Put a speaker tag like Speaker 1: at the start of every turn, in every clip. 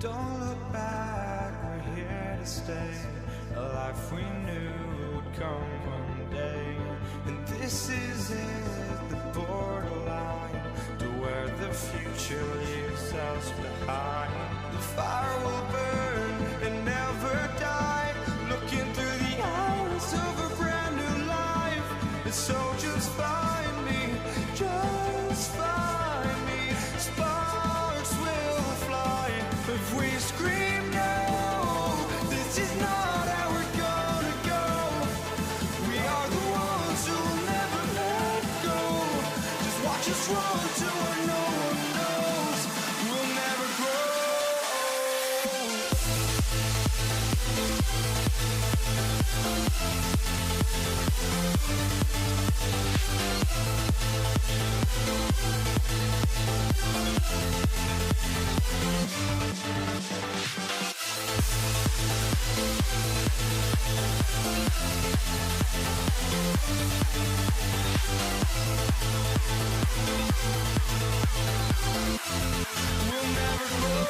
Speaker 1: Don't look back, we're here to stay. A life we knew would come one day. And this is it, the borderline to where the future leaves us behind. The fire will burn and never die, looking through the eyes of a brand new life. And so just find me, just find me. Sparks will fly if we scream no. This is not how we're gonna go. We are the ones who will never let go. Just watch us run to where no one knows. We'll never grow. We'll never grow.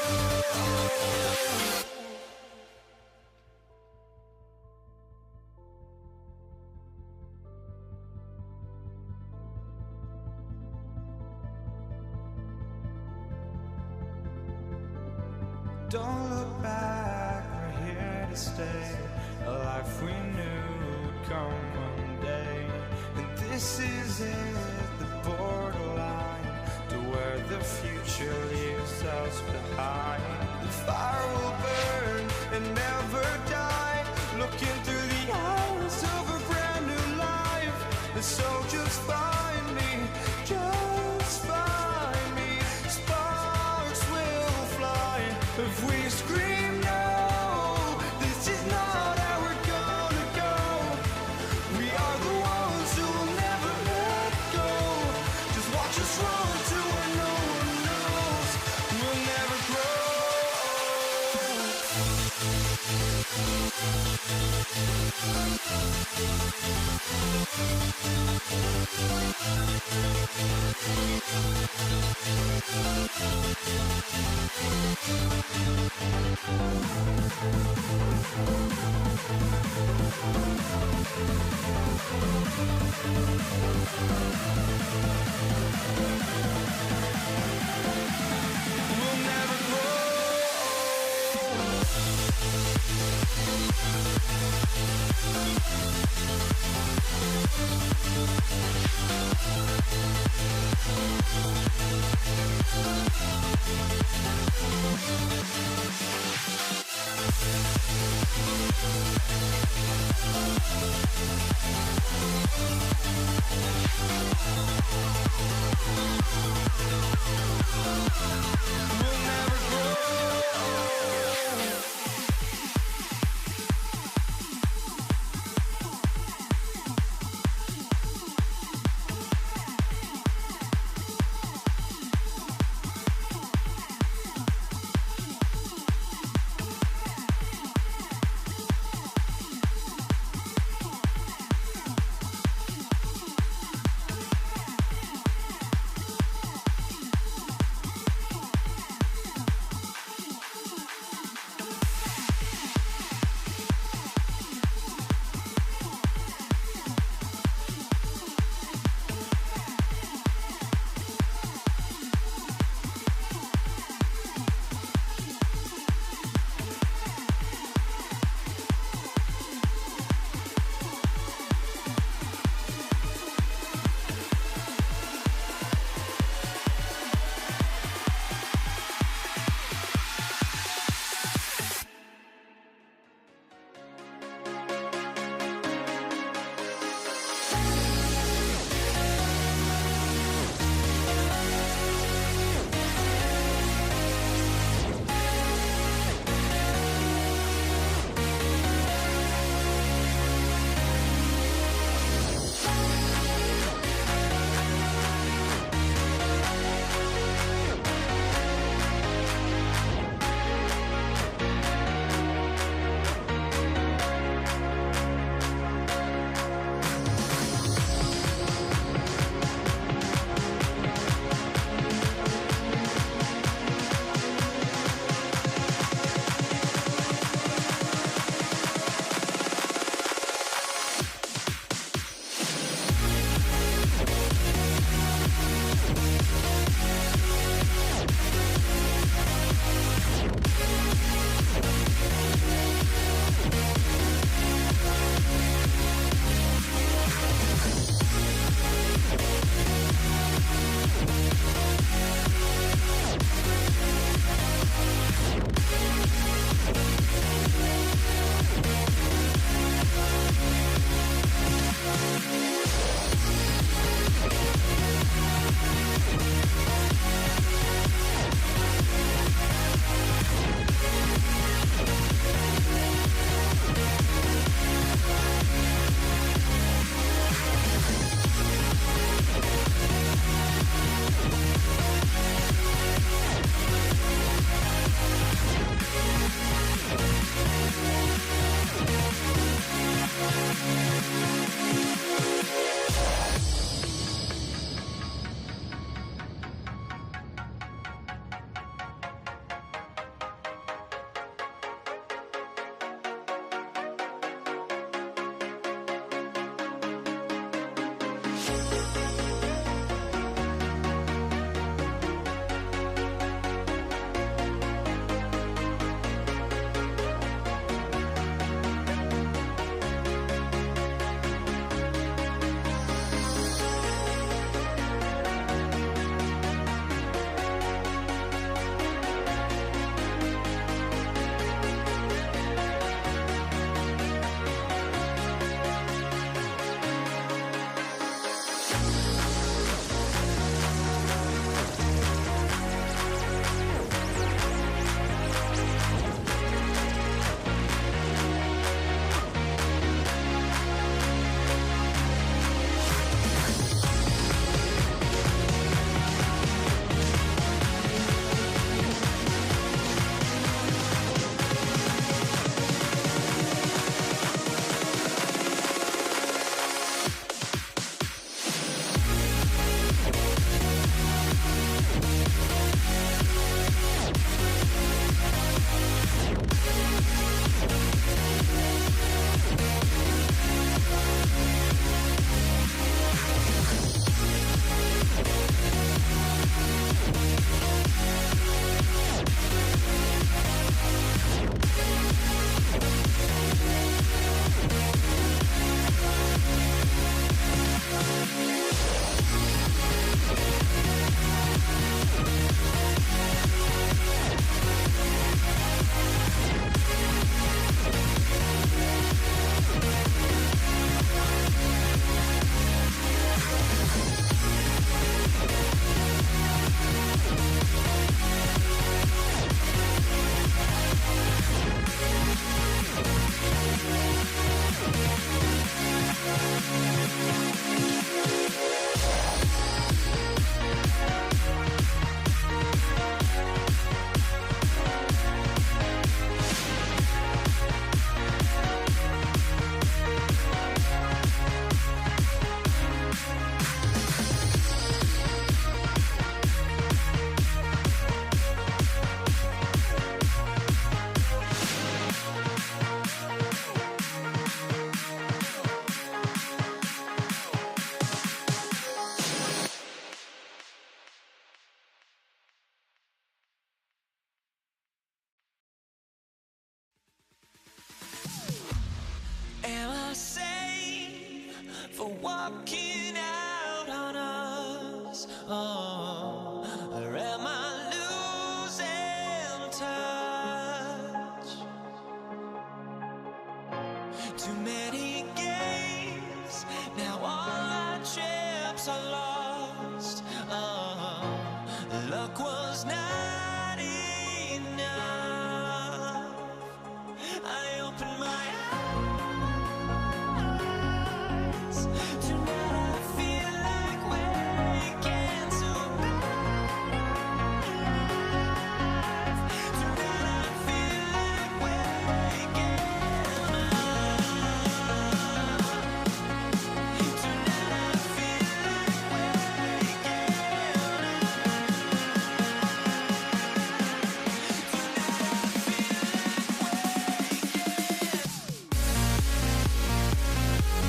Speaker 1: Don't look back, we're here to stay. A life we knew would come one day. And this is it, the borderline to where the future leaves us behind. The fire will burn and never die, looking through the eyes of a brand new life. And so just find me, just find me. Sparks will fly if we scream no. This is not how we're gonna go. We are the ones who will never let go. Just watch us run to where no one knows. We'll never grow. We'll never grow. We'll never grow. walking out on us. Oh, or am I losing touch? Too many games, now all our chips are lost. Oh, luck was not enough. I opened my eyes. Tonight I feel like waking to life. Tonight I feel like waking up. Tonight I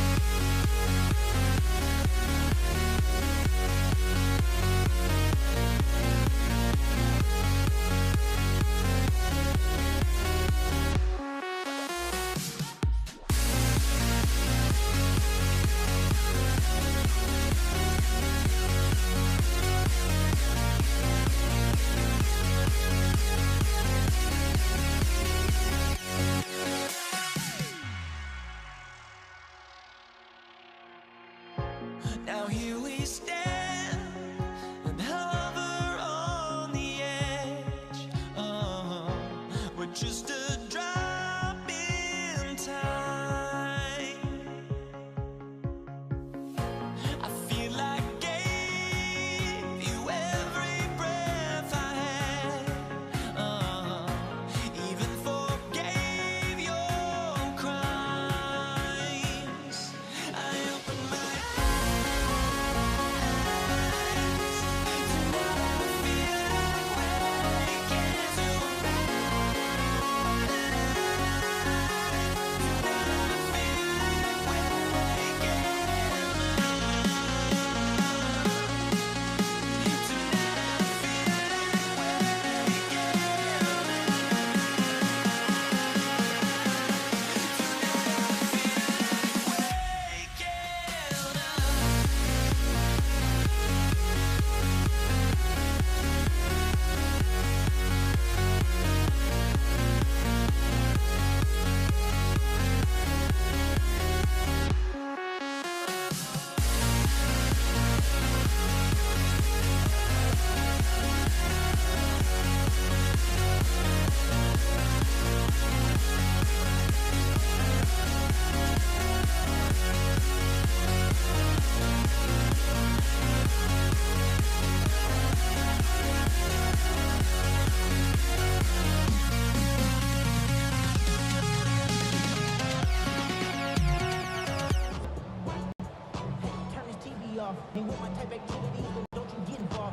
Speaker 1: feel like waking Now here we stand and hover on the edge. We're just a drop in time. I feel like I gave you every breath I had. Even forgave your crimes. I opened my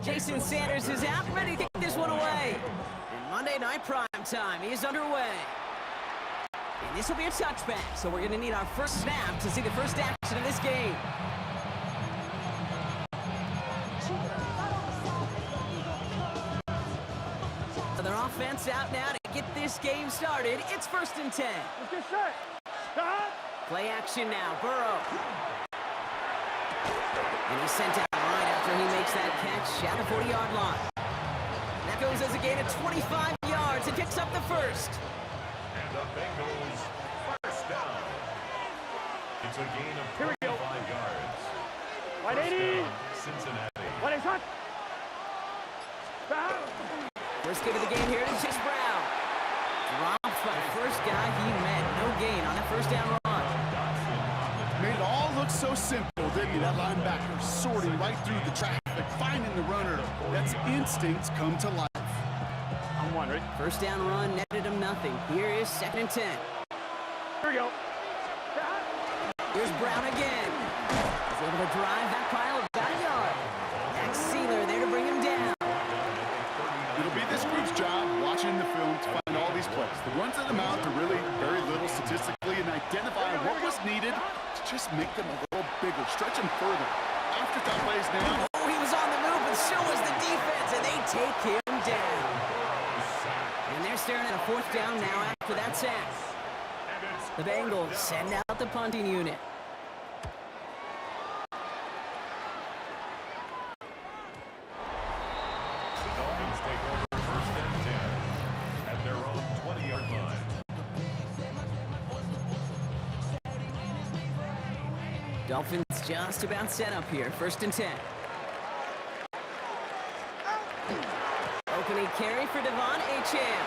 Speaker 2: Jason Sanders is out, ready to kick this one away. And Monday Night Prime Time is underway. And this will be a touchback, so we're going to need our first snap to see the first action of this game. So their offense out now to get this game started. It's 1st and 10.
Speaker 3: Let's get set. Stop.
Speaker 2: Play action now, Burrow. And he's sent out right after he makes that catch at the 40-yard line. That goes as a gain of 25 yards. It picks up the first.
Speaker 4: And the Bengals first down. It's a gain of 25 yards.
Speaker 3: 180.
Speaker 4: Cincinnati.
Speaker 3: 180. Shot. Stop.
Speaker 2: First kick of the game here to Chase Brown. Dropped by the first guy he met. No gain on that first down run.
Speaker 5: Made it all look so simple, didn't he? That linebacker sorting right through the traffic, finding the runner. That's instincts come to life.
Speaker 3: I'm one, ready?
Speaker 2: First down run netted him nothing. Here is 2nd and 10.
Speaker 3: Here we go.
Speaker 2: Here's Brown again. He's able to drive that pile about a yard. Max Sealer there to bring him down.
Speaker 5: It'll be this group's job watching the film to find all these plays. The ones that amount to really very little statistically and identify what was needed to just make them a little bigger, stretch them further. Afterthought plays now.
Speaker 2: Oh, he was on the move, but so was the defense, and they take him down. And they're staring at a 4th down now after that sack. The Bengals send out the punting unit. Dolphins just about set up here. 1st and 10. Opening carry for Devon Achane.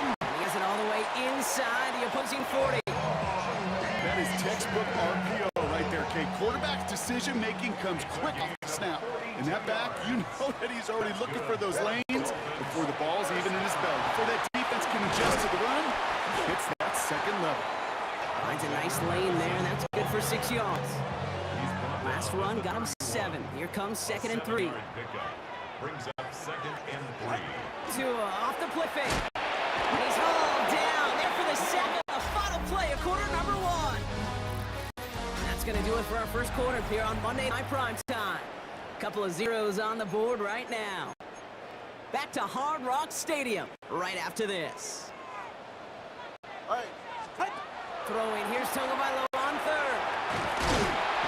Speaker 2: And he has it all the way inside the opposing 40.
Speaker 5: That is textbook RPO right there, Kate. Quarterback's decision-making comes quick off the snap. And that back, you know that he's already looking for those lanes before the ball's even in his belly. Before that defense can adjust to the run, he hits that second level.
Speaker 2: Finds a nice lane there, and that's good for 6 yards. Last run got him 7. Here comes 2nd and 3.
Speaker 4: Brings up 2nd and 3.
Speaker 2: Tua off the play fake. And he's hauled down there for the second. The final play of quarter number 1. That's going to do it for our first quarter here on Monday Night Prime Time. Couple of zeros on the board right now. Back to Hard Rock Stadium right after this. Throwing, here's Tagovailoa on 3rd.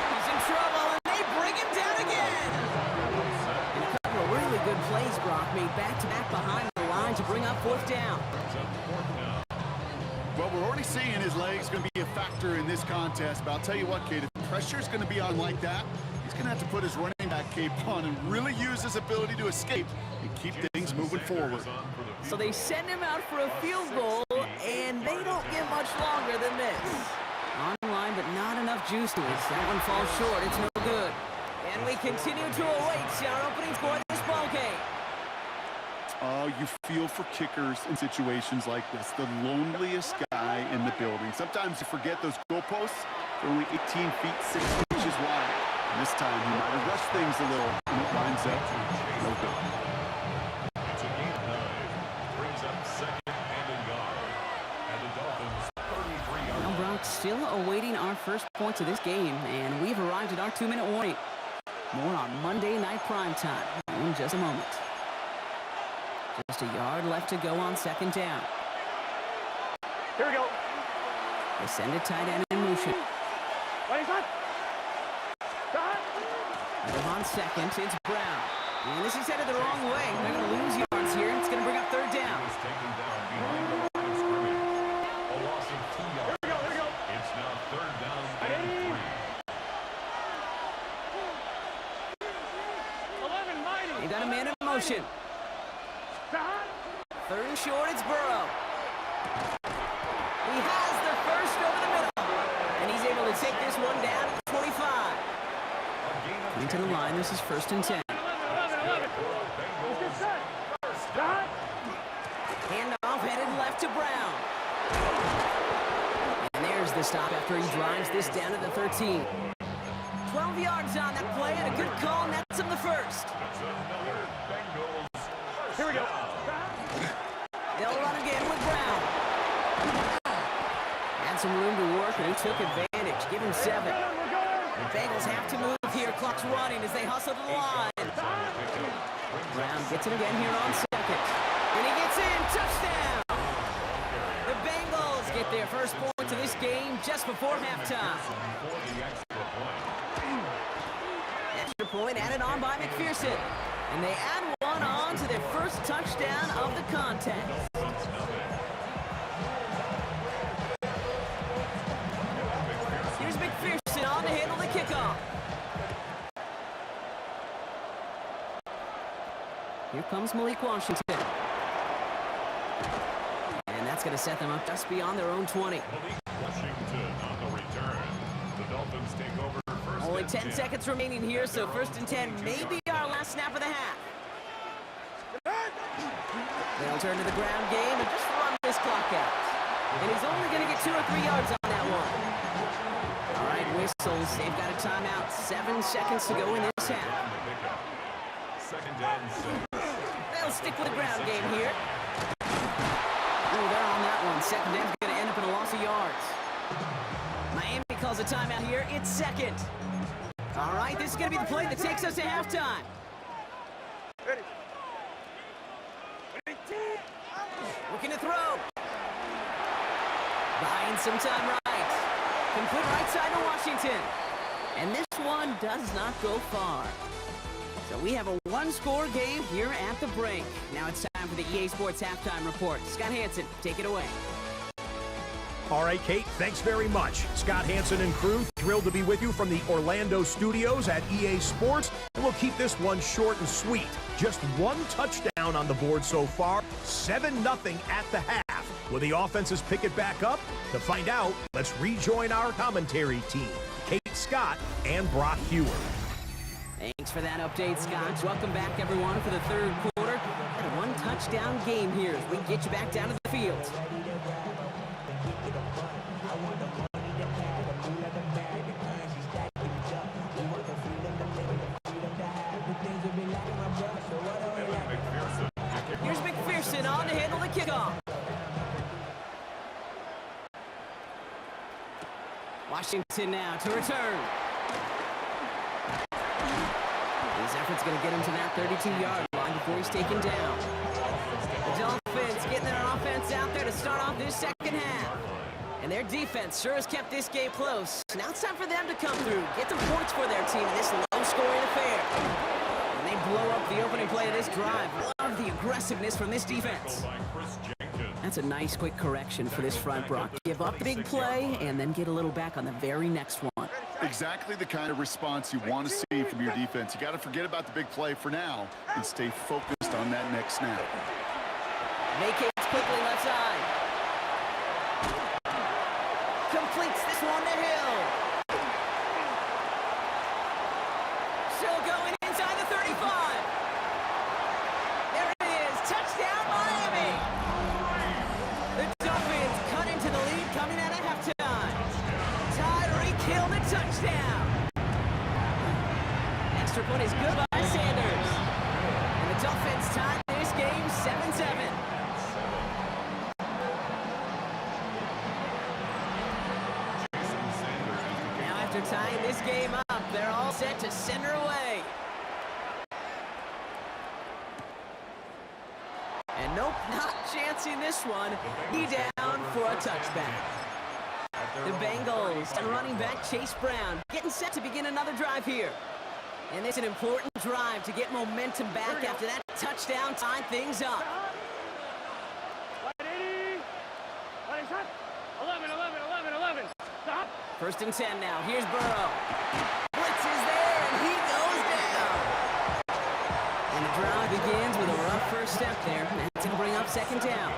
Speaker 2: He's in trouble, and they bring him down again. And a couple of really good plays, Brock, made back-to-back behind the line to bring up 4th down.
Speaker 5: Well, we're already seeing his legs going to be a factor in this contest, but I'll tell you what, Kate, if the pressure's going to be on like that, he's going to have to put his running back cape on and really use his ability to escape and keep things moving forward.
Speaker 2: So they send him out for a field goal, and they don't get much longer than this. Online, but not enough juice to it. That one falls short. It's no good. And we continue to await our opening score of this ball game.
Speaker 5: Oh, you feel for kickers in situations like this. The loneliest guy in the building. Sometimes you forget those goalposts. They're only 18 feet, 6 inches wide. And this time he might have rushed things a little, and it winds up no good.
Speaker 4: It's a game 9. Brings up 2nd and a yard. And the Dolphins 33 yards.
Speaker 2: Now, Brock, still awaiting our first points of this game, and we've arrived at our 2-minute warning. More on Monday Night Prime Time in just a moment. Just a yard left to go on 2nd down.
Speaker 3: Here we go.
Speaker 2: They send a tight end in motion.
Speaker 3: Ready, son?
Speaker 2: And on 2nd, it's Brown. And this is headed the wrong way. They're going to lose yards here. It's going to bring up 3rd down.
Speaker 4: He's taken down behind the line of scrimmage. A loss of 2 yards.
Speaker 3: Here we go.
Speaker 4: It's now 3rd down and 3.
Speaker 3: 11 mighty.
Speaker 2: They got a man in motion. 3rd and short, it's Burrow. He has the first over the middle. And he's able to take this one down at the 25. Into the line, this is 1st and 10.
Speaker 3: 11. Let's get set. Stop.
Speaker 2: Handoff headed left to Brown. And there's the stop after he drives this down to the 13. 12 yards on that play and a good call, and that's him the first.
Speaker 3: Here we go.
Speaker 2: They'll run again with Brown. Had some room to work, and he took advantage. Give him 7. The Bengals have to move here. Clock's running as they hustle to the line. Brown gets it again here on 2nd. And he gets in. Touchdown! The Bengals get their first points of this game just before halftime. Extra point added on by McPherson. And they add one on to their first touchdown of the contest. Here's McPherson on to handle the kickoff. Here comes Malik Washington. And that's going to set them up just beyond their own 20.
Speaker 4: Malik Washington on the return. The Dolphins take over first.
Speaker 2: Only 10 seconds remaining here, so 1st and 10 may be our last snap of the half. They'll turn to the ground game and just run this clock out. And he's only going to get 2 or 3 yards on that one. All right, whistles. They've got a timeout. 7 seconds to go in this half.
Speaker 4: 2nd and 6.
Speaker 2: They'll stick with the ground game here. Ooh, they're on that one. 2nd down's going to end up in a loss of yards. Miami calls a timeout here. It's 2nd. All right, this is going to be the play that takes us to halftime.
Speaker 3: Ready.
Speaker 2: Looking to throw. Buying some time right. Complete right side to Washington. And this one does not go far. So we have a one-score game here at the break. Now it's time for the EA Sports Halftime Report. Scott Hansen, take it away.
Speaker 6: All right, Kate, thanks very much. Scott Hansen and crew, thrilled to be with you from the Orlando studios at EA Sports. And we'll keep this one short and sweet. Just one touchdown on the board so far, 7-0 at the half. Will the offenses pick it back up? To find out, let's rejoin our commentary team, Kate Scott and Brock Hewer.
Speaker 2: Thanks for that update, Scott. Welcome back, everyone, for the third quarter. And a one-touchdown game here as we get you back down to the field. Here's McPherson on to handle the kickoff. Washington now to return. His effort's going to get him to that 32-yard line before he's taken down. The Dolphins getting their offense out there to start off this second half. And their defense sure has kept this game close. Now it's time for them to come through, get some points for their team in this low-scoring affair. And they blow up the opening play of this drive. Love the aggressiveness from this defense. That's a nice quick correction for this front, Brock. Give up the big play and then get a little back on the very next one.
Speaker 5: Exactly the kind of response you want to see from your defense. You got to forget about the big play for now and stay focused on that next snap.
Speaker 2: Vacates quickly left side. Completes this one to Hill. Still going inside the 35. There it is. Touchdown, Miami. The Dolphins cut into the lead coming out of halftime. Tyreek Hill, the touchdown. Extra point is good by Sanders. And the Dolphins tied this game 7-7. After tying this game up, they're all set to send her away. And nope, not chancing this one. He down for a touchback. The Bengals and running back Chase Brown getting set to begin another drive here. And it's an important drive to get momentum back after that touchdown tied things up.
Speaker 3: 11. Stop.
Speaker 2: First and 10 now. Here's Burrow. Blitz is there, and he goes down. And the drive begins with a rough first step there. That's going to bring up second down.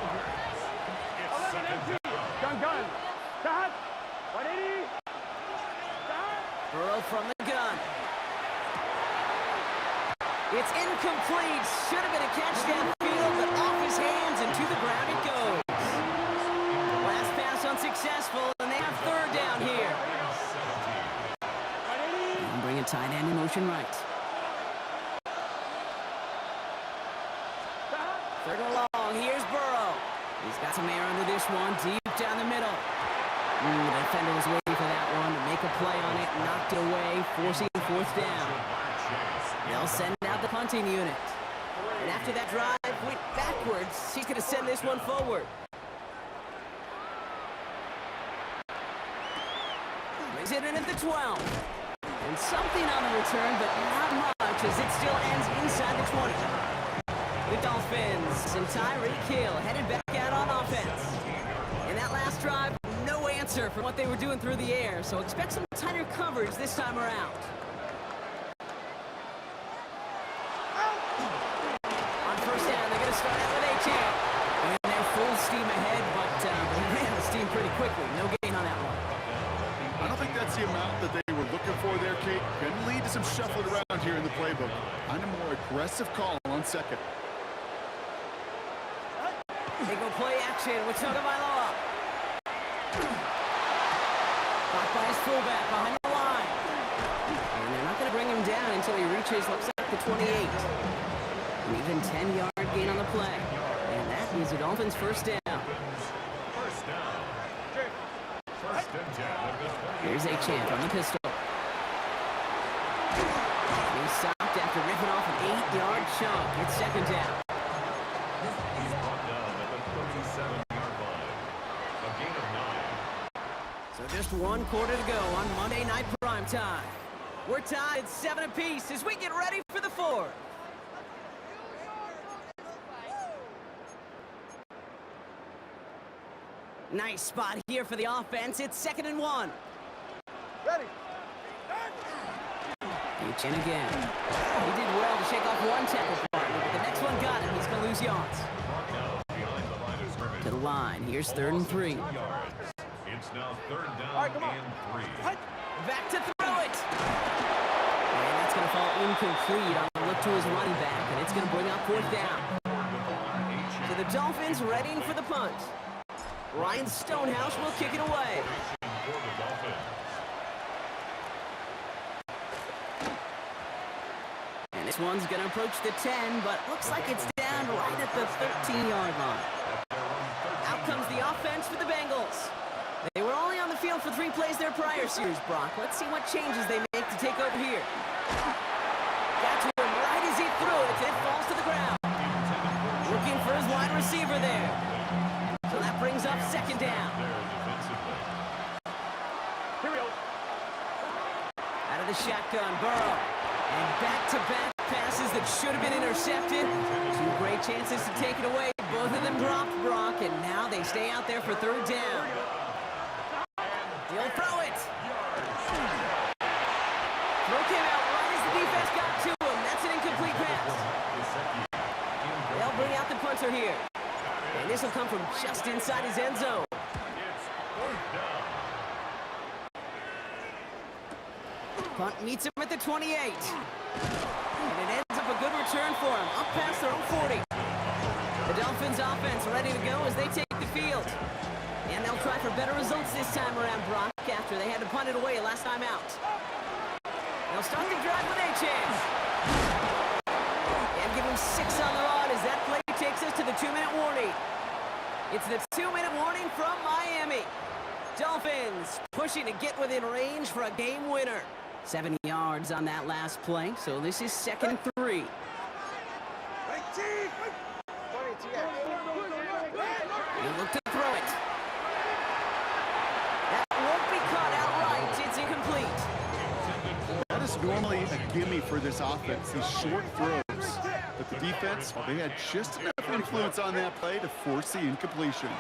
Speaker 3: 11 empty. Gun. Stop. 180. Stop.
Speaker 2: Burrow from the gun. It's incomplete. Should have been a catch downfield, but off his hands and to the ground it goes. Last pass unsuccessful, and they have third down here. And bring a tight end in motion right. Third and long. Here's Burrow. He's got some air under this one, deep down the middle. The defender was waiting for that one to make a play on it, knocked it away, forcing fourth down. They'll send out the punting unit. And after that drive went backwards, he's going to send this one forward. Brings it in at the 12. And something on the return, but not much, as it still ends inside the 20. The Dolphins and Tyreek Hill headed back out on offense. In that last drive, no answer for what they were doing through the air, so expect some tighter coverage this time around. On first down, they're going to start out with A-Champ. And they're full steam ahead, but they ran the steam pretty quickly. No gain on that one.
Speaker 5: I don't think that's the amount that they were looking for there, Kate. Can lead to some shuffling around here in the playbook. On a more aggressive call on second.
Speaker 2: They go play action with Tagovailoa. Blocked by his fullback behind the line. And they're not going to bring him down until he reaches, looks like, the 28. An even 10-yard gain on the play. And that is the Dolphins' first down. Here's A-Champ on the pistol. He's stopped after ripping off an 8-yard chunk. It's second down.
Speaker 4: He's brought down at the 37-yard line. A gain of 9.
Speaker 2: So just one quarter to go on Monday Night Prime Time. We're tied at 7 apiece as we get ready for the fourth. Nice spot here for the offense. It's 2nd and 1.
Speaker 7: Ready.
Speaker 2: Each in again. He did well to shake off one tackle partner, but the next one got him. He's going to lose yards. To the line. Here's 3rd and 3.
Speaker 4: It's now 3rd down and 3.
Speaker 2: Back to throw it. And that's going to fall incomplete on a look to his running back, and it's going to bring up 4th down. So the Dolphins readying for the punt. Ryan Stonehouse will kick it away. And this one's going to approach the 10, but looks like it's down right at the 13-yard line. Out comes the offense for the Bengals. They were only on the field for 3 plays their prior series, Brock. Let's see what changes they make to take over here. Got to him right as he threw it. It falls to the ground. Looking for his wide receiver there. So that brings up 2nd down.
Speaker 7: Here we go.
Speaker 2: Out of the shotgun, Burrow. And back-to-back passes that should have been intercepted. 2 great chances to take it away. Both of them dropped, Brock, and now they stay out there for 3rd down. He'll throw it. Throw came out right as the defense got to him. That's an incomplete pass. They'll bring out the punter here. And this will come from just inside his end zone. Punt meets him at the 28. And it ends up a good return for him. Up past their own 40. The Dolphins offense ready to go as they take the field. And they'll try for better results this time around, Brock, after they had to punt it away last time out. They'll start the drive with a chance. And give him 6 on the rod as that play takes us to the 2-minute warning. It's the 2-minute warning from Miami. Dolphins pushing to get within range for a game winner. 7 yards on that last play, so this is 2nd and 3.
Speaker 7: You
Speaker 2: look to throw it. That won't be caught outright. It's incomplete.
Speaker 5: That is normally a gimme for this offense, these short throws. But the defense, they had just enough influence on that play to force the incompletion.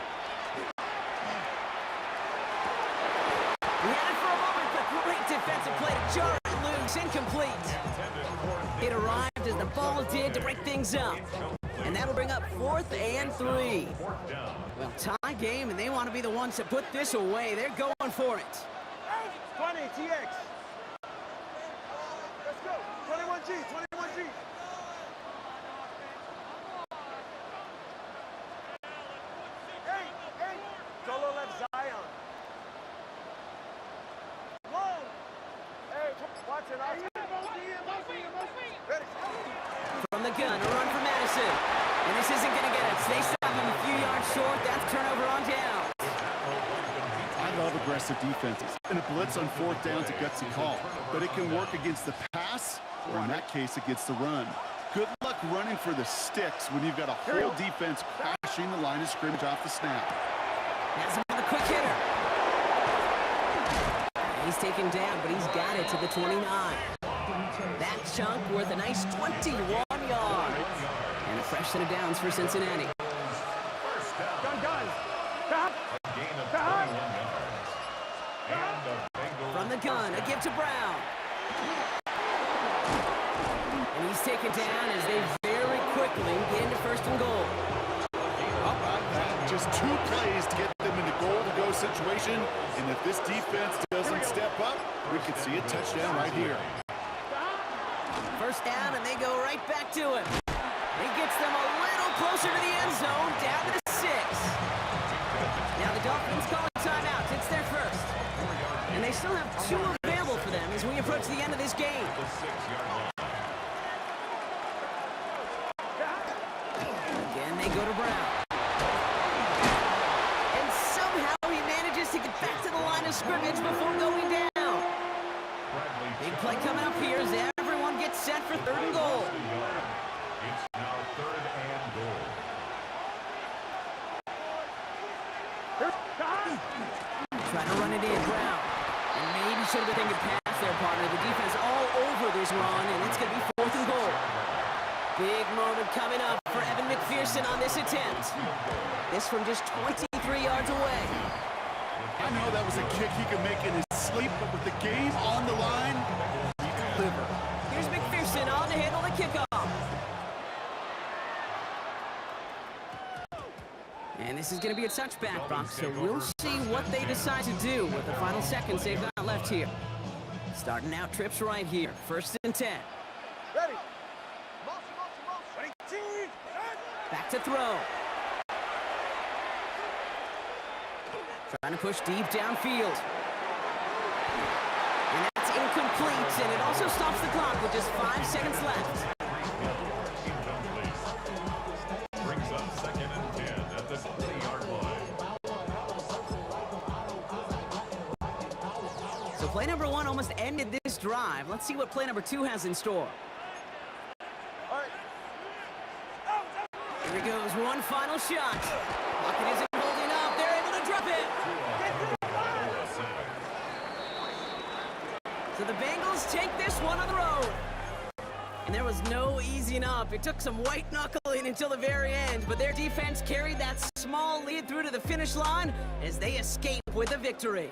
Speaker 2: We had it for a moment, but great defensive play to jar it loose. Incomplete. It arrived as the ball did to break things up. And that'll bring up 4th and 3. Well, tie game, and they want to be the ones to put this away. They're going for it.
Speaker 7: 20, TX. Let's go. 21G, 21G. Hey. Solo left Zion. Long. Hey, watch it. Ready.
Speaker 2: From the gun, a run for Madison. And this isn't going to get it. They stop him a few yards short. That's turnover on down.
Speaker 5: I love aggressive defenses. And a blitz on 4th down is a gutsy call. But it can work against the pass, or in that case, against the run. Good luck running for the sticks when you've got a whole defense crashing the line of scrimmage off the snap.
Speaker 2: That's another quick hitter. He's taken down, but he's got it to the 29. That chunk worth a nice 21 yards. And a fresh set of downs for Cincinnati. From the gun, a give to Brown. And he's taken down as they very quickly get into 1st and goal.
Speaker 5: Just 2 plays to get them into goal-to-go situation. And if this defense doesn't step up, we could see a touchdown right here.
Speaker 2: 1st down, and they go right back to him. He gets them a little closer to the end zone, down to the 6. Now the Dolphins call a timeout. It's their first. And they still have 2 available for them as we approach the end of this game. Again, they go to Brown. And somehow he manages to get back to the line of scrimmage before going down. Big play coming up here as everyone gets set for 3rd and goal.
Speaker 4: It's now 3rd and goal.
Speaker 2: Trying to run it in, Brown. And maybe should have been thinking pass there, partner. The defense all over this run, and it's going to be 4th and goal. Big moment coming up for Evan McPherson on this attempt. This from just 25 3 yards away.
Speaker 5: I know that was a kick he could make in his sleep, but with the game on the line, he delivered.
Speaker 2: Here's McPherson on to handle the kickoff. And this is going to be a touchback box, so we'll see what they decide to do with the final seconds they've got left here. Starting out trips right here. 1st and 10.
Speaker 7: Ready. Ready.
Speaker 2: Back to throw. Trying to push deep downfield. And that's incomplete, and it also stops the clock with just 5 seconds left.
Speaker 4: Brings up 2nd and 10 at the 20-yard line.
Speaker 2: So play number 1 almost ended this drive. Let's see what play number 2 has in store. Here he goes, one final shot. Pocket isn't holding up. They're able to drop it. So the Bengals take this one on the road. And there was no easing up. It took some white knuckling until the very end, but their defense carried that small lead through to the finish line as they escape with a victory.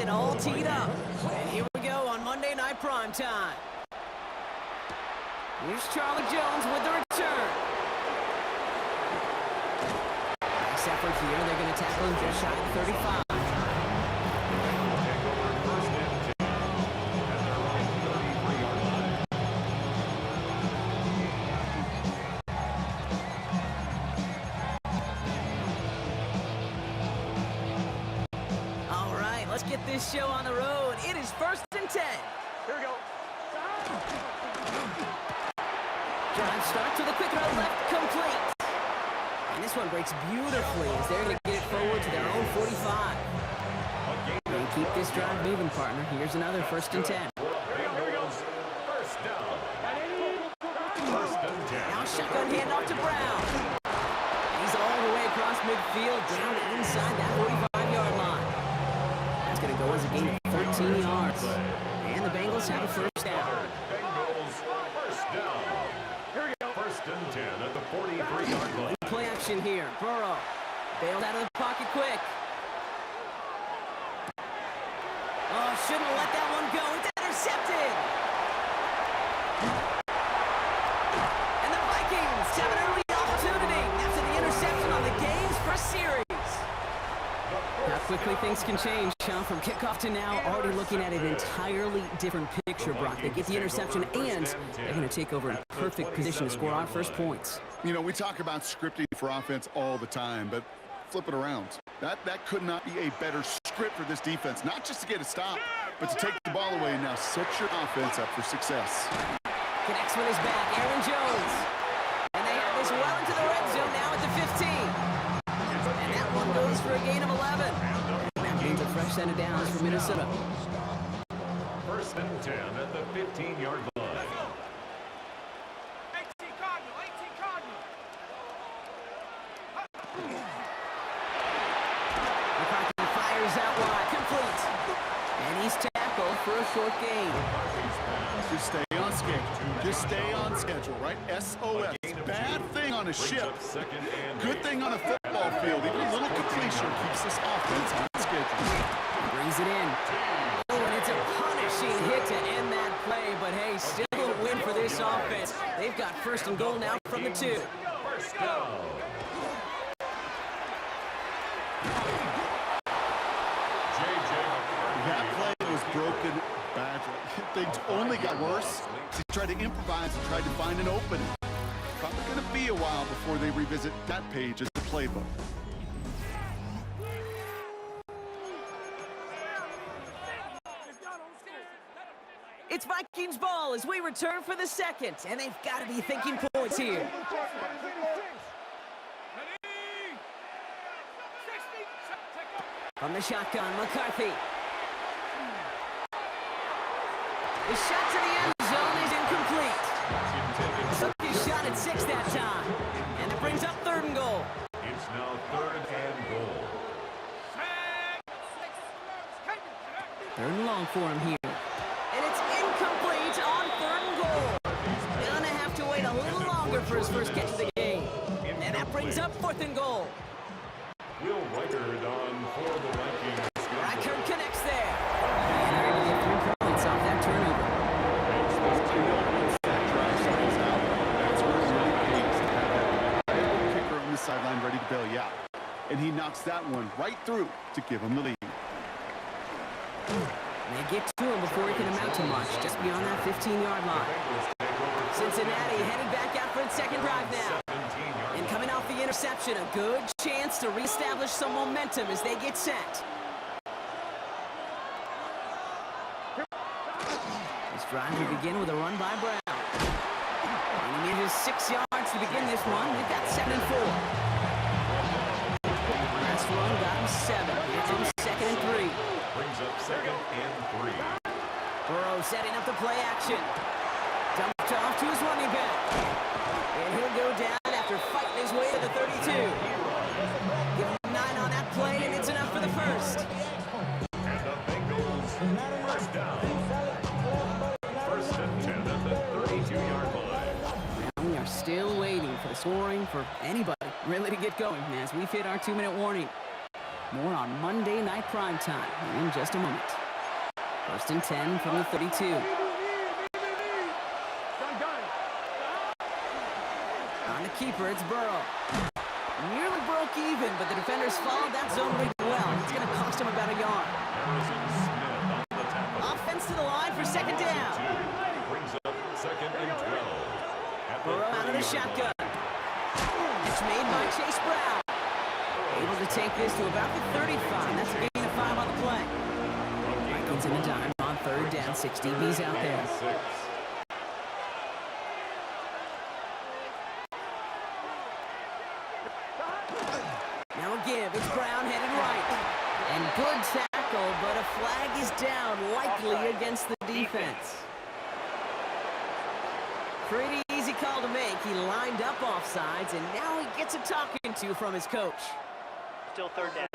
Speaker 2: it all teed up. And here we go on Monday Night Primetime. Here's Charlie Jones with the return. Nice effort here. They're going to tackle him just shy of 35. Let's get this show on the road. It is 1st and 10.
Speaker 7: Here we go.
Speaker 2: Drive starts with a quick throw left, complete. And this one breaks beautifully as they're going to get it forward to their own 45. They keep this drive moving, partner. Here's another 1st and 10.
Speaker 4: First down. First and 10.
Speaker 2: Now shotgun handoff to Brown. He's all the way across midfield, down inside that 45-yard line. Going to go as a gain of 13 yards. And the Bengals have a first down.
Speaker 4: Bengals first down.
Speaker 7: Here we go.
Speaker 4: First and 10 at the 43-yard line.
Speaker 2: Play action here. Burrow bailed out of the pocket quick. Oh, shouldn't have let that one go. It's intercepted. And the Vikings have an early opportunity after the interception on the game's first series. How quickly things can change, Sean, from kickoff to now, already looking at an entirely different picture, Brock. They get the interception, and they're going to take over in perfect position to score our first points.
Speaker 5: You know, we talk about scripting for offense all the time, but flip it around. That could not be a better script for this defense, not just to get a stop, but to take the ball away and now set your offense up for success.
Speaker 2: Connects with his back, Aaron Jones. And they have this well into the red zone now at the 15. And that one goes for a gain of 11. And that means a fresh set of downs for Minnesota.
Speaker 4: First and 10 at the 15-yard line.
Speaker 7: 18 Cardinal, 18 Cardinal.
Speaker 2: McCarthy fires out wide, complete. And he's tackled for a short gain.
Speaker 5: Just stay on schedule. Just stay on schedule, right? SOS. Bad thing on a ship. Good thing on a football field. Even a little completion keeps this offense on schedule.
Speaker 2: Brings it in. Oh, and it's a punishing hit to end that play. But hey, still a win for this offense. They've got 1st and goal now from the 2.
Speaker 4: First down.
Speaker 5: That play was broken badly. Things only got worse. He tried to improvise and tried to find an opening. Probably going to be a while before they revisit that page as the playbook.
Speaker 2: It's Vikings ball as we return for the 2nd, and they've got to be thinking points here. From the shotgun, McCarthy. The shot to the end zone is incomplete. Took his shot at 6 that time, and it brings up 3rd and goal.
Speaker 4: It's now 3rd and goal.
Speaker 2: 3rd and long for him here. And it's incomplete on 3rd and goal. Gonna have to wait a little longer for his first catch of the game. And that brings up 4th and goal.
Speaker 4: Will Reichard on for the Vikings.
Speaker 2: Reichard connects there. And they're going to get 3 points off that turnover.
Speaker 5: Kicker on the sideline ready to bail you out. And he knocks that one right through to give him the lead.
Speaker 2: They get to him before he can amount to much, just beyond that 15-yard line. Cincinnati headed back out for its 2nd drive now. And coming off the interception, a good chance to reestablish some momentum as they get set. This drive will begin with a run by Brown. And he needed 6 yards to begin this one. They've got 7 and 4. Last run got him 7. Here comes 2nd and 3.
Speaker 4: Brings up 2nd and 3.
Speaker 2: Burrow setting up the play action. Dumped off to his running back. And he'll go down after fighting his way to the 32. Give him 9 on that play, and it's enough for the 1st.
Speaker 4: And the Bengals first down. 1st and 10 at the 32-yard line.
Speaker 2: And we are still waiting for the scoring for anybody really to get going as we've hit our 2-minute warning. More on Monday Night Primetime in just a moment. 1st and 10 from the 32. On the keeper, it's Burrow. Nearly broke even, but the defenders followed that zone read well. It's going to cost him about a yard.
Speaker 4: Harrison Smith on the tackle.
Speaker 2: Offense to the line for 2nd down.
Speaker 4: Brings up 2nd and 12.
Speaker 2: Burrow out of the shotgun. It's made by Chase Brown. Able to take this to about the 35. That's a gain of 5 on the play. Vikings in the dime on 3rd down. 6 DBs out there. Now a give. It's Brown headed right. And good tackle, but a flag is down, likely against the defense. Pretty easy call to make. He lined up offsides, and now he gets a talking to from his coach.
Speaker 7: Still 3rd down.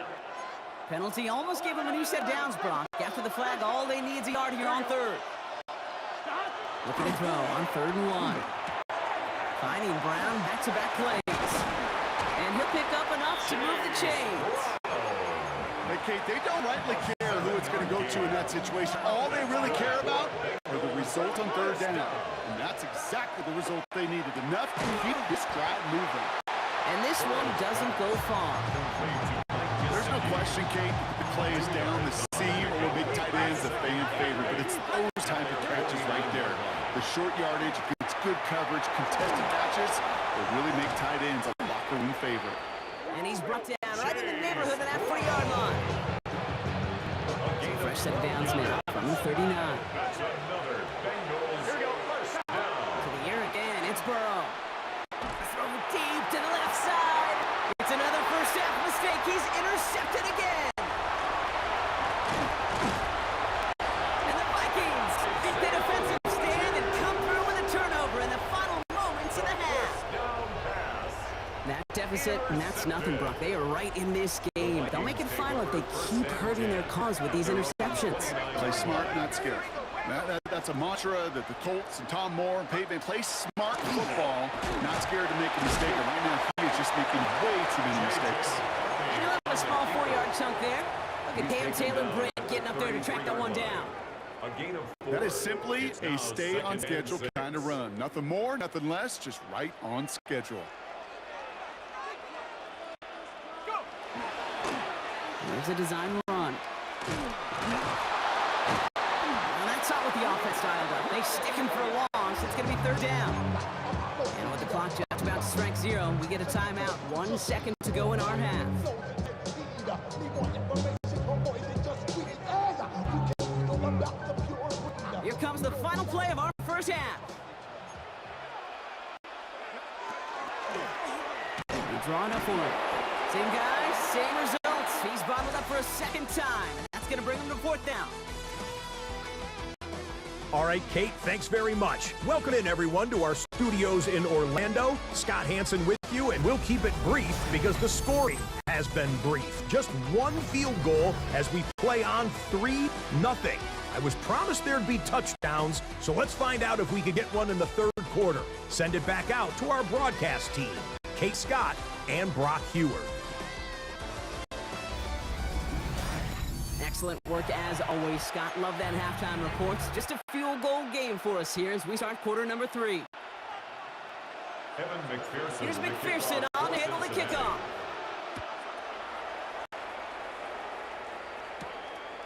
Speaker 2: Penalty almost gave him a new set downs, Brock. After the flag, all they need is a yard here on 3rd. Looking to throw on 3rd and 1. Finding Brown back-to-back plays. And he'll pick up enough to move the chains.
Speaker 5: Hey, Kate, they don't rightly care who it's going to go to in that situation. All they really care about are the result on 3rd down. And that's exactly the result they needed. Enough to keep this drive moving.
Speaker 2: And this one doesn't go far.
Speaker 5: There's no question, Kate, the play is down. The seam or big tight ends a fan favorite, but it's those type of catches right there. The short yardage against good coverage, contested catches, will really make tight ends a locker room favorite.
Speaker 2: And he's brought down right in the neighborhood of that 40-yard line. Fresh set of downs now from the 39.
Speaker 4: That's another Bengals.
Speaker 7: Here we go. 1st down.
Speaker 2: To the air again, it's Burrow. Throw deep to the left side. It's another first half mistake. He's intercepted again. And the Vikings beat the defensive stand and come through with a turnover in the final moments of the half.
Speaker 4: Down pass.
Speaker 2: That deficit, and that's nothing, Brock. They are right in this game. They'll make it final if they keep hurting their cause with these interceptions.
Speaker 5: Play smart, not scared. That's a mantra that the Colts and Tom Moore and Peyton play smart football, not scared to make a mistake. And right now, he is just making way too many mistakes.
Speaker 2: And he'll have a small 4-yard chunk there. Look at Cam Taylor and Brent getting up there to track that one down.
Speaker 4: A gain of 4.
Speaker 5: That is simply a stay on schedule kind of run. Nothing more, nothing less, just right on schedule.
Speaker 2: There's a design run. Well, that's not what the offense dialed up. They stick him for a long, so it's going to be 3rd down. And with the clock just about to strike 0, we get a timeout. 1 second to go in our half. Here comes the final play of our first half. We're drawing up for it. Same guy, same results. He's bottled up for a 2nd time, and that's going to bring him to 4th down.
Speaker 6: All right, Kate, thanks very much. Welcome in, everyone, to our studios in Orlando. Scott Hanson with you, and we'll keep it brief because the scoring has been brief. Just one field goal as we play on 3-0. I was promised there'd be touchdowns, so let's find out if we could get one in the 3rd quarter. Send it back out to our broadcast team, Kate Scott and Brock Hewer.
Speaker 2: Excellent work as always, Scott. Love that halftime reports. Just a field goal game for us here as we start quarter number 3.
Speaker 4: Evan McPherson.
Speaker 2: Here's McPherson on to handle the kickoff.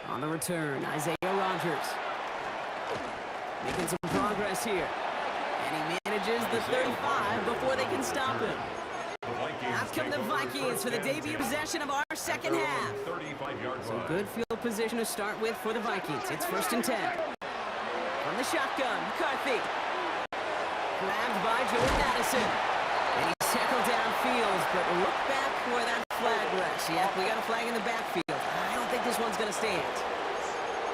Speaker 2: On the return, Isaiah Rogers. Making some progress here. And he manages the 35 before they can stop him. Out come the Vikings for the debut possession of our second half.
Speaker 4: 35-yard
Speaker 2: So
Speaker 4: line.
Speaker 2: good field position to start with for the Vikings. It's 1st and 10. From the shotgun, McCarthy. Grabbed by Jordan Addison. And he's tackled downfield, but look back where that flag rests. Yeah, we got a flag in the backfield. I don't think this one's going to stand.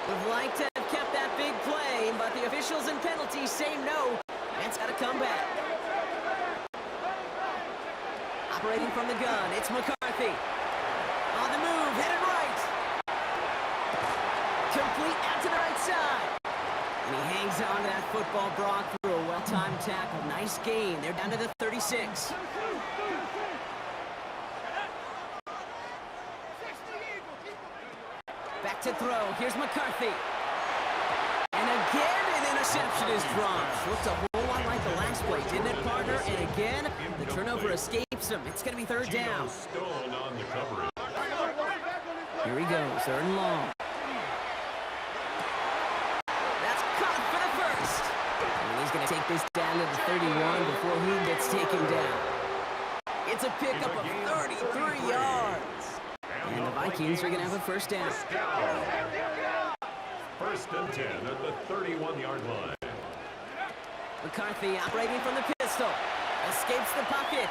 Speaker 2: Would like to have kept that big play, but the officials and penalties say no. It's got to come back. Operating from the gun, it's McCarthy. On the move, headed right. Complete out to the right side. And he hangs on to that football, Brock, through a well-timed tackle. Nice gain. They're down to the 36. Back to throw. Here's McCarthy. And again, an interception is dropped. Looked a whole lot like the last play, didn't it, partner? And again, the turnover escapes him. It's going to be third down.
Speaker 4: Stone on the coverage.
Speaker 2: Here he goes, third and long. That's caught for the first. And he's going to take this down to the 31 before he gets taken down. It's a pickup of 33 yards. And the Vikings are going to have a first down.
Speaker 4: First and 10 at the 31-yard line.
Speaker 2: McCarthy operating from the pistol. Escapes the pocket.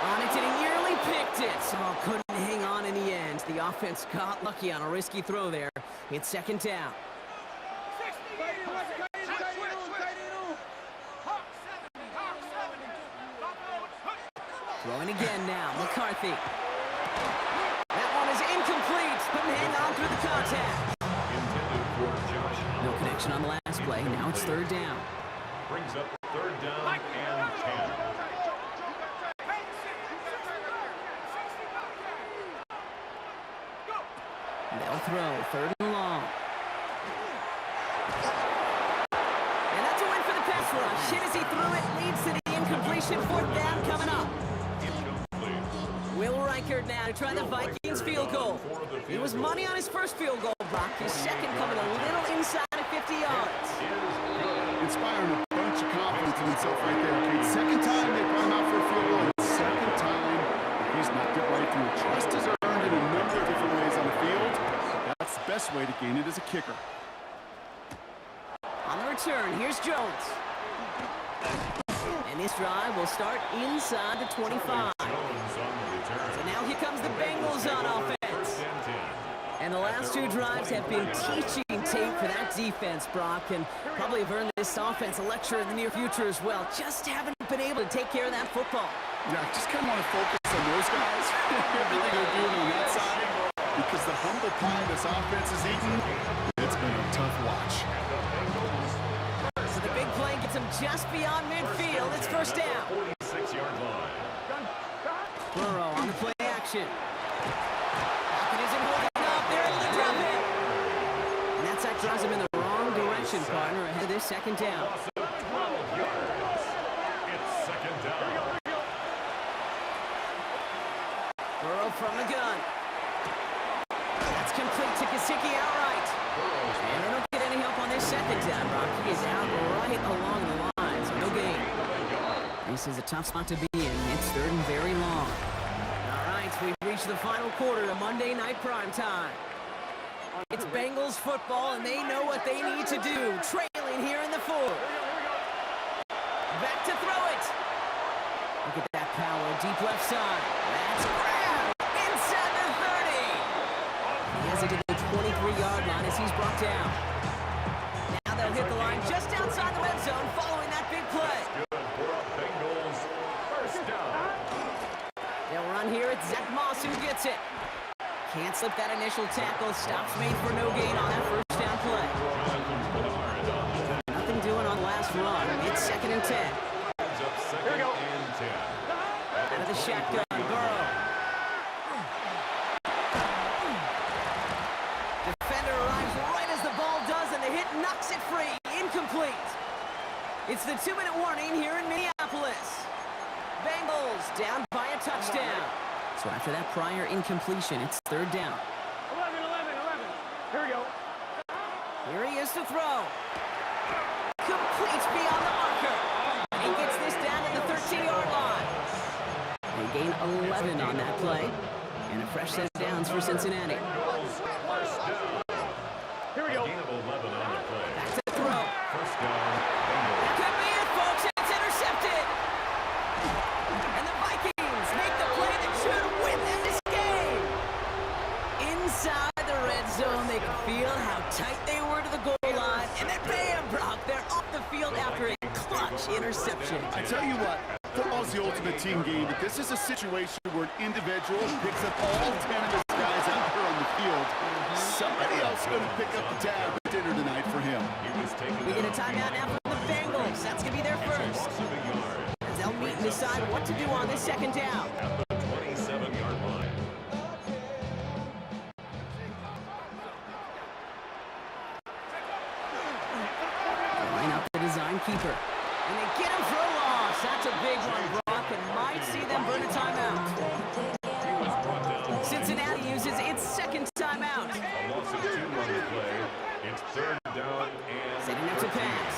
Speaker 2: On it, and he nearly picked it. Oh, couldn't hang on in the end. The offense got lucky on a risky throw there. It's second down. Throwing again now, McCarthy. That one is incomplete. Couldn't hang on through the contact.
Speaker 4: Intended for Josh.
Speaker 2: No connection on the last play. Now it's third down.
Speaker 4: Brings up third down and 10.
Speaker 2: They'll throw, third and long. And that's a win for the pass rush. Hit as he threw it, leads to the incompletion. Fourth down coming up. Will Reichert now to try the Vikings field goal. He was money on his first field goal, Brock. His second coming a little inside of 50 yards.
Speaker 5: Inspiring a bunch of confidence in himself right there. Okay, second time they brought him out for a field goal. Second time, he's knocked it right through. Trust is earned in a number of different ways on the field. That's the best way to gain it as a kicker.
Speaker 2: On the return, here's Jones. And this drive will start inside the 25. So now here comes the Bengals on offense. And the last two drives have been teaching tape for that defense, Brock, and probably have earned this offense a lecture in the near future as well. Just haven't been able to take care of that football.
Speaker 5: Yeah, I just kind of want to focus on those guys. Everything they're doing on that side. Because the humble pie this offense is eating, it's been a tough watch.
Speaker 2: So the big play gets him just beyond midfield. It's first down.
Speaker 4: 46-yard line.
Speaker 2: Burrow on the play action. Pocket isn't holding up. They're able to drop it. And that sack drives him in the wrong direction, partner, ahead of this second down.
Speaker 4: Loss of 12 yards. It's second down.
Speaker 2: Burrow from the gun. That's complete to Gesicki outright. And they don't get any help on this second down, Brock. He is out right along the line, so no gain. This is a tough spot to be in. It's third and very long. All right, we've reached the final quarter of Monday Night Primetime. It's Bengals football, and they know what they need to do. Trailing here in the fourth. Back to throw it. Look at that power, deep left side. That's grabbed inside the 30. He has it to the 23-yard line as he's brought down. Now they'll hit the line just outside the red zone following that big play.
Speaker 4: Bengals first down.
Speaker 2: They'll run here. It's Zach Moss who gets it. Can't slip that initial tackle. Stops made for no gain on that first down play. Nothing doing on the last run. It's second and 10.
Speaker 4: Here we go. And 10.
Speaker 2: Out of the shotgun, Burrow. Defender arrives right as the ball does, and the hit knocks it free. Incomplete. It's the 2-minute warning here in Minneapolis. Bengals down by a touchdown. So after that prior incompletion, it's third down.
Speaker 3: 11. Here we go.
Speaker 2: Here he is to throw. Complete beyond the marker. He gets this down to the 13-yard line. They gain 11 on that play. And a fresh set of downs for Cincinnati.
Speaker 3: Here we go.
Speaker 4: Gain of 11 on the play.
Speaker 2: Back to throw.
Speaker 4: First down.
Speaker 2: That could be it, folks. It's intercepted. And the Vikings make the play that should win them this game. Inside the red zone, they could feel how tight they were to the goal line. And then bam, Brock, they're off the field after a clutch interception.
Speaker 5: I tell you what, football's the ultimate team game, but this is a situation where an individual picks up all 10 of his guys out here on the field. Somebody else is going to pick up the tab at dinner tonight for him.
Speaker 2: We get a timeout now for the Bengals. That's going to be their first. As they'll meet and decide what to do on this second down.
Speaker 4: At the 27-yard line.
Speaker 2: timeout.
Speaker 4: He was brought down.
Speaker 2: Cincinnati uses its second timeout.
Speaker 4: A loss of 2 on the play. It's third down and
Speaker 2: Setting up to pass.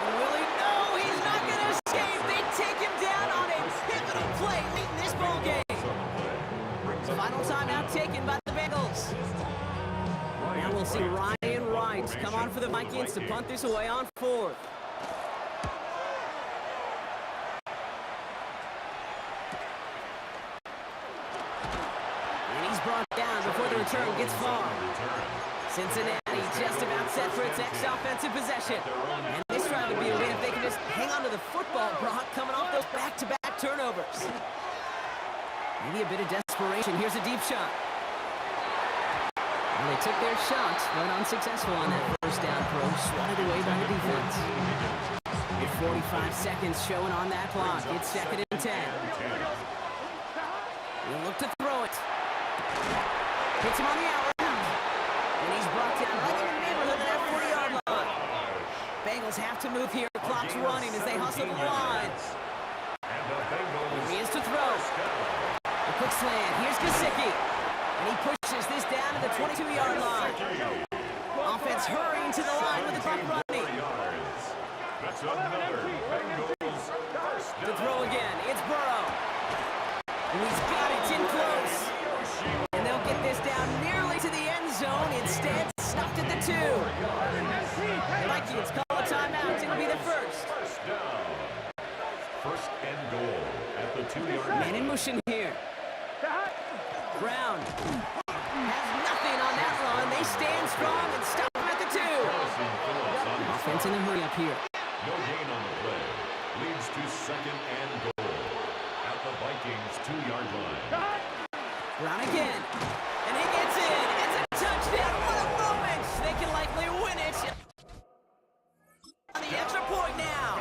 Speaker 2: Will he? No, he's not going to escape. They take him down on a pivotal play late in this ball game. Final timeout taken by the Bengals. Now we'll see Ryan Wright come on for the Vikings to punt this away on 4th. And he's brought down before the return gets far. Cincinnati just about set for its next offensive possession. And this drive would be a win if they can just hang on to the football, Brock, coming off those back-to-back turnovers. Maybe a bit of desperation. Here's a deep shot. Well, they took their shot, but unsuccessful on that first down throw, swatted away by the defense. With 45 seconds showing on that clock, it's 2nd and 10. He'll look to throw it. Hits him on the out route. And he's brought down right in the neighborhood of that 40-yard line. Bengals have to move here. Clock's running as they hustle the line. Here he is to throw. A quick slant. Here's Gesicki. And he pushes this down to the 22-yard line. Offense hurrying to the line with the clock running.
Speaker 4: That's another Bengals first down.
Speaker 2: To throw again. It's Burrow. And he's got it in close. And they'll get this down nearly to the end zone. Instead, stopped at the 2. The Vikings call a timeout. It'll be the first.
Speaker 4: First down. First and goal at the 2-yard line.
Speaker 2: Man in motion here. Brown has nothing on that run. They stand strong and stop him at the 2. Offense in the hurry up here.
Speaker 4: No gain on the play. Leads to 2nd and goal at the Vikings 2-yard line.
Speaker 2: Brown again. And he gets in. It's a touchdown. What a moment. They can likely win it. On the extra point now.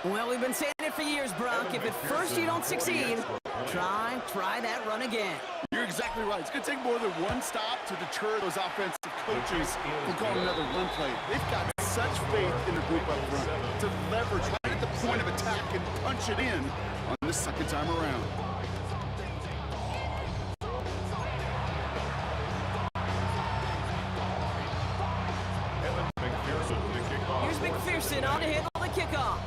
Speaker 2: Well, we've been saying it for years, Brock. If at first you don't succeed, try that run again.
Speaker 5: You're exactly right. It's going to take more than one stop to deter those offensive coaches from calling another run play. They've got such faith in the group up front to leverage right at the point of attack and punch it in on the second time around.
Speaker 2: Here's McPherson on to handle the kickoff.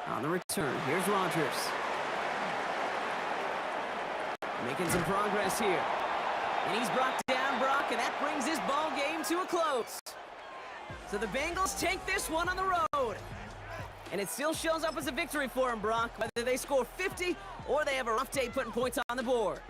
Speaker 2: On the return, here's Rodgers. Making some progress here. And he's brought down, Brock, and that brings this ball game to a close. So the Bengals take this one on the road. And it still shows up as a victory for them, Brock, whether they score 50 or they have a rough day putting points on the board.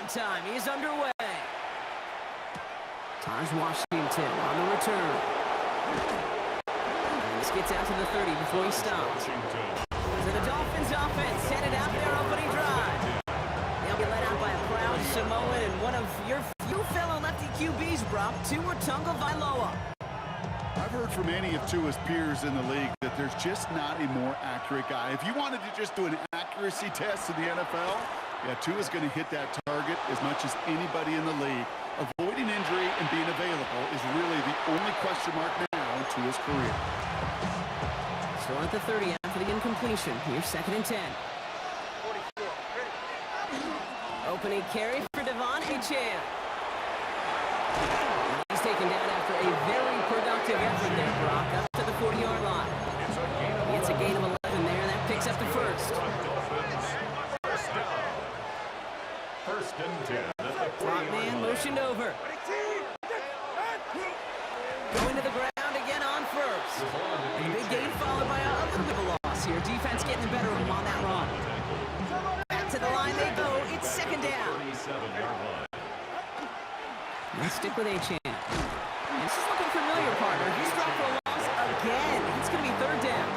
Speaker 2: prime time. He is underway. Taj Washington on the return. And this gets out to the 30 before he stops. So the Dolphins offense headed out their opening drive. They'll be led out by a proud Samoan and one of your few fellow lefty QBs, Brock, Tua Tagovailoa.
Speaker 5: I've heard from many of Tua's peers in the league that there's just not a more accurate guy. If you wanted to just do an accuracy test in the NFL, yeah, Tua's going to hit that target as much as anybody in the league. Avoiding injury and being available is really the only question mark now in Tua's career.
Speaker 2: Still at the 30 after the incompletion. Here's 2nd and 10. Opening carry for Devon Achane. He's taken down after a very productive effort there, Brock, up to the 40-yard line. It's a gain of 11 there. That picks up the first.
Speaker 4: First and 10 at the
Speaker 2: Front
Speaker 4: 40-yard
Speaker 2: man
Speaker 4: line.
Speaker 2: motioned over. Going to the ground again on first. And a big gain followed by a little bit of a loss here. Defense getting the better of him on that run. Back to the line they go. It's 2nd down.
Speaker 4: 37-yard line.
Speaker 2: Let's stick with Achane. This is looking familiar, partner. He's dropped for a loss again. It's going to be 3rd down.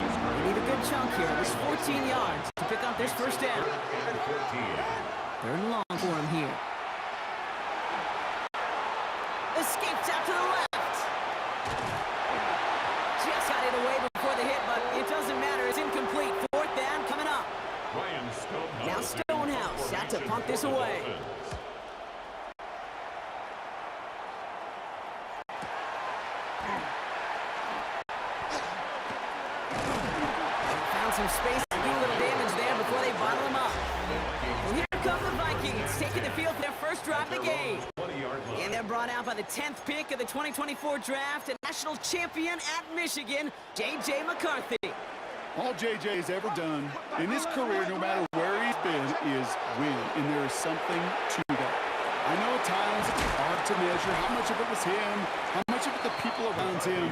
Speaker 2: They need a good chunk here. It was 14 yards to pick up this first down. 3rd and long for him here. Escapes out to the left. Just got it away before the hit, but it doesn't matter. It's incomplete. 4th down coming up.
Speaker 4: Ryan Stonehouse.
Speaker 2: Now Stonehouse had to punt this away. Found some space to do a little damage there before they bottle him up. Well, here come the Vikings, taking the field for their first drive of the game.
Speaker 4: 20-yard line.
Speaker 2: And they're brought out by the 10th pick of the 2024 draft and national champion at Michigan, J.J. McCarthy.
Speaker 5: All JJ's ever done in his career, no matter where he's been, is win. And there is something to that. I know at times it's hard to measure how much of it was him, how much of it the people around him.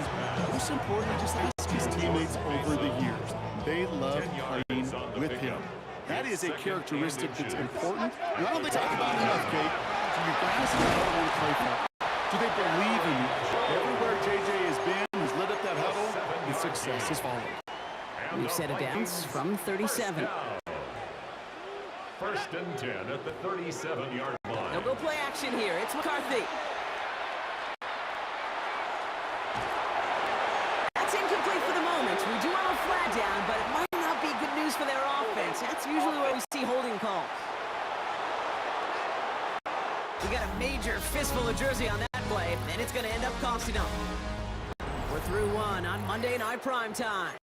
Speaker 5: Most importantly, just ask his teammates over the years. They love playing with him. That is a characteristic that's important. And I don't think talk about it enough, Kate. Do your guys in the huddle want to play for? Do they believe in you? Everywhere JJ has been, he's lit up that huddle, and success has followed.
Speaker 2: We've set it down from 37.
Speaker 4: First and 10 at the 37-yard line.
Speaker 2: They'll go play action here. It's McCarthy. That's incomplete for the moment. We do have a flag down, but it might not be good news for their offense. That's usually where we see holding calls. We got a major fistful of jersey on that play, and it's going to end up costing them. We're through one on Monday Night Primetime.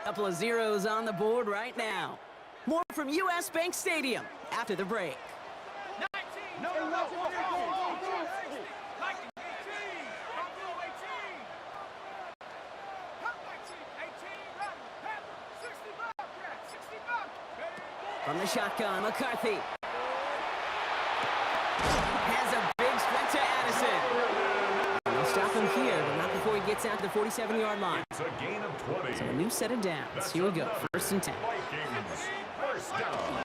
Speaker 2: Couple of zeros on the board right now. More from US Bank Stadium after the break. From the shotgun, McCarthy has a big stretch to Addison. They'll stop him here, but not before he gets out to the 47-yard line.
Speaker 4: It's a gain of 20.
Speaker 2: So a new set of downs. Here we go. 1st and 10.
Speaker 4: Vikings, first down.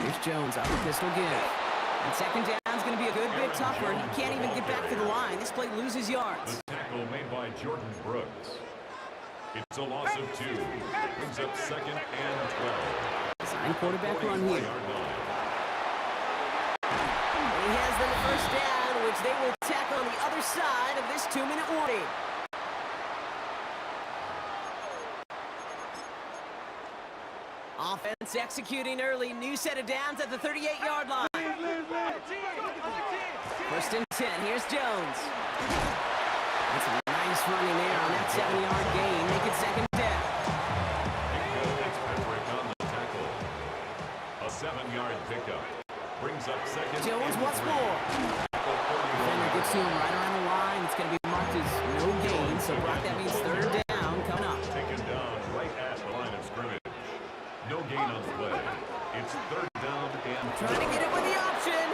Speaker 2: Here's Jones off the pistol give. And 2nd down's going to be a good bit tougher. He can't even get back to the line. This play loses yards.
Speaker 4: The tackle made by Jordan Brooks. It's a loss of 2. Brings up 2nd and 12.
Speaker 2: Sign quarterback run here.
Speaker 4: 44-yard line.
Speaker 2: And he has the first down, which they will tackle on the other side of this 2-minute warning. Offense executing early. New set of downs at the 38-yard line. 1st and 10. Here's Jones. That's a nice running there on that 7-yard gain. Make it 2nd down.
Speaker 4: Fitzpatrick on the tackle. A 7-yard pickup. Brings up 2nd.
Speaker 2: Jones once more. Defender gets to him right around the line. It's going to be marked as no gain. So Brock, that means 3rd down coming up.
Speaker 4: Taken down right at the line of scrimmage. No gain on the play. It's 3rd down and
Speaker 2: Trying to get it with the option.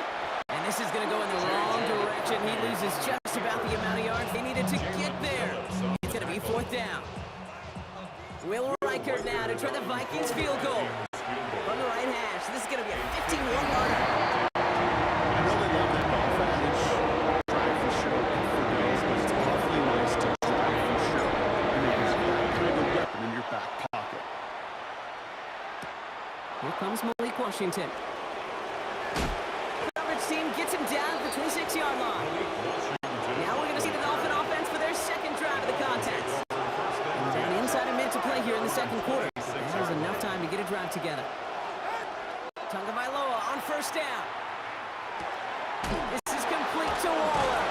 Speaker 2: And this is going to go in the wrong direction. He loses just about the amount of yards he needed to get there. It's going to be 4th down. Will Reichert now to try the Vikings field goal. From the right hash. This is going to be a 51-yarder. Here comes Malik Washington. Coverage team gets him down at the 26-yard line. Now we're going to see the Dolphin offense for their second drive of the contest. And down inside a minute to play here in the second quarter. That is enough time to get a drive together. Tagovailoa on first down. This is complete to Waller.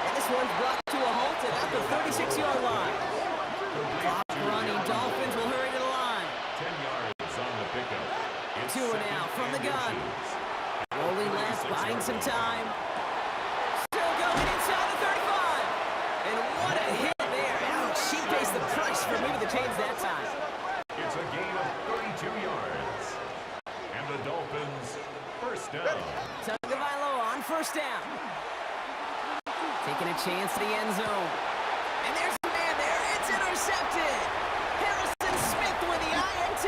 Speaker 2: And this one's brought to a halt at the 36-yard line. Clock running. Dolphins will hurry to the line.
Speaker 4: 10 yards on the pickup. It's
Speaker 2: Tua now from the gun. Rolling left, buying some time. Still going inside the 35. And what a hit there. Ouch, she pays the price for moving the chains that time.
Speaker 4: It's a gain of 32 yards. And the Dolphins first down.
Speaker 2: Tagovailoa on first down. Taking a chance to the end zone. And there's a man there. It's intercepted. Harrison Smith with the INT.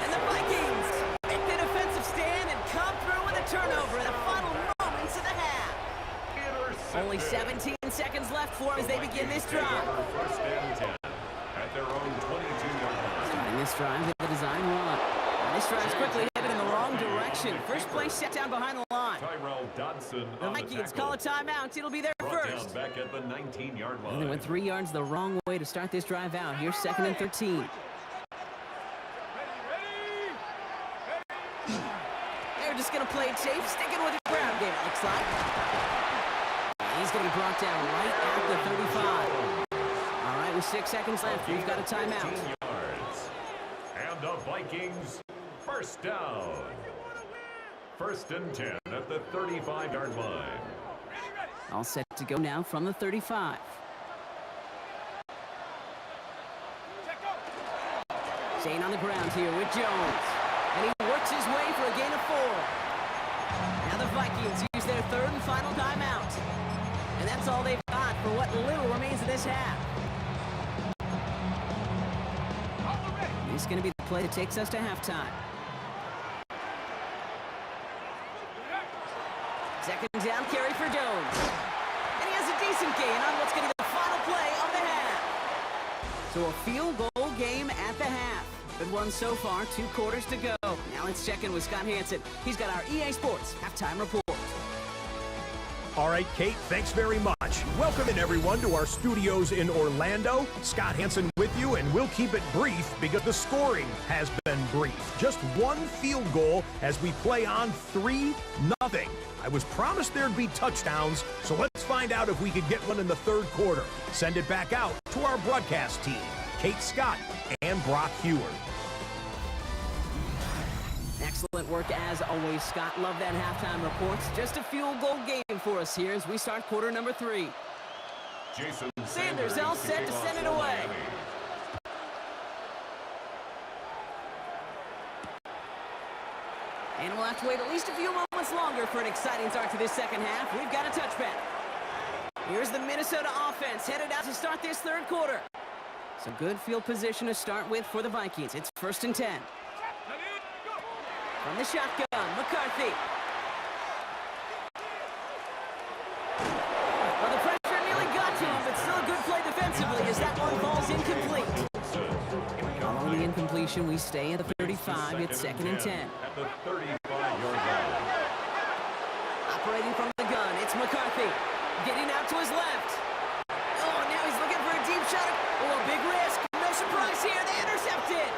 Speaker 2: And the Vikings make the defensive stand and come through with a turnover in the final moments of the half. Only 17 seconds left for them as they begin this drive.
Speaker 4: First and 10 at their own 22-yard line.
Speaker 2: Starting this drive with the design run. And this drive's quickly headed in the wrong direction. First play set down behind the line.
Speaker 4: Tyrell Dodson
Speaker 2: The
Speaker 4: on the
Speaker 2: Vikings
Speaker 4: tackle.
Speaker 2: call a timeout. It'll be their
Speaker 4: Brought
Speaker 2: first.
Speaker 4: down back at the 19-yard line.
Speaker 2: And they went 3 yards the wrong way to start this drive out. Here's second and 13. They're just going to play it safe, sticking with the ground game, it looks like. He's going to be brought down right at the 35. All right, with 6 seconds left, we've got a timeout.
Speaker 4: 15 yards. And the Vikings first down. First and 10 at the 35-yard line.
Speaker 2: All set to go now from the 35. Staying on the ground here with Jones. And he works his way for a gain of 4. Now the Vikings use their third and final timeout. And that's all they've got for what little remains of this half. This is going to be the play that takes us to halftime. Second down carry for Jones. And he has a decent gain on what's going to be the final play of the half. So a field goal game at the half. Good one so far, 2 quarters to go. Now let's check in with Scott Hanson. He's got our EA Sports halftime report.
Speaker 6: All right, Kate, thanks very much. Welcome in, everyone, to our studios in Orlando. Scott Hanson with you, and we'll keep it brief because the scoring has been brief. Just one field goal as we play on 3-0. I was promised there'd be touchdowns, so let's find out if we could get one in the third quarter. Send it back out to our broadcast team, Kate Scott and Brock Heward.
Speaker 2: Excellent work as always, Scott. Love that halftime report. Just a field goal game for us here as we start quarter number 3.
Speaker 4: Jason
Speaker 2: Sanders all set to send it away. And we'll have to wait at least a few moments longer for an exciting start to this second half. We've got a touchback. Here's the Minnesota offense headed out to start this third quarter. So good field position to start with for the Vikings. It's first and 10. From the shotgun, McCarthy. Well, the pressure nearly got to him, but still a good play defensively as that one falls incomplete. Following the incompletion, we stay at the 35. It's second and 10.
Speaker 4: At the 35-yard line.
Speaker 2: Operating from the gun, it's McCarthy. Getting out to his left. Oh, now he's looking for a deep shot. Oh, a big risk. No surprise here. They intercept it.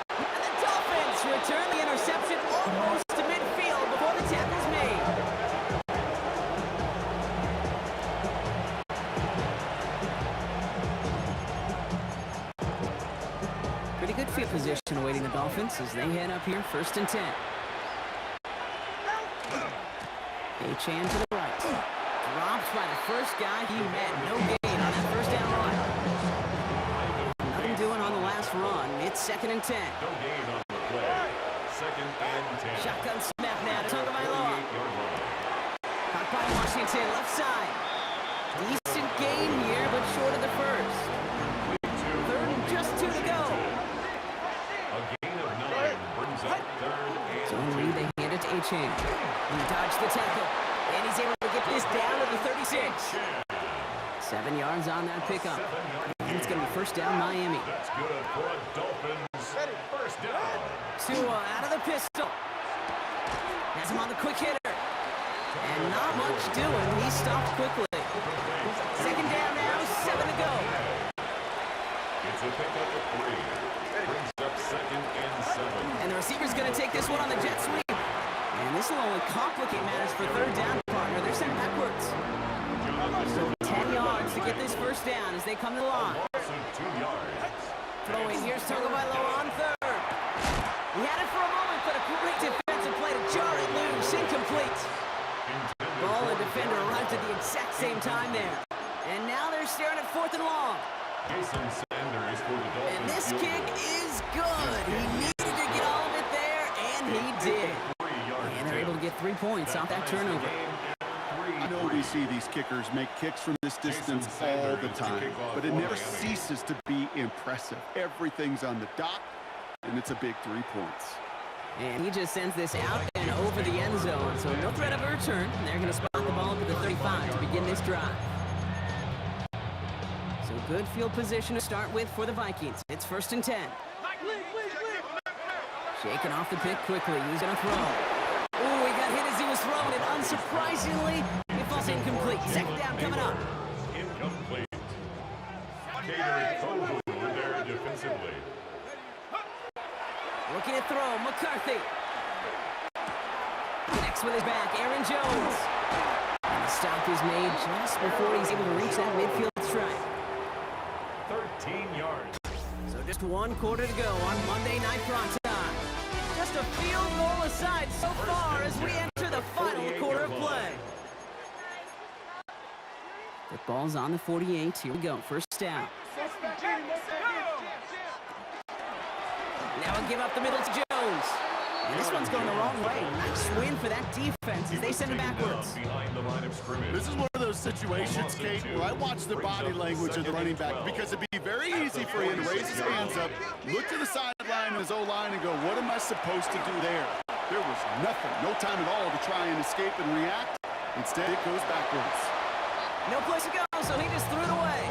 Speaker 2: And the Dolphins return the interception almost to midfield before the tackle's made. Pretty good field position awaiting the Dolphins as they head up here, first and 10. Achane to the right. Drops by the first guy he met. No gain on that first down run. Nothing doing on the last run. It's second and 10.
Speaker 4: No gain on the play. Second and 10.
Speaker 2: Shotgun snap now to Tagovailoa.
Speaker 4: 38-yard line.
Speaker 2: Caught by Washington, left side. Decent gain here, but short of the first. Third and just 2 to go.
Speaker 4: A gain of 9 brings up third and
Speaker 2: So in lead, they hand it to Achane. He dodged the tackle, and he's able to get this down to the 36. 7 yards on that pickup. And it's going to be first down Miami.
Speaker 4: That's good for a Dolphins first down.
Speaker 2: Has him on the quick hitter. And not much doing. He stopped quickly. Second down now, 7 to go.
Speaker 4: It's a pickup of 3. Brings up 2nd and 7.
Speaker 2: And the receiver's going to take this one on the jet sweep. And this will only complicate matters for third down, partner. They're sent backwards. So 10 yards to get this first down as they come to the line.
Speaker 4: 2 yards.
Speaker 2: Throwing, here's Tagovailoa on third. He had it for a moment, but a great defensive play to jar it loose. Incomplete. Ball and defender arrived at the exact same time there. And now they're staring at 4th and long.
Speaker 4: Jason Sanders for the Dolphins.
Speaker 2: And this kick is good. He needed to get all of it there, and he did. And they're able to get 3 points off that turnover.
Speaker 5: I know we see these kickers make kicks from this distance all the time, but it never ceases to be impressive. Everything's on the dot, and it's a big 3 points.
Speaker 2: And he just sends this out and over the end zone, so no threat of a return. And they're going to spot the ball up at the 35 to begin this drive. So good field position to start with for the Vikings. It's 1st and 10. Shaking off the pick quickly. He's going to throw. Ooh, he got hit as he was throwing it. Unsurprisingly, it falls incomplete. Second down coming up.
Speaker 4: Incomplete. Cater Tohu there defensively.
Speaker 2: Looking to throw. McCarthy. Connects with his back. Aaron Jones. And the stop is made just before he's able to reach that midfield strike.
Speaker 4: 13 yards.
Speaker 2: So just 1 quarter to go on Monday Night Primetime. Just a field goal aside so far as we enter the final quarter of play. The ball's on the 48. Here we go. First down. Now a give up the middle to Jones. And this one's going the wrong way. Nice win for that defense as they send it backwards.
Speaker 4: Behind the line of scrimmage.
Speaker 5: This is one of those situations, Kate, where I watch the body language of the running back because it'd be very easy for him to raise his hands up, look to the sideline of his O-line and go, what am I supposed to do there? There was nothing, no time at all to try and escape and react. Instead, it goes backwards.
Speaker 2: No place to go, so he just threw it away.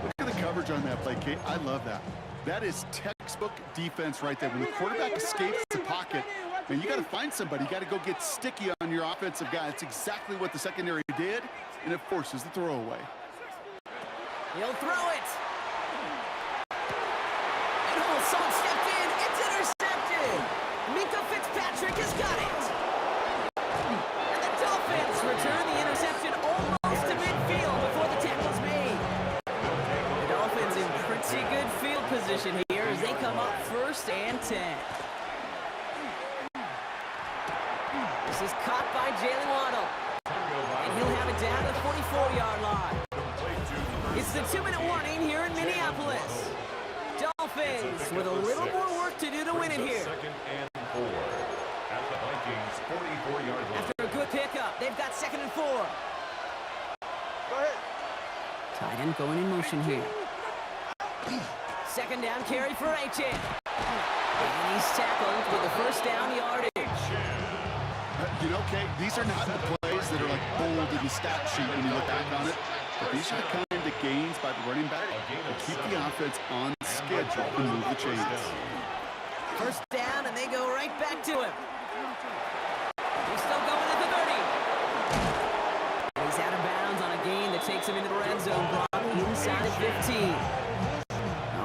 Speaker 5: Look at the coverage on that play, Kate. I love that. That is textbook defense right there. When the quarterback escapes the pocket, man, you got to find somebody. You got to go get sticky on your offensive guy. It's exactly what the secondary did, and it forces the throwaway.
Speaker 2: He'll throw it. And someone stepped in. It's intercepted. Minkah Fitzpatrick has got it. And the Dolphins return the interception almost to midfield before the tackle's made. The Dolphins in pretty good field position here as they come up 1st and 10. This is caught by Jalen Waddle. And he'll have it down to the 44-yard line. It's the 2-minute warning here in Minneapolis. Dolphins with a little more work to do to win it here.
Speaker 4: 2nd and 4 at the Vikings 44-yard line.
Speaker 2: After a good pickup, they've got 2nd and 4. Tight end going in motion here. 2nd down carry for Achane. And he's tackled with the first down yardage.
Speaker 5: You know, Kate, these are not the plays that are like bold in the stat sheet when you look back on it. But these are the kind of gains by the running back that keep the offense on schedule and move the chains.
Speaker 2: First down, and they go right back to him. He's still going at the 30. He's out of bounds on a gain that takes him into the red zone, probably inside of 15.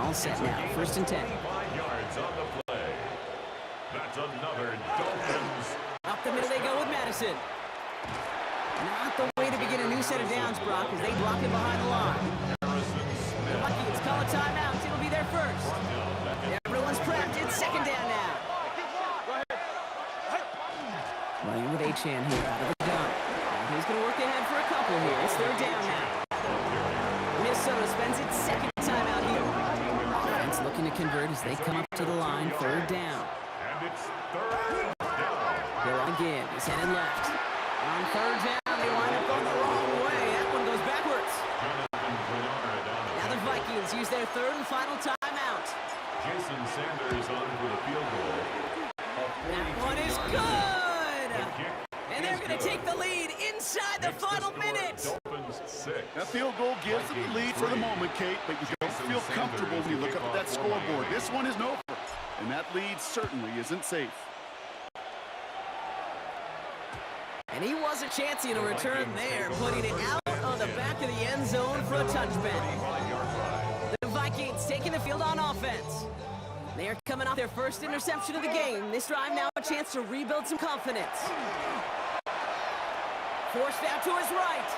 Speaker 2: All set now, 1st and 10.
Speaker 4: 5 yards on the play. That's another Dolphins.
Speaker 2: Up the middle they go with Madison. Not the way to begin a new set of downs, Brock, as they block it behind the line. The Vikings call a timeout. It'll be their first. Everyone's prepped. It's 2nd down now. Running with Achane here out of the gun. And he's going to work ahead for a couple here. It's 3rd down now. Minnesota spends its 2nd timeout here. Offense looking to convert as they come up to the line. 3rd down.
Speaker 4: And it's 3rd down.
Speaker 2: Hill again. He's headed left. On 3rd down, they wind up going the wrong way. That one goes backwards. Now the Vikings use their 3rd and final timeout.
Speaker 4: Jason Sanders on for the field goal.
Speaker 2: That one is good! And they're going to take the lead inside the final minute.
Speaker 4: Dolphins 6.
Speaker 5: That field goal gives them the lead for the moment, Kate, but you don't feel comfortable when you look up at that scoreboard. This one isn't over, and that lead certainly isn't safe.
Speaker 2: And he wasn't chancing a return there, putting it out on the back of the end zone for a touchback. The Vikings taking the field on offense. They are coming off their first interception of the game. This drive now a chance to rebuild some confidence. Forced out to his right.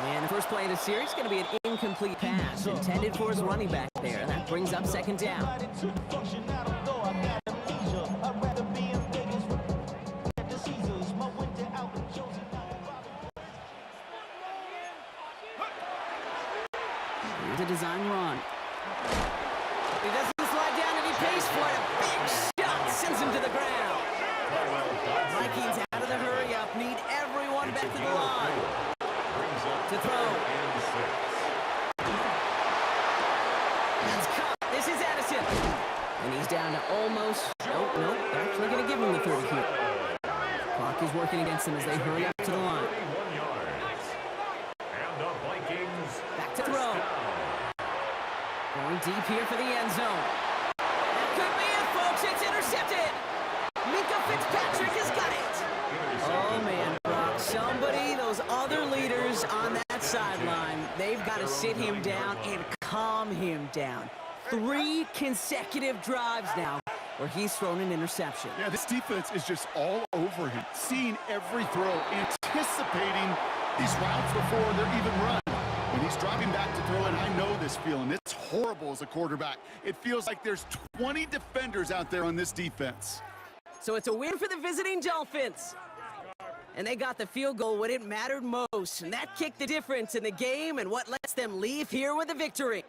Speaker 2: And the first play of the series is going to be an incomplete pass intended for his running back there. That brings up second down. Here's a design run. He doesn't slide down and he pays for it. A big shot sends him to the ground. Vikings out of the hurry up. Need everyone back to the line. To throw. That's caught. This is Addison. And he's down to almost... Nope, they're actually going to give him the 30 here. Clock is working against him as they hurry up to the line. Back to throw. Going deep here for the end zone. That could be it, folks. It's intercepted. Minkah Fitzpatrick has got it. Oh, man, Brock. Somebody, those other leaders on that sideline, they've got to sit him down and calm him down. 3 consecutive drives now where he's thrown an interception.
Speaker 5: Yeah, this defense is just all over him, seeing every throw, anticipating these routes before they're even run. When he's dropping back to throw, and I know this feeling. It's horrible as a quarterback. It feels like there's 20 defenders out there on this defense.
Speaker 2: So it's a win for the visiting Dolphins. And they got the field goal when it mattered most. And that kicked the difference in the game and what lets them leave here with a victory.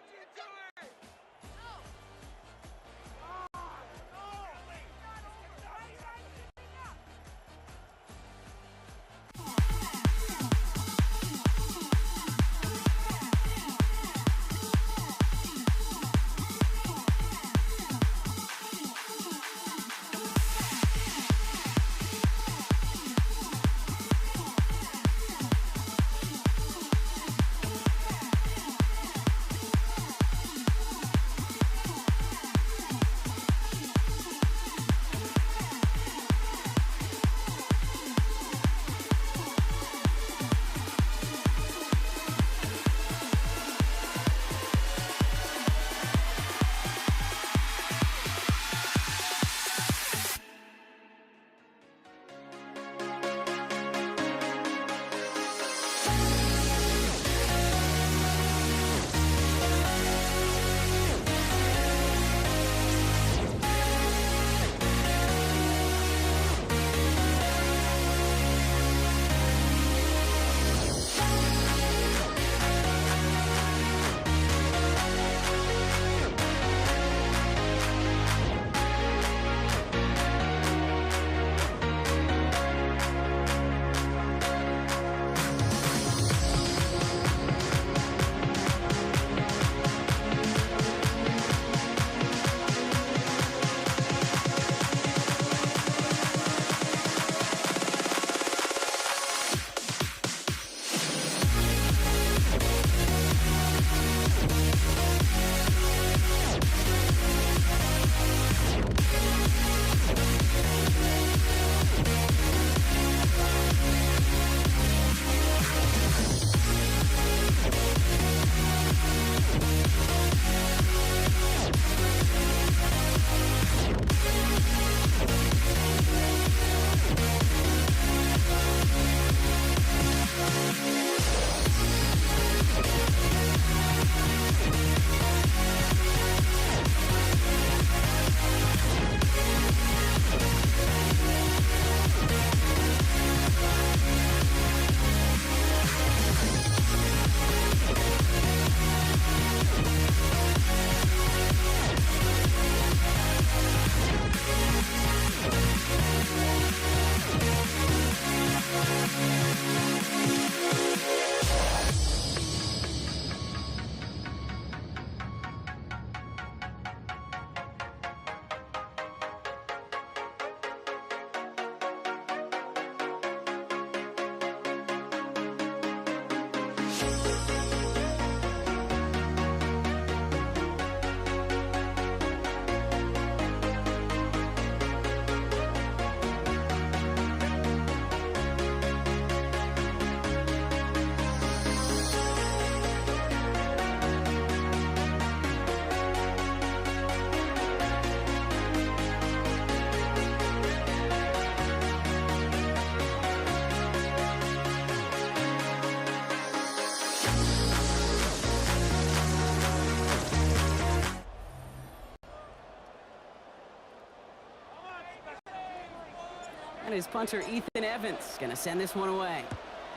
Speaker 2: And his punter, Ethan Evans, going to send this one away.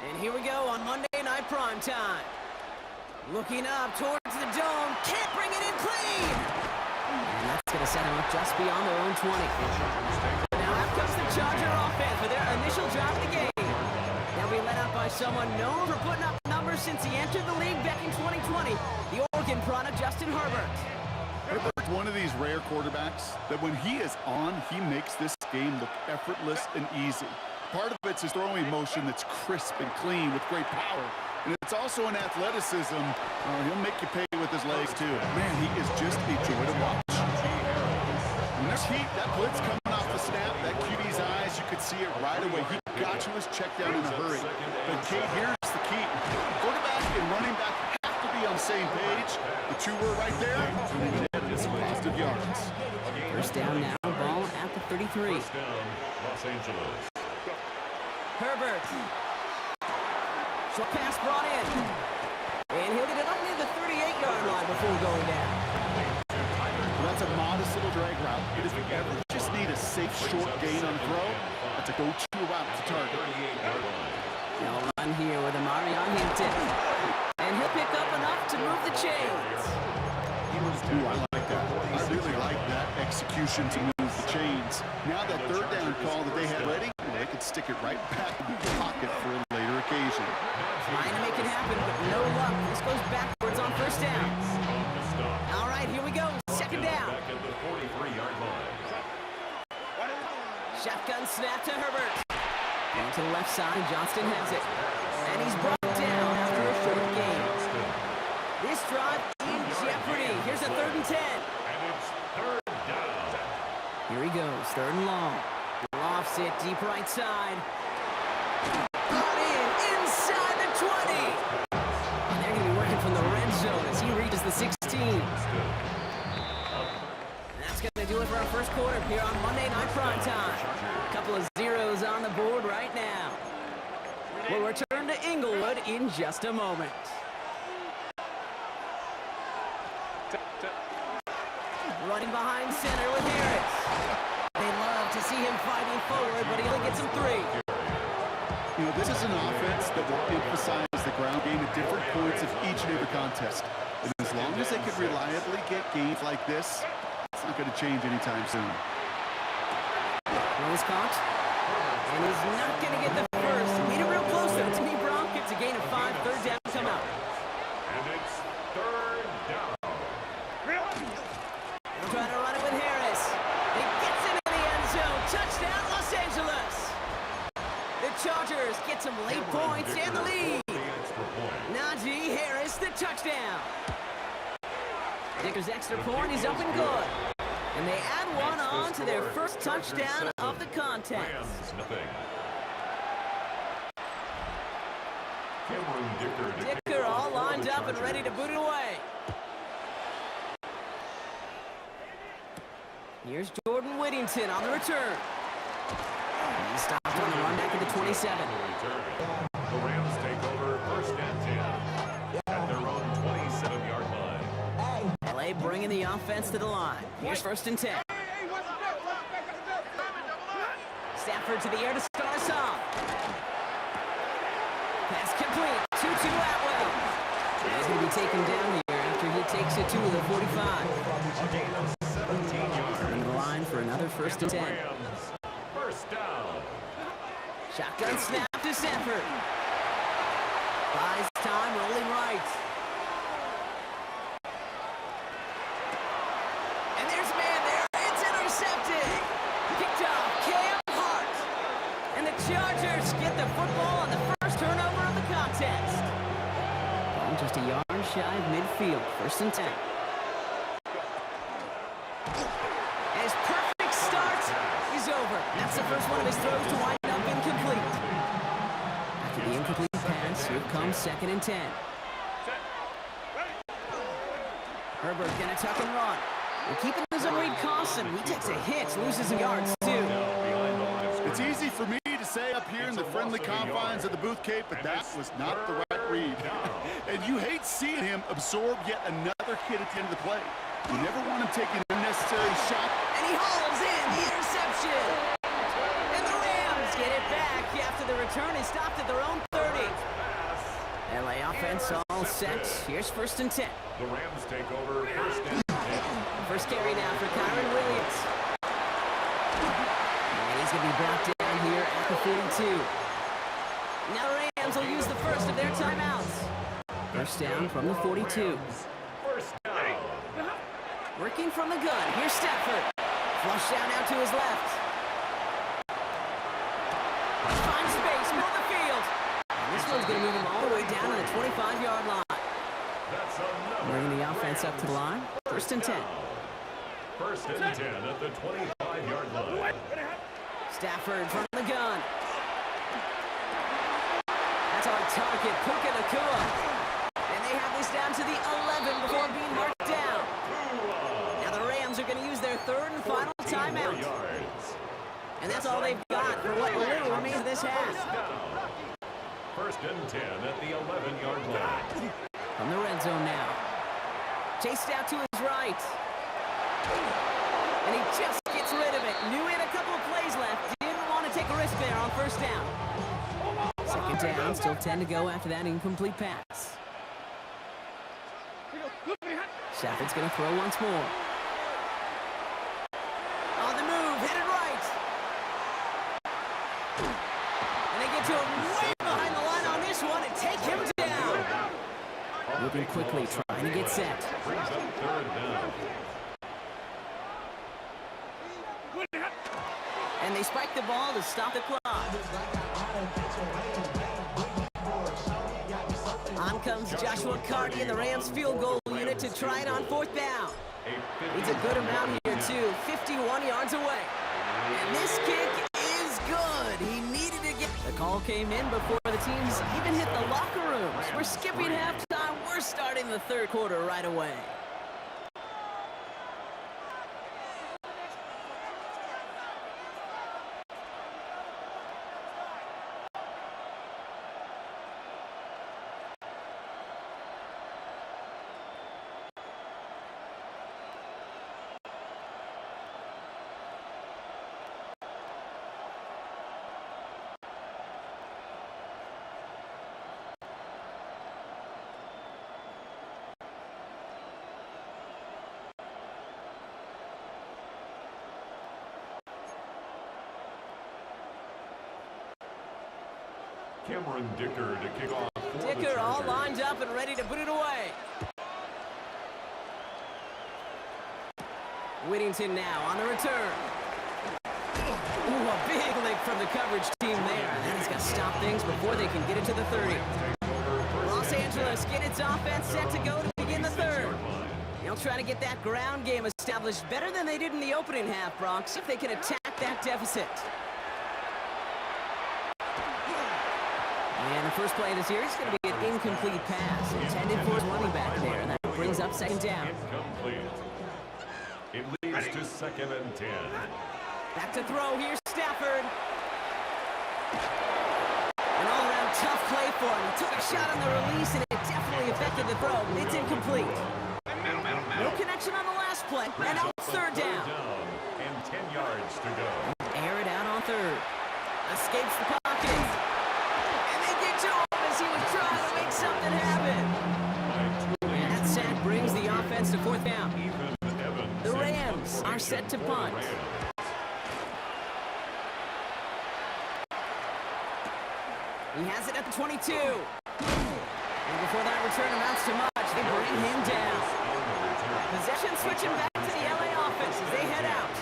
Speaker 2: And here we go on Monday Night Primetime. Looking up towards the dome. Can't bring it in clean. And that's going to set him up just beyond their own 20. Now out comes the Charger offense for their initial drive of the game. They'll be led out by someone known for putting up numbers since he entered the league back in 2020. The Oregon product, Justin Herbert.
Speaker 5: Herbert's one of these rare quarterbacks that when he is on, he makes this game look effortless and easy. Part of it's his throwing motion that's crisp and clean with great power. And it's also an athleticism. He'll make you pay with his legs, too. Man, he is just a joy to watch. And there's heat. That blitz coming off the snap, that QB's eyes, you could see it right away. He got to his check down in a hurry. But, Kate, here's the key. Quarterback and running back have to be on the same page. The two were right there. And it's positive yards.
Speaker 2: First down now, ball at the 33.
Speaker 4: First down, Los Angeles.
Speaker 2: Herbert. Short pass brought in. And he'll get it up near the 38-yard line before going down.
Speaker 5: Well, that's a modest little drag route. But if you ever just need a safe short gain on throw, that's a go-to route to target.
Speaker 2: They'll run here with Amarion Hampton. And he'll pick up enough to move the chains.
Speaker 5: Ooh, I like that. I really like that execution to move the chains. Now that third down call that they had ready, well, they could stick it right back in the pocket for a later occasion.
Speaker 2: Trying to make it happen, but no luck. This goes backwards on first down. All right, here we go. Second down.
Speaker 4: Back at the 43-yard line.
Speaker 2: Shotgun snap to Herbert. Going to the left side, Johnston has it. And he's brought down after a short gain. This drive in jeopardy. Here's a 3rd and 10.
Speaker 4: And it's third down.
Speaker 2: Here he goes, 3rd and long. Lofts it deep right side. Brought in inside the 20. And they're going to be working from the red zone as he reaches the 16. That's going to do it for our first quarter here on Monday Night Primetime. A couple of zeros on the board right now. We'll return to Inglewood in just a moment. Running behind center with Harris. They love to see him fighting forward, but he only gets him 3.
Speaker 5: You know, this is an offense that will emphasize the ground game at different points of each and every contest. And as long as they can reliably get games like this, it's not going to change anytime soon.
Speaker 2: Rose caught. And he's not going to get the first. Made it real close, though. To me, Brown gets a gain of 5. Third down, come out.
Speaker 4: And it's third down.
Speaker 2: They'll try to run it with Harris. It gets him in the end zone. Touchdown, Los Angeles. The Chargers get some late points and the lead. Najee Harris, the touchdown. Dicker's extra point is up and good. And they add one on to their first touchdown of the contest.
Speaker 4: Rams, nothing. Cameron Dicker.
Speaker 2: Dicker all lined up and ready to boot it away. Here's Jordan Whittington on the return. He stopped on the run back at the 27.
Speaker 4: The Rams take over first and 10 at their own 27-yard line.
Speaker 2: LA bringing the offense to the line. Here's first and 10. Stafford to the air to start us off. Pass complete. 2-2 Atwell. He's going to be taken down here after he takes it to the 45.
Speaker 4: A gain of 17 yards.
Speaker 2: On the line for another first and 10.
Speaker 4: Rams, first down.
Speaker 2: Shotgun snap to Stafford. Buys time, rolling right. And there's a man there. It's intercepted. Picked off Cam Hart. And the Chargers get the football on the first turnover of the contest. Ball just a yard shy of midfield. First and 10. And his perfect start is over. That's the first one of his throws to wind up incomplete. After the incomplete pass, here comes second and 10. Herbert gonna tuck and run. We're keeping the zone read constant. He takes a hit, loses some yards too.
Speaker 5: It's easy for me to say up here in the friendly confines of the Booth Cape, but that was not the right read. And you hate seeing him absorb yet another hit at the end of the play. You never want him taking an unnecessary shot.
Speaker 2: And he hauls in the interception. And the Rams back after the return is stopped at their own 30. LA offense all set. Here's 1st and 10.
Speaker 4: The Rams take over 1st and 10.
Speaker 2: First carry now for Kyron Williams. And he's going to be brought down here at the 42. Now the Rams will use the first of their timeouts. First down from the 42.
Speaker 4: First down.
Speaker 2: Working from the gun. Here's Stafford. Flush down now to his left. Finds space, middle of the field. And this one's going to move him all the way down to the 25-yard line.
Speaker 4: That's another.
Speaker 2: Bringing the offense up to the line. 1st and 10.
Speaker 4: 1st and 10 at the 25-yard line.
Speaker 2: Stafford from the gun. That's on target. Puka Nacua. And they have this down to the 11 before being marked down. Now the Rams are going to use their 3rd and final timeout. And that's all they've got for what little remains of this half.
Speaker 4: 1st and 10 at the 11-yard line.
Speaker 2: From the red zone now. Chased out to his right. And he just gets rid of it. Knew he had a couple of plays left. Didn't want to take a risk there on 1st down. 2nd down, still 10 to go after that incomplete pass. Stafford's going to throw once more. On the move, headed right. And they get to him way behind the line on this one and take him down. Moving quickly, trying to get set.
Speaker 4: Brings up 3rd down.
Speaker 2: And they spike the ball to stop the clock. On comes Joshua Carty in the Rams field goal unit to try it on 4th down. Needs a good amount here, too. 51 yards away. And this kick is good. He needed to get... The call came in before the teams even hit the locker rooms. We're skipping halftime. We're starting the 3rd quarter right away.
Speaker 4: Cameron Dicker to kick off.
Speaker 2: Dicker all lined up and ready to put it away. Whittington now on the return. Ooh, a big lick from the coverage team there. And then he's got to stop things before they can get it to the 30. Los Angeles get its offense set to go to begin the 3rd. They'll try to get that ground game established better than they did in the opening half, Bronx, see if they can attack that deficit. And the first play of the series is going to be an incomplete pass intended for his running back there. And that brings up 2nd down.
Speaker 4: Incomplete. It leads to 2nd and 10.
Speaker 2: Back to throw. Here's Stafford. An all-around tough play for him. He took a shot on the release, and it definitely affected the throw. It's incomplete. No connection on the last play. And now it's 3rd down.
Speaker 4: And 10 yards to go.
Speaker 2: Air it out on 3rd. Escapes the pocket. And they get to him as he was trying to make something happen. And that sack brings the offense to 4th down. The Rams are set to punt. He has it at the 22. And before that return amounts to much, they bring him down. Possession switching back to the LA offense as they head out.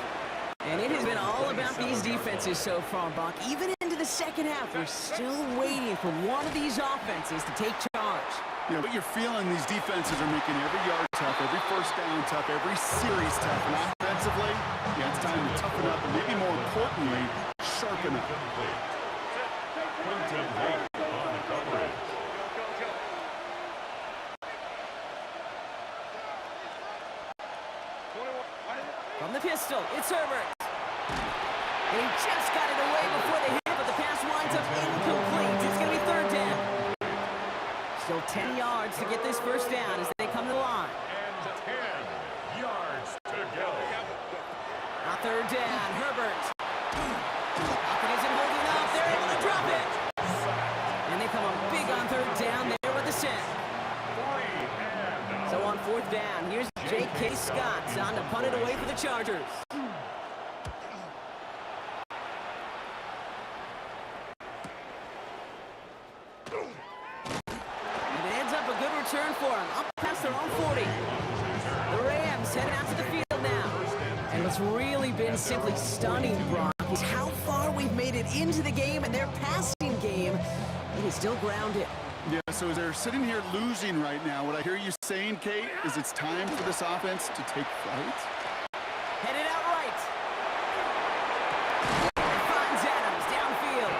Speaker 2: And it has been all about these defenses so far, Buck. Even into the 2nd half, we're still waiting for one of these offenses to take charge.
Speaker 5: Yeah, but you're feeling these defenses are making every yard tough, every 1st down tough, every series tough. And offensively, yeah, it's time to toughen up and maybe more importantly, sharpen up.
Speaker 4: Clinton Wake on coverage.
Speaker 2: From the pistol, it's Herbert. And he just got it away before the hit, but the pass winds up incomplete. It's going to be 3rd down. Still 10 yards to get this 1st down as they come to the line.
Speaker 4: And 10 yards to go.
Speaker 2: On 3rd down, Herbert. Pocket isn't holding up. They're able to down. Here's J.K. Scott on to punt it away for the Chargers. And it ends up a good return for him. Up past their own 40. The Rams heading out to the field now. And what's really been simply stunning, Brock, is how far we've made it into the game, and their passing game, it is still grounded.
Speaker 5: Yeah, so as they're sitting here losing right now, what I hear you saying, Kate, is it's time for this offense to take flight?
Speaker 2: Headed out right. Finds Adams downfield.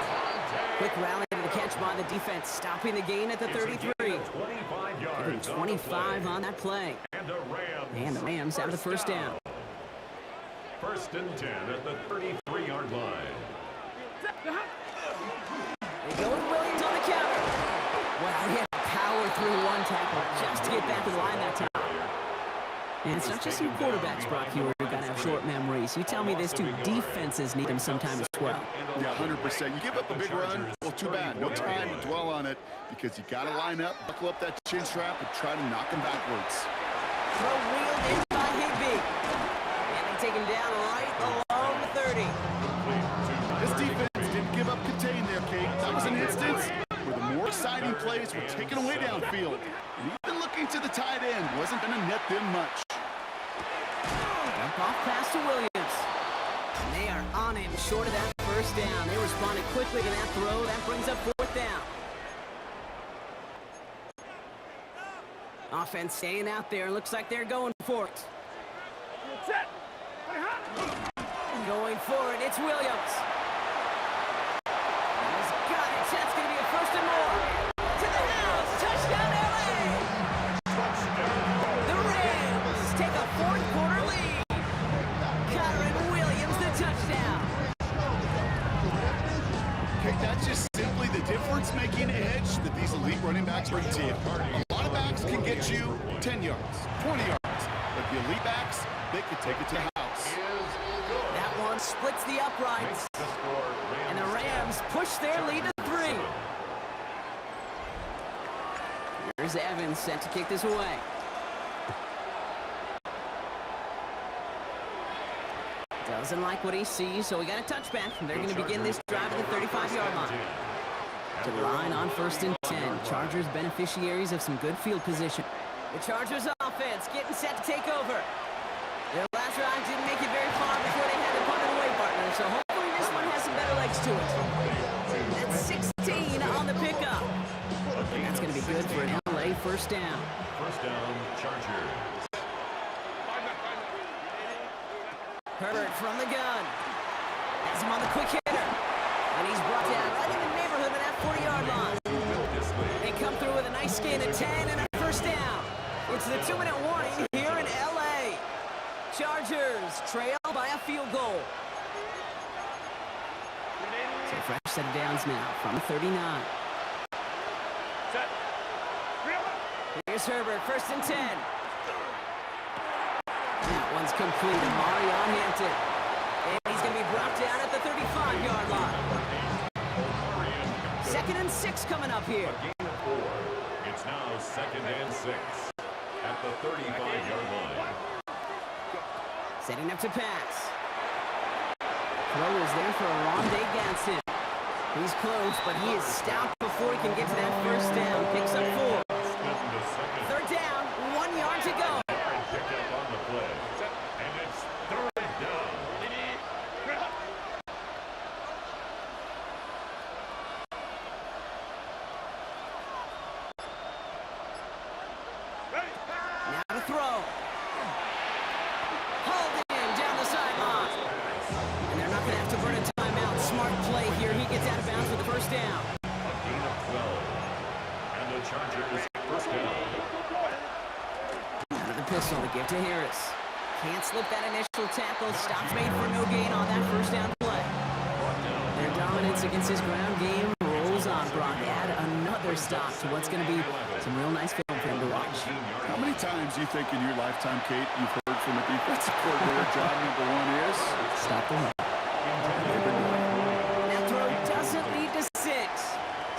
Speaker 2: Quick rally to the catch by the defense, stopping the gain at the 33.
Speaker 4: 25 yards.
Speaker 2: 25 on that play.
Speaker 4: And
Speaker 2: And the Rams have the first down.
Speaker 4: First and 10 at the 33-yard line.
Speaker 2: They go with Williams on the counter. Wow, he had to power through one tackle just to get back to the line that time. And it's not just some quarterbacks, Brock, who are going to have short memories. You tell me this too, defenses need them sometimes as well.
Speaker 5: Yeah, 100%. You give up a big run, well, too bad. No time to dwell on it because you got to line up, buckle up that chin strap, and try to knock him backwards.
Speaker 2: Throw wheeled in by Higbee. And they take him down right along the 30.
Speaker 5: This defense didn't give up contain there, Kate. That was an instance where the more exciting plays were taken away downfield. And even looking to the tight end wasn't going to net them much.
Speaker 2: Dump off pass to Williams. And they are on him short of that first down. They responded quickly to that throw. That brings up fourth down. Offense staying out there. Looks like they're going for it. Going for it. It's Williams. He's got it. That's going to be a first and more. To the house. Touchdown, LA. The Rams take a fourth-quarter lead. Kyren Williams, the touchdown.
Speaker 5: Okay, that's just simply the difference-making edge that these elite running backs bring to you. A lot of backs can get you 10 yards, 20 yards, but the elite backs, they can take it to the house.
Speaker 2: That one splits the uprights. And the Rams push their lead to 3. Here's Evans set to kick this away. Doesn't like what he sees, so we got a touchback. They're going to begin this drive at the 35-yard line. To the line on first and 10. Chargers beneficiaries of some good field position. The Chargers offense getting set to take over. Their last drive didn't make it very far before they had to punt it away, partner. So hopefully this one has some better legs to it. That's 16 on the pickup. And that's going to be good for an LA first down.
Speaker 4: First down, Chargers.
Speaker 2: Herbert from the gun. Has him on the quick hitter. And he's brought down right in the neighborhood of that 40-yard line. They come through with a nice gain of 10 and a first down. It's the 2-minute warning here in LA. Chargers trail by a field goal. So fresh set of downs now from 39. Here's Herbert, first and 10. That one's complete. Marion Hampton. And he's going to be brought down at the 35-yard line. Second and 6 coming up here.
Speaker 4: Gain of 4. It's now second and 6 at the 35-yard line.
Speaker 2: Setting up to pass. Throw is there for Rondé Gadsden. He's close, but he is stopped before he can get to that first down. Picks up 4. Third down, 1 yard to go.
Speaker 4: Pick up on the play. And it's third down.
Speaker 2: Now to throw. Holding down the sideline. And they're not going to have to burn a timeout. Smart play here. He gets out of bounds for the first down.
Speaker 4: A gain of 12. And the Chargers first down.
Speaker 2: Out of the pistol to give to Harris. Can't slip that initial tackle. Stops made for no gain on that first down play. Their dominance against his ground game rolls on. Brock, add another stop to what's going to be some real nice film for him to watch.
Speaker 5: How many times do you think in your lifetime, Kate, you've heard from a defensive coordinator job number 1 is?
Speaker 2: Stop the run. That throw doesn't lead to 6.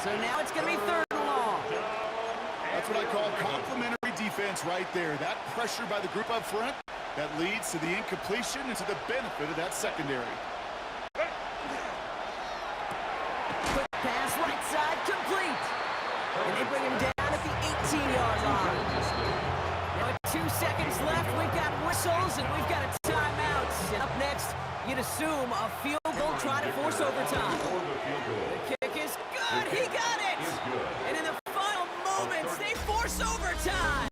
Speaker 2: So now it's going to be third and long.
Speaker 5: That's what I call complimentary defense defense right there. That pressure by the group up front, that leads to the incompletion and to the benefit of that secondary.
Speaker 2: Quick pass right side, complete. And they bring him down at the 18-yard line. Now with 2 seconds left, we've got whistles and we've got a timeout. And up next, you'd assume a field goal trying to force overtime. The kick is good. He got it. And in the final moments, they force overtime.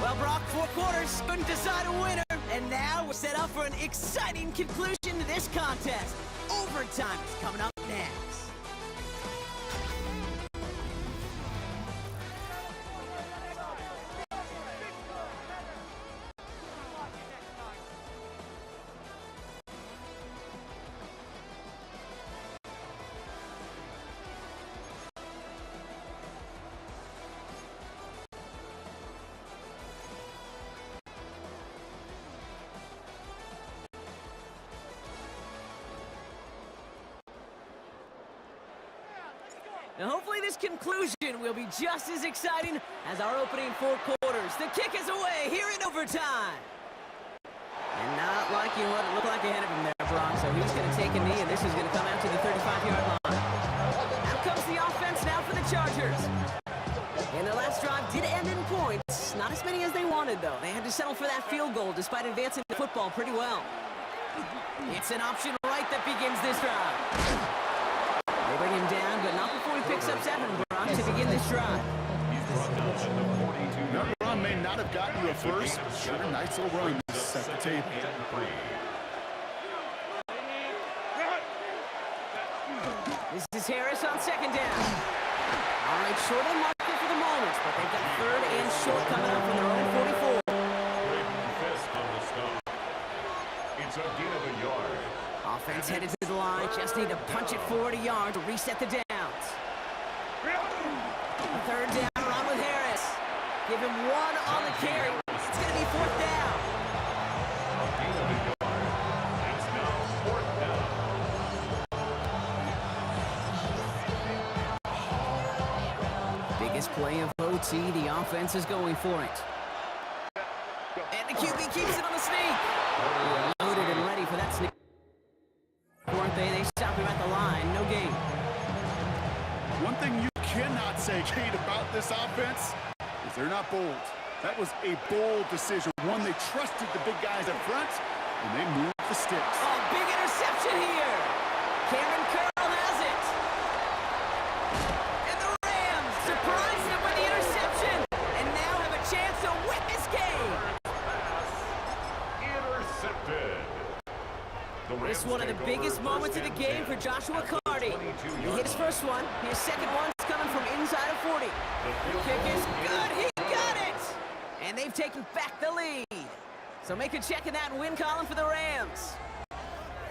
Speaker 2: Well, Brock, 4 quarters couldn't decide a winner. And now we're set up for an exciting conclusion to this contest. Overtime is coming up next. Now, hopefully this conclusion will be just as exciting as our opening 4 quarters. The kick is away here in overtime. And not liking what it looked like ahead of him there, Brock. So he's going to take a knee, and this is going to come out to the 35-yard line. Out comes the offense now for the Chargers. And their last drive did end in points. Not as many as they wanted, though. They had to settle for that field goal despite advancing the football pretty well. It's an option right that begins this drive. They bring him down, but not before he picks up 7, Brock, to begin this drive.
Speaker 5: That run may not have gotten you a first, but sure, nice little run to set the table.
Speaker 2: This is Harris on 2nd down. All right, short of the marker for the moment, but they've got 3rd and short coming up from their own 44.
Speaker 4: Fist on the stop. It's a gain of a yard.
Speaker 2: Offense headed to the line, just need to punch it forward a yard to reset the downs. 3rd down, run with Harris. Give him 1 on the carry. It's going to be 4th down.
Speaker 4: A gain of a yard. It's now 4th down.
Speaker 2: Biggest play of OT, the offense is going for it. And the QB keeps it on the sneak. Loaded and ready for that sneak. 4th, they stop him at the line, no gain.
Speaker 5: One thing you cannot say, Kate, about this offense is they're not bold. That was a bold decision, one they trusted the big guys up front, and they moved the sticks.
Speaker 2: Oh, big interception here. Cameron Curl has it. And the Rams surprise them with the interception, and now have a chance to win this game.
Speaker 4: Intercepted.
Speaker 2: This is one of the biggest moments of the game for Joshua Carty. He hit his first one. His second one's coming from inside of 40. The kick is good. He got it. And they've taken back the lead. So make a check in that win column for the Rams.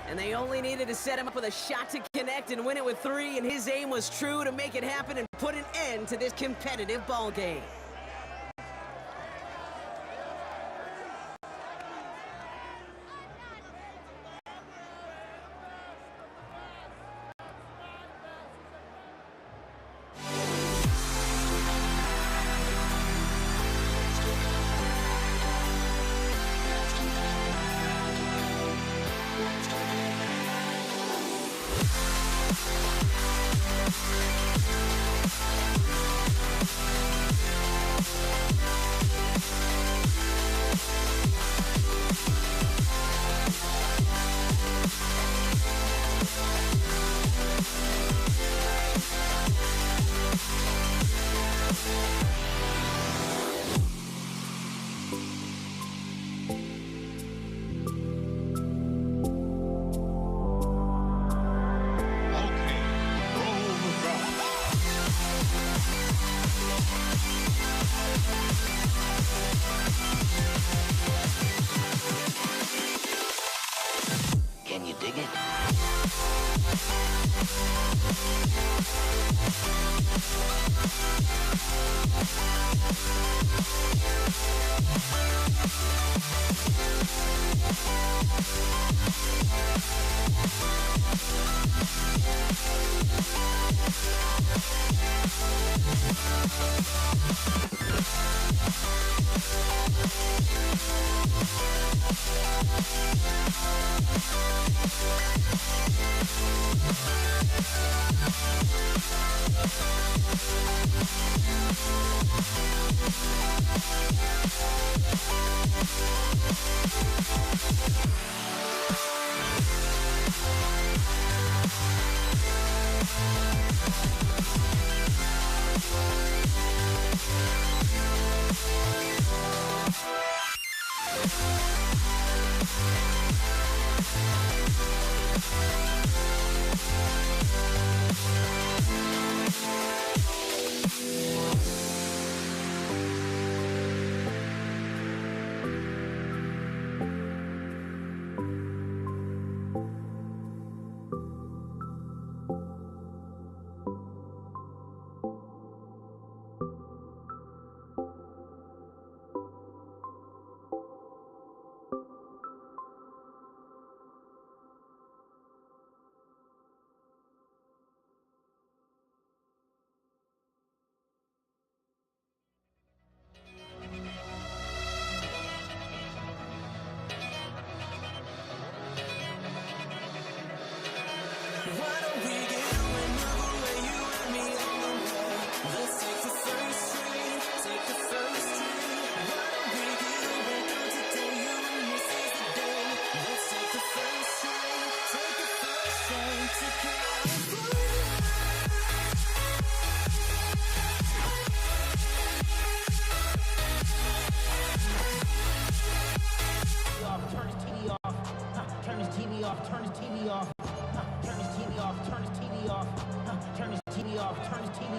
Speaker 2: And they only needed to set him up with a shot to connect and win it with 3, and his aim was true to make it happen and put an end to this competitive ball game.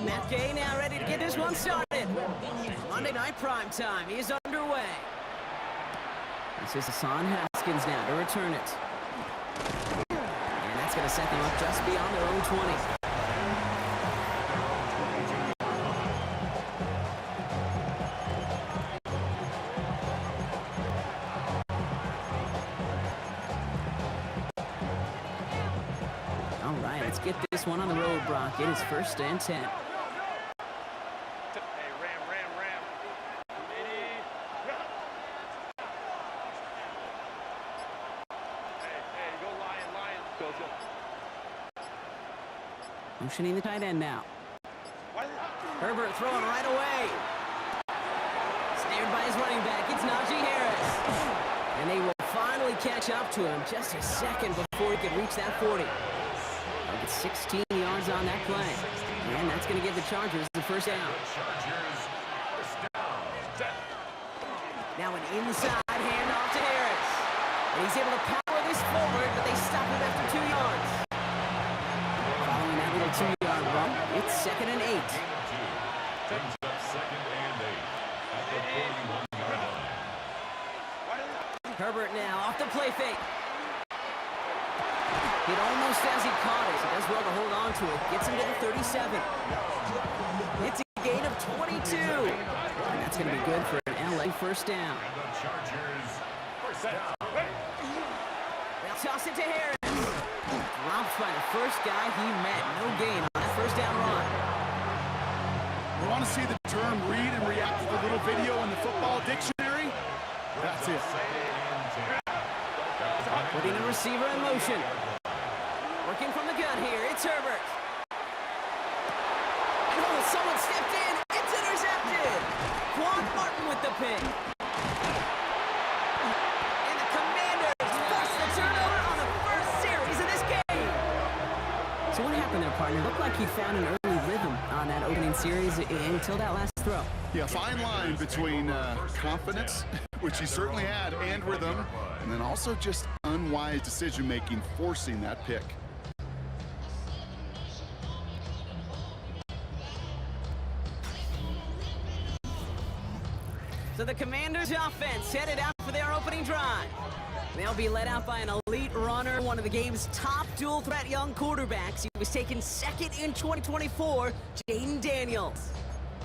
Speaker 2: Matt Gay now ready to get this one started. Monday Night Prime Time is underway. This is Hassan Haskins now to return it. And that's going to set them up just beyond their own 20. All right, let's get this one on the road, Brock. It is 1st and 10. Motioning the tight end now. Herbert throwing right away. Snared by his running back. It's Najee Harris. And they will finally catch up to him just a second before he could reach that 40. They'll get 16 yards on that play. And that's going to give the Chargers the first down. Now an inside handoff to Harris. And he's able to power this forward, but they stop him after 2 yards. Following that little 2-yard run, it's 2nd and 8.
Speaker 4: Brings up 2nd and 8 at the 41-yard line.
Speaker 2: Herbert now off the play fake. It almost as he caught it. He does well to hold on to it. Gets him to the 37. It's a gain of 22. And that's going to be good for an LA first down.
Speaker 4: And the Chargers first down.
Speaker 2: They'll toss it to Harris. Dropped by the first guy he met. No gain on that first down run.
Speaker 5: You want to see the term read and react to the little video in the football dictionary? That's it.
Speaker 2: Putting the receiver in motion. Working from the gun here. It's Herbert. And oh, someone stepped in. It's intercepted. Quan Martin with the pick. And the Commanders force the turnover on the first series of this game. So what happened there, partner? Looked like he found an early rhythm on that opening series until that last throw.
Speaker 5: Yeah, fine line between confidence, which he certainly had, and rhythm, and then also just unwise decision-making, forcing that pick.
Speaker 2: So the Commanders' offense headed out for their opening drive. They'll be led out by an elite runner, one of the game's top dual-threat young quarterbacks. He was taken 2nd in 2024, Jayden Daniels.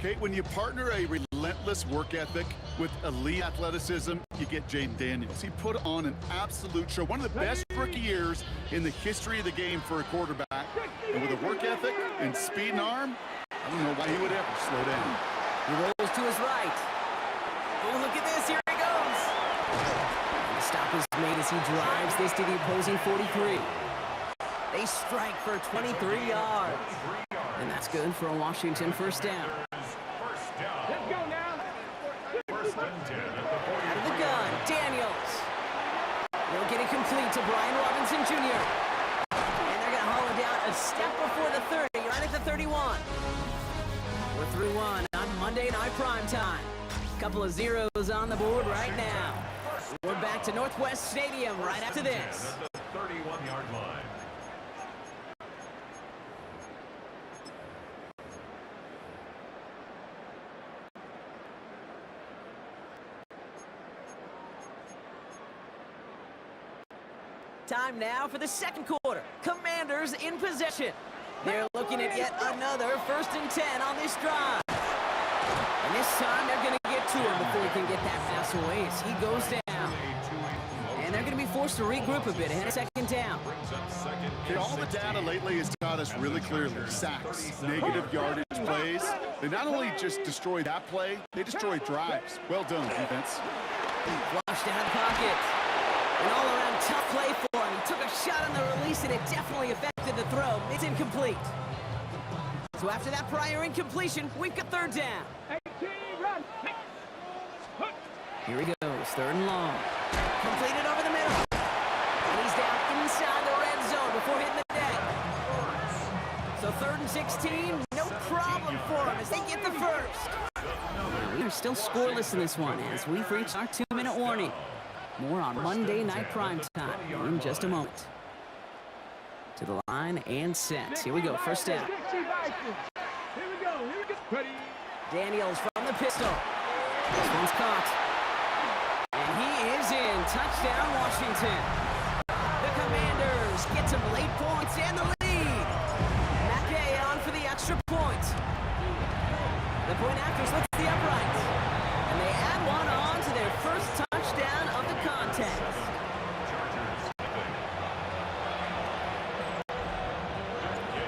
Speaker 5: Kate, when you partner a relentless work ethic with elite athleticism, you get Jayden Daniels. He put on an absolute show, one of the best rookie years in the history of the game for a quarterback. And with a work ethic and speed and arm, I don't know why he would ever slow down.
Speaker 2: He rolls to his right. Oh, look at this, here he goes. And the stop is made as he drives this to the opposing 43. They strike for 23 yards. And that's good for a Washington first down.
Speaker 4: First down. Let's go now. 1st and 10 at the 40.
Speaker 2: Out of the gun, Daniels. They'll get it complete to Brian Robinson Jr. And they're going to haul it down a step before the 30, right at the 31. We're through one on Monday Night Prime Time. Couple of zeros on the board right now. back to Northwest Stadium right after this.
Speaker 4: At the 31-yard line.
Speaker 2: Time now for the second quarter. Commanders in possession. They're looking at yet another 1st and 10 on this drive. And this time they're going to get to him before he can get that pass away as he goes down. And they're going to be forced to regroup a bit ahead of 2nd down.
Speaker 5: Okay, all the data lately has taught us really clearly, sacks, negative yardage plays. They not only just destroy that play, they destroy drives. Well done, defense.
Speaker 2: Flushed out of the pocket. An all-around tough play for him. He took a shot on the release, and it definitely affected the throw. It's incomplete. So after that prior incompletion, we've got 3rd down. Here he goes, 3rd and long. Completed over the middle. And he's down inside the red zone before hitting the net. So 3rd and 16, no problem for him as they get the first. We are still scoreless in this one as we've reached our 2-minute warning. More on Monday Night Primetime in just a moment. To the line and set. Here we go, 1st down. Daniels from the pistol. This one's caught. And he is in. Touchdown, Washington. The Commanders get some late points and the lead. Mackay on for the extra point. The point after splits the upright. And they add one on to their first touchdown of the contest.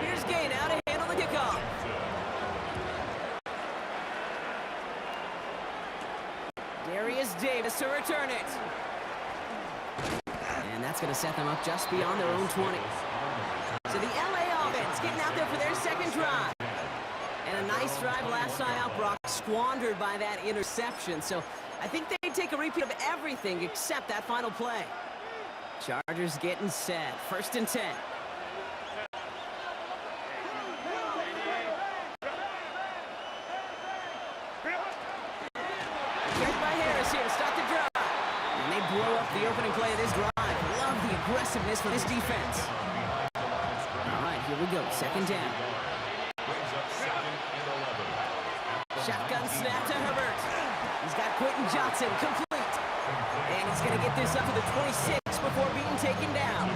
Speaker 2: Here's Gay now to handle the kickoff. Darius Davis to return it. And that's going to set them up just beyond their own 20. So the LA offense getting out there for their 2nd drive. And a nice drive last time out, Brock, squandered by that interception. So I think they take a repeat of everything except that final play. Chargers getting set. 1st and 10. Carried by Harris here to start the drive. And they blow up the opening play of this drive. Love the aggressiveness for this defense. All right, here we go. 2nd down. Shotgun snap to Herbert. He's got Quentin Johnson complete. And he's going to get this up to the 26 before being taken down.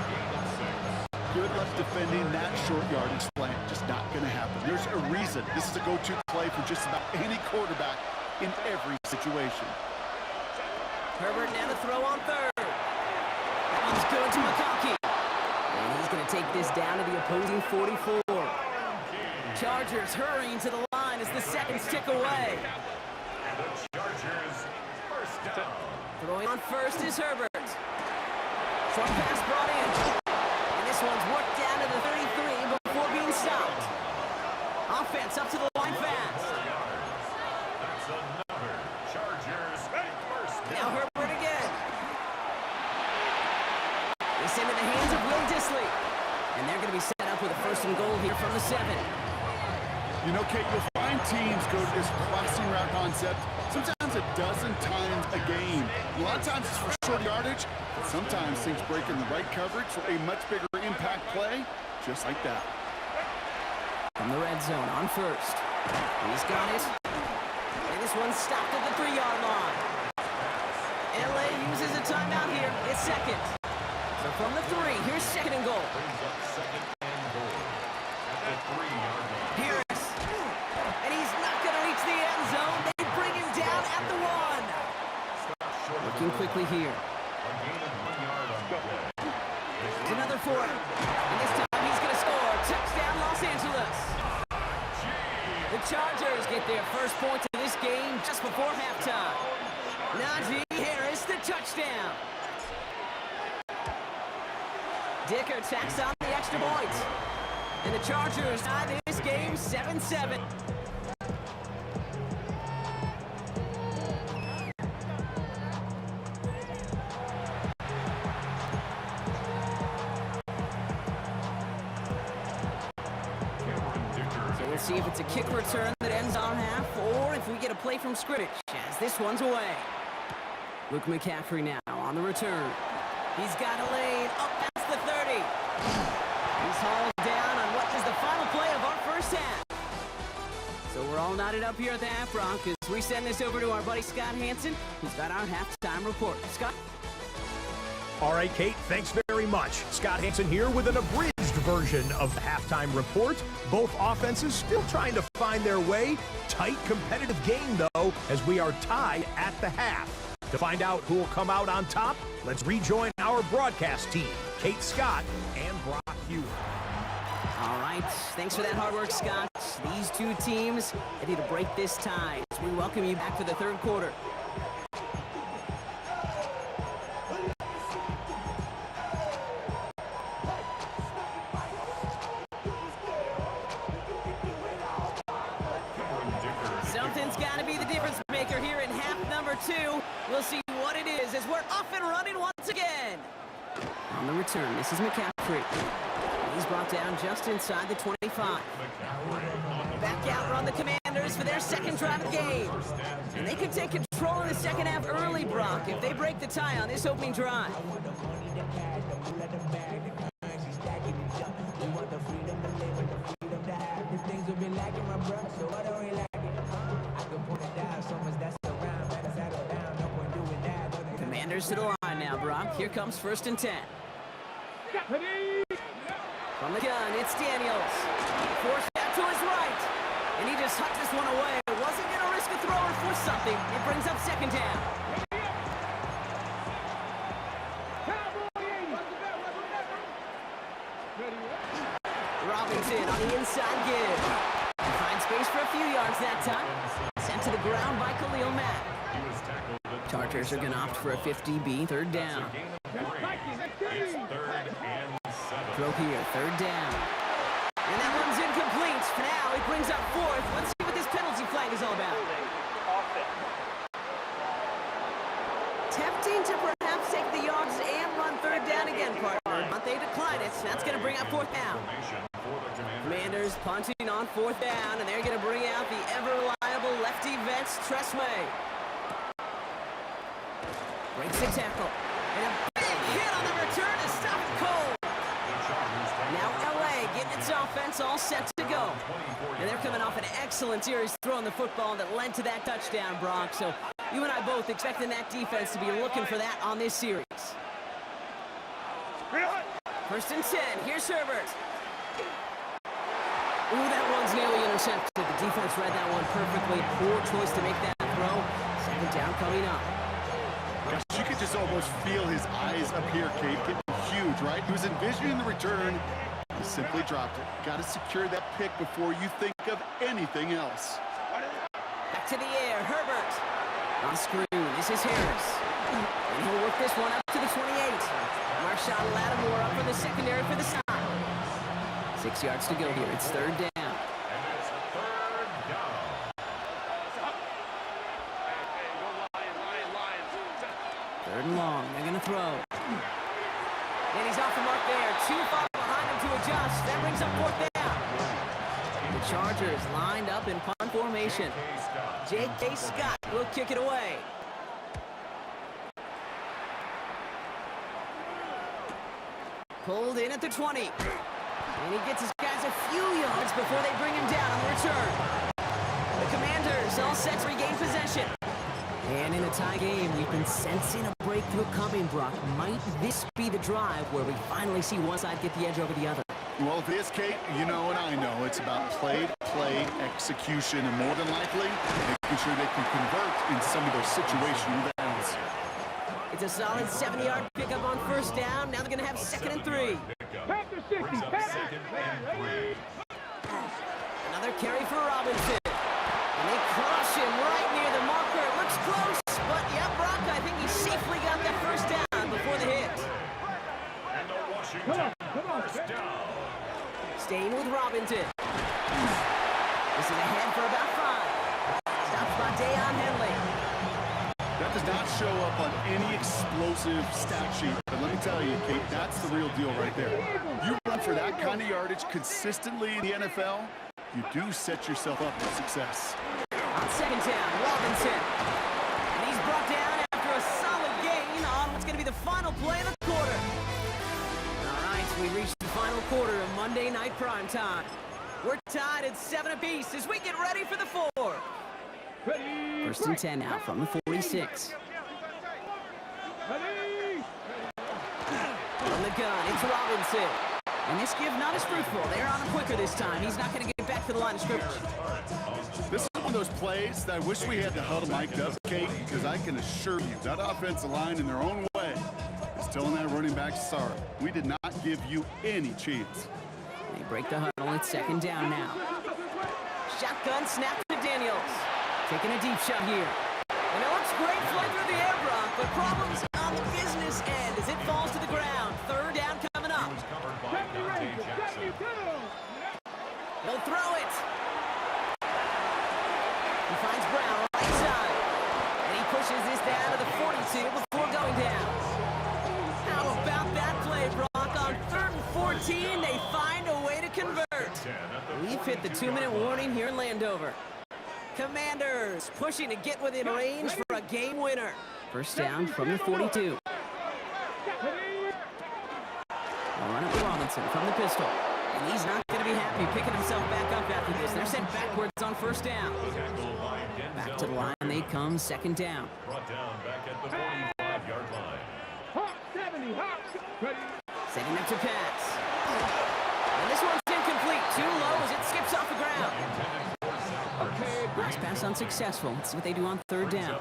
Speaker 5: Good luck defending that short yardage play. Just not going to happen. There's a reason this is a go-to play for just about any quarterback in every situation.
Speaker 2: Herbert now to throw on 3rd. That one's going to McConkey. And he's going to take this down to the opposing 44. Chargers hurrying to the line as the seconds tick away.
Speaker 4: And the Chargers 1st down.
Speaker 2: Throwing on 1st is Herbert. Short pass brought in. And this one's worked down to the 33 before being stopped. Offense up to the line fast.
Speaker 4: That's another Chargers 1st down.
Speaker 2: Now Herbert again. They send it in the hands of Will Dissly. And they're going to be set up with a 1st and goal here from the 7.
Speaker 5: You know, Kate, you'll find teams go to this crossing route concept sometimes a dozen times a game. A lot of times it's for short yardage, but sometimes things break in the right coverage for a much bigger impact play, just like that.
Speaker 2: From the red zone on 1st. He's got it. And this one's stopped at the 3-yard line. LA uses a timeout here. It's 2nd. So from the 3, here's 2nd and goal.
Speaker 4: Brings up 2nd and goal at the 3-yard line.
Speaker 2: Harris. And he's not going to reach the end zone. They bring him down at the 1. Looking quickly here.
Speaker 4: A gain of 1 yard on the play.
Speaker 2: There's another for him. And this time he's going to score. Touchdown, Los Angeles. The Chargers get their first points of this game just before halftime. Najee Harris, the touchdown. Dicker tacks on the extra point. And the Chargers tie this game 7-7. So we'll see if it's a kick return that ends on half, or if we get a play from scrimmage, as this one's away. Luke McCaffrey now On the return. He's got a lane up past the 30. He's hauled down on what is the final play of our first half. So we're all knotted up here at the half, Brock, as we send this over to our buddy Scott Hanson, who's got our halftime report. Scott?
Speaker 6: All right, Kate, thanks very much. Scott Hanson here with an abridged version of the halftime report. Both offenses still trying to find their way. Tight, competitive game, though, as we are tied at the half. To find out who will come out on top, let's rejoin our broadcast team, Kate Scott and Brock Hughes.
Speaker 2: All right, thanks for that hard work, Scott. These two teams ready to break this tie. We welcome you back for the third quarter. Something's got to be the difference maker here in half number 2. We'll see what it is as we're off and running once again. On the return, this is McCaffrey. He's brought down just inside the 25. Back out run the Commanders for their second drive of the game. And they could take control in the second half early, Brock, if they break the tie on this opening drive. Commanders to the line now, Brock. Here comes 1st and 10. From the gun, it's Daniels. Forced out to his right. And he just hucked this one away. Wasn't going to risk a throw or force something. It brings up 2nd down. Robinson on the inside give. Finds space for a few yards that time. Sent to the ground by Khalil Mack. Chargers are going to opt for a 50B, 3rd down. Throw here, 3rd down. And that one's incomplete. For now, it brings up 4th. Let's see what this penalty flag is all about. Tempting to perhaps take the yards and run 3rd down again, partner. But they decline it, so that's going to bring up 4th down. Commanders punting on 4th down, and they're going to bring out the ever-reliable lefty Vance Tresway. Breaks the tackle. And a big hit on the return to stop it cold. Now LA getting its offense all set to go. And they're coming off an excellent series throwing the football that led to that touchdown, Brock. So you and I both expecting that defense to be looking for that on this series. 1st and 10. Here's Herbert. Ooh, that one's nearly intercepted. The defense read that one perfectly. Poor choice to make that throw. 2nd down coming up.
Speaker 5: Gosh, you could just almost feel his eyes up here, Kate, getting huge, right? He was envisioning the return. He simply dropped it. Got to secure that pick before you think of anything else.
Speaker 2: Back to the air, Herbert. On screen, this is Harris. And he'll work this one up to the 28. Marshawn Lattimore up for the secondary for the side. 6 yards to go here. It's 3rd down.
Speaker 4: And it's 3rd down.
Speaker 2: 3rd and long. They're going to throw. And he's off the mark there. Too far behind him to adjust. That brings up 4th down. The Chargers lined up in punt formation. J.K. Scott will kick it away. Pulled in at the 20. And he gets his guys a few yards before they bring him down on the return. The Commanders all set to regain possession. And in a tie game, we've been sensing a breakthrough coming, Brock. Might this be the drive where we finally see one side get the edge over the other?
Speaker 5: Well, this, Kate, you know and I know it's about play, execution, and more than likely, making sure they can convert in some of those situational downs.
Speaker 2: It's a solid 70-yard pickup on 1st down. Now they're going to have 2nd and 3. Another carry for Robinson. And they crush him right near the marker. It looks close, but yeah, Brock, I think he safely got that 1st down before the hit.
Speaker 4: And the Washington 1st down.
Speaker 2: Staying with Robinson. This is ahead for about 5. Stops by Deion Henley.
Speaker 5: That does not show up on any explosive stat sheet, but let me tell you, Kate, that's the real deal right there. You run for that kind of yardage consistently in the NFL, you do set yourself up for success.
Speaker 2: On 2nd down, Robinson. And he's brought down after a solid gain on what's going to be the final play of the quarter. All right, we reached the final quarter of Monday Night Primetime. We're tied at 7 apiece as we get ready for the fourth. First and 10 now from the 46. From the gun, it's Robinson. And this give not as fruitful. They're on him quicker this time. He's not going to get back to the line of scrimmage.
Speaker 5: This is one of those plays that I wish we had the huddle mic'd up, Kate, because I can assure you that offensive line in their own way is telling that running back, sorry, we did not give you any chance.
Speaker 2: They break the huddle. It's second down now. Shotgun snap to Daniels. Taking a deep shot here. And it looks great flying through the air, Brock, but problems on the business end as it falls to the ground. Third down coming up. He'll throw it. He finds Brown right side. And he pushes this down to the 42 before going down. How about that play, Brock? On 3rd and 14, they find a way to convert. We've hit the 2-minute warning here in Landover. Commanders pushing to get within range for a game winner. First down from the 42. They'll run it with Robinson from the pistol. And he's not going to be happy picking himself back up after this. They're sent backwards on first down. Back to the line they come, second down.
Speaker 4: Brought down back at the 45-yard line.
Speaker 2: Setting up to pass. And this one's incomplete. Too low as it skips off the ground. Last pass unsuccessful. Let's see what they do on third down.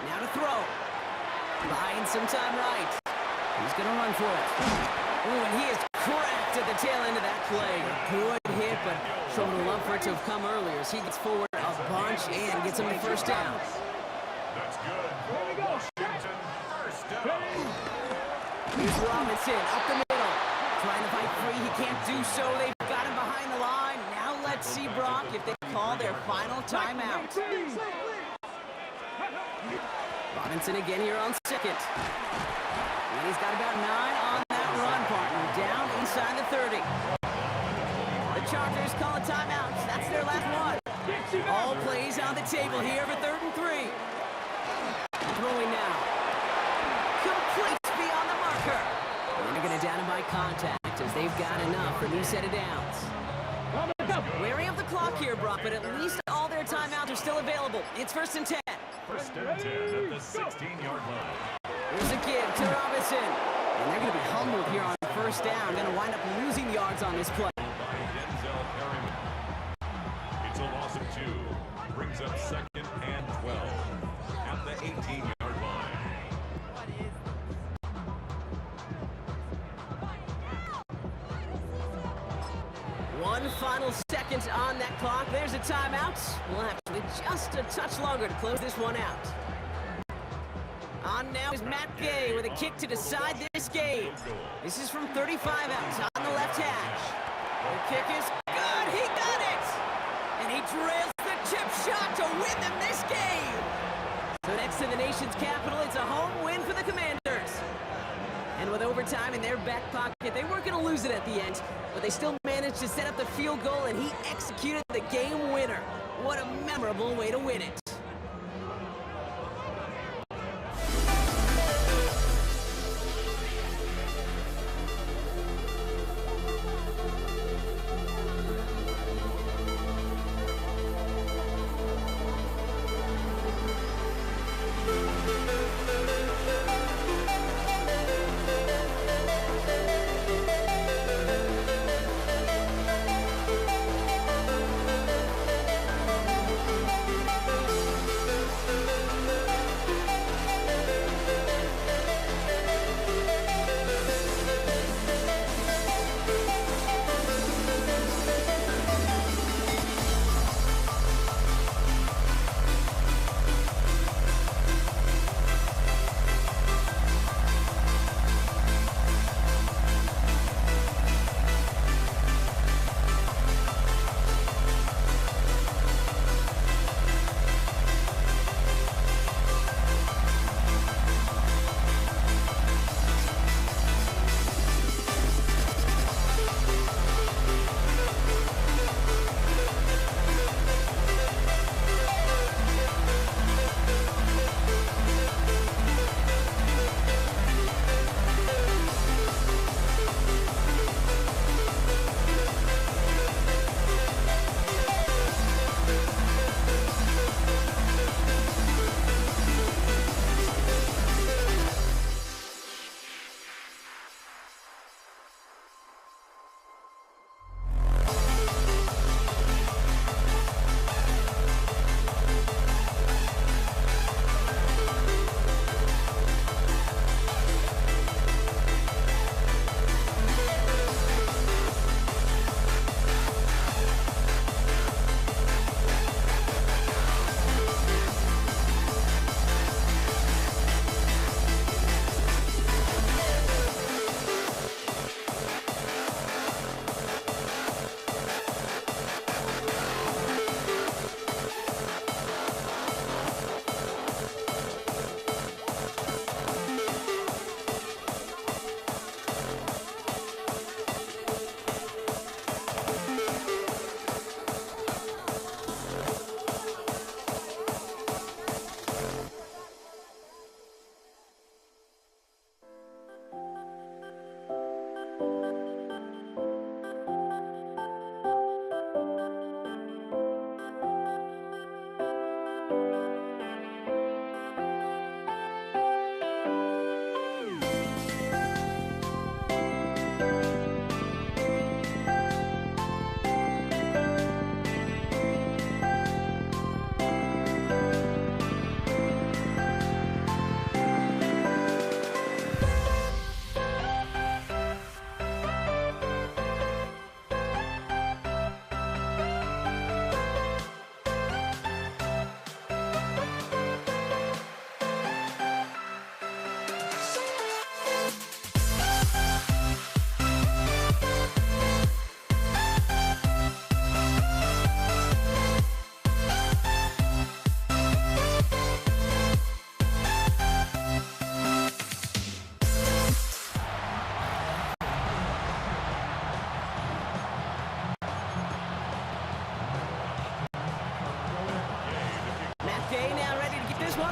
Speaker 2: Now to throw. Buying some time right. He's going to run for it. Ooh, and he is cracked at the tail end of that play. A good hit, but showing a love for it to have come earlier as he gets forward a bunch and gets him the first down.
Speaker 4: That's good. Washington, first down.
Speaker 2: Here's Robinson up the middle. Trying to fight free. He can't do so. They've got him behind the line. Now let's see, Brock, if they call their final timeout. Robinson again here on second. And he's got about 9 on that run, partner. Down inside the 30. The Chargers call a timeout. That's their last one. All plays on the table here for 3rd and 3. Throwing now. Complete beyond the marker. And they're going to down him by contact as they've got enough for a new set of downs. Wary of the clock here, Brock, but at least all their timeouts are still available. It's 1st and 10.
Speaker 4: First and 10 at the 16-yard line.
Speaker 2: Here's a give to Robinson. And they're going to be humbled here on first down. Going to wind up losing yards on this play.
Speaker 4: It's a loss of 2. Brings up 2nd and 12 at the 18-yard line.
Speaker 2: One final second on that clock. There's a timeout. We'll have to wait just a touch longer to close this one out. On now is Matt Gay with a kick to decide this game. This is from 35 out on the left hash. The kick is good. He got it. And he drills the chip shot to win them this game. So next to the nation's capital, it's a home win for the Commanders. And with overtime in their back pocket, they weren't going to lose it at the end, but they still managed to set up the field goal, and he executed the game winner. What a memorable way to win it.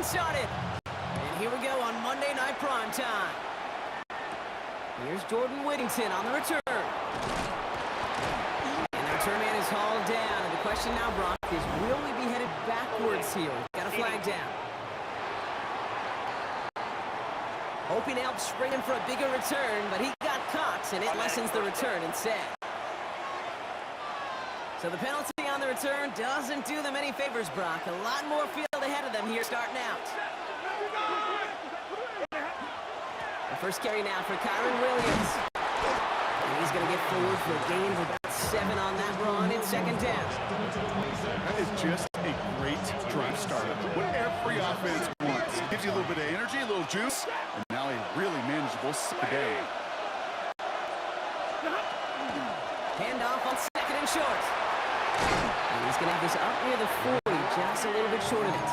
Speaker 2: started. And here we go on Monday Night Primetime. Here's Jordan Whittington on the return. And the return man is hauled down. And the question now, Brock, is will we be headed backwards here? Got a flag down. Hoping to help spring him for a bigger return, but he got caught, and it lessens the return instead. So the penalty on the return doesn't do them any favors, Brock. A lot more field ahead of them here starting out. The first carry now for Kyron Williams. And he's going to get forward for a gain of about 7 on that run in second down.
Speaker 5: That is just a great drive starter. What every offense wants. Gives you a little bit of energy, a little juice, and now a really manageable day.
Speaker 2: Handoff on second and short. And he's going to have this up near the 40, just a little bit short of it.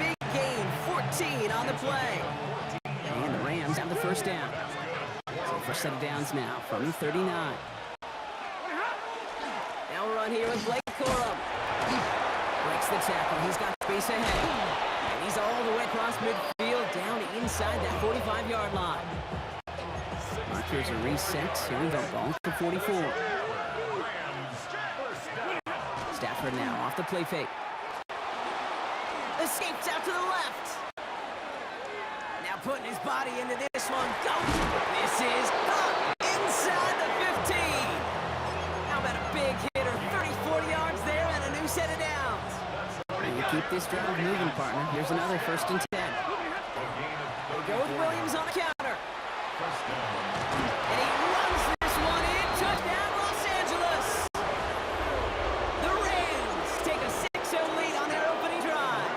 Speaker 2: Big gain, 14 on the play. And the Rams have the first down. So first set of downs now from the 39. Now we'll run here with Blake Corum. Breaks the tackle. He's got space ahead. And he's all the way across midfield down inside that 45-yard line. Markers are reset. Here we go. Ball to 44. Stafford now off the play fake. Escapes out to the left. Now putting his body into this one. Go! This is up inside the 15. How about a big hitter? 30-40 yards there and a new set of downs. And you keep this drive moving, partner. Here's another first and 10. They go with Williams on the counter. And he runs this one in. Touchdown, Los Angeles. The Rams take a 6-0 lead on their opening drive.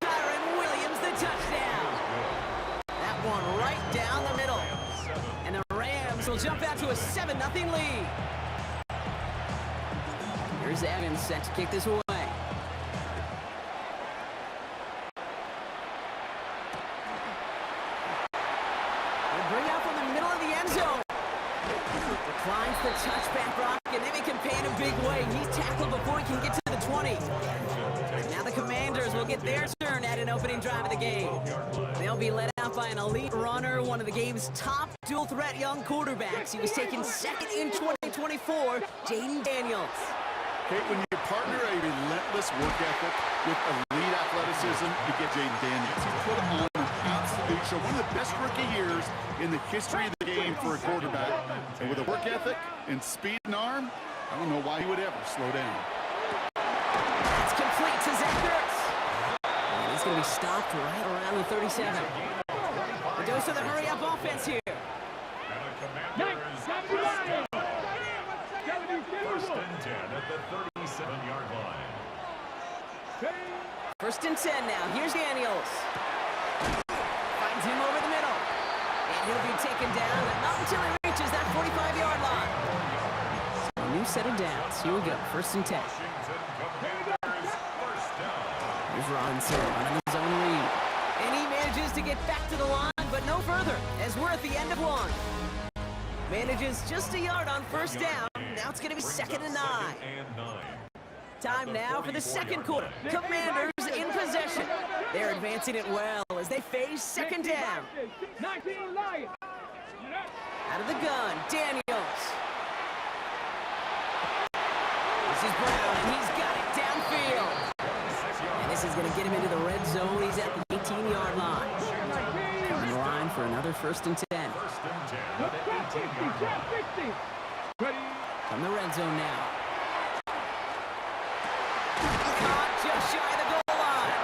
Speaker 2: Kyron Williams, the touchdown. That one right down the middle. And the Rams will jump out to a 7-0 lead. Here's Evans set to kick this away. Bring out from the middle of the end zone. Declines the touchback, Brock, and then he can pay in a big way. He's tackled before he can get to the 20. Now the Commanders will get their turn at an opening drive of the game. They'll be led out by an elite runner, one of the game's top dual-threat young quarterbacks. He was taken second in 2024, Jayden Daniels.
Speaker 5: Okay, when you partner a relentless work ethic with elite athleticism, you get Jayden Daniels. He put on an absolute show, one of the best rookie years in the history of the game for a quarterback. And with a work ethic and speed and arm, I don't know why he would ever slow down.
Speaker 2: That's complete to Zach Ertz. And he's going to be stopped right around the 37. A dose of the hurry-up offense here.
Speaker 4: First and 10 at the 37-yard line.
Speaker 2: First and 10 now. Here's Daniels. Finds him over the middle. And he'll be taken down, but not until he reaches that 45-yard line. So a new set of downs. Here we go. First and 10. Here's Robinson running his own read. And he manages to get back to the line, but no further, as we're at the end of one. Manages just a yard on first down. Now it's going to be second and 9. Time now for the second quarter. Commanders in possession. They're advancing it well as they face second down. Out of the gun, Daniels. This is Brown, and he's got it downfield. And this is going to get him into the red zone. He's at the 18-yard line. On the line for another first and 10.
Speaker 4: First and 10 at the 18-yard line.
Speaker 2: From the red zone now. Caught just shy of the goal line.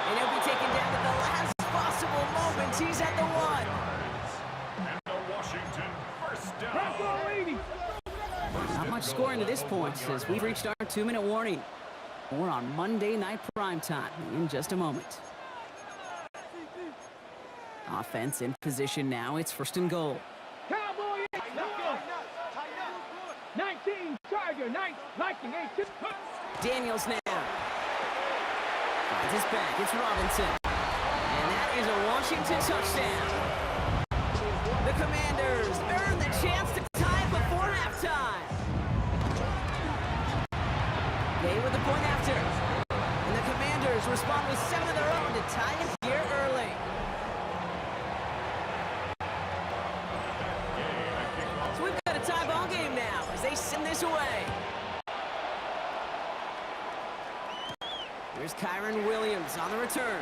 Speaker 2: And he'll be taken down at the last possible moment. He's at the 1.
Speaker 4: And the Washington first down.
Speaker 2: Not much scoring to this point as we've reached our 2-minute warning. More on Monday Night Primetime in just a moment. Offense in position now. It's first and goal.
Speaker 8: 19, Tiger, 9, Viking, 8,
Speaker 2: Daniels now. Finds his back. It's Robinson. And that is a Washington touchdown. The Commanders earn the chance to tie it before halftime. They were the point after. And the Commanders respond with 7 of their own. this away. Here's Kyron Williams on the return.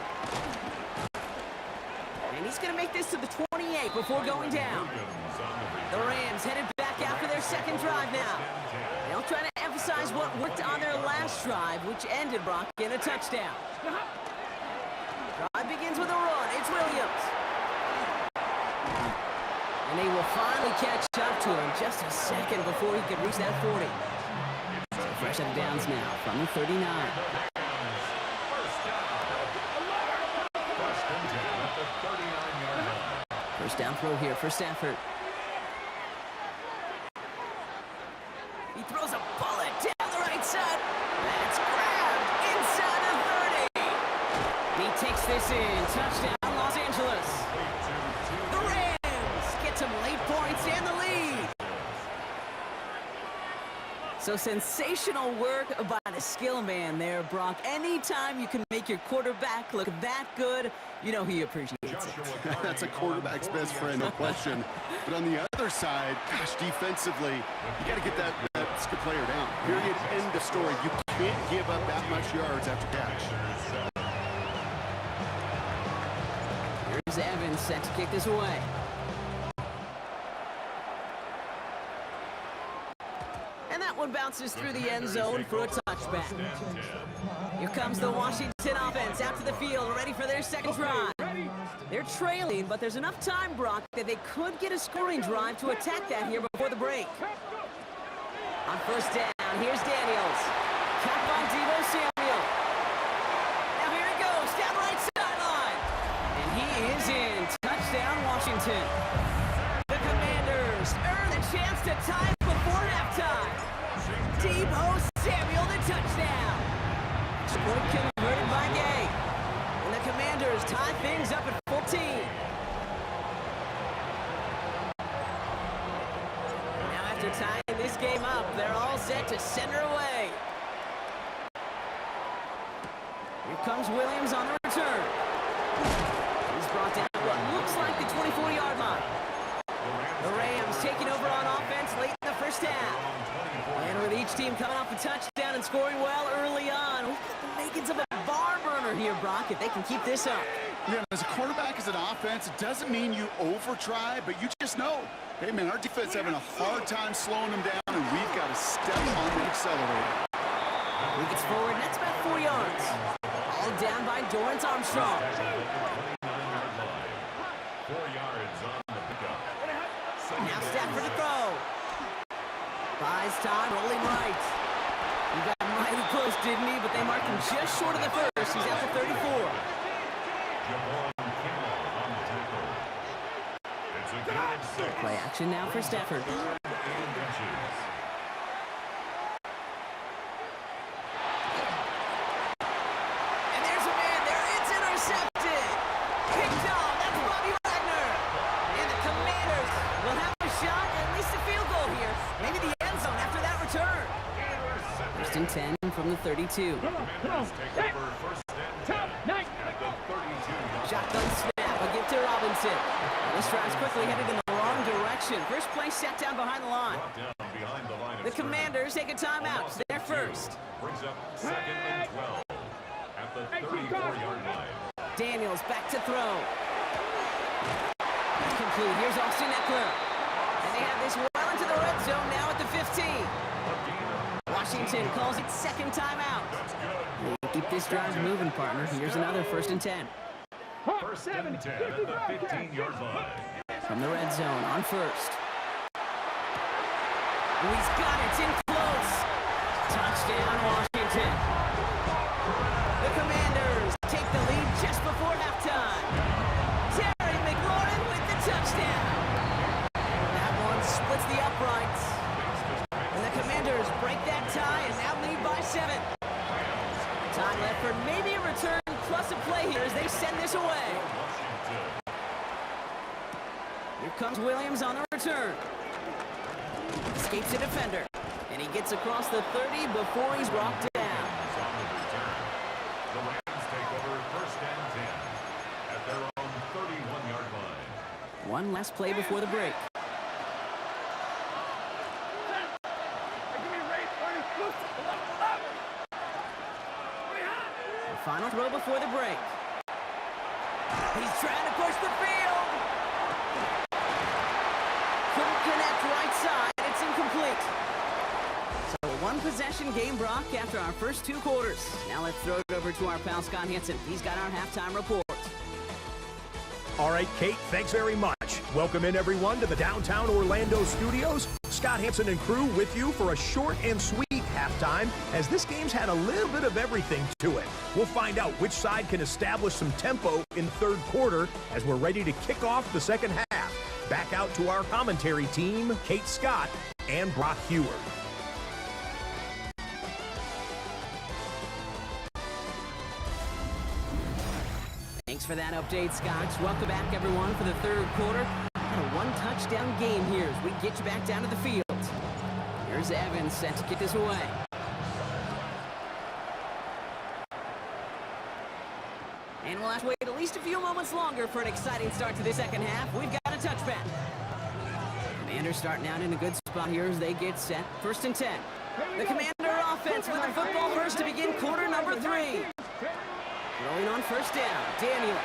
Speaker 2: And he's going to make this to the 28 before going down. The Rams headed back after their second drive now. They'll try to emphasize what worked on their last drive, which ended, Brock, in a touchdown. Drive begins with a run. It's Williams. And they will finally catch up to him just a second before he could reach that 40. So fresh out of downs now from the 39. First down throw here for Stafford. He throws a bullet down the right side. That's grabbed inside the 30. He takes this in. Touchdown, Los Angeles. The Rams get some late points and the lead. So sensational work by the skill man there, Brock. Anytime you can make your quarterback look that good, you know he appreciates it.
Speaker 5: That's a quarterback's best friend, no question. But on the other side, gosh, defensively, you got to get that skill player down. Period, end of story. You can't give up that much yards after catch.
Speaker 2: Here's Evans set to kick this away. And that one bounces through the end zone for a touchback. Here comes the Washington offense out to the field, ready for their second drive. They're trailing, but there's enough time, Brock, that they could get a scoring drive to attack that here before the break. On first down, here's Daniels. Cut by Deebo Samuel. Now here he goes, down right sideline. And he is in. Touchdown, Washington. The Commanders earn the chance to tie before halftime. Deebo Samuel, the touchdown. Point converted by Gay. And the Commanders tie things up at 14. Now after tying this game up, they're all set to send her away. Here comes Williams on the return. He's brought down what looks like the 24-yard line. The Rams taking over on offense late in the first half. And with each team coming off a touchdown and scoring well early on, we've got the makings of a barn burner here, Brock, if they can keep this up.
Speaker 5: Yeah, as a quarterback, as an offense, it doesn't mean you over-try, but you just know, hey, man, our defense having a hard time slowing them down, and we've got to step on the accelerator.
Speaker 2: He gets forward, and that's about 4 yards. All down by Dorrance Armstrong.
Speaker 4: 4 yards on the pickup.
Speaker 2: Now Stafford to throw. Buys time, rolling right. He got mighty close, didn't he? But they marked him just short of the first. He's at the 34. Play action now for Stafford. And there's a man there. It's intercepted. Picked off. That's Bobby Wagner. And the Commanders will have a shot at least a field goal here. Maybe the end zone after that return. First and 10 from the 32. Shotgun snap. A give to Robinson. This drive's quickly headed in the wrong direction. First play set down behind the line. The Commanders take a timeout. They're first.
Speaker 4: Brings up 2nd and 12 at the 34-yard line.
Speaker 2: Daniels back to throw. Complete. Here's Austin Eckler. And they have this well into the red zone now at the 15. Washington calls it second timeout. Keep this drive moving, partner. Here's another first and 10.
Speaker 4: First and 10 at the 15-yard line.
Speaker 2: From the red zone on first. He's got it. It's in close. Touchdown, Washington. The Commanders take the lead just before halftime. Terry McLaurin with the touchdown. That one splits the uprights. And the Commanders break that tie and now lead by 7. Time left for maybe a return plus a play here as they send this away. Here comes Williams on the return. Escapes a defender. And he gets across the 30 before he's brought down.
Speaker 4: The Rams take over first and 10 at their own 31-yard line.
Speaker 2: One last play before the break. throw before the break. He's trying to push the field. Couldn't connect right side. It's incomplete. So a one-possession game, Brock, after our first 2 quarters. Now let's throw it over to our pal Scott Hanson. He's got our halftime report.
Speaker 6: All right, Kate, thanks very much. Welcome in, everyone, to the downtown Orlando studios. Scott Hanson and crew with you for a short and sweet halftime, as this game's had a little bit of everything to it. We'll find out which side can establish some tempo in third quarter as we're ready to kick off the second half. Back out to our commentary team, Kate Scott and Brock Huard.
Speaker 2: Thanks for that update, Scott. Welcome back, everyone, for the third quarter. Got a one-touchdown game here as we get you back down to the field. Here's Evans set to kick this away. And we'll have to wait at least a few moments longer for an exciting start to the second half. We've got a touchback. Commanders starting out in a good spot here as they get set. 1st and 10. The Commander offense with the football first to begin quarter number 3. Rolling on 1st down, Daniels.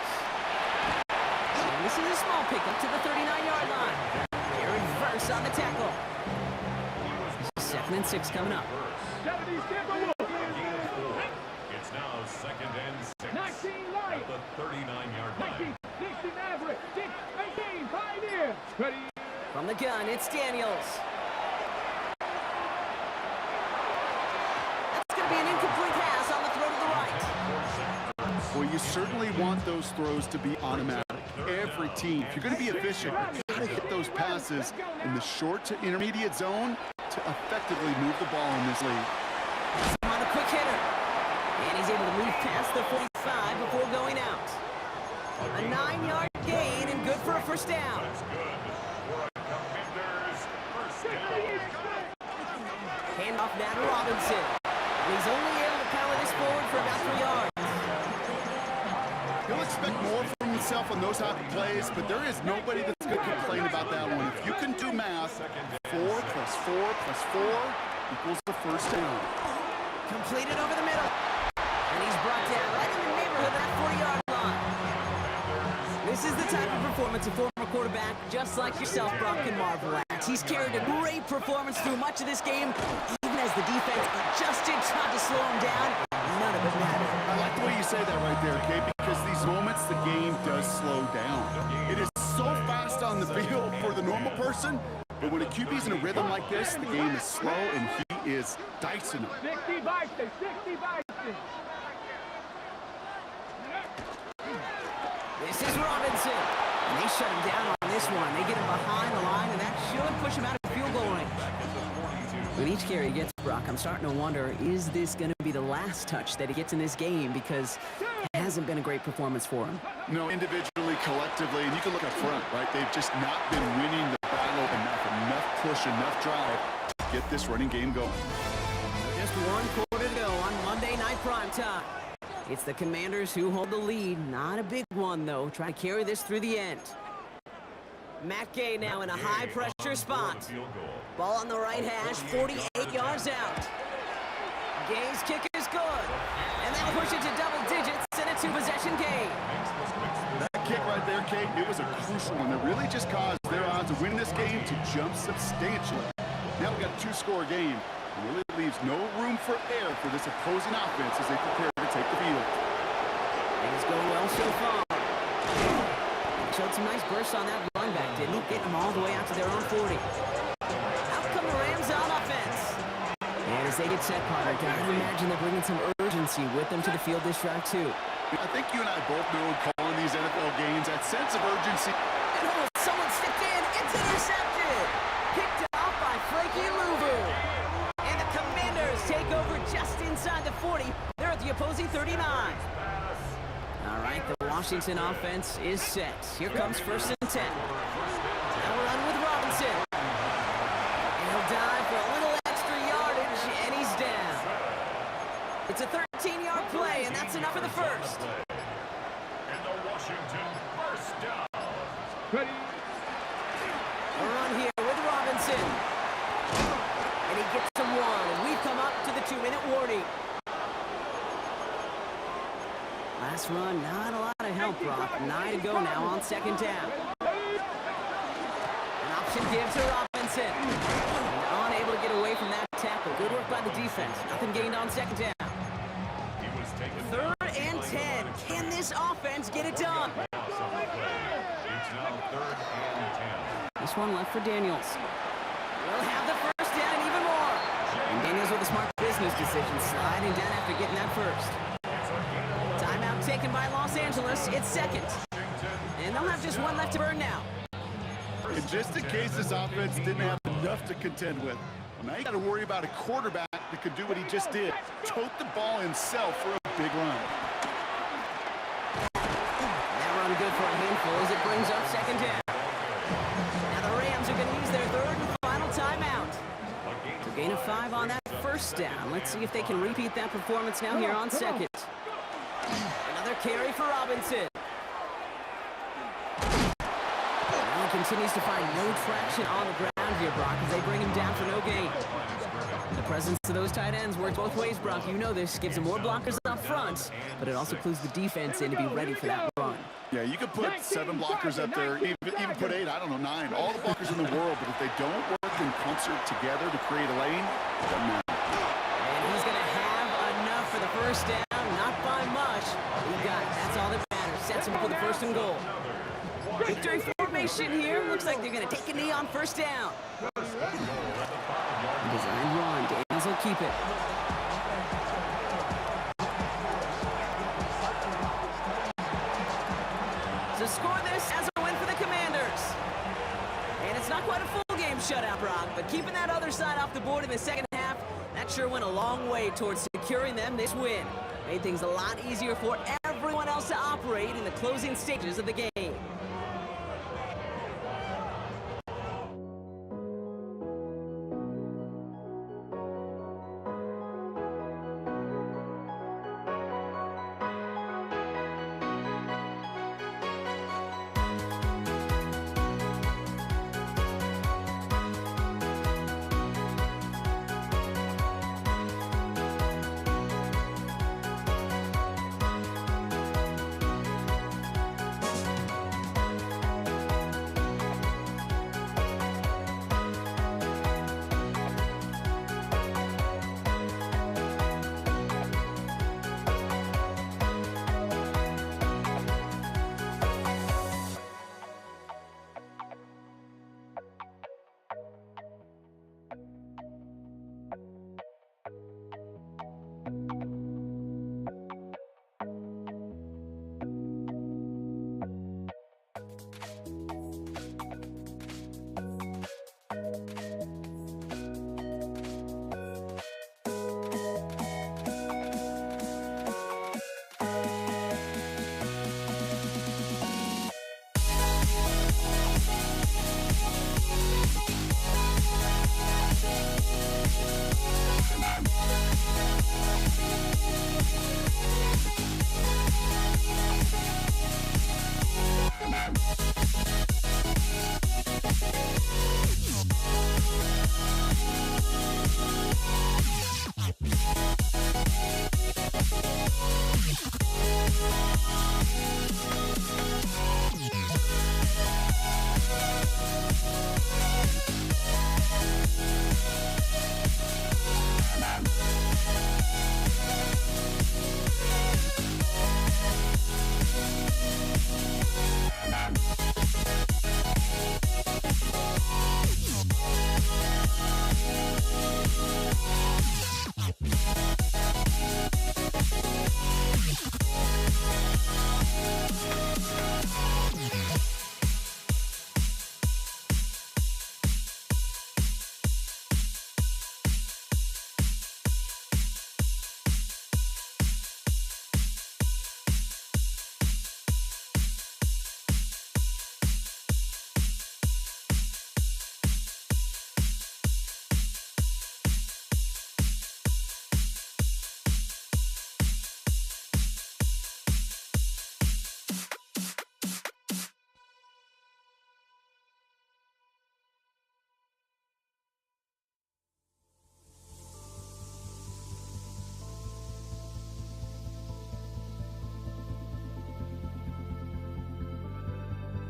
Speaker 2: And this is a small pickup to the 39-yard line. Jared Verse on the tackle. 2nd and 6 coming up.
Speaker 4: It's now 2nd and 6 at the 39-yard line.
Speaker 8: 19, Maverick, 18, Pioneer. Ready.
Speaker 2: From the gun, it's Daniels. That's going to be an incomplete pass on the throw to the right.
Speaker 5: Well, you certainly want those throws to be automatic. Every team, if you're going to be efficient, you got to hit those passes in the short to intermediate zone to effectively move the ball in this league.
Speaker 2: On a quick hitter. And he's able to move past the 45 before going out. A 9-yard gain and good for a 1st down.
Speaker 4: That's good for a Commander's 1st down.
Speaker 2: Hand off now to Robinson. And he's only able to power this forward for about 3 yards.
Speaker 5: He'll expect more from himself on those type of plays, but there is nobody that's going to complain about that one. If you can do math, 4 plus 4 plus 4 equals the 1st down.
Speaker 2: Completed over the middle. And he's brought down right in the neighborhood of that 40-yard line. This is the type of performance a former quarterback just like yourself, Brock, can marvel at. He's carried a great performance through much of this game, even as the defense adjusted, tried to slow him down. None of it mattered.
Speaker 5: I like the way you say that right there, Kate, because these moments the game does slow down. It is so fast on the field for the normal person, but when a QB's in a rhythm like this, the game is slow and he is dicing them.
Speaker 8: 60 Bison, 60 Bison.
Speaker 2: This is Robinson. And they shut him down on this one. They get him behind the line, and that should push him out of field goal range. With each carry he gets, Brock, I'm starting to wonder, is this going to be the last touch that he gets in this game? Because it hasn't been a great performance for him.
Speaker 5: No, individually, collectively, and you can look up front, right? They've just not been winning the battle enough push, enough drive to get this running game going.
Speaker 2: Just 1 quarter to go on Monday Night Primetime. It's the Commanders who hold the lead. Not a big one, though. Trying to carry this through the end. Matt Gay now in a high-pressure spot. Ball on the right hash, 48 yards out. Gay's kick is good. And that'll push it to double digits and a 2-possession game.
Speaker 5: That kick right there, Kate, it was a crucial one that really just caused their odds of winning this game to jump substantially. Now we got a 2-score game. It really leaves no room for error for this opposing offense as they prepare to take the field.
Speaker 2: Things going well so far. Showed some nice bursts on that run back, didn't he? Getting them all the way out to their own 40. Out come the Rams on offense. And as they get set, Potter, gotta imagine they're bringing some urgency with them to the field this drive, too.
Speaker 5: I think you and I both know calling these NFL games, that sense of urgency.
Speaker 2: And someone stepped in. It's intercepted. Picked off by Frankie Louvu. And the Commanders take over just inside the 40. They're at the opposing 39. All right, the Washington offense is set. Here comes 1st and 10. Now run with Robinson. And he'll dive for a little extra yardage, and he's down. It's a 13-yard play, and that's enough for the first.
Speaker 4: And the Washington 1st down.
Speaker 8: Ready.
Speaker 2: A run here with Robinson. And he gets them 1, and we've come up to the 2-minute warning. Last run, not a lot of help, Brock. 9 to go now on second down. An option give to Robinson. Unable to get away from that tackle. Good work by the defense. Nothing gained on second down.
Speaker 4: He was taken
Speaker 2: 3rd and 10. Can this offense get it done?
Speaker 4: It's now 3rd and 10.
Speaker 2: This one left for Daniels. We'll have the first down and even more. And Daniels with a smart business decision, sliding down after getting that first. Timeout taken by Los Angeles. It's second. And they'll have just one left to burn now.
Speaker 5: And just in case this offense didn't have enough to contend with, well, now you got to worry about a quarterback that could do what he just did. Tote the ball himself for a big run.
Speaker 2: That run good for a handful as it brings up second down. Now the Rams are going to use their 3rd and final timeout. So gain of 5 on that first down. Let's see if they can repeat that performance now here on second. Another carry for Robinson. Allen continues to find no traction on the ground here, Brock, as they bring him down for no gain. The presence of those tight ends works both ways, Brock. You know this. Gives them more blockers up front, but it also clues the defense in to be ready for that run.
Speaker 5: Yeah, you could put 7 blockers up there, even put 8, I don't know, 9. All the blockers in the world, but if they don't work in concert together to create a lane, it doesn't matter.
Speaker 2: And he's going to have enough for the first down, not by much. He got it. That's all that matters. Sets him for the 1st and goal. Victory formation here. Looks like they're going to take a knee on first down. Design run. Daniels will keep it. To score this as a win for the Commanders. And it's not quite a full game shutout, Brock, but keeping that other side off the board in the second half, that sure went a long way towards securing them this win. Made things a lot easier for everyone else to operate in the closing stages of the game.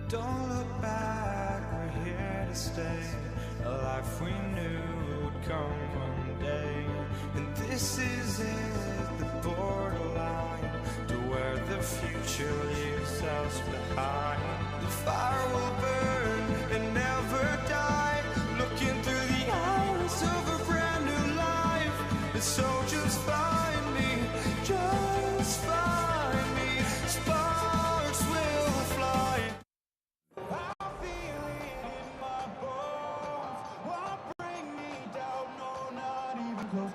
Speaker 1: Don't look back, we're here to stay. A life we knew would come one day. And this is it, the borderline to where the future leaves us behind. The fire will burn and never die, looking through the eyes of a brand new life. And so just find me, just find me. Sparks will fly. I feel it in my bones. Won't bring me down, no, not even close.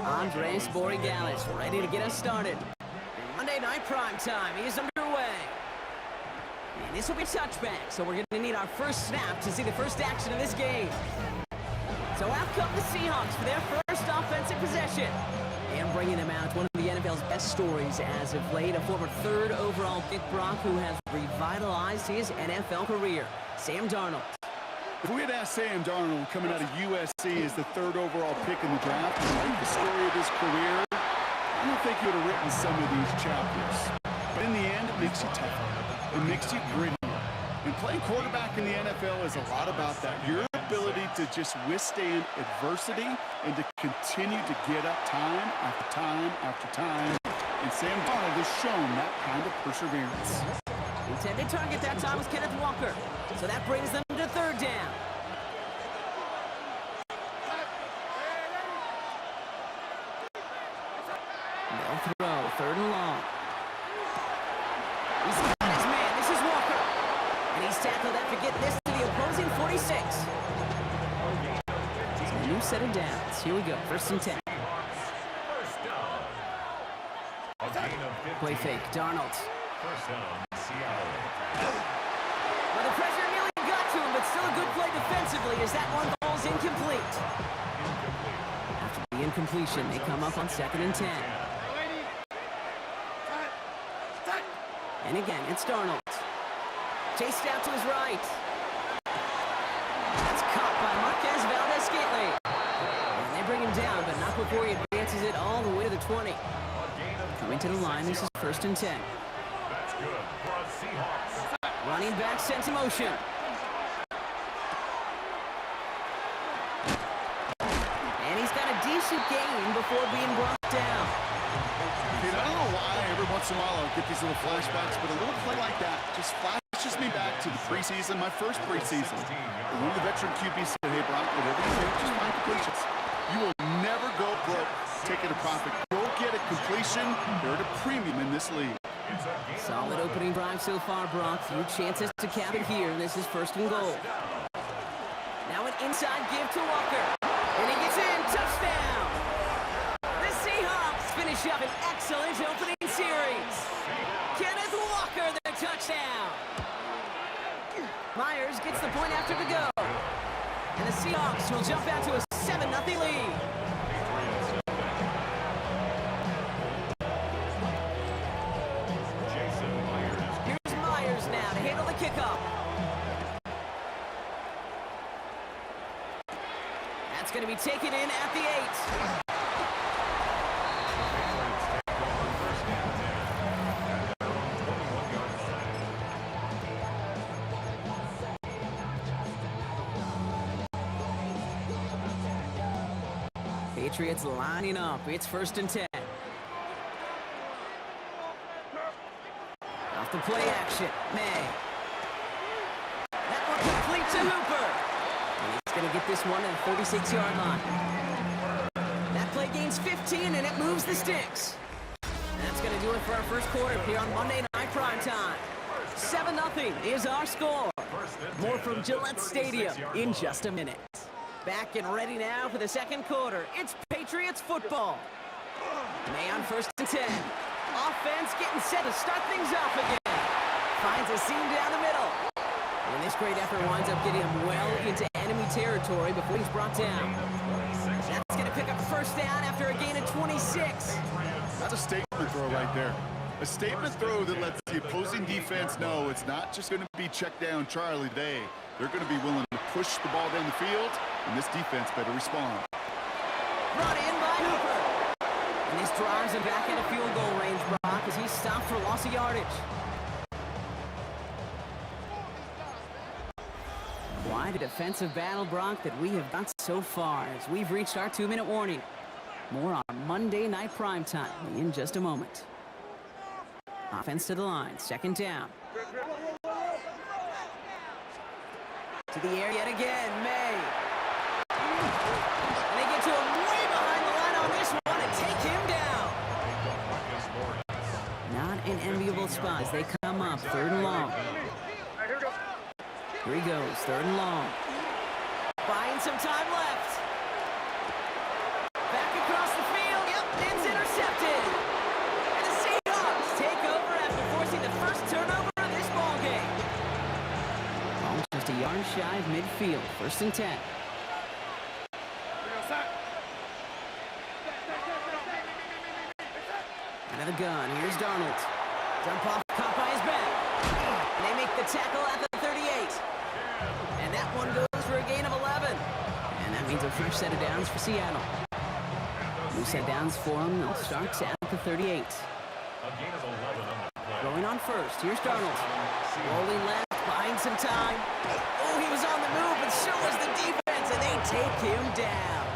Speaker 2: Andres Borregales ready to get us started. Monday Night Prime Time is underway. And this will be a touchback, so we're going to need our first snap to see the first action of this game. So out come the Seahawks for their first offensive possession. And bringing them out, one of the NFL's best stories as of late, a former third overall pick, Brock, who has revitalized his NFL career, Sam Darnold.
Speaker 5: If we had asked Sam Darnold coming out of USC as the third overall pick in the draft to write the story of his career, I don't think he would have written some of these chapters. But in the end, it makes you tougher. It makes you grittier. And playing quarterback in the NFL is a lot about that. Your ability to just withstand adversity and to continue to get up time after time after time. And Sam Darnold has shown that kind of perseverance.
Speaker 2: Intended target that time was Kenneth Walker. So that brings them to third down. No throw, third and long. He's got his man, this is Walker. And he's tackled after getting this to the opposing 46. It's a new set of downs. Here we go, first and 10.
Speaker 4: First down. A gain of 15.
Speaker 2: Play fake, Darnold.
Speaker 4: First down, Seattle.
Speaker 2: Well, the pressure nearly got to him, but still a good play defensively as that one ball's incomplete. After the incompletion, they come up on second and 10. And again, it's Darnold. Chased out to his right. That's caught by Marquez Valdez-Scantling. And they bring him down, but not before he advances it all the way to the 20. Coming to the line, this is first and 10.
Speaker 4: That's good for the Seahawks.
Speaker 2: Running back sent in motion. And he's got a decent gain before being brought down.
Speaker 5: I don't know why every once in a while I'll get these little flashbacks, but a little play like that just flashes me back to the preseason, my first preseason. And one of the veteran QBs said, hey, Brock, whatever you take, just find completions. You will never go broke taking a profit. Go get a completion. They're at a premium in this league.
Speaker 2: Solid opening drive so far, Brock. Few chances to cap it here. This is first and goal. Now an inside give to Walker. And he gets in. Touchdown! The Seahawks finish up an excellent opening series. Kenneth Walker, the touchdown. Myers gets the point after the go. And the Seahawks will jump out to a 7-0 lead. Here's Myers now to handle the kickoff. That's going to be taken in at the 8. Patriots lining up. It's first and 10. Off the play action. May. That one complete to Hooper. And he's going to get this one at the 36-yard line. That play gains 15, and it moves the sticks. That's going to do it for our first quarter here on Monday Night Prime Time. 7-0 is our score. More from Gillette Stadium in just a minute. Back and ready now for the second quarter. It's Patriots football. May on first and 10. Offense getting set to start things off again. Finds a seam down the middle. And this great effort winds up getting him well into enemy territory before he's brought down. That's going to pick up first down after a gain of 26.
Speaker 5: That's a statement throw right there. A statement throw that lets the opposing defense know it's not just going to be check down Charlie today. They're going to be willing to push the ball down the field, and this defense better respond.
Speaker 2: Brought in by Hooper. And this drives him back into field goal range, Brock, as he's stopped for loss of yardage. Quite a defensive battle, Brock, that we have got so far as we've reached our 2-minute warning. More on Monday Night Primetime in just a moment. Offense to the line, second down. To the air yet again, May. And they get to him way behind the line on this one and take him down. Not an enviable spot as they come up, 3rd and long. Here he goes, 3rd and long. Buying some time left. Back across the field, yep, it's intercepted. And the Seahawks take over after forcing the first turnover of this ballgame. Ball just a yard shy of midfield, 1st and 10. Out of the gun, here's Darnold. Dump off, caught by his back. And they make the tackle at the 38. And that one goes for a gain of 11. And that means a fresh set of downs for Seattle. New set downs for them. They'll start at the 38. Going on first. Here's Darnold. Rolling left, buying some time. Oh, he was on the move, but so was the defense, and they take him down.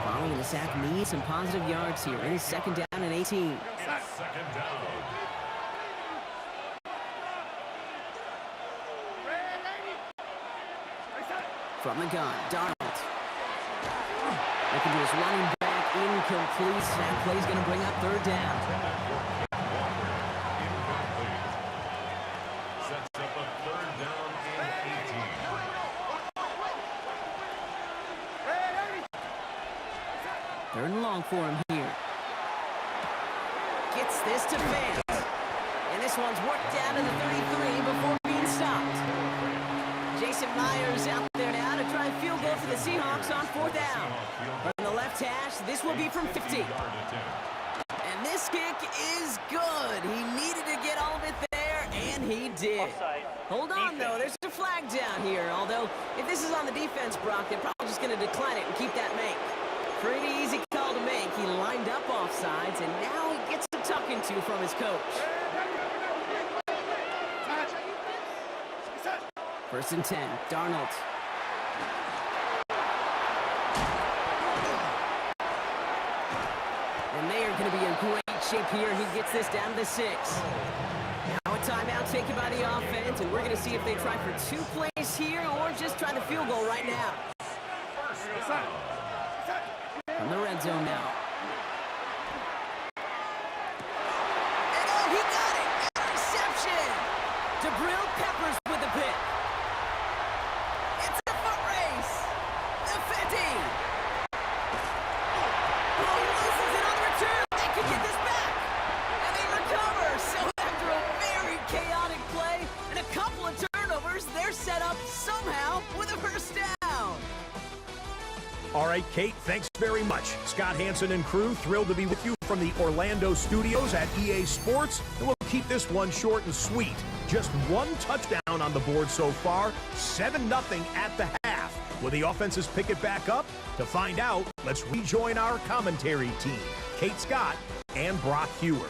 Speaker 2: Following the sack needs some positive yards here. It is 2nd down and 18.
Speaker 4: It's 2nd down.
Speaker 2: From the gun, Darnold. Looking to his running back, incomplete. That play's going to bring up 3rd down.
Speaker 4: Sets up a 3rd down and 18.
Speaker 2: 3rd and long for him here. Gets this to Fant. And this one's worked down to the 33 before being stopped. Jason Myers out there now to try a field goal for the Seahawks on 4th down. From the left hash, this will be from 50. And this kick is good. He needed to get all of it there, and he did.
Speaker 7: Offside.
Speaker 2: Hold on, though. There's a flag down here. Although, if this is on the defense, Brock, they're probably just going to decline it and keep that make. Pretty easy call to make. He lined up offsides, and now he gets a tuck into from his coach. 1st and 10, Darnold. And they are going to be in great shape here. He gets this down to the 6. Now a timeout taken by the offense, and we're going to see if they try for 2 plays here or just try the field goal right now. From the red zone now. And oh, he got it! Interception! Jabril Peppers with the pick. It's a foot race. The 50. Oh, he loses it on the return. They could get this back. And they recover. So after a very chaotic play and a couple of turnovers, they're set up somehow with a 1st down.
Speaker 6: All right, Kate, thanks very much. Scott Hanson and crew, thrilled to be with you from the Orlando studios at EA Sports. And we'll keep this one short and sweet. Just 1 touchdown on the board so far, 7-0 at the half. Will the offenses pick it back up? To find out, let's rejoin our commentary team, Kate Scott and Brock Hewer.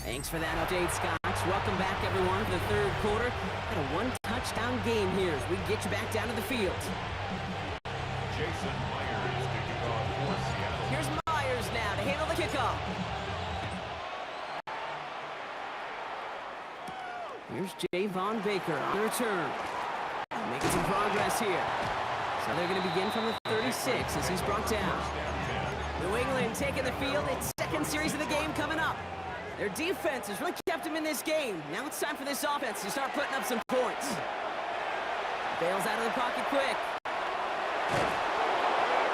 Speaker 2: Thanks for that update, Scott. Welcome back, everyone, to the 3rd quarter. Got a 1-touchdown game here as we get you back down to the field.
Speaker 4: Jason Myers to kick off for Seattle.
Speaker 2: Here's Myers now to handle the kickoff. Here's Javon Baker on the return. Making some progress here. So they're going to begin from the 36 as he's brought down. New England taking the field. It's 2nd series of the game coming up. Their defense has really kept them in this game. Now it's time for this offense to start putting up some points. Bails out of the pocket quick.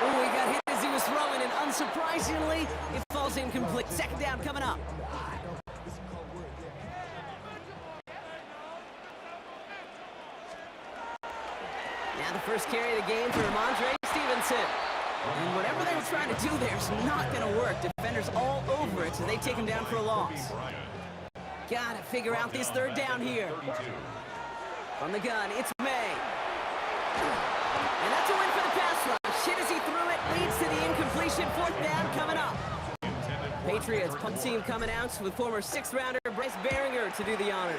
Speaker 2: Oh, he got hit as he was throwing, and unsurprisingly, it falls incomplete. 2nd down coming up. Now the first carry of the game for Ramondre Stevenson. And whatever they were trying to do there is not going to work. Defenders all over it, so they take him down for a loss. Got to figure out this 3rd down here. From the gun, it's May. And that's a win for the pass rush. Hit as he threw it, desperation. 4th down coming up. Patriots punt team coming out with former 6th rounder Bryce Baringer to do the honors.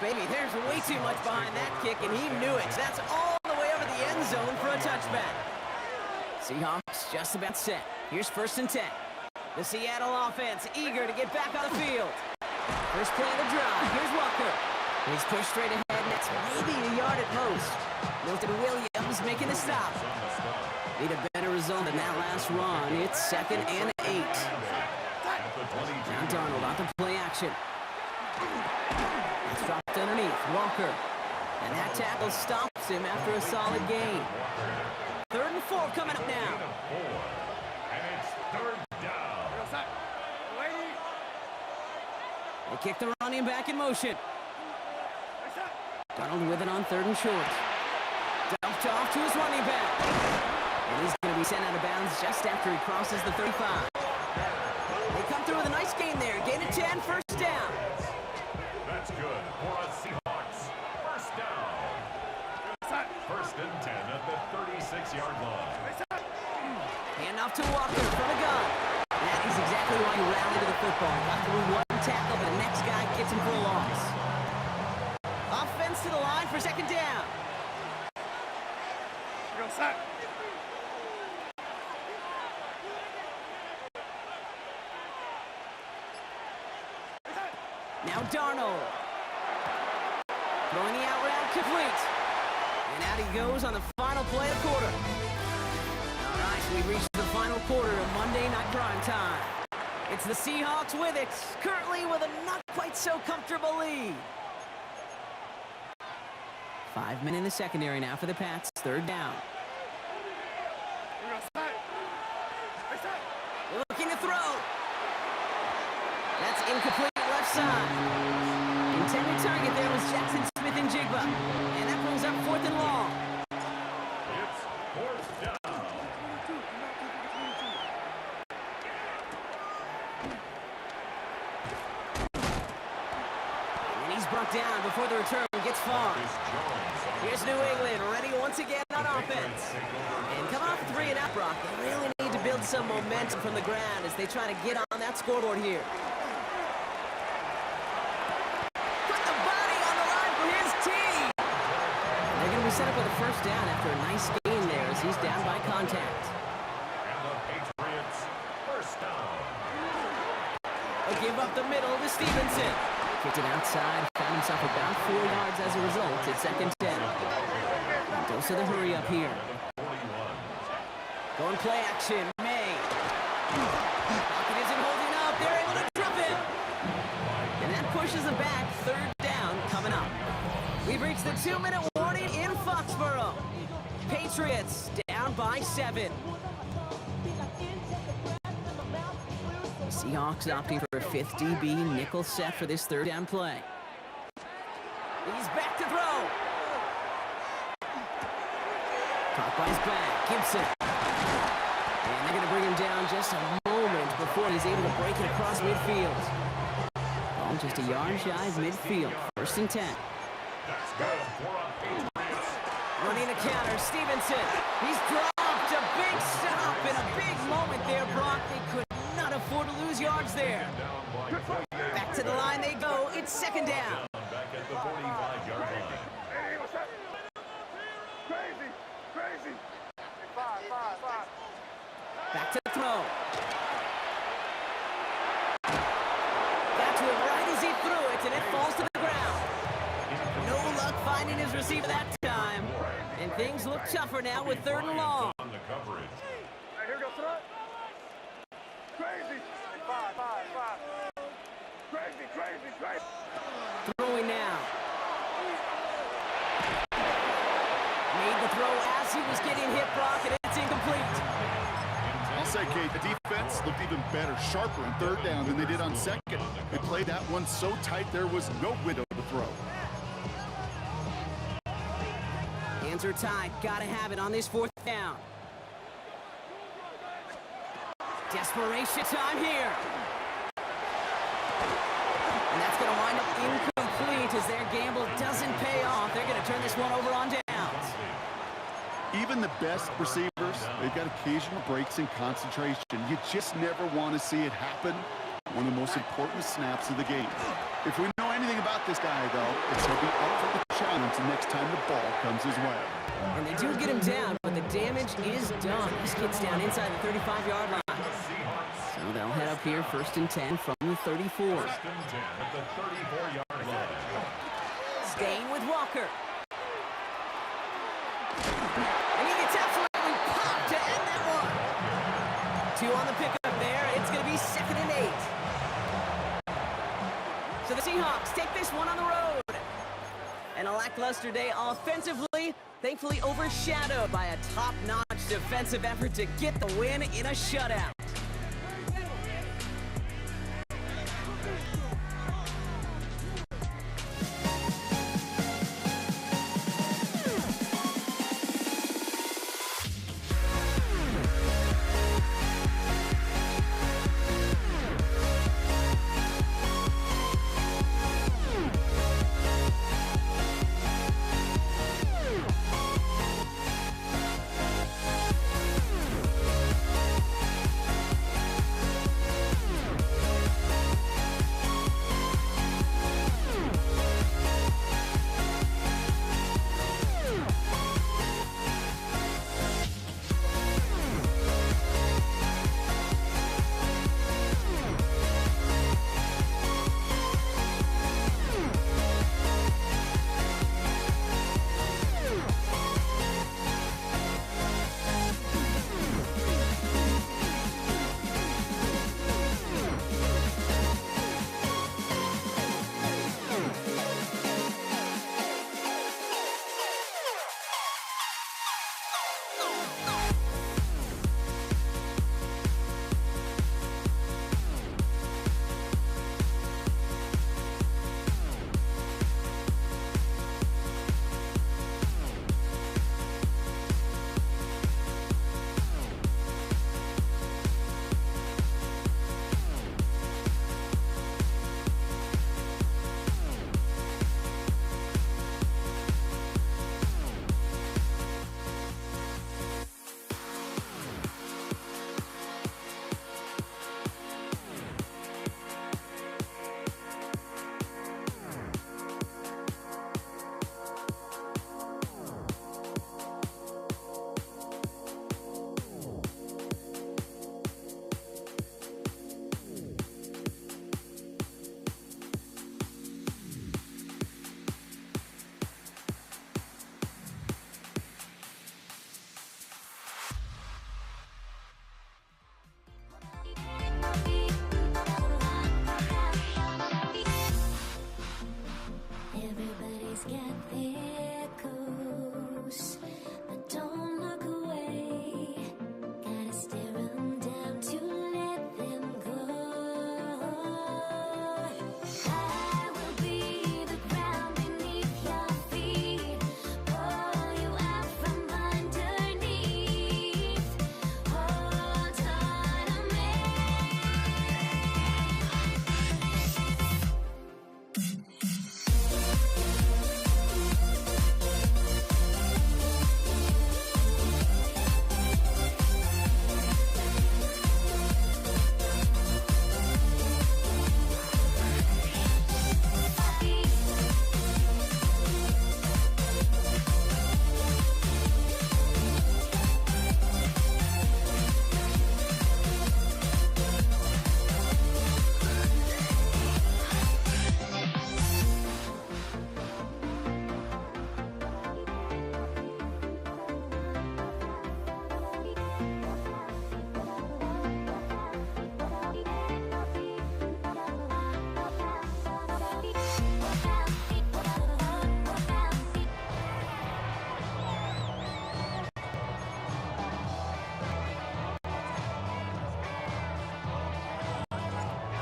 Speaker 2: Baby, there's way too much behind that kick, and he knew it. That's all the way over the end zone for a touchback. Seahawks just about set. Here's 1st and 10. The Seattle offense eager to get back on the field. First play of the drive. Here's Walker. He's pushed straight ahead, and it's maybe a yard at most. Milton Williams making the stop. Need a better result than that last run. It's 2nd and 8. Now Darnold out to play action. It's dropped underneath. Walker. And that tackle stops him after a solid gain. 3rd and 4 coming up now.
Speaker 4: And it's 3rd down.
Speaker 2: They kick the running back in motion. Donald with it on 3rd and short. Dumped off to his running back. And he's going to be sent out of bounds just after he crosses the 35. They come through with a nice gain there. Gain of 10, 1st down.
Speaker 4: That's good for a Seahawks 1st down. 1st and 10 at the 36-yard line.
Speaker 2: Hand off to Walker from the gun. That is exactly why he rallied to the football. Got through one tackle, but the next guy gets him for a loss. Offense to the line for 2nd down. Now Darnold. Throwing the out route complete. And out he goes on the final play of the quarter. All right, we've reached the final quarter of Monday Night Prime Time. It's the Seahawks with it, currently with a not quite so comfortable lead. 5 men in the secondary now for the Pats. 3rd down. Looking to throw. That's incomplete left side. Intended target there was Jackson Smith and Jigba. And that brings up 4th and long.
Speaker 4: It's 4th down.
Speaker 2: And he's brought down before the return gets far. Here's New England ready once again on offense. And coming off 3 and out, Brock, they really need to build some momentum from the ground as they try to get on that scoreboard here. Put the body on the line for his team. They're going to be set up with a 1st down after a nice gain there as he's down by contact.
Speaker 4: And the Patriots 1st down.
Speaker 2: A give up the middle to Stevenson. Kicked it outside, found himself about 4 yards as a result. It's 2nd and 10. Dose of the hurry up here. Going play action, May. Pocket isn't holding up. They're able to trip him. And that pushes him back. 3rd down coming up. We've reached the 2-minute warning in Foxborough. Patriots down by 7. Seahawks opting for a 5th DB nickel set for this 3rd down play. He's back to throw. Caught by his back, Gibson. And they're going to bring him down just a moment before he's able to break it across midfield. Ball just a yard shy of midfield. 1st and 10.
Speaker 4: That's good for a Patriots.
Speaker 2: Running a counter, Stevenson. He's dropped a big stop in a big moment there, Brock. They could not afford to lose yards there. Back to the line they go. It's 2nd down.
Speaker 4: Back at the 45-yard line.
Speaker 8: Crazy.
Speaker 2: Back to the throw. Got to him right as he threw it, and it falls to the ground. No luck finding his receiver that time. And things look tougher now with 3rd and long.
Speaker 4: On the coverage.
Speaker 8: Here goes throw. Crazy. Crazy.
Speaker 2: Throwing now. Made the throw as he was getting hit, Brock, and it's incomplete.
Speaker 5: I'll say, Kate, the defense looked even better, sharper on 3rd down than they did on 2nd. They played that one so tight there was no window to throw.
Speaker 2: Hands are tied. Gotta have it on this 4th down. Desperation time here. And that's going to wind up incomplete as their gamble doesn't pay off. They're going to turn this one over on downs.
Speaker 5: Even the best receivers, they've got occasional breaks in concentration. You just never want to see it happen. One of the most important snaps of the game. If we know anything about this guy, though, it's he'll be up for the challenge the next time the ball comes his way.
Speaker 2: And they do get him down, but the damage is done. This kid's down inside the 35-yard line. So they'll head up here, 1st and 10 from the 34.
Speaker 4: 1st and 10 at the 34-yard line.
Speaker 2: Staying with Walker. And he gets absolutely popped to end that one. 2 on the pickup there. It's going to be 2nd and 8. So the Seahawks take this one on the road. And a lackluster day offensively, thankfully overshadowed by a top-notch defensive effort to get the win in a shutout.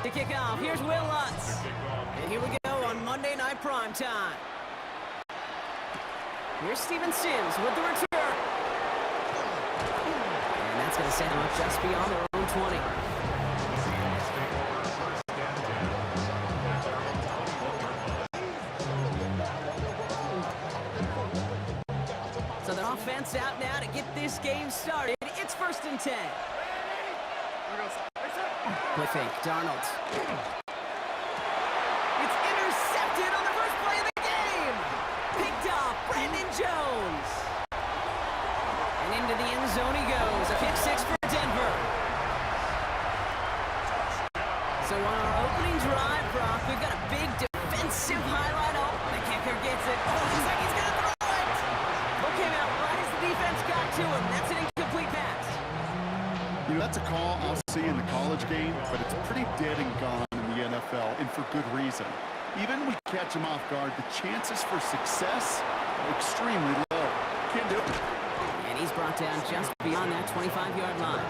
Speaker 2: To kick off, here's Will Lutz. And here we go on Monday Night Primetime. Here's Steven Sims with the return. And that's going to set them up just beyond their own 20. So they're off offense out now to get this game started. It's 1st and 10. Play fake, Darnold. It's intercepted on the first play of the game. Picked off, Brandon Jones. And into the end zone he goes. A pick 6 for Denver. So on our opening drive, Brock, we've got a big defensive highlight. Oh, the kicker gets it. Oh, looks like he's going to throw it. Look him out right as the defense got to him. That's an incomplete pass.
Speaker 5: You know, that's a call I'll see in the college game, but it's pretty dead and gone in the NFL, and for good reason. Even when we catch him off guard, the chances for success are extremely low. Can't do it.
Speaker 2: And he's brought down just beyond that 25-yard line.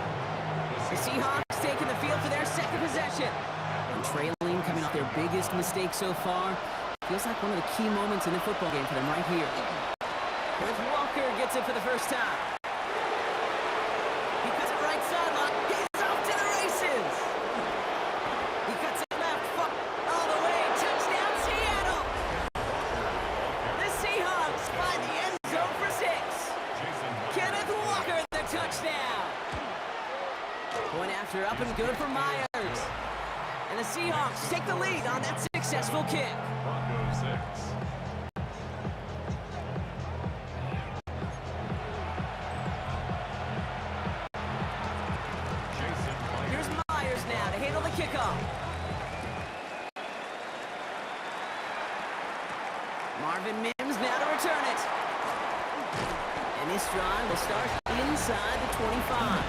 Speaker 2: The Seahawks taking the field for their second possession. And trailing, coming off their biggest mistake so far. Feels like one of the key moments in the football game for them right here. With Walker gets it for the first time. He cuts it right sideline. He's off to the races. He cuts it left, all the way. Touchdown, Seattle. The Seahawks find the end zone for 6. Kenneth Walker, the touchdown. Point after up and good for Myers. And the Seahawks take the lead on that successful kick.
Speaker 4: Broncos 6.
Speaker 2: Here's Myers now to handle the kickoff. Marvin Mims now to return it. And this drive will start inside the 25.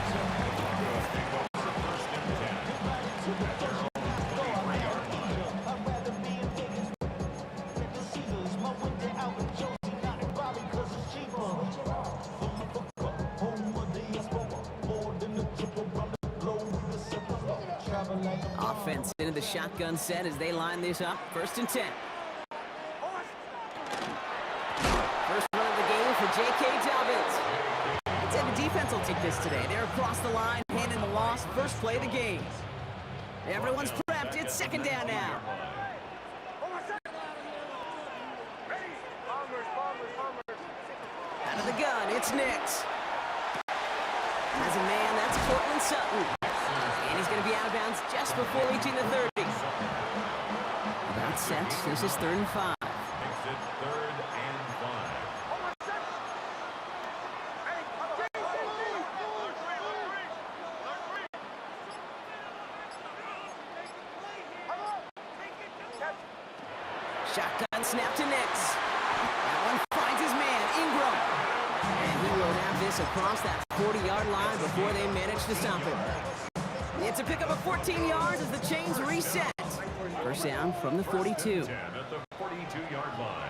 Speaker 2: Offense into the shotgun set as they line this up. 1st and 10. First run of the game for J.K. Dobbins. I'd say the defense will take this today. They're across the line, handing the loss. First play of the game. Everyone's prepped. It's 2nd down now. Out of the gun, it's Nix. As a man, that's Cortland Sutton. And he's going to be out of bounds just before reaching the 30. About set. This is 3rd and 5.
Speaker 4: Makes it 3rd and 5.
Speaker 2: Shotgun snap to Nix. That one finds his man, Ingram. And he will have this across that 40-yard line before they manage to stop him. It's a pickup of 14 yards as the chains reset. First down from the 42.
Speaker 4: 10 at the 42-yard line.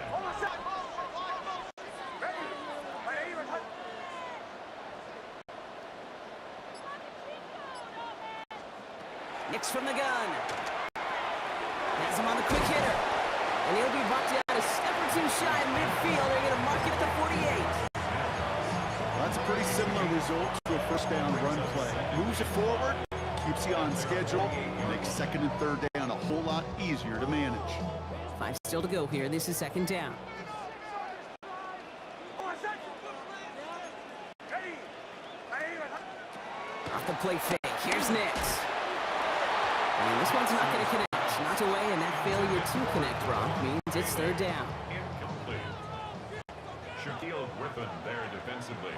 Speaker 2: Nix from the gun. Has him on the quick hitter. And he'll be bucked out a step or two shy of midfield. They're going to mark it at the 48.
Speaker 5: That's a pretty similar result to a first down run play. Moves it forward, keeps you on schedule, makes 2nd and 3rd down a whole lot easier to manage.
Speaker 2: 5 still to go here. This is 2nd down. Off the play fake. Here's Nix. And this one's not going to connect. Knocked away, and that failure to connect, Brock, means it's 3rd down.
Speaker 4: Incomplete. Shaquille Griffin there defensively.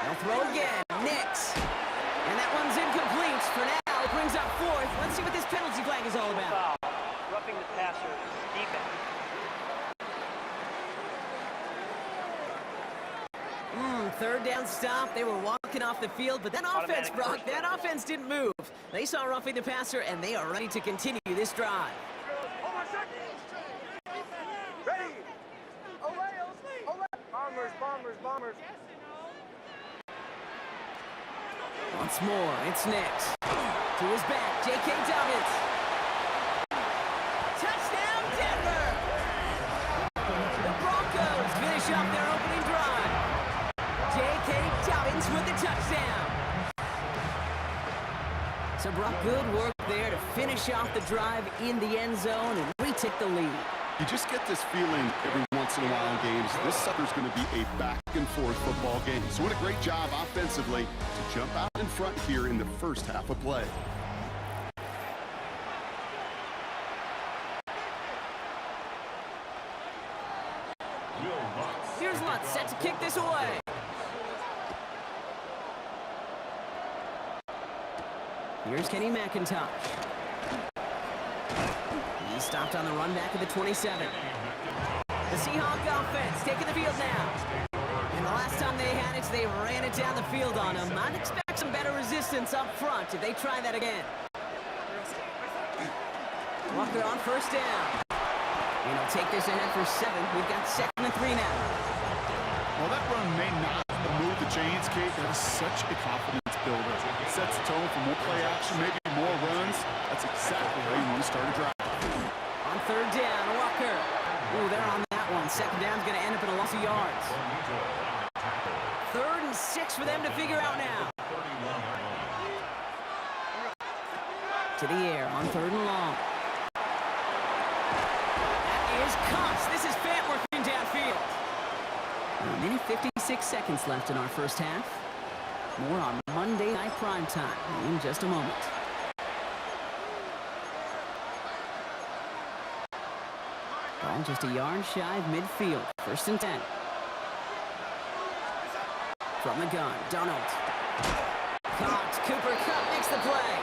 Speaker 2: They'll throw again. Nix. And that one's incomplete. For now, it brings up 4th. Let's see what this penalty flag is all about.
Speaker 7: Foul. Roughing the passer. Defense.
Speaker 2: 3rd down stop. They were walking off the field, but that offense, Brock, that offense didn't move. They saw roughing the passer, and they are ready to continue this drive. Once more, it's Nix. To his back, J.K. Dobbins. Touchdown, Denver! The Broncos finish off their opening drive. J.K. Dobbins with the touchdown. So, Brock, good work there to finish off the drive in the end zone and retake the lead.
Speaker 5: You just get this feeling every once in a while in games. This sucker's going to be a back-and-forth football game. So what a great job offensively to jump out in front here in the first half of play.
Speaker 2: Here's Lutz set to kick this away. Here's Kenny McIntosh. He's stopped on the run back at the 27. The Seahawk offense taking the field now. And the last time they had it, they ran it down the field on him. I'd expect some better resistance up front if they try that again. Walker on first down. And he'll take this ahead for 7. We've got 2nd and 3 now.
Speaker 5: Well, that run may not move the chains, Kate. That is such a confidence builder. It sets the tone for more play action, maybe more runs. That's exactly how you want to start a drive.
Speaker 2: On 3rd down, Walker. Ooh, they're on that one. 2nd down's going to end up in a loss of yards. 3rd and 6 for them to figure out now. To the air on 3rd and long. That is Cox. This is Fant working downfield. A minute 56 seconds left in our first half. More on Monday Night Primetime in just a moment. Ball just a yard shy of midfield. 1st and 10. From the gun, Donald. Cox, Cooper Kupp makes the play.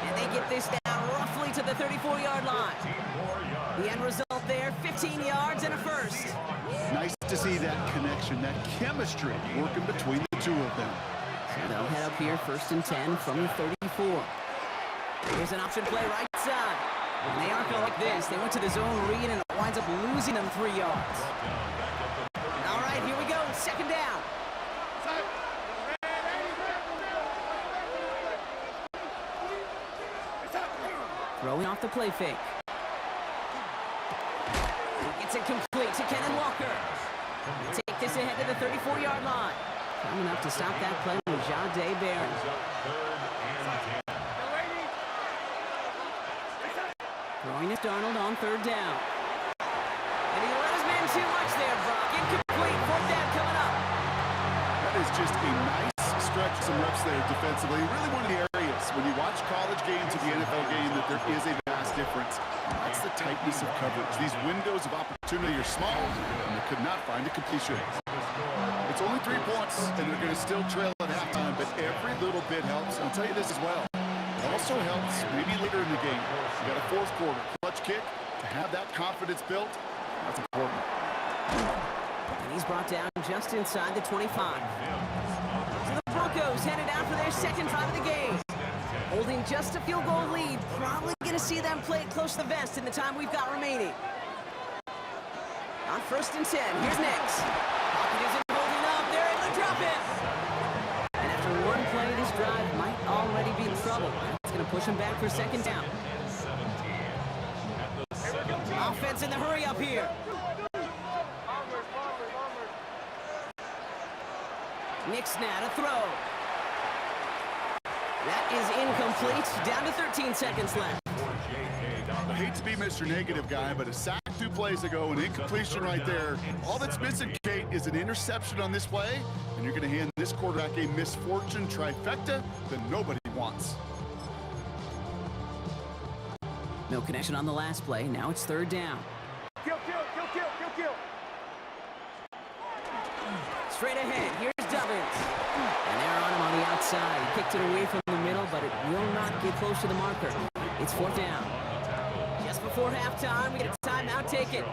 Speaker 2: And they get this down roughly to the 34-yard line. The end result there, 15 yards and a first.
Speaker 5: Nice to see that connection, that chemistry working between the two of them.
Speaker 2: So they'll head up here, 1st and 10 from the 34. Here's an option play right side. And they aren't going like this. They went to the zone read and it winds up losing them 3 yards. All right, here we go. 2nd down. Throwing off the play fake. It's incomplete to Kenan Walker. Take this ahead to the 34-yard line. Coming up to stop that play with Jahdae Barron. Throwing it Darnold on 3rd down. And he let his man too much there, Brock. Incomplete. 4th down coming up.
Speaker 5: That is just a nice stretch, some reps there defensively. Really one of the areas when you watch college game to the NFL game that there is a vast difference. That's the tightness of coverage. These windows of opportunity are small, and they could not find a completion. It's only 3 points, and they're going to still trail at halftime, but every little bit helps. I'll tell you this as well. It also helps maybe later in the game. You got a 4th quarter clutch kick to have that confidence built. That's important.
Speaker 2: And he's brought down just inside the 25. So the Broncos headed out for their 2nd drive of the game. Holding just a field goal lead. Probably going to see them play it close to the vest in the time we've got remaining. On 1st and 10, here's Nix. Pocket isn't holding up. They're able to drop it. And after one play, this drive might already be in trouble. That's going to push him back for 2nd down. Offense in the hurry up here. Nix now to throw. That is incomplete. Down to 13 seconds left.
Speaker 5: I hate to be Mr. Negative guy, but a sack 2 plays ago, an incompletion right there. All that's missing, Kate, is an interception on this play, and you're going to hand this quarterback a misfortune trifecta that nobody wants.
Speaker 2: No connection on the last play. Now it's 3rd down.
Speaker 8: Kill, kill, kill, kill, kill, kill.
Speaker 2: Straight ahead, here's Dobbins. And they're on him on the outside. He kicked it away from the middle, but it will not get close to the marker. It's 4th down. Just before halftime, we get a timeout taken.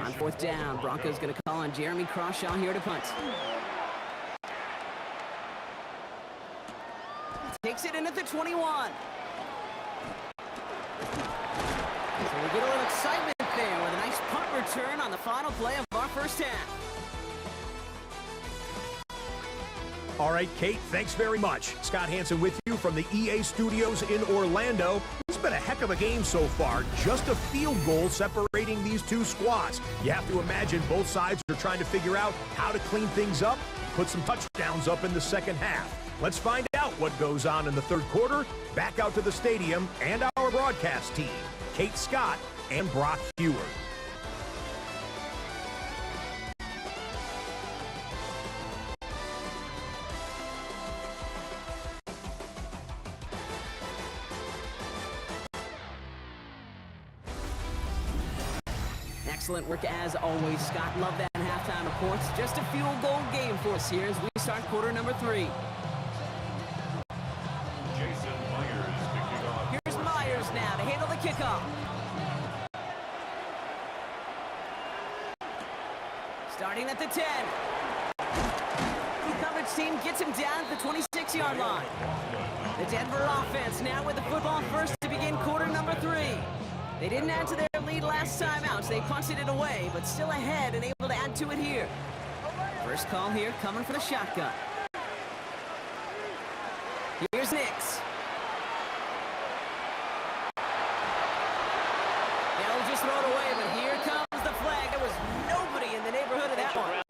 Speaker 2: On 4th down, Broncos going to call on Jeremy Crawshaw here to punt. Takes it in at the 21. So we get a little excitement there with a nice punt return on the final play of our first half.
Speaker 6: All right, Kate, thanks very much. Scott Hanson with you from the EA Studios in Orlando. It's been a heck of a game so far. Just a field goal separating these two squads. You have to imagine both sides are trying to figure out how to clean things up, put some touchdowns up in the second half. Let's find out what goes on in the 3rd quarter. Back out to the stadium and our broadcast team. Kate Scott and Brock Huard.
Speaker 2: Excellent work as always, Scott. Love that halftime reports. Just a field goal game for us here as we start quarter number 3.
Speaker 4: Jason Myers kicking off.
Speaker 2: Here's Myers now to handle the kickoff. Starting at the 10. The coverage team gets him down at the 26-yard line. The Denver offense now with the football first to begin quarter number 3. They didn't add to their lead last time out, so they punted it away, but still ahead and able to add to it here. First call here, coming for the shotgun. Here's Nix. They'll just throw it away, but here comes the flag. There was nobody in the neighborhood of that one.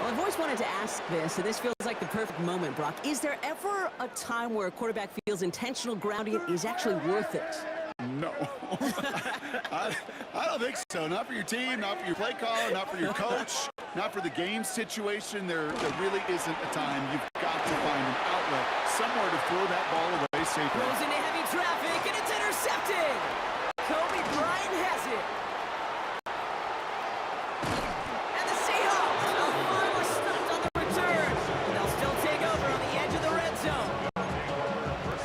Speaker 2: Well, I've always wanted to ask this, and this feels like the perfect moment, Brock. Is there ever a time where a quarterback feels intentional grounding is actually worth it?
Speaker 5: No. I don't think so. Not for your team, not for your play caller, not for your coach, not for the game situation. There really isn't a time. You've got to find an outlet, somewhere to throw that ball away safely.
Speaker 2: Goes into heavy traffic, and it's intercepted. Kobe Bryant has it. And the Seahawks are finally stopped on the return. They'll still take over on the edge of the red zone.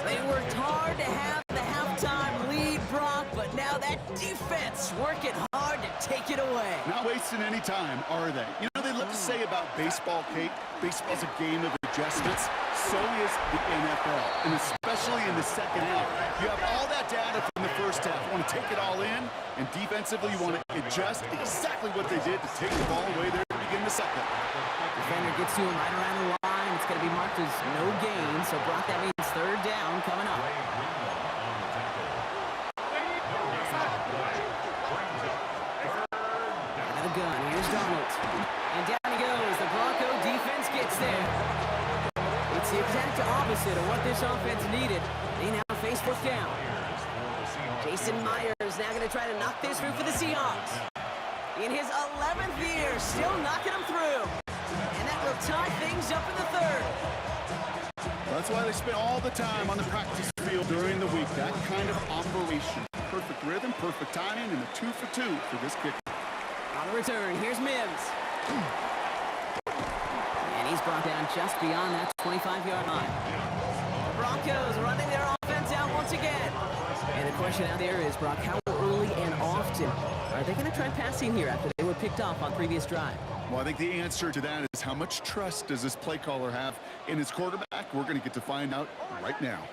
Speaker 2: They worked hard to have the halftime lead, Brock, but now that defense working hard to take it away.
Speaker 5: Not wasting any time, are they? You know, they love to say about baseball, Kate, baseball's a game of adjustments. So is the NFL, and especially in the second half. You have all that data from the first half. You want to take it all in, and defensively you want to adjust exactly what they did to take the ball away there to begin the second.
Speaker 2: Defender gets to him right around the line. It's going to be marked as no gain, so Brock, that means third down coming up. Out of the gun, here's Donald. And down he goes. The Bronco defense gets there. It's the exact opposite of what this offense needed. They now face fourth down. Jason Myers now going to try to knock this through for the Seahawks. In his 11th year, still knocking them through. And that will tie things up in the third.
Speaker 5: That's why they spend all the time on the practice field during the week. That kind of operation. Perfect rhythm, perfect timing, and a 2 for 2 for this kicker.
Speaker 2: On the return, here's Mims. And he's brought down just beyond that 25-yard line. The Broncos running their offense out once again. And the question out there is, Brock, how early and often are they going to try passing here after they were picked off on previous drive?
Speaker 5: Well, I think the answer to that is how much trust does this play caller have in his quarterback? We're going to get to find out right now.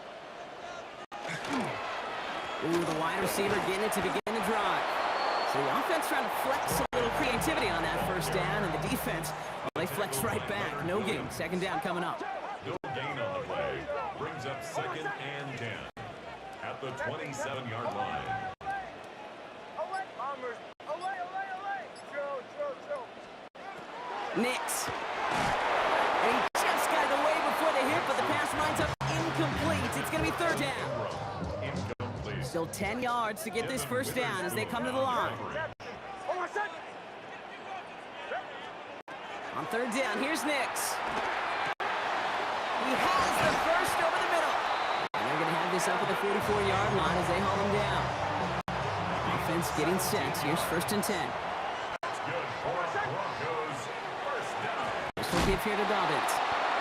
Speaker 2: Ooh, the wide receiver getting it to begin the drive. So the offense trying to flex a little creativity on that first down, and the defense, well, they flex right back. No gain. Second down coming up.
Speaker 4: No gain on the play. Brings up second and 10 at the 27-yard line.
Speaker 2: Nix. And he just got it away before the hit, but the pass winds up incomplete. It's going to be third down.
Speaker 4: Incomplete.
Speaker 2: Still 10 yards to get this first down as they come to the line. On third down, here's Nix. He has the first over the middle. And they're going to have this up at the 44-yard line as they haul him down. Offense getting set. Here's first and 10. This will give here to Dobbins.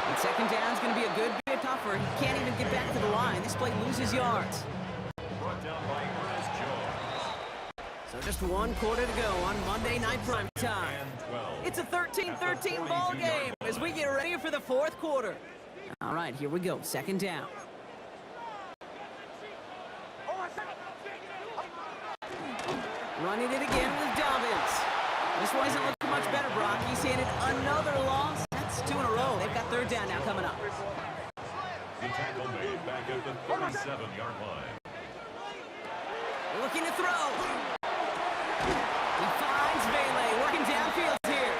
Speaker 2: And second down is going to be a good bit tougher. He can't even get back to the line. This play loses yards.
Speaker 4: Brought down by Ernest Jones.
Speaker 2: So just one quarter to go on Monday Night Prime Time. It's a 13-13 ball game as we get ready for the fourth quarter. All right, here we go. Second down. Running it again with Dobbins. This one isn't looking much better, Brock. He's handed another loss. That's 2 in a row. They've got third down now coming up.
Speaker 4: The tackle made back at the 37-yard line.
Speaker 2: Looking to throw. He finds Vele working downfield here.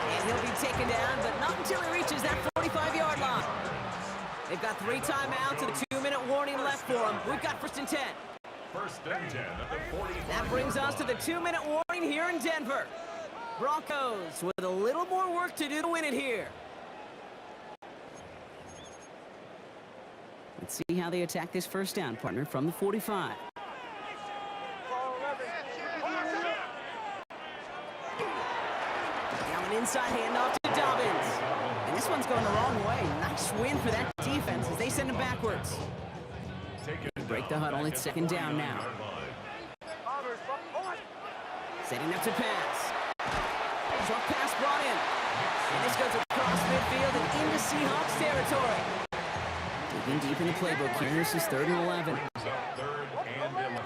Speaker 2: And he'll be taken down, but not until he reaches that 45-yard line. They've got 3 timeouts and a 2-minute warning left for them. We've got 1st and 10.
Speaker 4: 1st and 10 at the 45.
Speaker 2: That brings us to the 2-minute warning here in Denver. Broncos with a little more work to do to win it here. Let's see how they attack this 1st down, partner, from the 45. Now an inside handoff to Dobbins. And this one's going the wrong way. Nice win for that defense as they send him backwards. Break the huddle. It's 2nd down now. Setting up to pass. Short pass brought in. And this goes across midfield and into Seahawks territory. Digging deep in the playbook here. This is 3rd and 11.
Speaker 4: 3rd and 11.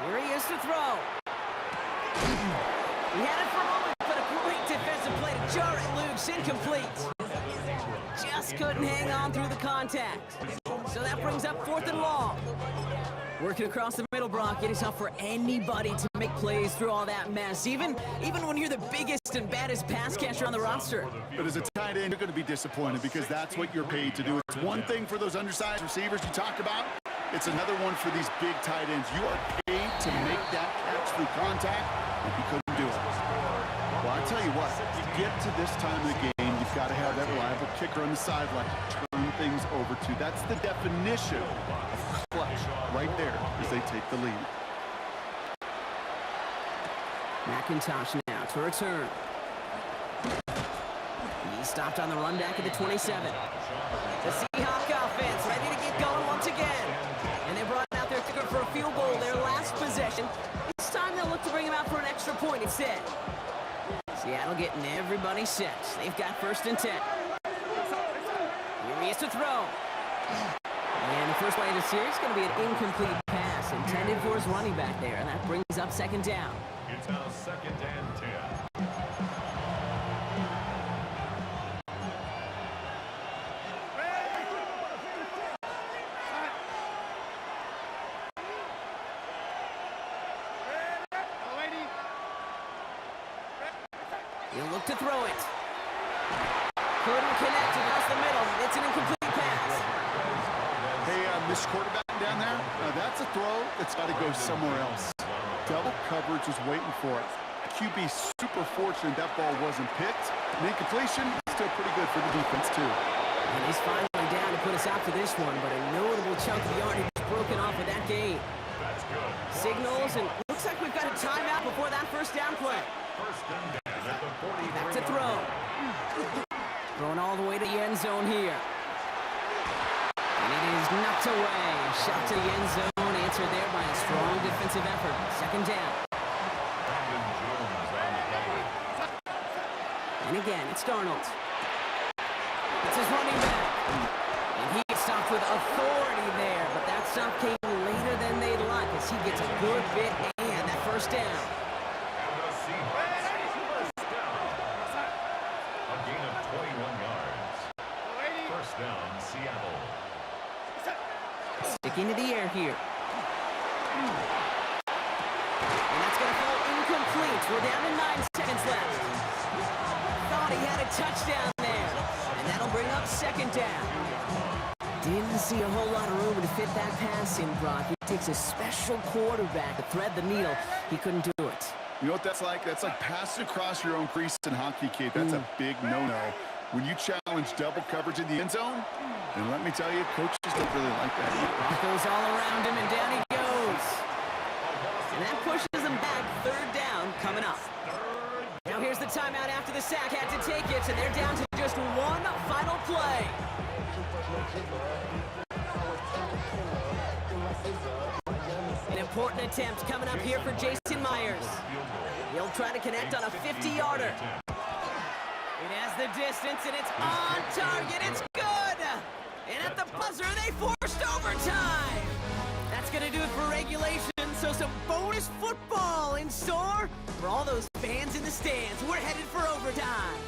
Speaker 2: Here he is to throw. He had it for a moment, but a great defensive play to jar it loose. Incomplete. Just couldn't hang on through the contact. So that brings up 4th and long. Working across the middle, Brock. It is tough for anybody to make plays through all that mess, even when you're the biggest and baddest pass catcher on the roster.
Speaker 5: But as a tight end, you're going to be disappointed because that's what you're paid to do. It's one thing for those undersized receivers you talk about. It's another one for these big tight ends. You are paid to make that catch through contact, and you couldn't do it. Well, I tell you what, to get to this time of the game, you've got to have that reliable kicker on the sideline to turn things over to. That's the definition of clutch right there as they take the lead.
Speaker 2: McIntosh now to return. He stopped on the run back at the 27. The Seahawk offense ready to get going once again. And they brought out their kicker for a field goal their last possession. This time they'll look to bring him out for an extra point instead. Seattle getting everybody set. They've got 1st and 10. Here he is to throw. And the first play of the series is going to be an incomplete pass intended for his running back there. And that brings up 2nd down.
Speaker 4: It's now 2nd and 10.
Speaker 2: He'll look to throw it. Couldn't connect across the middle. It's an incomplete pass.
Speaker 5: Hey, this quarterback down there, that's a throw that's got to go somewhere else. Double coverage was waiting for it. QB super fortunate that ball wasn't picked. And incompletion, still pretty good for the defense, too.
Speaker 2: And he's finally down to put us out for this one, but a notable chunk of yardage broken off of that game.
Speaker 4: That's good.
Speaker 2: Signals, and looks like we've got a timeout before that 1st down play.
Speaker 4: 1st and 10 at the 43.
Speaker 2: Back to throw. Thrown all the way to the end zone here. And it is knocked away. Shot to the end zone. Answered there by a strong defensive effort. 2nd down.
Speaker 4: Brandon Jones on the cover.
Speaker 2: And again, it's Darnold. It's his running back. And he stopped with authority there. But that stop came later than they'd like as he gets a good bit and that 1st down.
Speaker 4: And the Seahawks, 1st down. A gain of 21 yards. 1st down, Seattle.
Speaker 2: Sticking to the air here. And that's going to fall incomplete. We're down to 9 seconds left. Thought he had a touchdown there. And that'll bring up 2nd down. Didn't see a whole lot of room to fit that pass in, Brock. It takes a special quarterback to thread the needle. He couldn't do it.
Speaker 5: You know what that's like? That's like passing across your own crease in hockey, kid. That's a big no-no. When you challenge double coverage in the end zone, and let me tell you, coaches don't really like that.
Speaker 2: Broncos all around him, and down he goes. And that pushes him back. 3rd down coming up. Now here's the timeout after the sack. Had to take it, and they're down to just one final play. An important attempt coming up here for Jason Myers. He'll try to connect on a 50-yarder. It has the distance, and it's on target. It's good! And at the buzzer, they forced overtime! That's going to do it for regulation, so some bonus football in store for all those fans in the stands. We're headed for overtime.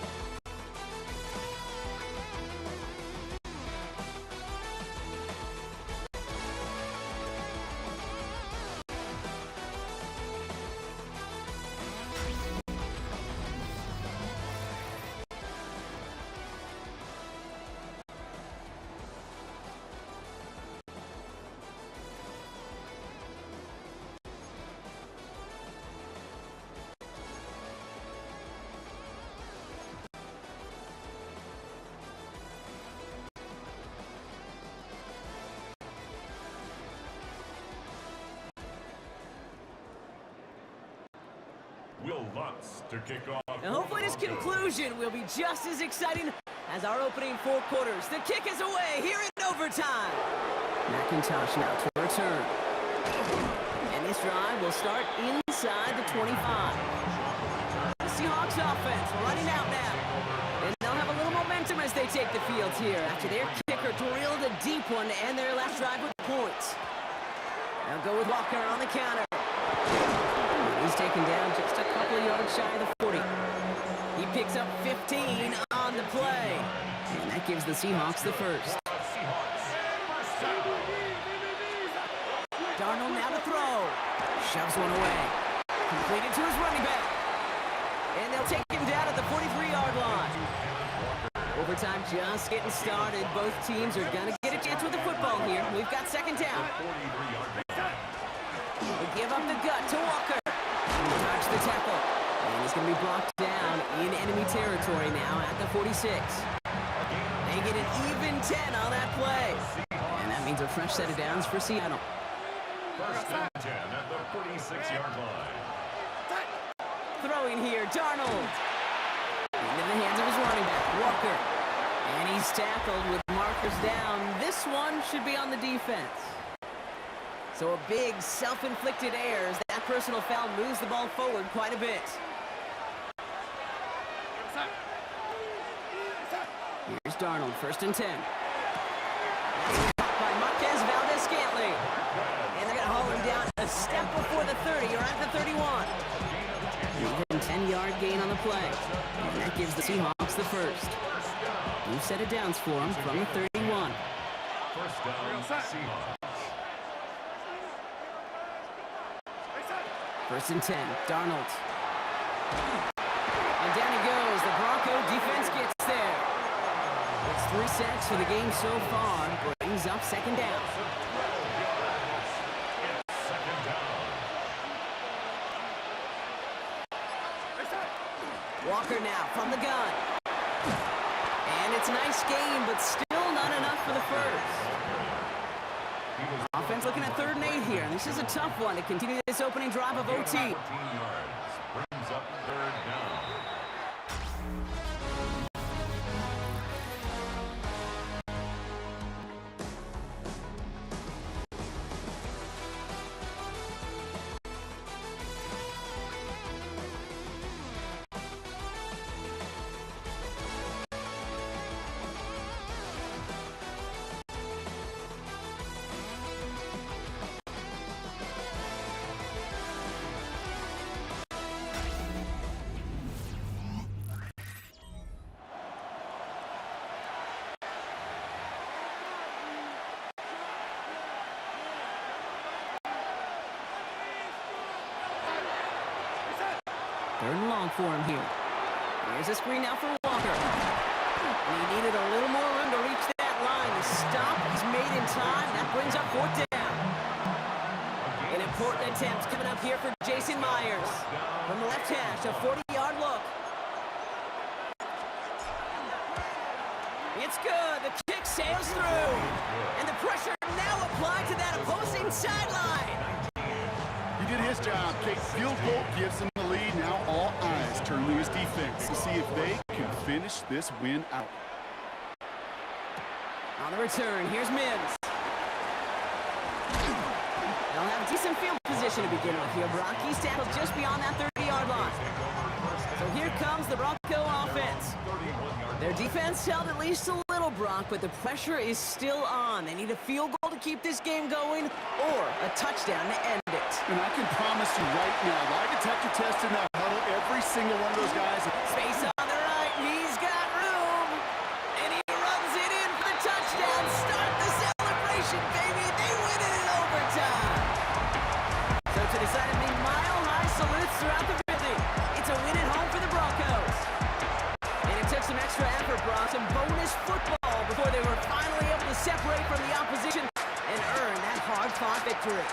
Speaker 4: Will Lutz to kick off.
Speaker 2: And hopefully this conclusion will be just as exciting as our opening 4 quarters. The kick is away here in overtime. McIntosh now to return. And this drive will start inside the 25. The Seahawks offense running out now. And they'll have a little momentum as they take the field here after their kicker drilled a deep one to end their last drive with points. They'll go with Walker on the counter. He's taken down just a couple of yards shy of the 40. He picks up 15 on the play. And that gives the Seahawks the first. Darnold now to throw. Shoves one away. Completed to his running back. And they'll take him down at the 43-yard line. Overtime just getting started. Both teams are going to get a chance with the football here. We've got second down. We give up the gut to Walker. Dodge the tackle. And he's going to be brought down in enemy territory now at the 46. They get an even 10 on that play. And that means a fresh set of downs for Seattle.
Speaker 4: First and 10 at the 46-yard line.
Speaker 2: Throwing here, Darnold. Into the hands of his running back, Walker. And he's tackled with markers down. This one should be on the defense. So a big self-inflicted error as that personal foul moves the ball forward quite a bit. Here's Darnold, first and 10. By Marquez Valdez-Scantling. And they're going to haul him down a step before the 30, or at the 31. Even 10-yard gain on the play. And that gives the Seahawks the first. New set of downs for him from the 31.
Speaker 4: First down, Seahawks.
Speaker 2: First and 10, Darnold. And down he goes. The Bronco defense gets there. It's 3 sacks for the game so far. Brings up second down. Walker now from the gun. And it's a nice game, but still not enough for the first. Offense looking at 3rd and 8 here. And this is a tough one to continue this opening drive of OT.
Speaker 4: 14 yards. Brings up 3rd down.
Speaker 2: Third and long for him here. Here's a screen now for Walker. And he needed a little more room to reach that line. The stop is made in time. That brings up 4th down. An important attempt coming up here for Jason Myers. From the left hash, a 40-yard look. It's good. The kick sails through. And the pressure now applied to that opposing sideline.
Speaker 5: He did his job. Field goal gives him the lead. Now all eyes turn to his defense to see if they can finish this win out.
Speaker 2: On the return, here's Mims. They'll have decent field position to begin with here. Brock, he's tackled just beyond that 30-yard line. So here comes the Bronco offense. Their defense held at least a little, Brock, but the pressure is still on. They need a field goal to keep this game going or a touchdown to end it.
Speaker 5: And I can promise you right now, lie detector test in that huddle, every single one of those guys.
Speaker 2: Space on the right, he's got room. And he runs it in for the touchdown. Start the celebration, baby. They win it in overtime. So to decidedly mile-high salutes throughout the building. It's a win at home for the Broncos. And it took some extra effort, Brock, some bonus football before they were finally able to separate from the opposition and earn that hard-fought victory.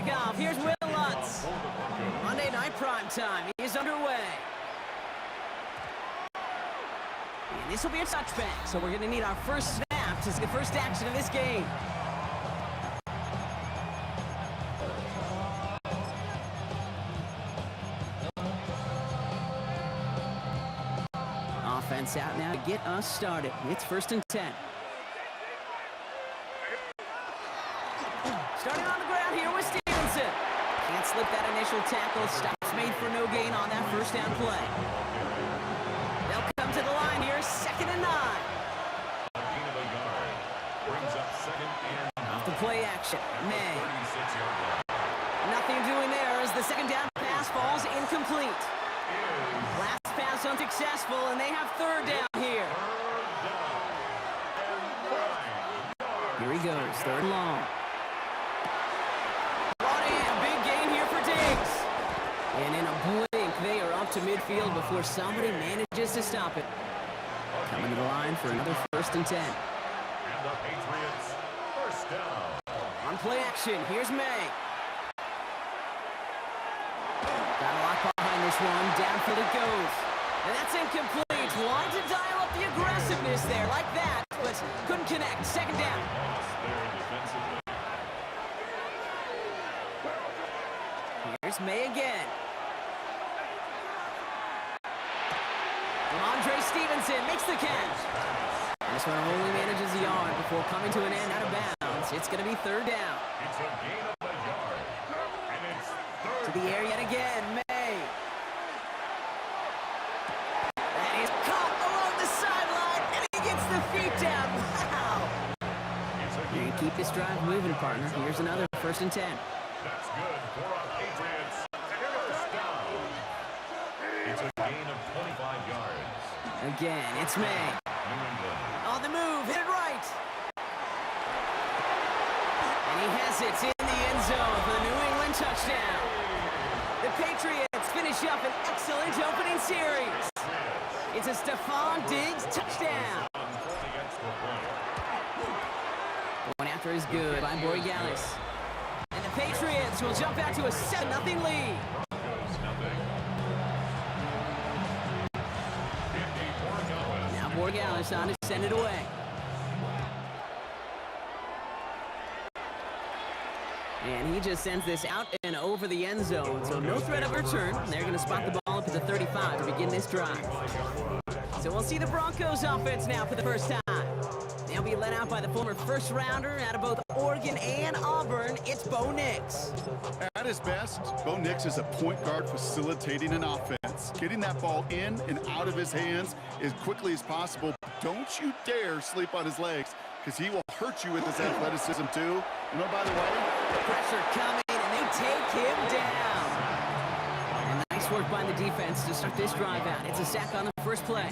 Speaker 2: kickoff. Here's Will Lutz. Monday Night Primetime is underway. And this will be a touchback, so we're going to need our first snap to see the first action of this game. Offense out now to get us started. It's 1st and 10. Starting on the ground here with Stevenson. Can't slip that initial tackle. Stops made for no gain on that first down play. They'll come to the line here, 2nd and 9. Off the play action, May. Nothing doing there as the second down pass falls incomplete. Last pass unsuccessful, and they have 3rd down here. Here he goes, 3rd and long. Brought in, big gain here for Diggs. And in a blink, they are up to midfield before somebody manages to stop it. Coming to the line for another 1st and 10.
Speaker 4: And the Patriots, 1st down.
Speaker 2: On play action, here's May. Got a lot behind this one, downfield it goes. And that's incomplete. Wanted to dial up the aggressiveness there like that, but couldn't connect. 2nd down. Here's May again. Ramondre Stevenson makes the catch. And this one only manages a yard before coming to an end out of bounds. It's going to be 3rd down.
Speaker 4: It's a gain of a yard. And it's 3rd.
Speaker 2: To the air yet again, May. That is caught along the sideline, and he gets the feet down. Wow. You keep this drive moving, partner. Here's another 1st and 10.
Speaker 4: That's good for our Patriots. 1st down. It's a gain of 25 yards.
Speaker 2: Again, it's May.
Speaker 4: New England.
Speaker 2: On the move, hit it right. And he has it in the end zone for the New England touchdown. The Patriots finish up an excellent opening series. It's a Stephon Diggs touchdown. Going after is good by Borregales. And the Patriots will jump out to a 7-0 lead. Now Borregales on to send it away. And he just sends this out and over the end zone, so no threat of return. They're going to spot the ball up at the 35 to begin this drive. So we'll see the Broncos offense now for the first time. They'll be led out by the former first-rounder out of both Oregon and Auburn. It's Bo Nix.
Speaker 5: At his best, Bo Nix is a point guard facilitating an offense, getting that ball in and out of his hands as quickly as possible. Don't you dare sleep on his legs, because he will hurt you with his athleticism too. You know, by the way,
Speaker 2: Pressure coming, and they take him down. And nice work by the defense to start this drive out. It's a sack on the first play.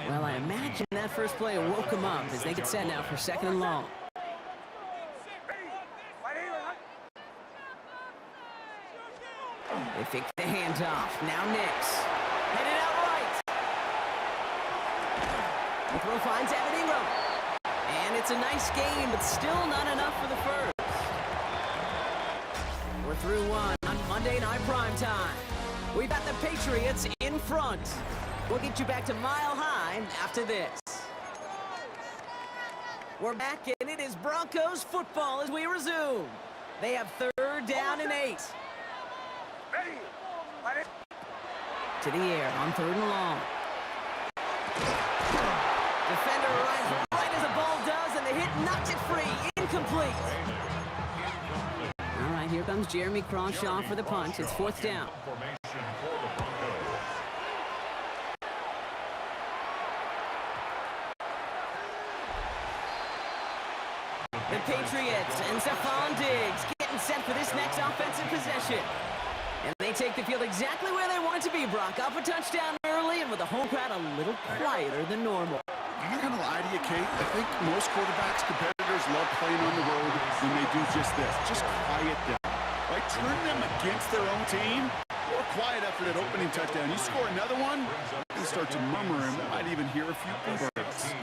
Speaker 2: Well, I imagine that first play woke him up as they get set now for 2nd and long. They fake the handoff. Now Nix. Headed out right. The throw finds Evan Ingram. And it's a nice game, but still not enough for the first. We're through one on Monday Night Primetime. We've got the Patriots in front. We'll get you back to Mile High after this. We're back, and it is Broncos football as we resume. They have 3rd down and 8. To the air on 3rd and long. Defender arrives right as the ball does, and the hit knocks it free. Incomplete. All right, here comes Jeremy Crawshaw for the punt. It's 4th down. The Patriots and Stephon Diggs getting set for this next offensive possession. And they take the field exactly where they want it to be, Brock. Up a touchdown early and with the home crowd a little quieter than normal.
Speaker 5: I'm not going to lie to you, Kate. I think most quarterbacks, competitors love playing on the road when they do just this. Just quiet them. Right? Turn them against their own team. Or quiet after that opening touchdown. You score another one, you start to murmur and might even hear a few birds.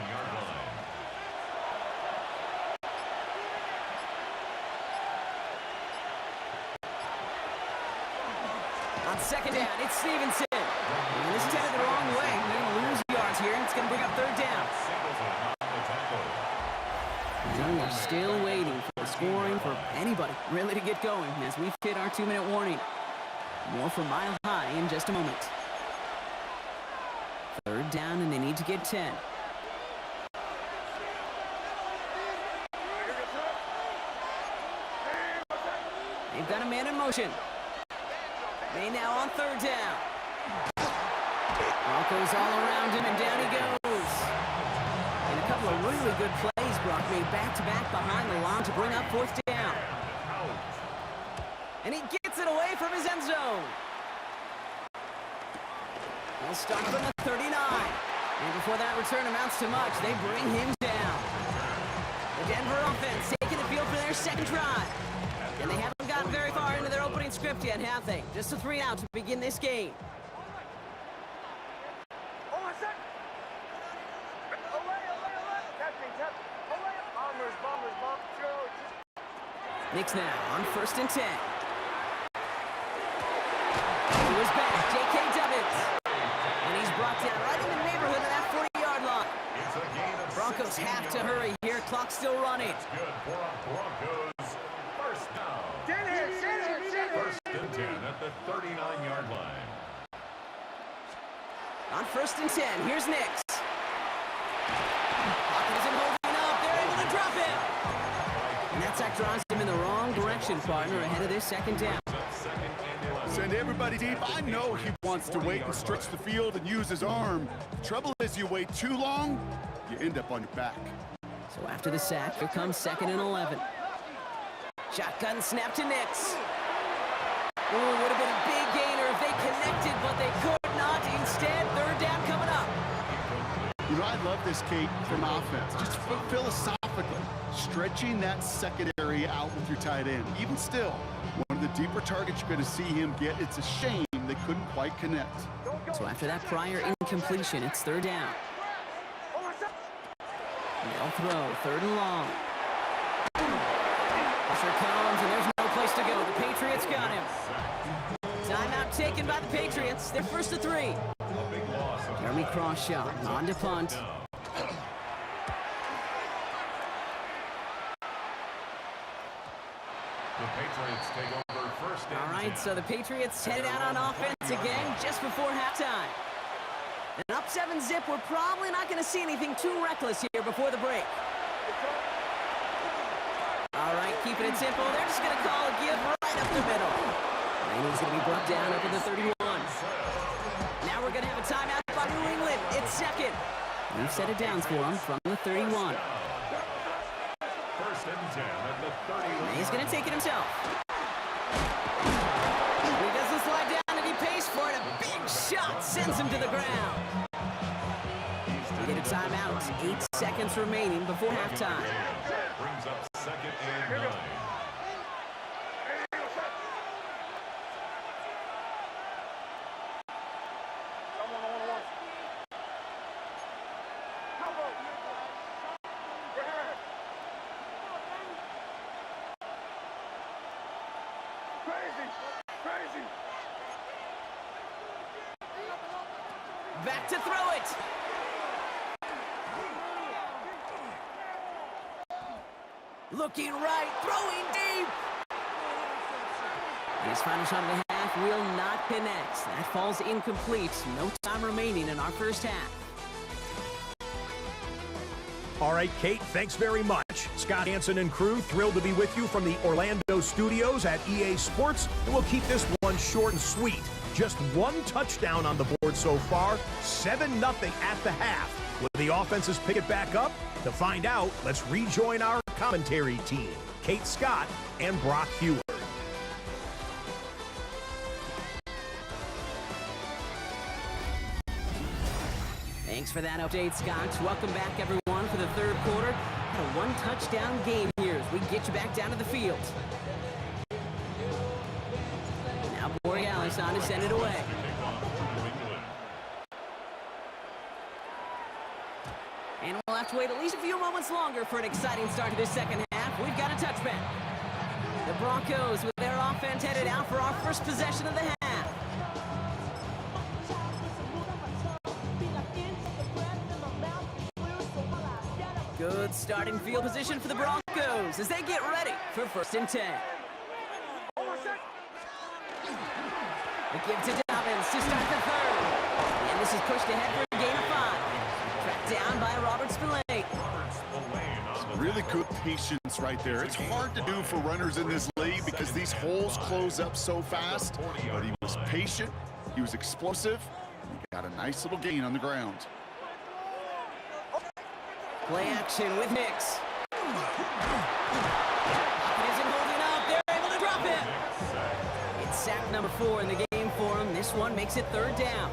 Speaker 2: On second down, it's Stevenson. And this is headed the wrong way. They're going to lose yards here, and it's going to bring up third down. And we're still waiting for scoring for anybody really to get going as we've hit our 2-minute warning. More from Mile High in just a moment. Third down, and they need to get 10. They've got a man in motion. They now on third down. Broncos all around him, and down he goes. And a couple of really good plays Brock made back-to-back behind the line to bring up fourth down. And he gets it away from his end zone. He'll start from the 39. And before that return amounts to much, they bring him down. The Denver offense taking the field for their second drive. And they haven't gotten very far into their opening script yet, have they? Just a 3 out to begin this game. Knicks now on 1st and 10. He was back, J.K. Dobbins. And he's brought down right in the neighborhood of that 40-yard line. Broncos have to hurry here. Clock's still running.
Speaker 4: Good for a Broncos first down. First and 10 at the 39-yard line.
Speaker 2: On 1st and 10, here's Knicks. Pocket isn't holding up. They're able to drop it. And that sack drives him in the wrong direction, partner, ahead of this second down.
Speaker 5: Send everybody deep. I know he wants to wait and stretch the field and use his arm. The trouble is you wait too long, you end up on your back.
Speaker 2: So after the sack, here comes 2nd and 11. Shotgun snap to Knicks. Ooh, would have been a big gainer if they connected, but they could not. Instead, third down coming up.
Speaker 5: You know, I love this, Kate, from offense. Just philosophically, stretching that secondary out with your tight end. Even still, one of the deeper targets you're going to see him get. It's a shame they couldn't quite connect.
Speaker 2: So after that prior incompletion, it's third down. They'll throw, 3rd and long. Pressure comes, and there's no place to go. The Patriots got him. Timeout taken by the Patriots. They're 1st and 3. Jeremy Crawshaw on to punt.
Speaker 4: The Patriots take over first and 10.
Speaker 2: All right, so the Patriots headed out on offense again just before halftime. And up 7-zip, we're probably not going to see anything too reckless here before the break. All right, keeping it simple. They're just going to call a give right up the middle. And he's going to be brought down up at the 31. Now we're going to have a timeout by New England. It's 2nd. We've set it down for him from the 31.
Speaker 4: First and 10 at the 31.
Speaker 2: He's going to take it himself. He doesn't slide down, and he pays for it. A big shot sends him to the ground. We get a timeout. 8 seconds remaining before halftime.
Speaker 4: Brings up 2nd and 9.
Speaker 2: Back to throw it. Looking right, throwing deep. His final shot of the half will not connect. That falls incomplete. No time remaining in our first half.
Speaker 6: All right, Kate, thanks very much. Scott Hanson and crew, thrilled to be with you from the Orlando studios at EA Sports. And we'll keep this one short and sweet. Just 1 touchdown on the board so far, 7-0 at the half. Will the offenses pick it back up? To find out, let's rejoin our commentary team, Kate Scott and Brock Huard.
Speaker 2: Thanks for that update, Scott. Welcome back, everyone, for the third quarter. Had a 1-touchdown game here as we get you back down to the field. Now Borealis on to send it away. And we'll have to wait at least a few moments longer for an exciting start to this second half. We've got a touchback. The Broncos with their offense headed out for our first possession of the half. Good starting field position for the Broncos as they get ready for 1st and 10. The give to Dobbins to start the 3rd. And this is pushed ahead for a gain of 5. Tracked down by Robert Spillane.
Speaker 5: Really good patience right there. It's hard to do for runners in this league because these holes close up so fast. But he was patient, he was explosive, and he got a nice little gain on the ground.
Speaker 2: Play action with Nix. Pocket isn't holding up. They're able to drop it. It's sack number 4 in the game for him. This one makes it 3rd down.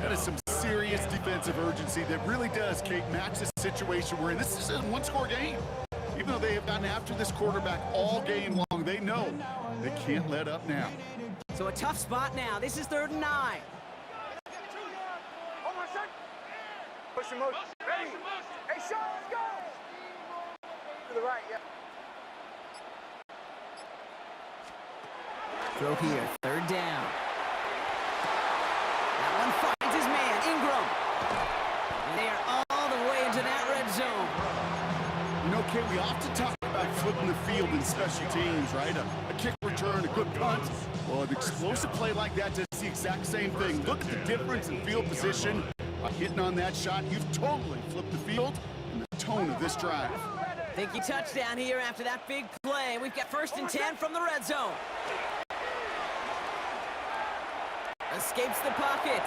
Speaker 5: That is some serious defensive urgency that really does, Kate, match the situation we're in. This is a one-score game. Even though they have gotten after this quarterback all game long, they know they can't let up now.
Speaker 2: So a tough spot now. This is 3rd and 9.
Speaker 8: Push him. Ready. Hey, Sean, let's go. To the right, yeah.
Speaker 2: Throw here, 3rd down. That one finds his man, Ingram. They are all the way into that red zone.
Speaker 5: You know, Kate, we often talk about flipping the field in special teams, right? A kick return, a good punt. Well, an explosive play like that does the exact same thing. Look at the difference in field position. By hitting on that shot, you've totally flipped the field and the tone of this drive.
Speaker 2: Think you touchdown here after that big play. We've got 1st and 10 from the red zone. Escapes the pocket.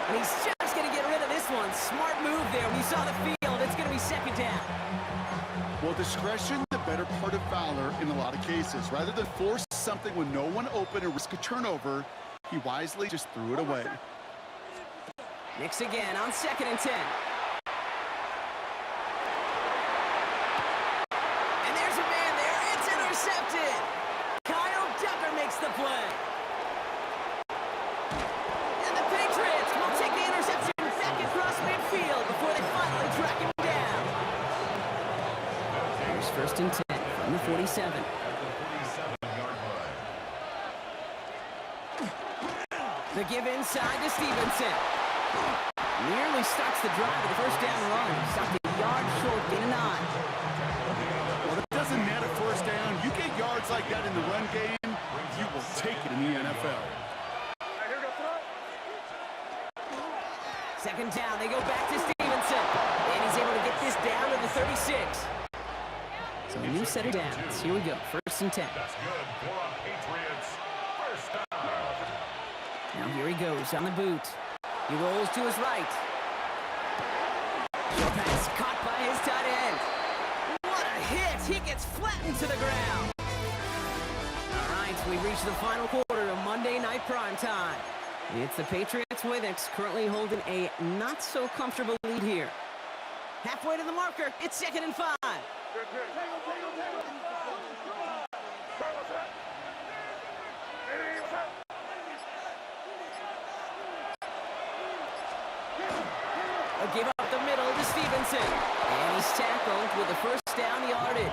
Speaker 2: And he's just going to get rid of this one. Smart move there. When you saw the field, it's going to be 2nd down.
Speaker 5: Well, discretion, the better part of valor in a lot of cases. Rather than force something when no one open and risk a turnover, he wisely just threw it away.
Speaker 2: Nix again on 2nd and 10. And there's a man there. It's intercepted. Kyle Decker makes the play. And the Patriots will take the interception back across midfield before they finally track him down. Here's 1st and 10 from the 47. The give inside to Stevenson. Nearly starts the drive with the 1st down run. Stopped a yard short, gain of 9.
Speaker 5: Well, it doesn't matter 1st down. You get yards like that in the run game, you will take it in the NFL.
Speaker 2: 2nd down, they go back to Stevenson. And he's able to get this down to the 36. So a new set of downs. Here we go, 1st and 10.
Speaker 4: That's good for a Patriots 1st down.
Speaker 2: Now here he goes on the boot. He rolls to his right. Short pass caught by his tight end. What a hit! He gets flattened to the ground. All right, we reach the final quarter of Monday Night Primetime. It's the Patriots with Nix currently holding a not-so-comfortable lead here. Halfway to the marker, it's 2nd and 5. Give up the middle to Stevenson. And he's tackled with the 1st down yardage.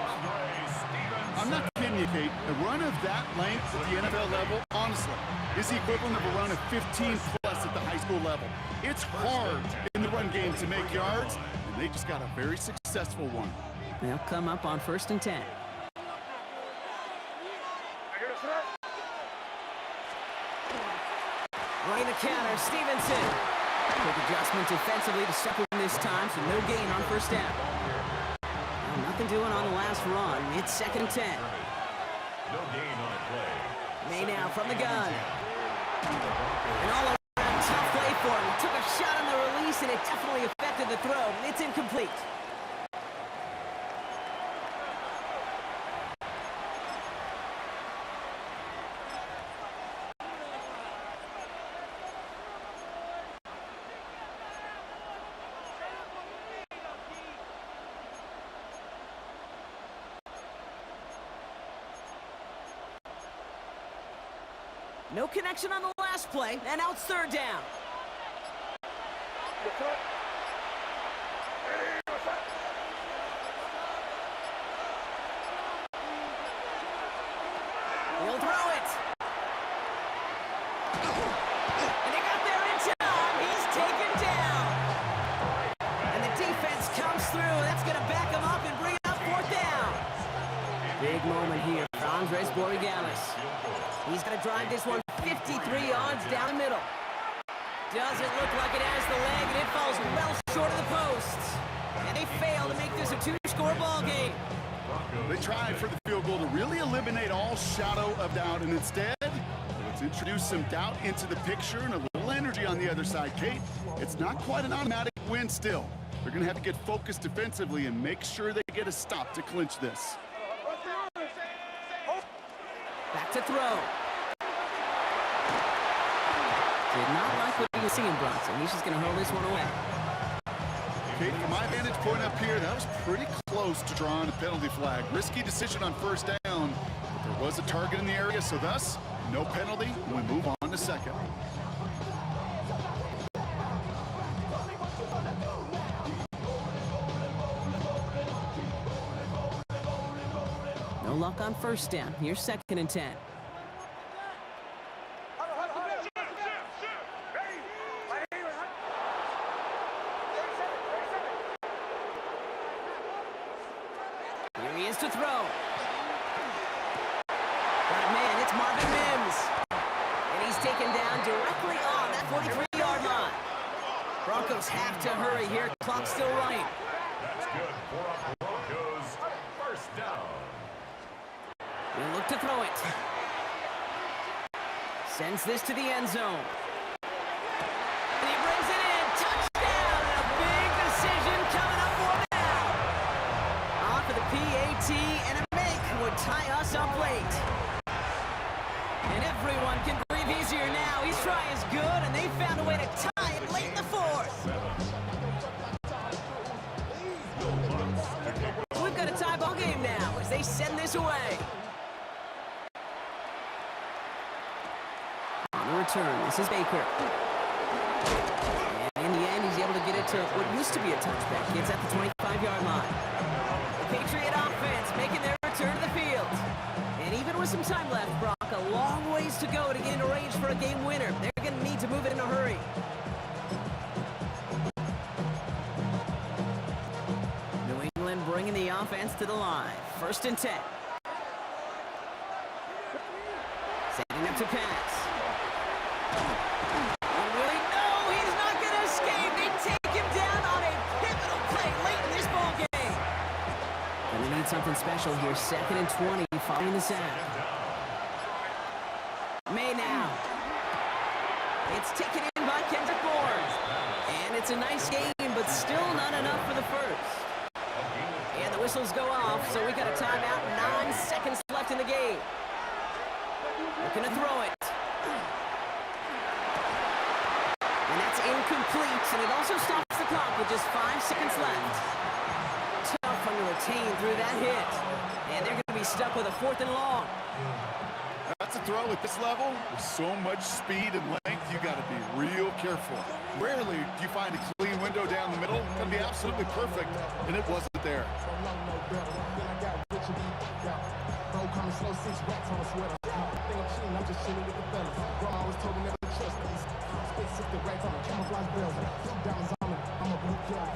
Speaker 5: I'm not kidding you, Kate. A run of that length at the NFL level, honestly, is the equivalent of a run of 15-plus at the high school level. It's hard in the run game to make yards, and they just got a very successful one.
Speaker 2: They'll come up on 1st and 10. Running the counter, Stevenson. Quick adjustment defensively to step in this time, so no gain on 1st down. Well, nothing doing on the last run. It's 2nd and 10.
Speaker 4: No gain on the play.
Speaker 2: May now from the gun. An all-around tough play for him. He took a shot on the release, and it definitely affected the throw. It's incomplete. No connection on the last play, and now it's 3rd down. He'll throw it. And they got there in time. He's taken down. And the defense comes Corey Gallis. He's going to drive this one 53 yards down the middle. Doesn't look like it has the leg, and it falls well short of the posts. And they fail to make this a two-score ball game.
Speaker 5: They tried for the field goal to really eliminate all shadow of doubt, and instead, let's introduce some doubt into the picture and a little energy on the other side, Kate. It's not quite an automatic win still. They're going to have to get focused defensively and make sure they get a stop to clinch this.
Speaker 2: Back to throw. Did not like what he was seeing, Bronson. He's just going to hurl this one away.
Speaker 5: Kate, from my vantage point up here, that was pretty close to drawing a penalty flag. Risky decision on first down, but there was a target in the area, so thus, no penalty, and we move on to second.
Speaker 2: No luck on first down. Here's 2nd and 10. Here he is to throw. But man, it's Marvin Mims. And he's taken down directly on that 43-yard line. Broncos have to hurry here. Clock's still running.
Speaker 4: That's good for a Broncos first down.
Speaker 2: He'll look to throw it. Sends this to the end zone. And he brings it in. Touchdown! And a big decision coming up for him now. Off of the PAT, and a make would tie us up late. And everyone can breathe easier now. He's trying is good, and they found a way to tie it late in the fourth. So we've got a tie ball game now as they send this away. Return. This is Baker. And in the end, he's able to get it to what used to be a touchback. It's at the 25-yard line. The Patriot offense making their return to the field. And even with some time left, Brock, a long ways to go to get into range for a game winner. They're going to need to move it in a hurry. New England bringing the offense to the line. 1st and 10. Setting up to pass. Something special here. 2nd and 20 following the sack. May now. It's taken in by Kendrick Bourne. And it's a nice game, but still not enough for the first. And the whistles go off, so we got a timeout. 9 seconds left in the game. Looking to throw it. And that's incomplete, and it also stops the clock with just 5 seconds left. Tough one to retain through that hit. And they're going to be stuck with a 4th and long.
Speaker 5: That's a throw at this level. With so much speed and length, you got to be real careful. Rarely do you find a clean window down the middle. It's going to be absolutely perfect, and it wasn't there.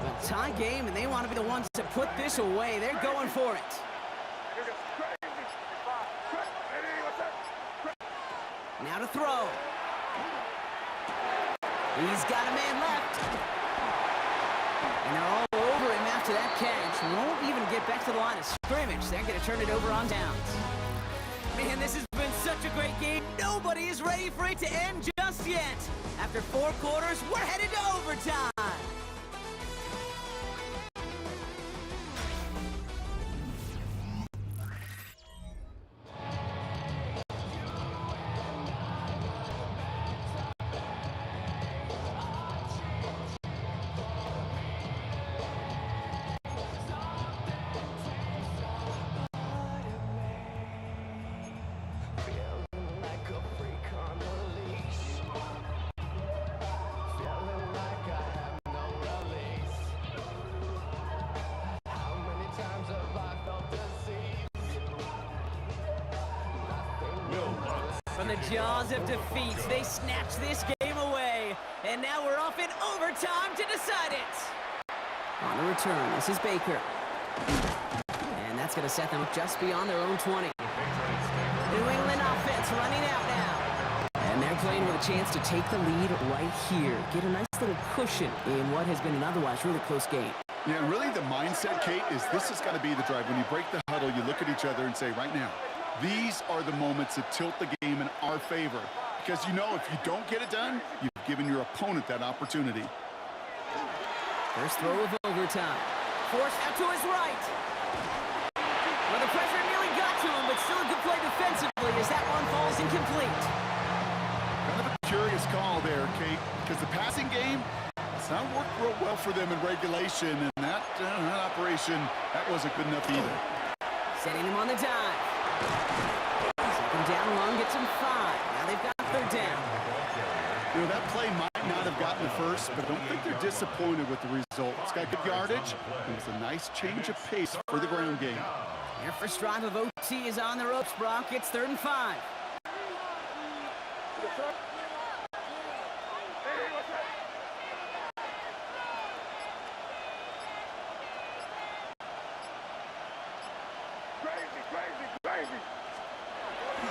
Speaker 2: Well, tie game, and they want to be the ones to put this away. They're going for it. Now to throw. He's got a man left. And they're all over him after that catch. Won't even get back to the line of scrimmage. They're going to turn it over on downs. Man, this has been such a great game. Nobody is ready for it to end just yet. After 4 quarters, we're headed to overtime. From the jaws of defeat, they snatched this game away. And now we're off in overtime to decide it. On the return, this is Baker. And that's going to set them just beyond their own 20. New running out now. And they're playing with a chance to take the lead right here. Get a nice little cushion in what has been an otherwise really close game.
Speaker 5: Yeah, really the mindset, Kate, is this has got to be the drive. When you break the huddle, you look at each other and say, right now, these are the moments that tilt the game in our favor. Because you know if you don't get it done, you've given your opponent that opportunity.
Speaker 2: First throw of overtime. Forced out to his right. Well, the pressure nearly got to him, but still a good play defensively as that one falls incomplete.
Speaker 5: Kind of a curious call there, Kate, because the passing game, it's not worked real well for them in regulation, and that operation, that wasn't good enough either.
Speaker 2: Setting him on the dive. Second down long, gets him 5. Now they've got third down.
Speaker 5: You know, that play might not have gotten the first, but I don't think they're disappointed with the result. It's got good yardage. It was a nice change of pace for the ground game.
Speaker 2: Their first drive of OT is on the ropes, Brock. It's 3rd and 5.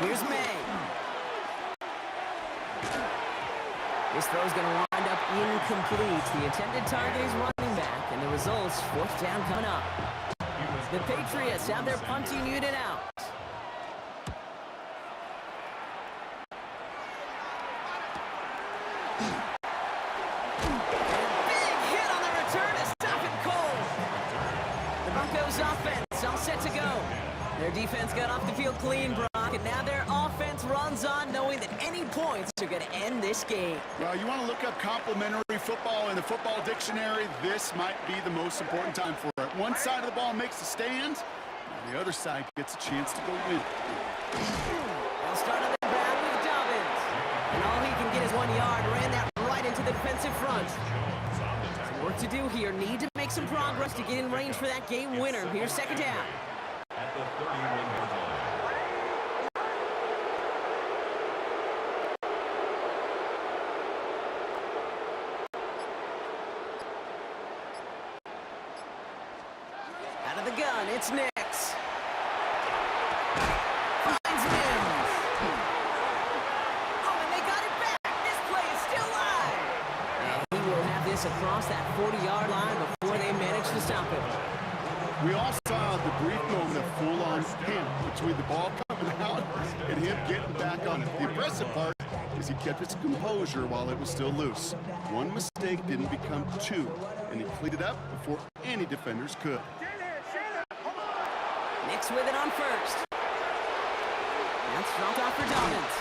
Speaker 2: Here's May. This throw is going to wind up incomplete. The intended target is running back, and the results, 4th down coming up. The Patriots have their punting unit out. Big hit on the return to stop it cold. The Broncos offense all set to go. Their defense got off the field clean, Brock, and now their offense runs on knowing that any points are going to end this game.
Speaker 5: Well, you want to look up complimentary football in the football dictionary, this might be the most important time for it. One side of the ball makes a stand, and the other side gets a chance to go win.
Speaker 2: They'll start on the ground with Dobbins. And all he can get is 1 yard, ran that right into the defensive front. Some work to do here. Need to make some progress to get in range for that game winner. Here's 2nd down.
Speaker 4: At the 31-yard line.
Speaker 2: Out of the gun, it's Nix. Finds Mims. Oh, and they got it back. This play is still live. And he will have this across that 40-yard line before they manage to stop him.
Speaker 5: We all saw the brief moment of full-on panic between the ball coming out and him getting back on it. The impressive part is he kept his composure while it was still loose. One mistake didn't become 2, and he cleaned it up before any defenders could.
Speaker 2: Nix with it on first. That's dropped off for Dobbins.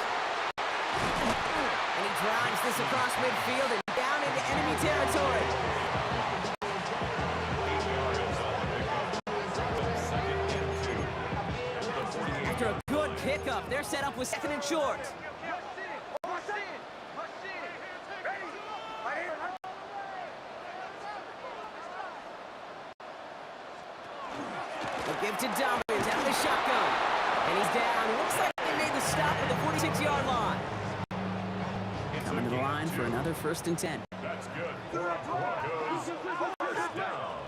Speaker 2: And he drives this across midfield and down into enemy territory. After a good pickup, they're set up with 2nd and short. They'll give to Dobbins out of the shotgun. And he's down. Looks like they made the stop at the 46-yard line. Coming to the line for another 1st and 10.
Speaker 4: That's good for a Broncos first down.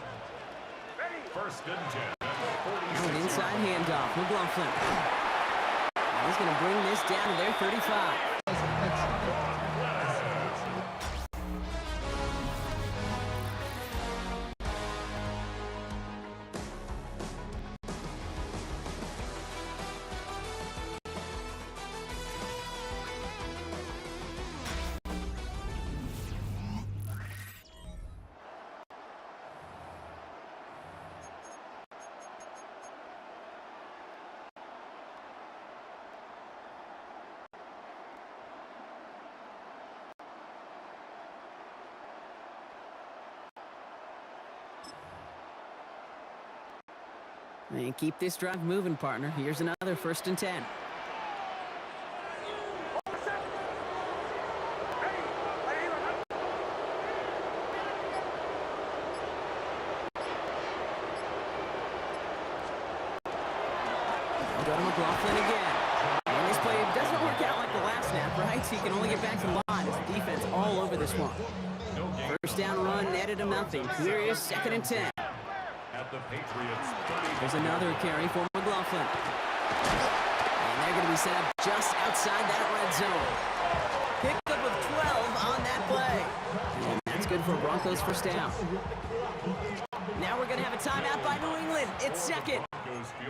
Speaker 4: 1st and 10 at the 46.
Speaker 2: Now an inside handoff. McLaughlin. Now he's going to bring this down to their 35. And keep this drive moving, partner. Here's another 1st and 10. Go to McLaughlin again. And this play doesn't work out like the last snap, right? He can only get back to the line as the defense all over this one. 1st down run, netted him nothing. Here is 2nd and 10.
Speaker 4: At the Patriots.
Speaker 2: There's another carry for McLaughlin. And they're going to be set up just outside that red zone. Picked up with 12 on that play. And that's good for Broncos first down. Now we're going to have a timeout by New England. It's second.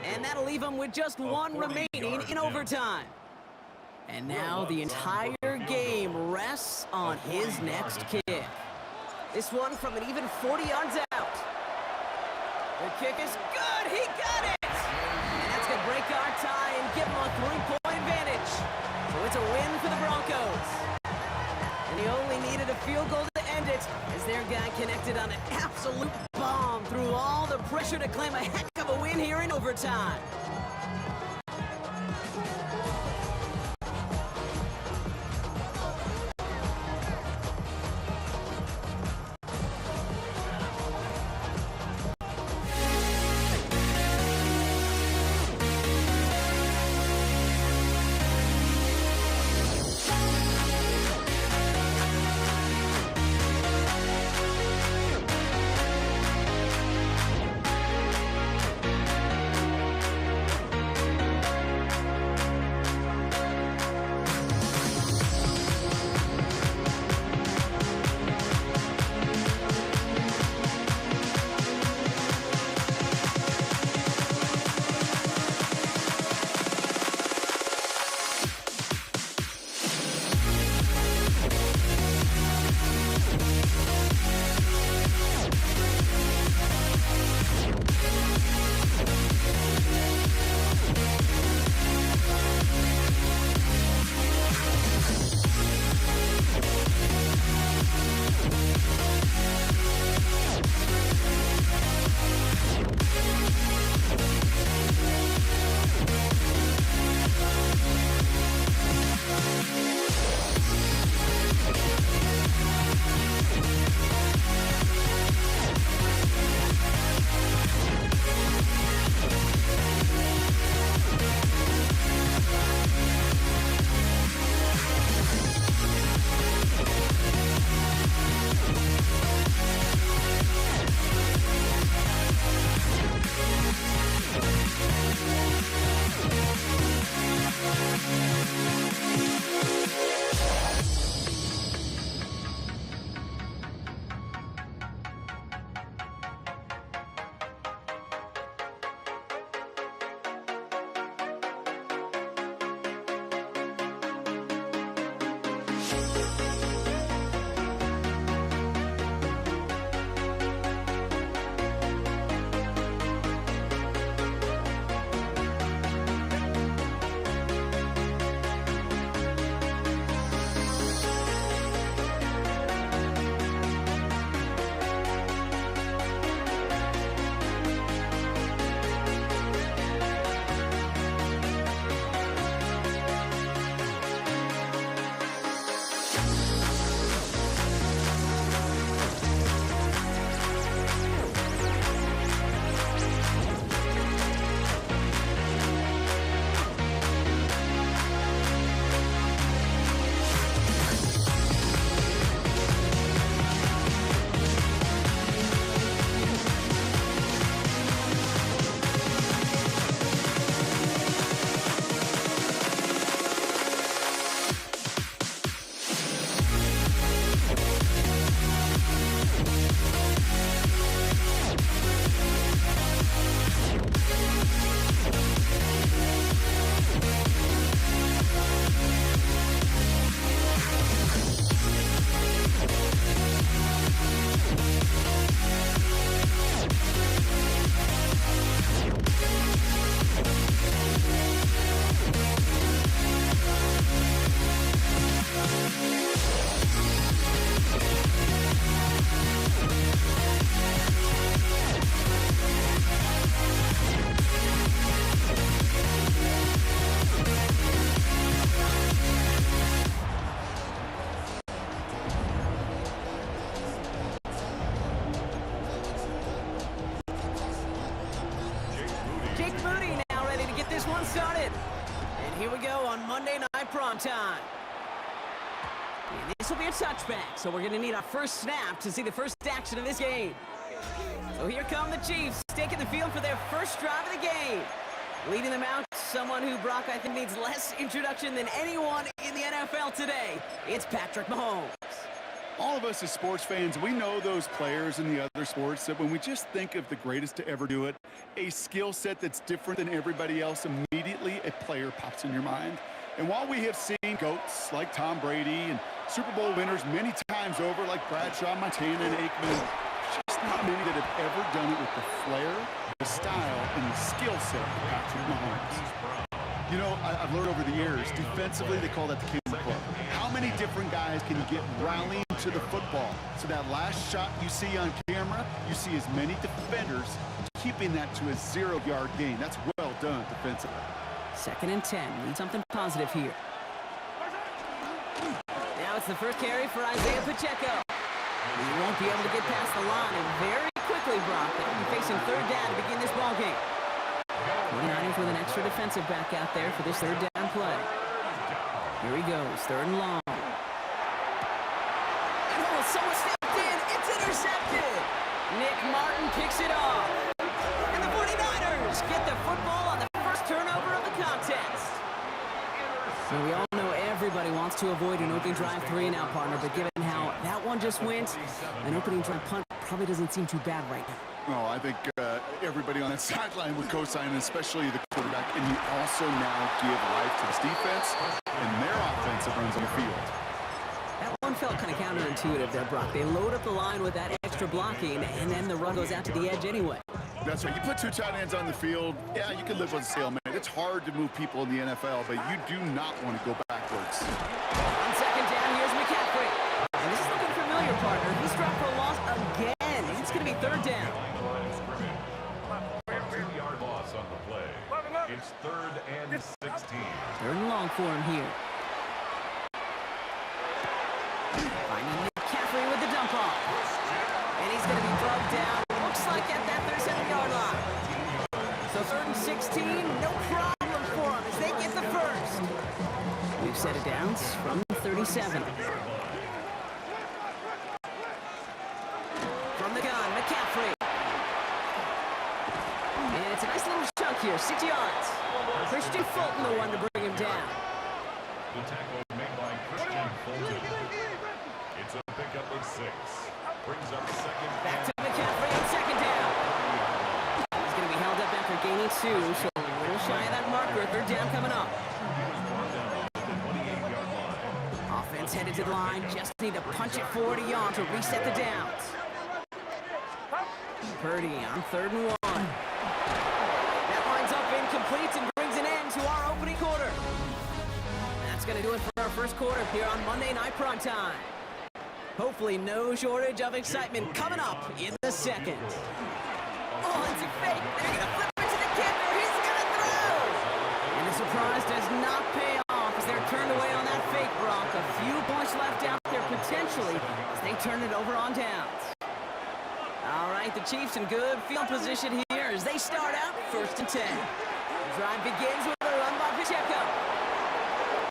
Speaker 2: And that'll leave them with just one remaining in overtime. And now the entire game rests on his next kick. This one from an even 40 yards out. The kick is good. He got it. And that's going to break our tie and give them a 3-point advantage. So it's a win for the Broncos. And he only needed a field goal to end it as their guy connected on an absolute bomb through all the pressure to claim a heck of a win here in overtime. Time. And this will be a touchback, so we're going to need our first snap to see the first action of this game. So here come the Chiefs, taking the field for their first drive of the game. Leading them out someone who, Brock, I think needs less introduction than anyone in the NFL today. It's Patrick Mahomes.
Speaker 5: All of us as sports fans, we know those players in the other sports that when we just think of the greatest to ever do it, a skill set that's different than everybody else, immediately a player pops in your mind. And while we have seen GOATs like Tom Brady and Super Bowl winners many times over like Bradshaw, Montana, and Aikman, there's just not many that have ever done it with the flair, the style, and the skill set of Patrick Mahomes. You know, I've learned over the years, defensively, they call that the king of the club. How many different guys can you get rallying to the football? So that last shot you see on camera, you see as many defenders keeping that to a 0-yard gain. That's well done defensively.
Speaker 2: 2nd and 10. Need something positive here. Now it's the first carry for Isaiah Pacheco. He won't be able to get past the line, and very quickly, Brock, they'll be facing 3rd down to begin this ball game. 49ers with an extra defensive back out there for this 3rd down play. Here he goes, 3rd and long. Oh, someone stepped in. It's intercepted. Nick Martin picks it off. And the 49ers get the football on the first turnover of the contest. So we all know everybody wants to avoid an opening drive 3-and-out, partner, but given how that one just went, an opening drive punt probably doesn't seem too bad right now.
Speaker 5: Oh, I think everybody on that sideline would co-sign, especially the quarterback. And you also now give life to this defense and their offense that runs on the field.
Speaker 2: That one felt kind of counterintuitive there, Brock. They load up the line with that extra blocking, and then the run goes out to the edge anyway.
Speaker 5: That's right. You put 2 tight ends on the field, yeah, you can live with a stalemate. It's hard to move people in the NFL, but you do not want to go backwards.
Speaker 2: On 2nd down, here's McCaffrey. And this is looking familiar, partner. He's dropped for a loss again. It's going to be 3rd down.
Speaker 4: 2-yard loss on the play. It's 3rd and 16.
Speaker 2: 3rd and long for him here. Finding McCaffrey with the dump off. And he's going to be drugged down. Looks like at that 37-yard line. So 3rd and 16, no problem for him as they get the first. We've set it down from 37. From the gun, McCaffrey. And it's a nice little chunk here, 6 yards. Christian Fulton, the one to bring him down.
Speaker 4: The tackle made by Christian Fulton. It's a pickup of 6. Brings up 2nd.
Speaker 2: Back to McCaffrey on 2nd down. He's going to be held up after gaining 2, so a little shy of that marker. 3rd down coming up. Offense headed to the line. Just need to punch it forward a yard to reset the downs. Purdy on 3rd and 1. That lines up incomplete and brings an end to our opening quarter. That's going to do it for our first quarter here on Monday Night Primetime. Hopefully no shortage of excitement coming up in the 2nd. Oh, it's a fake. They're going to flip it to the kicker. He's going to throw. And the surprise does not pay off as they're turned away on that fake, Brock. A few points left out there potentially as they turn it over on downs. All right, the Chiefs in good field position here as they start out 1st and 10. The drive begins with a run by Pacheco.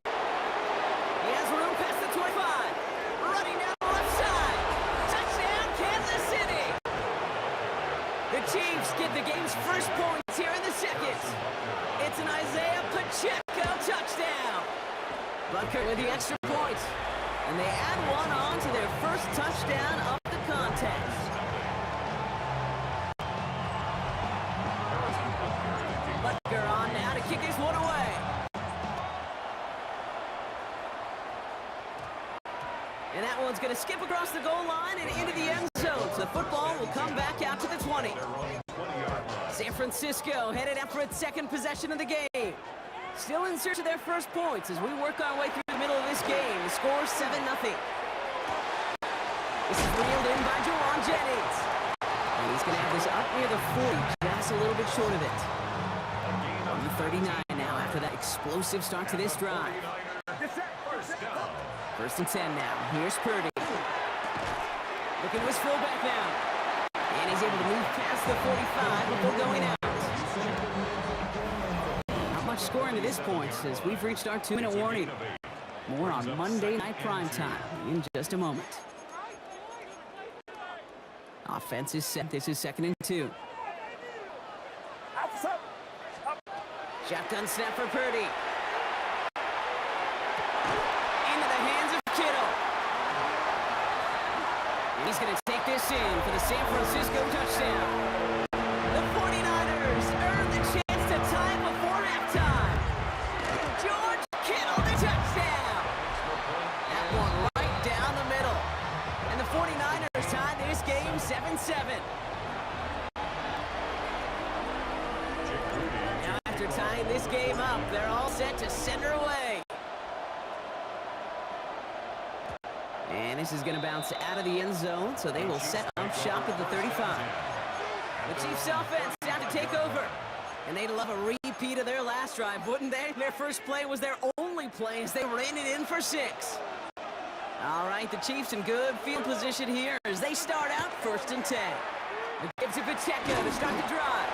Speaker 2: He has room past the 25. Running down the left side. Touchdown, Kansas City. The Chiefs get the game's first points here in the 2nd. It's an Isaiah Pacheco touchdown. Butker with the extra point. And they add one on to their first touchdown of the contest. Butker on now to kick his one away. And that one's going to skip across the goal line and into the end zone. So the football will come back out to the 20. San Francisco headed out for its 2nd possession of the game. Still in search of their first points as we work our way through the middle of this game. The score is 7-0. This is reeled in by Jauan Jennings. And he's going to have this up near the 40, just a little bit short of it. On the 39 now after that explosive start to this drive. 1st and 10 now. Here's Purdy. Looking to his fullback now. And he's able to move past the 45 before going out. Not much scoring to this point as we've reached our 2-minute warning. More on Monday Night Primetime in just a moment. Offense is set. This is 2nd and 2. Shotgun snap for Purdy. Into the hands of Kittle. And he's going to take this in for the San Francisco touchdown. The 49ers earn the chance to tie before halftime. George Kittle, the touchdown. That one right down the middle. And the 49ers tie this game 7-7. Now after tying this game up, they're all set to send her away. And this is going to bounce out of the end zone, so they will set up shop at the 35. The Chiefs offense out to take over. And they'd love a repeat of their last drive, wouldn't they? Their first play was their only play as they ran it in for 6. All right, the Chiefs in good field position here as they start out 1st and 10. It gives it Pacheco to start the drive.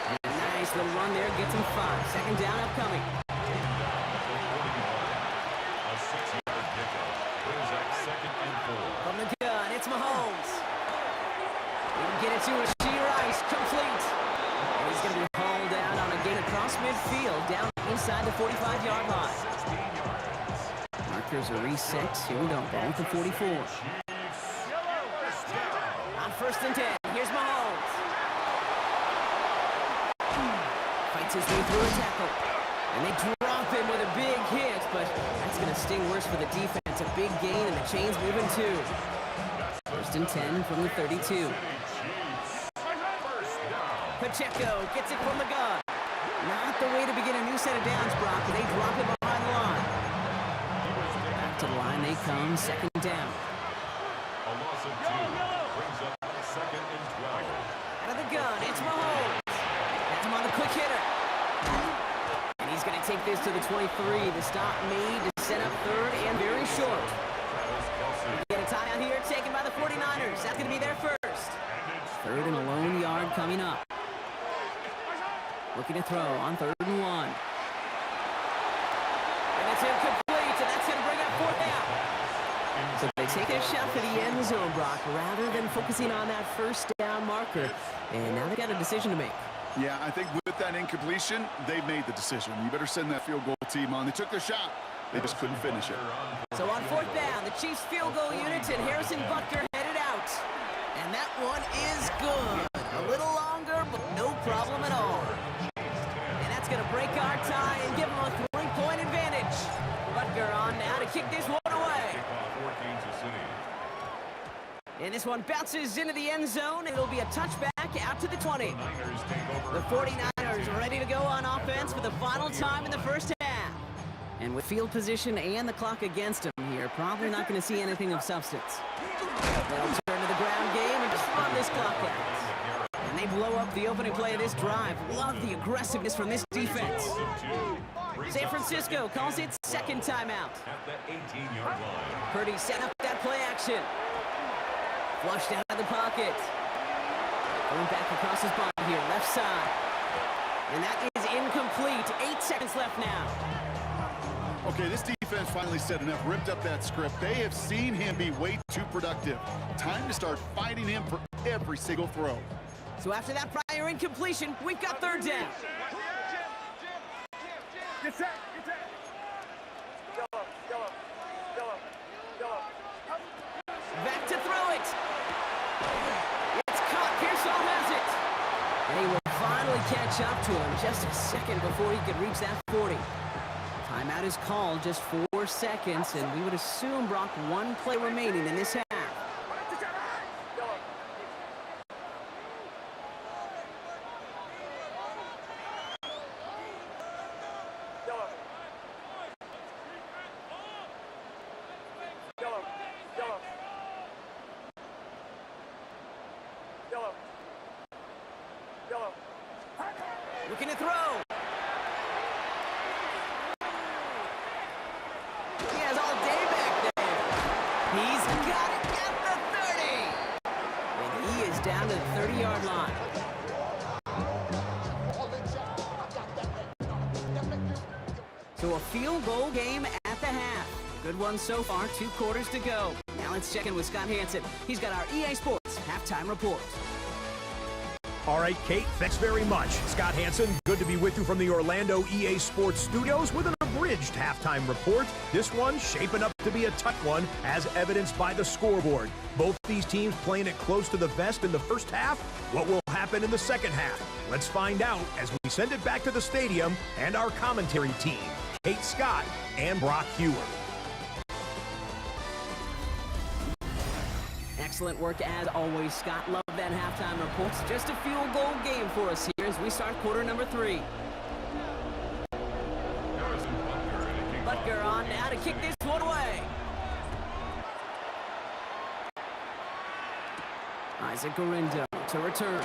Speaker 2: And a nice little run there, gets him 5. Second down upcoming.
Speaker 4: A 6-yard pickup brings up 2nd and 4.
Speaker 2: From the gun, it's Mahomes. He'll get it to Rashee Rice, complete. And he's going to be hauled down on a gain across midfield, down inside the 45-yard line. Markers are reset. Here we go, ball to 44. On 1st and 10, here's Mahomes. Fights his way through a tackle. And they drop him with a big hit, but that's going to sting worse for the defense. A big gain, and the chain's moving too. 1st and 10 from the 32. Pacheco gets it from the gun. Not the way to begin a new set of downs, Brock. They drop it behind the line. Back to the line they come, 2nd down.
Speaker 4: A loss of 2 brings up 2nd and 12.
Speaker 2: Out of the gun, it's Mahomes. That's him on the quick hitter. And he's going to take this to the 23. The stop made to set up 3rd and very short. Get a timeout here taken by the 49ers. That's going to be their first. 3rd and a lone yard coming up. Looking to throw on 3rd and 1. And it's incomplete, and that's going to bring up 4th down. So they take their shot for the end zone, Brock, rather than focusing on that 1st down marker. And now they got a decision to make.
Speaker 5: Yeah, I think with that incompletion, they made the decision. You better send that field goal team on. They took their shot. They just couldn't finish it.
Speaker 2: So on 4th down, the Chiefs field goal unit and Harrison Butker headed out. And that one is good. A little longer, but no problem at all. And that's going to break our tie and give them a 3-point advantage. Butker on now to kick this one away. And this one bounces into the end zone, and it'll be a touchback out to the 20. The 49ers ready to go on offense for the final time in the first half. And with field position and the clock against them here, probably not going to see anything of substance. They'll turn to the ground game and just run this clock out. And they blow up the opening play of this drive. Love the aggressiveness from this defense. San Francisco calls it 2nd timeout.
Speaker 4: At the 18-yard line.
Speaker 2: Purdy set up that play action. Flushed out of the pocket. Going back across his body here, left side. And that is incomplete. 8 seconds left now.
Speaker 5: Okay, this defense finally said enough, ripped up that script. They have seen him be way too productive. Time to start fighting him for every single throw.
Speaker 2: So after that prior incompletion, we've got 3rd down.
Speaker 8: Get set, get set. Go up, go up, go up, go up.
Speaker 2: Back to throw it. It's caught. Pearsall has it. And he will finally catch up to him just a second before he could reach that 40. Timeout is called, just 4 seconds, and we would assume, Brock, 1 play remaining in this half. Looking to throw. He has all day back there. He's got it at the 30. And he is down to the 30-yard line. So a field goal game at the half. Good one so far, 2 quarters to go. Now let's check in with Scott Hanson. He's got our EA Sports halftime report.
Speaker 6: All right, Kate, thanks very much. Scott Hanson, good to be with you from the Orlando EA Sports Studios with an abridged halftime report. This one shaping up to be a tight one, as evidenced by the scoreboard. Both these teams playing it close to the vest in the first half. What will happen in the second half? Let's find out as we send it back to the stadium and our commentary team, Kate Scott and Brock Hewer.
Speaker 2: Excellent work as always, Scott. Love that halftime report. Just a field goal game for us here as we start quarter number 3. Butker on now to kick this one away. Isaac Gorindo to return.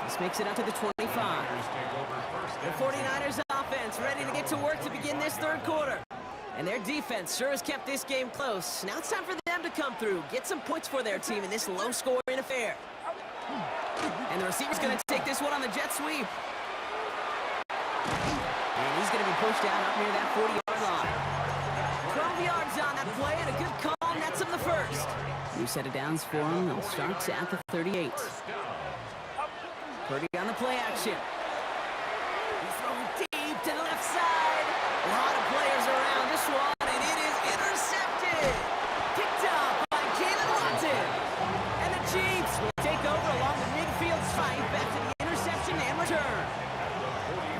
Speaker 2: This makes it out to the 25. The 49ers offense ready to get to work to begin this third quarter. And their defense sure has kept this game close. Now it's time for them to come through, get some points for their team in this low-scoring affair. And the receiver's going to take this one on the jet sweep. And he's going to be pushed out up near that 40-yard line. 12 yards on that play, and a good call nets him the first. New set of downs for him. They'll start at the 38. Purdy on the play action. He's throwing deep to the left side. A lot of players around this one, and it is intercepted. Picked up by Jalen Watson. And the Chiefs will take over along the midfield stripe after the interception and return.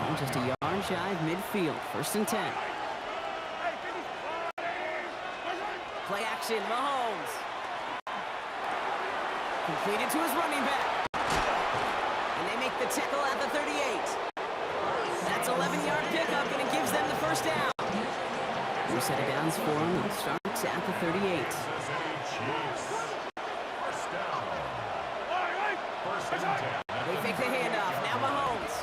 Speaker 2: Oh, just a yard shy of midfield. 1st and 10. Play action, Mahomes. Completed to his running back. And they make the tackle at the 38. That's 11-yard pickup, and it gives them the first down. New set of downs for them. They'll start at the 38. They fake the handoff. Now Mahomes.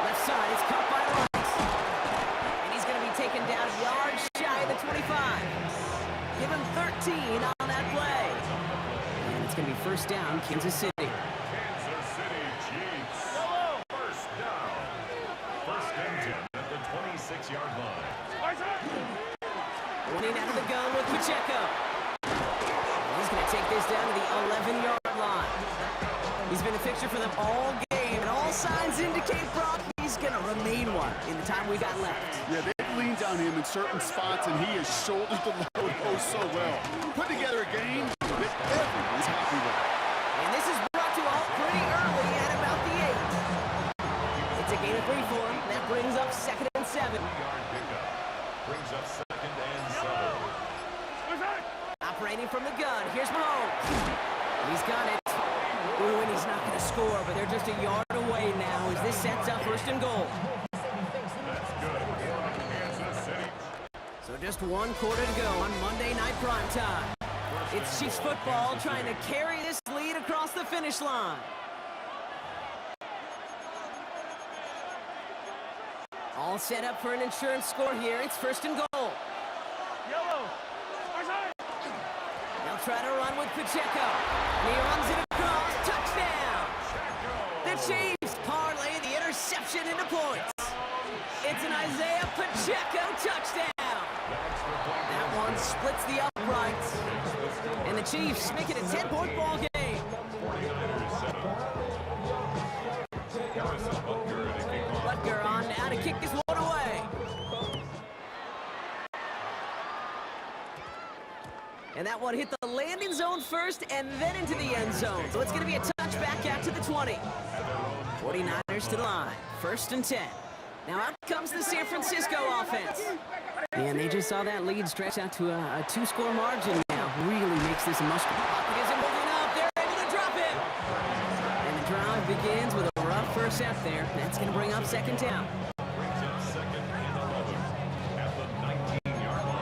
Speaker 2: Left side is caught by Rice. And he's going to be taken down a yard shy of the 25. Give him 13 on that play. And it's going to be first down, Kansas City.
Speaker 4: Kansas City Chiefs. First down. 1st and 10 at the 26-yard line.
Speaker 2: Running out of the gun with Pacheco. He's going to take this down to the 11-yard line. He's been a fixture for them all game, and all signs indicate Brock he's going to remain one in the time we got left.
Speaker 5: Yeah, they've leaned on him in certain spots, and he has shouldered the load oh so well. Put together a game that everyone's happy with.
Speaker 2: And this is brought to a halt pretty early at about the 8. It's a gain of 3 for him. That brings up 2nd and 7.
Speaker 4: 3-yard pickup. Brings up 2nd and 7.
Speaker 2: Operating from the gun. Here's Mahomes. He's got it. Ooh, and he's not going to score, but they're just a yard away now as this sets up 1st and goal.
Speaker 4: That's good. Kansas City.
Speaker 2: So just 1 quarter to go on Monday Night Primetime. It's Chiefs football trying to carry this lead across the finish line. All set up for an insurance score here. It's 1st and goal. They'll try to run with Pacheco. He runs it across. Touchdown! The Chiefs parlay the interception into points. It's an Isaiah Pacheco touchdown. That one splits the uprights. And the Chiefs make it a 10-point ball game. Butker on now to kick this one away. And that one hit the landing zone first and then into the end zone. So it's going to be a touchback out to the 20. 49ers to the line. 1st and 10. Now out comes the San Francisco offense. And they just saw that lead stretch out to a 2-score margin now. Really makes this a must-win. Pocket isn't moving up. They're able to drop it. And the drive begins with a rough first step there. That's going to bring up 2nd down.
Speaker 4: Brings up 2nd and 11 at the 19-yard line.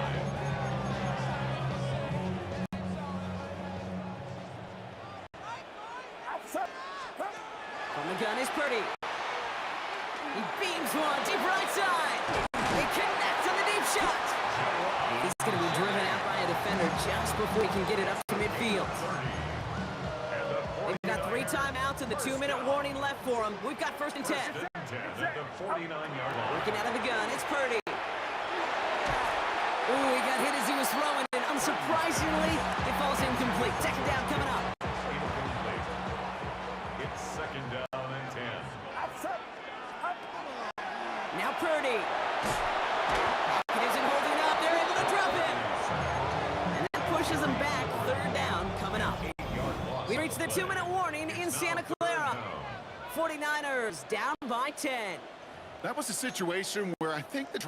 Speaker 2: From the gun is Purdy. He beams one deep right side. He connects on the deep shot. He's going to be driven out by a defender just before he can get it up to midfield. They've got 3 timeouts and the 2-minute warning left for him. We've got 1st and 10.
Speaker 4: At the 49-yard line.
Speaker 2: Working out of the gun, it's Purdy. Ooh, he got hit as he was throwing, and unsurprisingly, it falls incomplete. 2nd down coming up. Purdy. It isn't holding up. They're able to drop him. And that pushes them back. Third down coming up. We reach the 2-minute warning in Santa Clara. 49ers down by 10.
Speaker 5: That was a situation where I think the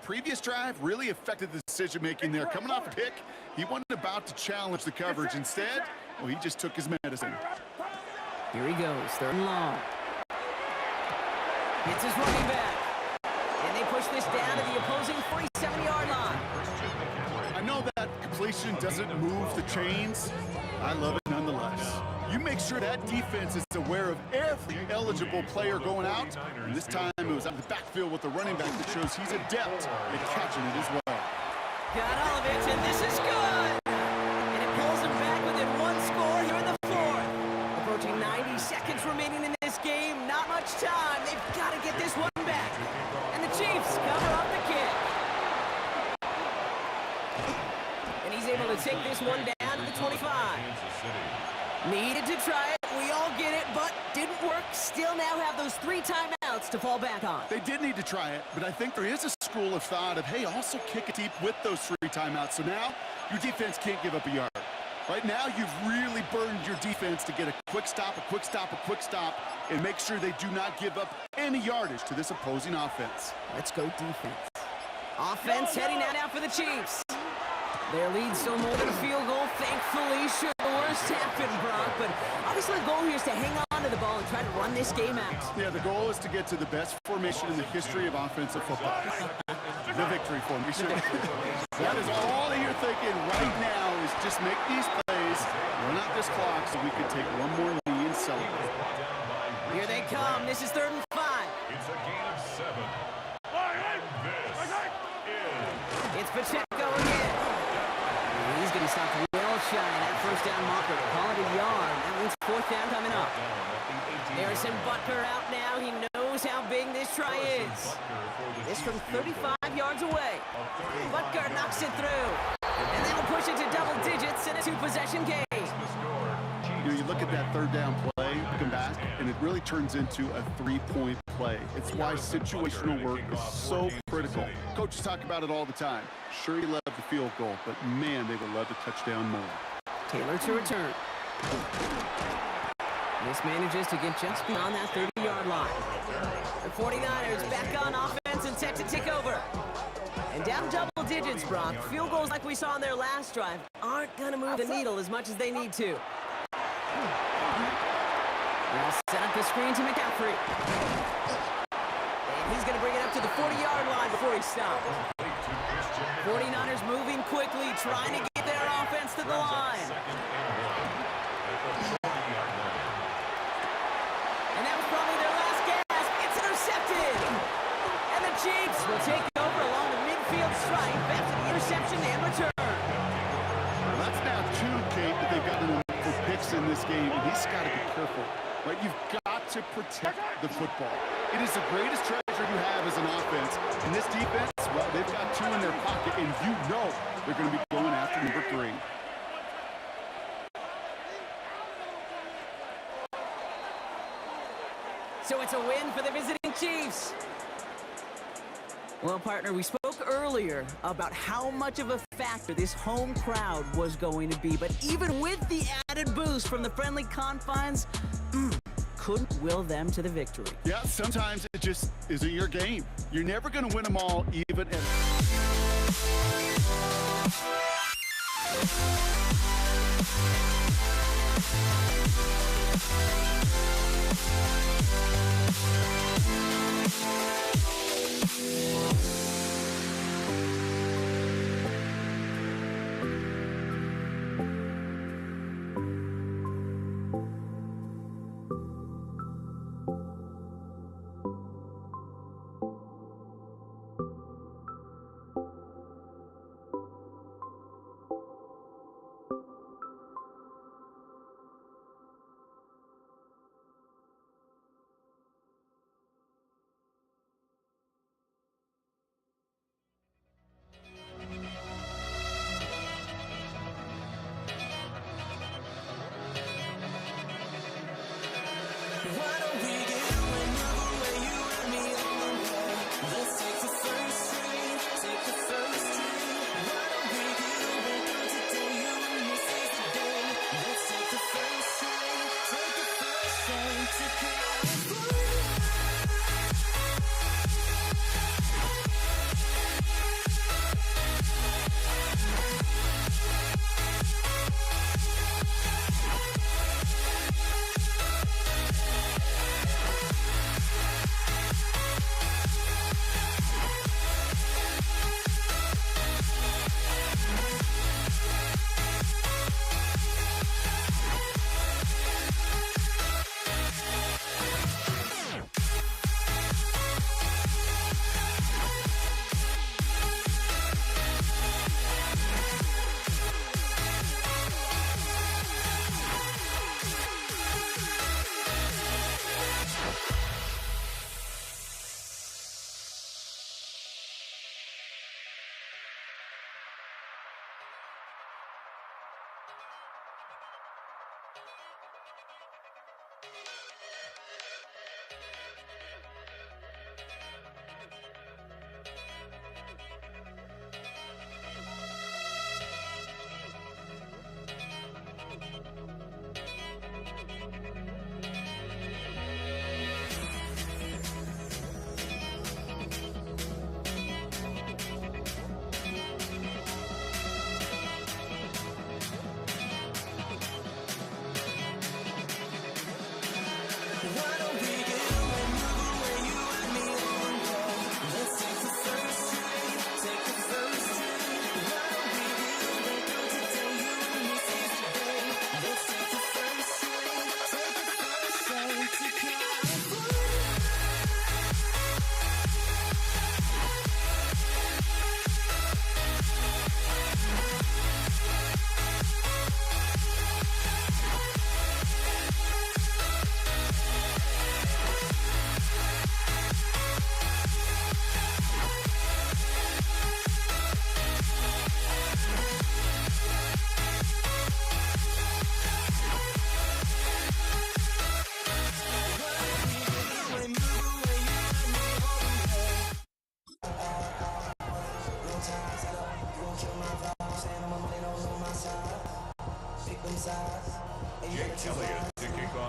Speaker 5: previous drive, really affected the decision-making there. Coming off a pick, he wasn't about to challenge the coverage. Instead, well, he just took his medicine.
Speaker 2: Here he goes, third and long. It's his running back. And they push this down to the opposing 47-yard line.
Speaker 5: I know that completion doesn't move the chains. I love it nonetheless. You make sure that defense is aware of every eligible player going out. And this time it was out of the backfield with the running back that shows he's adept at catching it as well.
Speaker 2: Got all of it, and this is good. And it pulls them back within one score here in the fourth. Approaching 90 seconds remaining in this game. Not much time. They've got to get this one back. And the Chiefs cover up the kick. And he's able to take this one down to the 25. Needed to try it. We all get it, but didn't work. Still now have those 3 timeouts to fall back on.
Speaker 5: They did need to try it, but I think there is a school of thought of, hey, also kick it deep with those 3 timeouts. So now your defense can't give up a yard. Right now, you've really burdened your defense to get a quick stop, and make sure they do not give up any yardage to this opposing offense.
Speaker 2: Let's go defense. Offense heading out now for the Chiefs. Their lead still more than a field goal. Thankfully, sure, the worst happened, Brock. But obviously the goal here is to hang on to the ball and try to run this game out.
Speaker 5: Yeah, the goal is to get to the best formation in the history of offensive football. The victory formation. That is all you're thinking right now is just make these plays, run out this clock so we can take one more knee and celebrate.
Speaker 2: Here they come. This is 3rd and 5.
Speaker 4: It's a gain of 7. And this is...
Speaker 2: It's Pacheco again. He's going to stop well shy that first down marker. Call it a yard. That means 4th down coming up. Harrison Butker out now. He knows how big this try is. This from 35 yards away. Butker knocks it through. And that'll push it to double digits in a 2-possession game.
Speaker 5: You know, you look at that 3rd down play, come back, and it really turns into a 3-point play. It's why situational work is so critical. Coaches talk about it all the time. Sure, you love the field goal, but man, they would love the touchdown more.
Speaker 2: Taylor to return. This manages to get just beyond that 30-yard line. The 49ers back on offense and set to take over. And down double digits, Brock. Field goals like we saw on their last drive aren't going to move the needle as much as they need to. They'll set up the screen to McCaffrey. And he's going to bring it up to the 40-yard line before he stops. 49ers moving quickly, trying to get their offense to the line. And that was probably their last gasp. It's intercepted. And the Chiefs will take over along the midfield stripe after the interception and return.
Speaker 5: Well, that's now 2, Kate, that they've gotten for picks in this game, and he's got to be careful. Right? You've got to protect the football. It is the greatest treasure you have as an offense. And this defense, well, they've got 2 in their pocket, and you know they're going to be going after number 3.
Speaker 2: So it's a win for the visiting Chiefs. Well, partner, we spoke earlier about how much of a factor this home crowd was going to be. But even with the added boost from the friendly confines, couldn't will them to the victory.
Speaker 5: Yeah, sometimes it just isn't your game. You're never going to win them all, even if...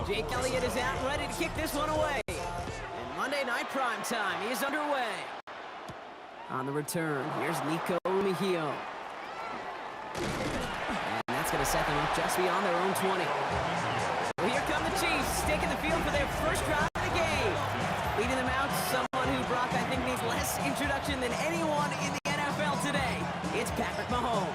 Speaker 2: Jake Elliott is out, ready to kick this one away. And Monday Night Prime Time is underway. On the return, here's Nico Mejio. And that's going to set them up just beyond their own 20. So here come the Chiefs, taking the field for their first drive of the game. Leading them out, someone who Brock, I think, needs less introduction than anyone in the NFL today. It's Patrick Mahomes.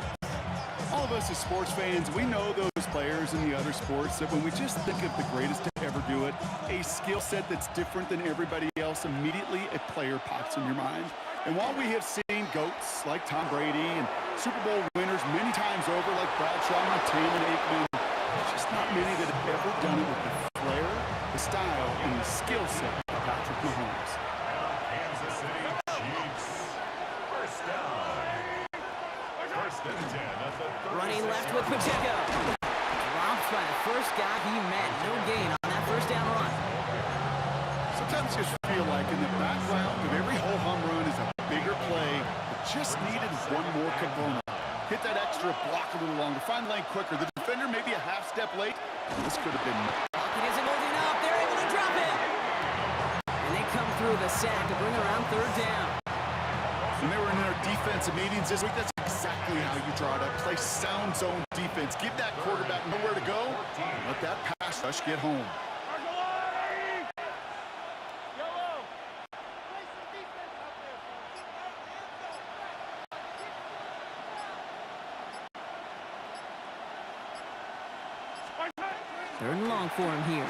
Speaker 5: All of us as sports fans, we know those players in the other sports that when we just think of the greatest to ever do it, a skill set that's different than everybody else, immediately a player pops in your mind. And while we have seen GOATs like Tom Brady and Super Bowl winners many times over like Bradshaw, Montana, and Aikman, there's just not many that have ever done it with the flair, the style, and the skill set of Patrick Mahomes.
Speaker 4: Kansas City Chiefs. First down. First and 10 at the 36.
Speaker 2: Running left with Pacheco. Dropped by the first guy he met. No gain on that first down run.
Speaker 5: Sometimes you just feel like in the background of every whole home run is a bigger play that just needed one more component. Hit that extra block a little longer, find lane quicker. The defender maybe a half step late. This could have been.
Speaker 2: It isn't holding up. They're able to drop it. And they come through the sack to bring around third down.
Speaker 5: When they were in their defensive meetings this week, that's exactly how you draw it up. Play sound zone defense. Give that quarterback nowhere to go. Let that pass rush get home.
Speaker 2: Third and long for him here.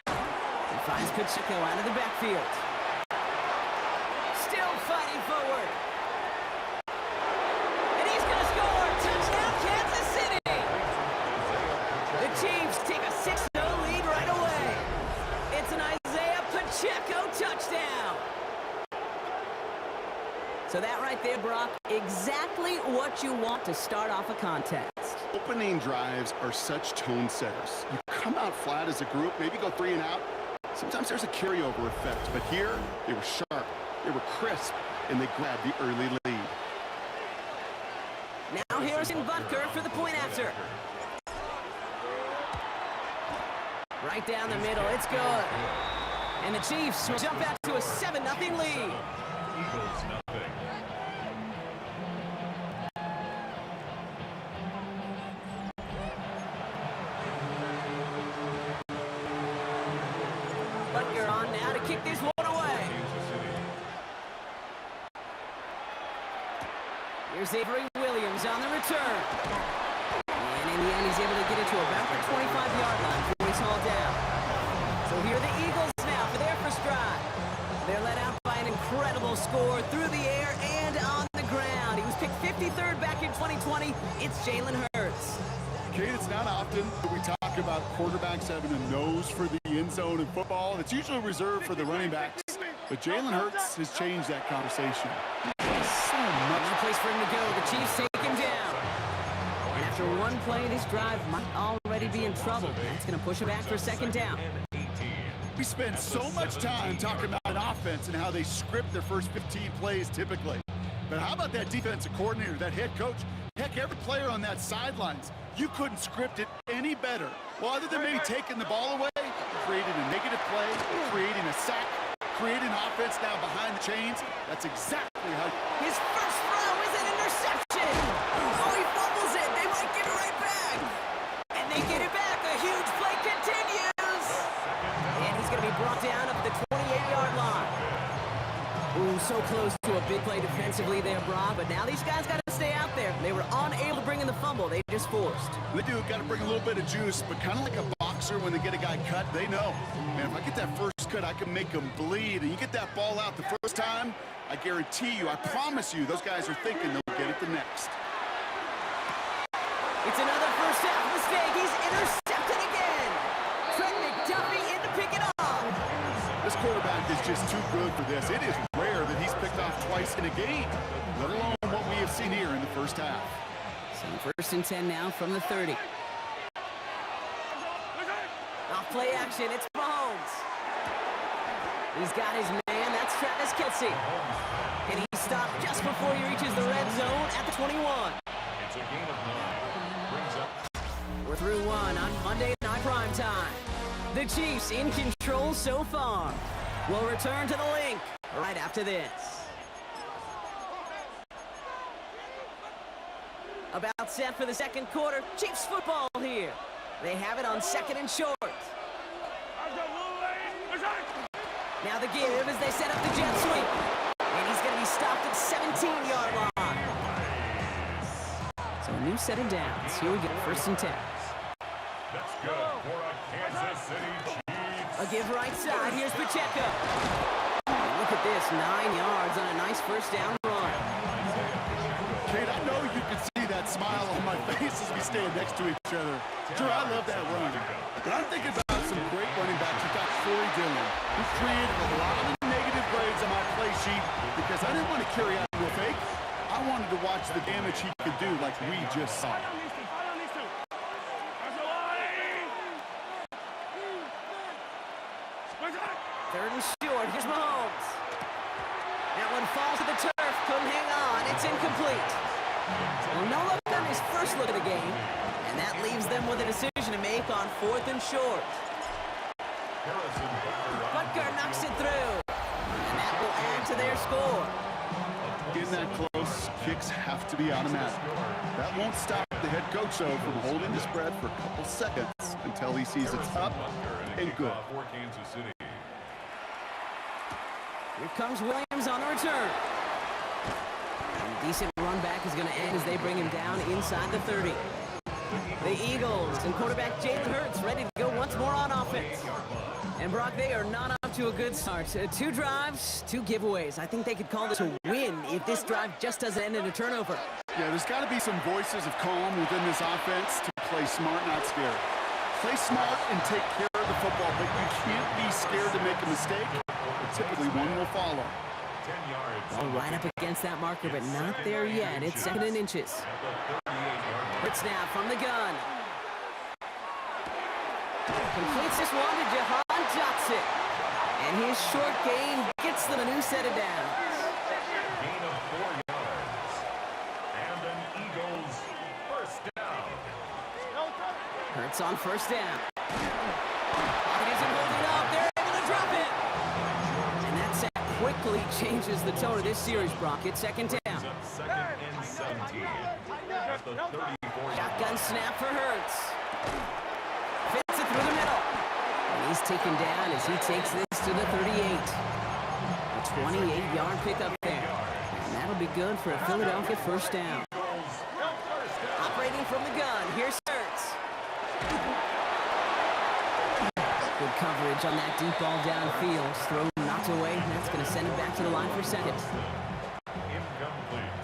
Speaker 2: He finds Pacheco out of the backfield. Still fighting forward. And he's going to score. Touchdown, Kansas City. The Chiefs take a 6-0 lead right away. It's an Isaiah Pacheco touchdown. So that right there, Brock, exactly what you want to start off a contest.
Speaker 5: Opening drives are such tone setters. You come out flat as a group, maybe go 3 and out. Sometimes there's a carryover effect, but here they were sharp, they were crisp, and they grabbed the early lead.
Speaker 2: Now Harrison Butker for the point after. Right down the middle, it's good. And the Chiefs will jump out to a 7-0 lead.
Speaker 4: Eagles nothing.
Speaker 2: Butker on now to kick this one away. Here's Avery Williams on the return. And in the end, he's able to get it to about the 25-yard line before he's hauled down. So here are the Eagles now for their first drive. They're led out by an incredible score through the air and on the ground. He was picked 53rd back in 2020. It's Jalen Hurts.
Speaker 5: Kate, it's not often that we talk about quarterbacks having a nose for the end zone in football. It's usually reserved for the running backs. But Jalen Hurts has changed that conversation. So much.
Speaker 2: No place for him to go. The Chiefs take him down. And after After one play, this drive might already be in trouble. That's going to push it back for second down.
Speaker 5: We spend so much time talking about an offense and how they script their first 15 plays typically. But how about that defensive coordinator, that head coach? Heck, every player on that sidelines, you couldn't script it any better. Well, other than maybe taking the ball away, creating a negative play, creating a sack, creating offense now behind the chains. That's exactly how...
Speaker 2: His first throw is an interception. Oh, he fumbles it. They might get it right back. And they get it back. A huge play continues. And he's going to be brought down up at the 28-yard line. Ooh, so close to a big play defensively there, Brock. But now these guys got to stay out there. They were unable to bring in the fumble. They just forced.
Speaker 5: They do got to bring a little bit of juice, but kind of like a boxer when they get a guy cut, they know. Man, if I get that first cut, I can make him bleed. And you get that ball out the first time, I guarantee you, I promise you, those guys are thinking they'll get it the next.
Speaker 2: It's another first half mistake. He's intercepted again. Trent McDuffie in to pick it up.
Speaker 5: This quarterback is just too good for this. It is rare that he's picked off twice in a game, let alone what we have seen here in the first half.
Speaker 2: So first and 10 now from the 30. Off play action, it's Mahomes. He's got his man, that's Travis Kelce. And he stopped just before he reaches the red zone at the 21.
Speaker 4: It's a gain of 9. Brings up.
Speaker 2: We're through one on Monday Night Prime Time. The Chiefs in control so far. We'll return to the link right after this. About set for the second quarter. Chiefs football here. They have it on second and short. Now the give as they set up the jet sweep. And he's going to be stopped at 17-yard line. So a new set of downs. Here we go, first and 10.
Speaker 4: That's good for a Kansas City Chiefs.
Speaker 2: A give right side. Here's Pacheco. Look at this, 9 yards on a nice first down run.
Speaker 5: Kate, I know you can see that smile on my face as we stand next to each other. Drew, I love that run. But I'm thinking about some great running backs. You got Corey Dillon, who created a lot of negative grades on my play sheet because I didn't want to carry out no fake. I wanted to watch the damage he could do like we just saw.
Speaker 2: Third and short. Here's Mahomes. That one falls to the turf. Couldn't hang on. It's incomplete. Well, no look on his first look at the game. And that leaves them with a decision to make on fourth and short. Butker knocks it through. And that will add to their score.
Speaker 5: Getting that close, kicks have to be automatic. That won't stop the head coach, though, from holding the spread for a couple seconds until he sees it's up and good.
Speaker 2: Here comes Williams on the return. And a decent run back is going to end as they bring him down inside the 30. The Eagles and quarterback Jalen Hurts ready to go once more on offense. And Brock, they are not up to a good start. 2 drives, 2 giveaways. I think they could call this a win if this drive just doesn't end in a turnover.
Speaker 5: Yeah, there's got to be some voices of calm within this offense to play smart, not scared. Play smart and take care of the football, but you can't be scared to make a mistake. Typically, one will follow.
Speaker 2: Well, right up against that marker, but not there yet. It's second and inches. Hurts now from the gun. Completes this one to Jahan Dotson. And his short gain gets them a new set of downs.
Speaker 4: Gain of 4 yards. And an Eagles first down.
Speaker 2: Hurts on first down. Isn't holding up. They're able to drop it. And that sack quickly changes the tone of this series, Brock. It's second down.
Speaker 4: Second and 17. At the 34.
Speaker 2: Shotgun snap for Hurts. Fits it through the middle. And he's taken down as he takes this to the 38. A 28-yard pickup there. And that'll be good for a Philadelphia first down. Operating from the gun, here's Hurts. Good coverage on that deep ball downfield. Throw knocked away. That's going to send it back to the line for second.
Speaker 4: Incomplete.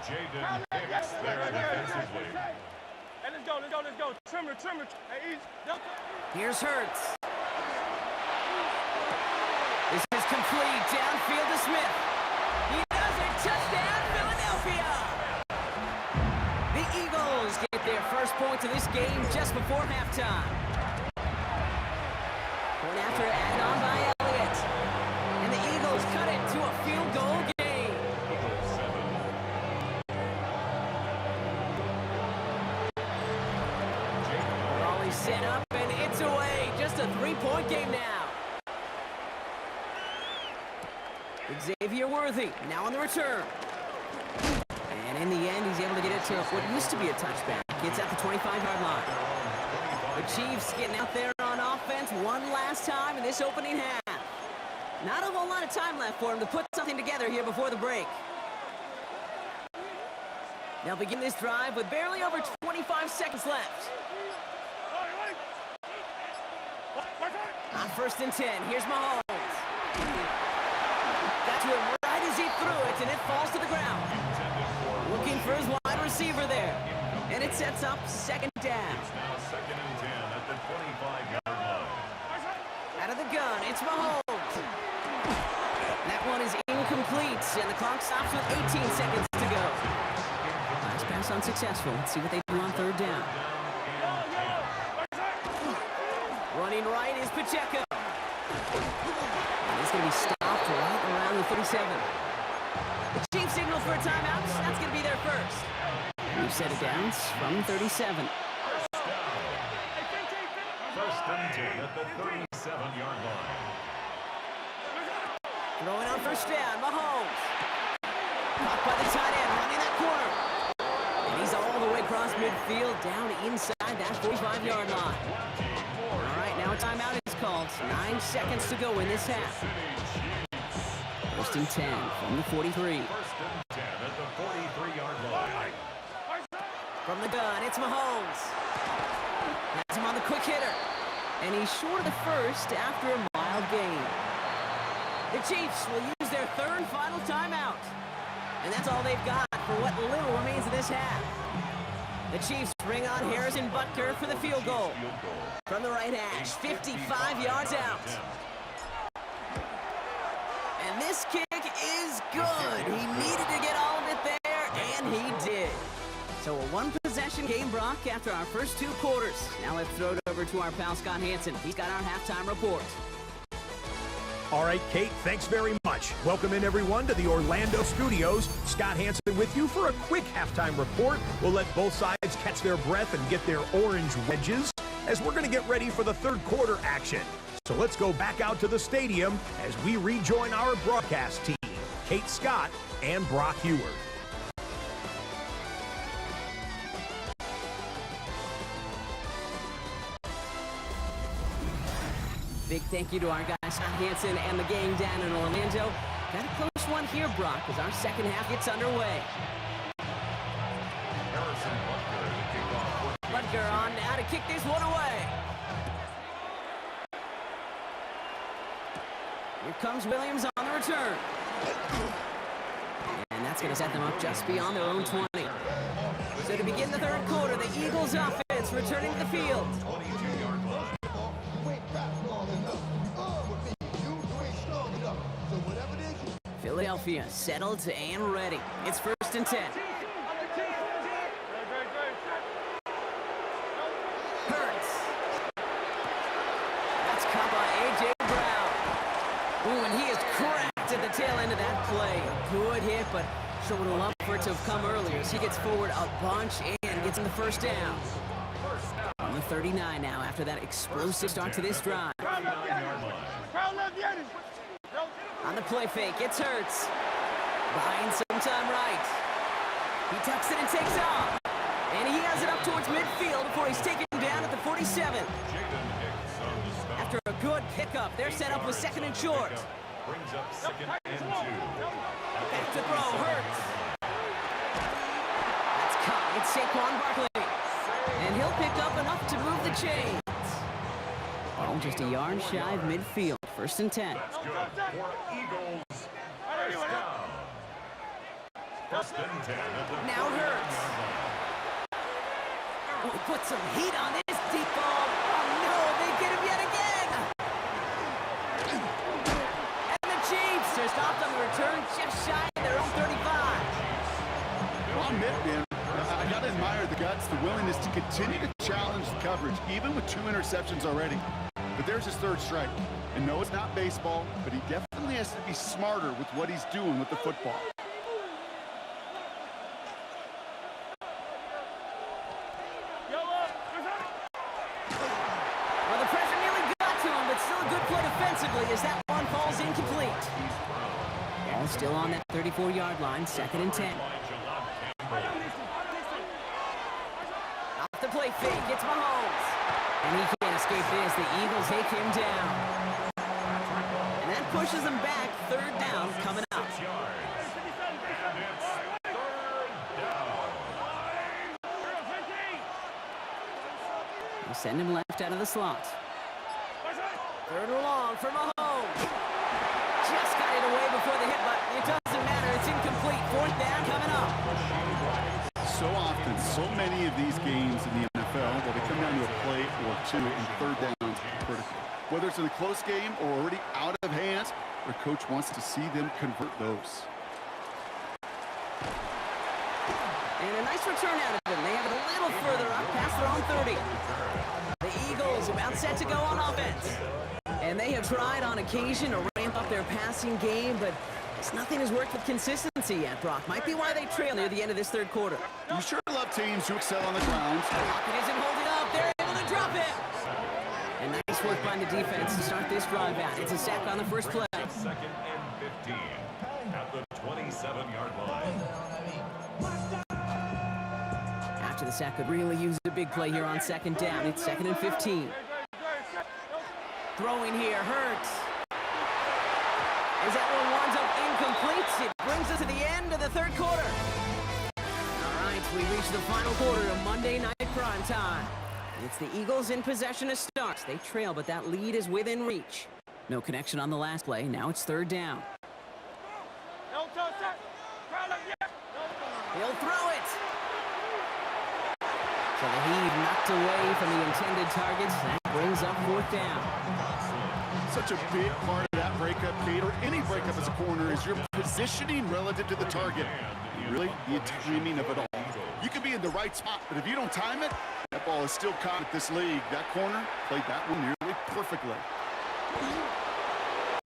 Speaker 4: Jaden Hicks there defensively.
Speaker 8: Hey, let's go. Trimmer. Hey, easy.
Speaker 2: Here's Hurts. This is complete. Downfield to Smith. He does it. Touchdown, Philadelphia. The Eagles start to this game just before halftime. Point after added on by Elliott. And the Eagles cut it to a field goal game. Raleigh set up, and it's away. Just a 3-point game now. Xavier Worthy now on the return. And in the end, he's able to get it to what used to be a touchback. Gets at the 25-yard line. The Chiefs getting out there on offense one last time in this opening half. Not a whole lot of time left for him to put something together here before the break. They'll begin this drive with barely over 25 seconds left. On 1st and 10, here's Mahomes. Got to him right as he threw it, and it falls to the ground. Looking for his wide receiver there. And it sets up 2nd down.
Speaker 4: It's now 2nd and 10 at the 25-yard line.
Speaker 2: Out of the gun, it's Mahomes. That one is incomplete, and the clock stops with 18 seconds to go. Last pass unsuccessful. Let's see what they do on 3rd down. Running right is Pacheco. And he's going to be stopped right around the 37. The Chiefs signal for a timeout. That's going to be their first. New set of downs from 37.
Speaker 4: 1st and 10 at the 37-yard line.
Speaker 2: Throwing on 1st down, Mahomes. Caught by the tight end, running that corner. And he's all the way across midfield, down inside that 45-yard line. All right, now a timeout is called. 9 seconds to go in this half. 1st and 10 from the 43.
Speaker 4: 1st and 10 at the 43-yard line.
Speaker 2: From the gun, it's Mahomes. Has him on the quick hitter. And he's short of the first after a mild gain. The Chiefs will use their 3rd and final timeout. And that's all they've got for what little remains of this half. The Chiefs bring on Harrison Butker for the field goal. From the right hash, 55 yards out. And this kick is good. He needed to get all of it there, and he did. So a 1-possession game, Brock, after our first 2 quarters. Now let's throw it over to our pal Scott Hanson. He's got our halftime report.
Speaker 6: All right, Kate, thanks very much. Welcome in, everyone, to the Orlando studios. Scott Hanson with you for a quick halftime report. We'll let both sides catch their breath and get their orange wedges as we're going to get ready for the 3rd quarter action. So let's go back out to the stadium as we rejoin our broadcast team, Kate Scott and Brock Heward.
Speaker 2: Big thank you to our guys, Scott Hanson and the gang down in Orlando. Got a close one here, Brock, as our second half gets underway.
Speaker 4: Harrison Butker to kick off.
Speaker 2: Butker on now to kick this one away. Here comes Williams on the return. And that's going to set them up just beyond their own 20. So to begin the 3rd quarter, the Eagles offense returning to the field.
Speaker 4: 22-yard line.
Speaker 2: Philadelphia settled and ready. It's 1st and 10. Hurts. That's caught by A.J. Brown. Ooh, and he is cracked at the tail end of that play. A good hit, but sure would have loved for it to have come earlier as he gets forward a bunch and gets him the 1st down. On the 39 now after that explosive start to this drive. On the play fake, it's Hurts. Buying some time right. He tucks it and takes off. And he has it up towards midfield before he's taken down at the 47. After a good pickup, they're set up with 2nd and short.
Speaker 4: Brings up 2nd and 2.
Speaker 2: Back to throw, Hurts. That's caught. It's Saquon Barkley. And he'll pick up enough to move the chains. Oh, just a yard shy of midfield. 1st and 10.
Speaker 4: That's good for Eagles. 1st down. 1st and 10 at the
Speaker 2: Now Hurts. Oh, put some heat on this deep ball. Oh no, they get him yet again. And the Chiefs are stopped on the return just shy of their own 35.
Speaker 5: Well, I'll admit, man, I got to admire the guy guts, the willingness to continue to challenge the coverage, even with 2 interceptions already. But there's his 3rd strike. And no, it's not baseball, but he definitely has to be smarter with what he's doing with the football.
Speaker 2: Well, the pressure nearly got to him, but still a good play defensively as that one falls incomplete. Ball still on that 34-yard line, 2nd and 10. Off the play fake, it's Mahomes. And he can't escape this. The Eagles take him down. And that pushes them back. 3rd down coming up. They send him left out of the slot. 3rd and long for Mahomes. Just got it away before the hit, but it doesn't matter. It's incomplete. 4th down coming up.
Speaker 5: So often, so many of these games in the NFL, well, they come down to a play or 2 and 3rd down critical. Whether it's in a close game or already out of hands, their coach wants to see them convert those.
Speaker 2: And a nice return out of them. They have it a little further up past their own 30. The Eagles about set to go on offense. And they have tried on occasion to ramp up their passing game, but nothing has worked with consistency yet, Brock. Might be why they trail near the end of this 3rd quarter.
Speaker 5: You sure love teams who excel on the ground.
Speaker 2: Pocket isn't holding up. They're able to drop it. And nice work by the defense to start this drive out. It's a sack on the first play.
Speaker 4: 2nd and 15 at the 27-yard line.
Speaker 2: After the sack could really use a big play here on 2nd down. It's 2nd and 15. Throwing here, Hurts. As that one winds up incomplete, it brings us to the end of the 3rd quarter. All right, we reach the final quarter of Monday Night Prime Time. It's the Eagles in possession to start. They trail, but that lead is within reach. No connection on the last play. Now it's 3rd down. He'll throw it. So the heave knocked away from the intended targets. That brings up 4th down.
Speaker 5: Such a big part of that breakup, Kate, or any breakup as a corner, is your positioning relative to the target. Really, the timing of it all. You can be in the right spot, but if you don't time it, that ball is still caught at this league. That corner played that one nearly perfectly.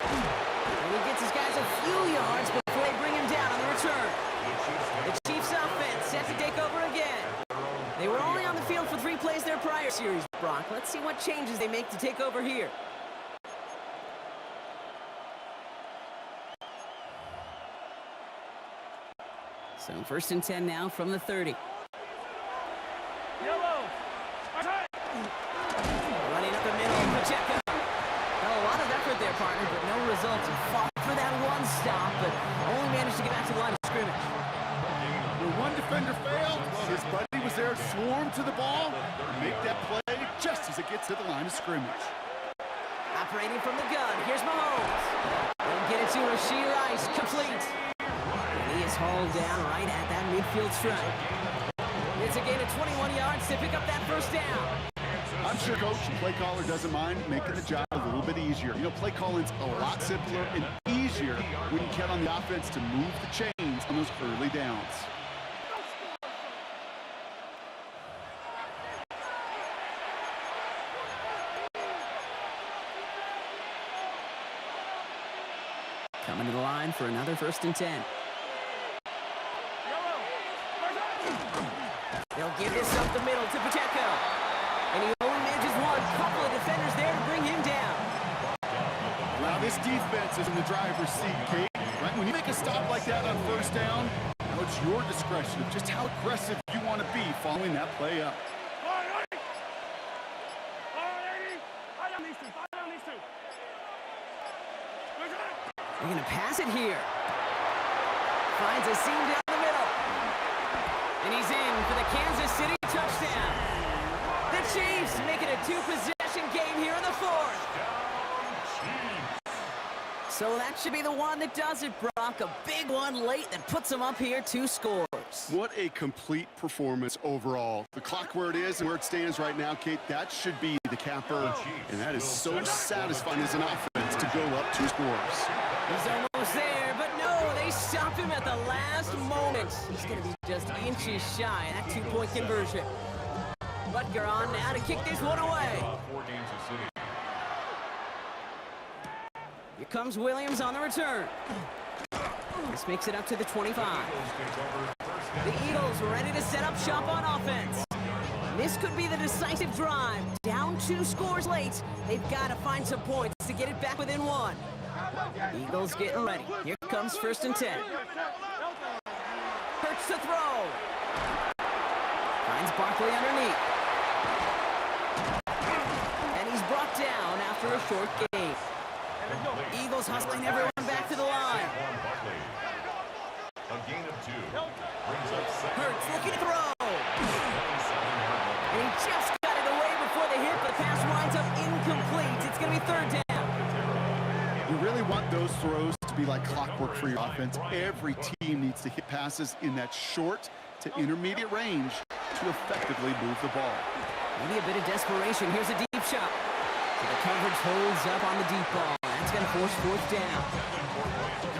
Speaker 2: And he gets his guys a few yards before they bring him down on the return. The Chiefs offense set to take over again. They were only on the field for 3 plays their prior series, Brock. Let's see what changes they make to take over here. So 1st and 10 now from the 30. Running up the middle, Pacheco. Well, a lot of effort there, partner, but no results. He fought for that one stop, but only managed to get back to the line of scrimmage.
Speaker 5: When one defender failed, his buddy was there to swarm to the ball and make that play just as it gets to the line of scrimmage.
Speaker 2: Operating from the gun, here's Mahomes. They'll get it to Rashee Rice, complete. He is hauled down right at that midfield stripe. It's a gain of 21 yards to pick up that 1st down.
Speaker 5: I'm sure Coach and play caller doesn't mind making the job a little bit easier. You know, play calling's a lot simpler and easier when you count on the offense to move the chains on those early downs.
Speaker 2: Coming to the line for another 1st and 10. They'll give this up the middle to Pacheco. And he only manages one. Couple of defenders there to bring him down.
Speaker 5: Now this defense is in the driver's seat, Kate. Right? When you make a stop like that on 1st down, now it's your discretion of just how aggressive you want to be following that play up.
Speaker 2: They're going to pass it here. Finds a seam down the middle. And he's in for the Kansas City touchdown. The Chiefs make it a 2-possession game here in the 4th. So that should be the one that does it, Brock. A big one late that puts them up here 2 scores.
Speaker 5: What a complete performance overall. The clock where it is and where it stands right now, Kate, that should be the capper. And that is so satisfying as an offense to go up 2 scores.
Speaker 2: He's almost there, but no, they stop him at the last moment. He's going to be just inches shy of that two-point conversion. Butker on now to kick this one away. Here comes Williams on the return. This makes it up to the 25. The Eagles ready to set up shop on offense. This could be the decisive drive. Down 2 scores late. They've got to find some points to get it back within 1. Eagles getting ready. Here comes 1st and 10. Hurts to throw. Finds Barkley underneath. And he's brought down after a short game. Eagles hustling everyone back to the line.
Speaker 4: A gain of 2. Brings up second.
Speaker 2: Hurts looking to throw. And he just got it away before the hit, but the pass winds up incomplete. It's going to be 3rd down.
Speaker 5: You really want those throws to be like clockwork for your offense. Every team needs to hit passes in that short to intermediate range to effectively move the ball.
Speaker 2: Maybe a bit of desperation. Here's a deep shot. So the coverage holds up on the deep ball. That's going to force 4th down.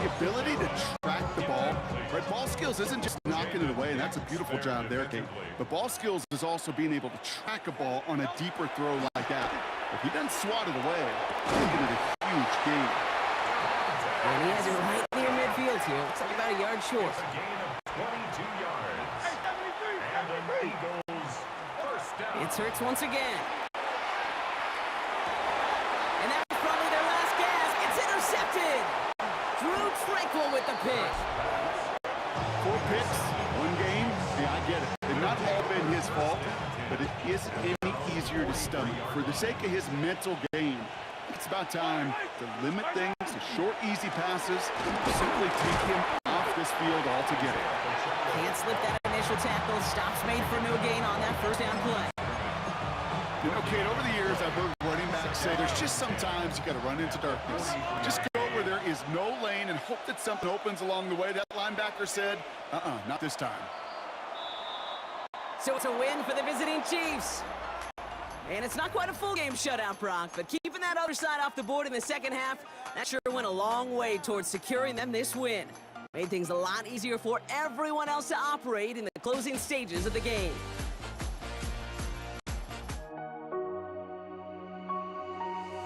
Speaker 5: The ability to track the ball, right? Ball skills isn't just knocking it away, and that's a beautiful job there, Kate. But ball skills is also being able to track a ball on a deeper throw like that. If he doesn't swat it away, he's making it a huge gain.
Speaker 2: And he has it right near midfield here. Looks like about a yard short.
Speaker 4: A gain of 22 yards. And the Eagles first down.
Speaker 2: It's Hurts once again. And that was probably their last gasp. It's intercepted. Drew Tranquill with the pick.
Speaker 5: 4 picks, 1 game. Yeah, I get it. They've not all been his fault, but it isn't any easier to stomach. For the sake of his mental game, it's about time to limit things to short, easy passes, simply take him off this field altogether.
Speaker 2: Can't slip that initial tackle. Stops made for no gain on that 1st down play.
Speaker 5: You know, Kate, over the years, I've heard running backs say there's just sometimes you got to run into darkness. Just go where there is no lane and hope that something opens along the way. That linebacker said, not this time.
Speaker 2: So it's a win for the visiting Chiefs. And it's not quite a full game shutout, Brock, but keeping that other side off the board in the second half, that sure went a long way towards securing them this win. Made things a lot easier for everyone else to operate in the closing stages of the game.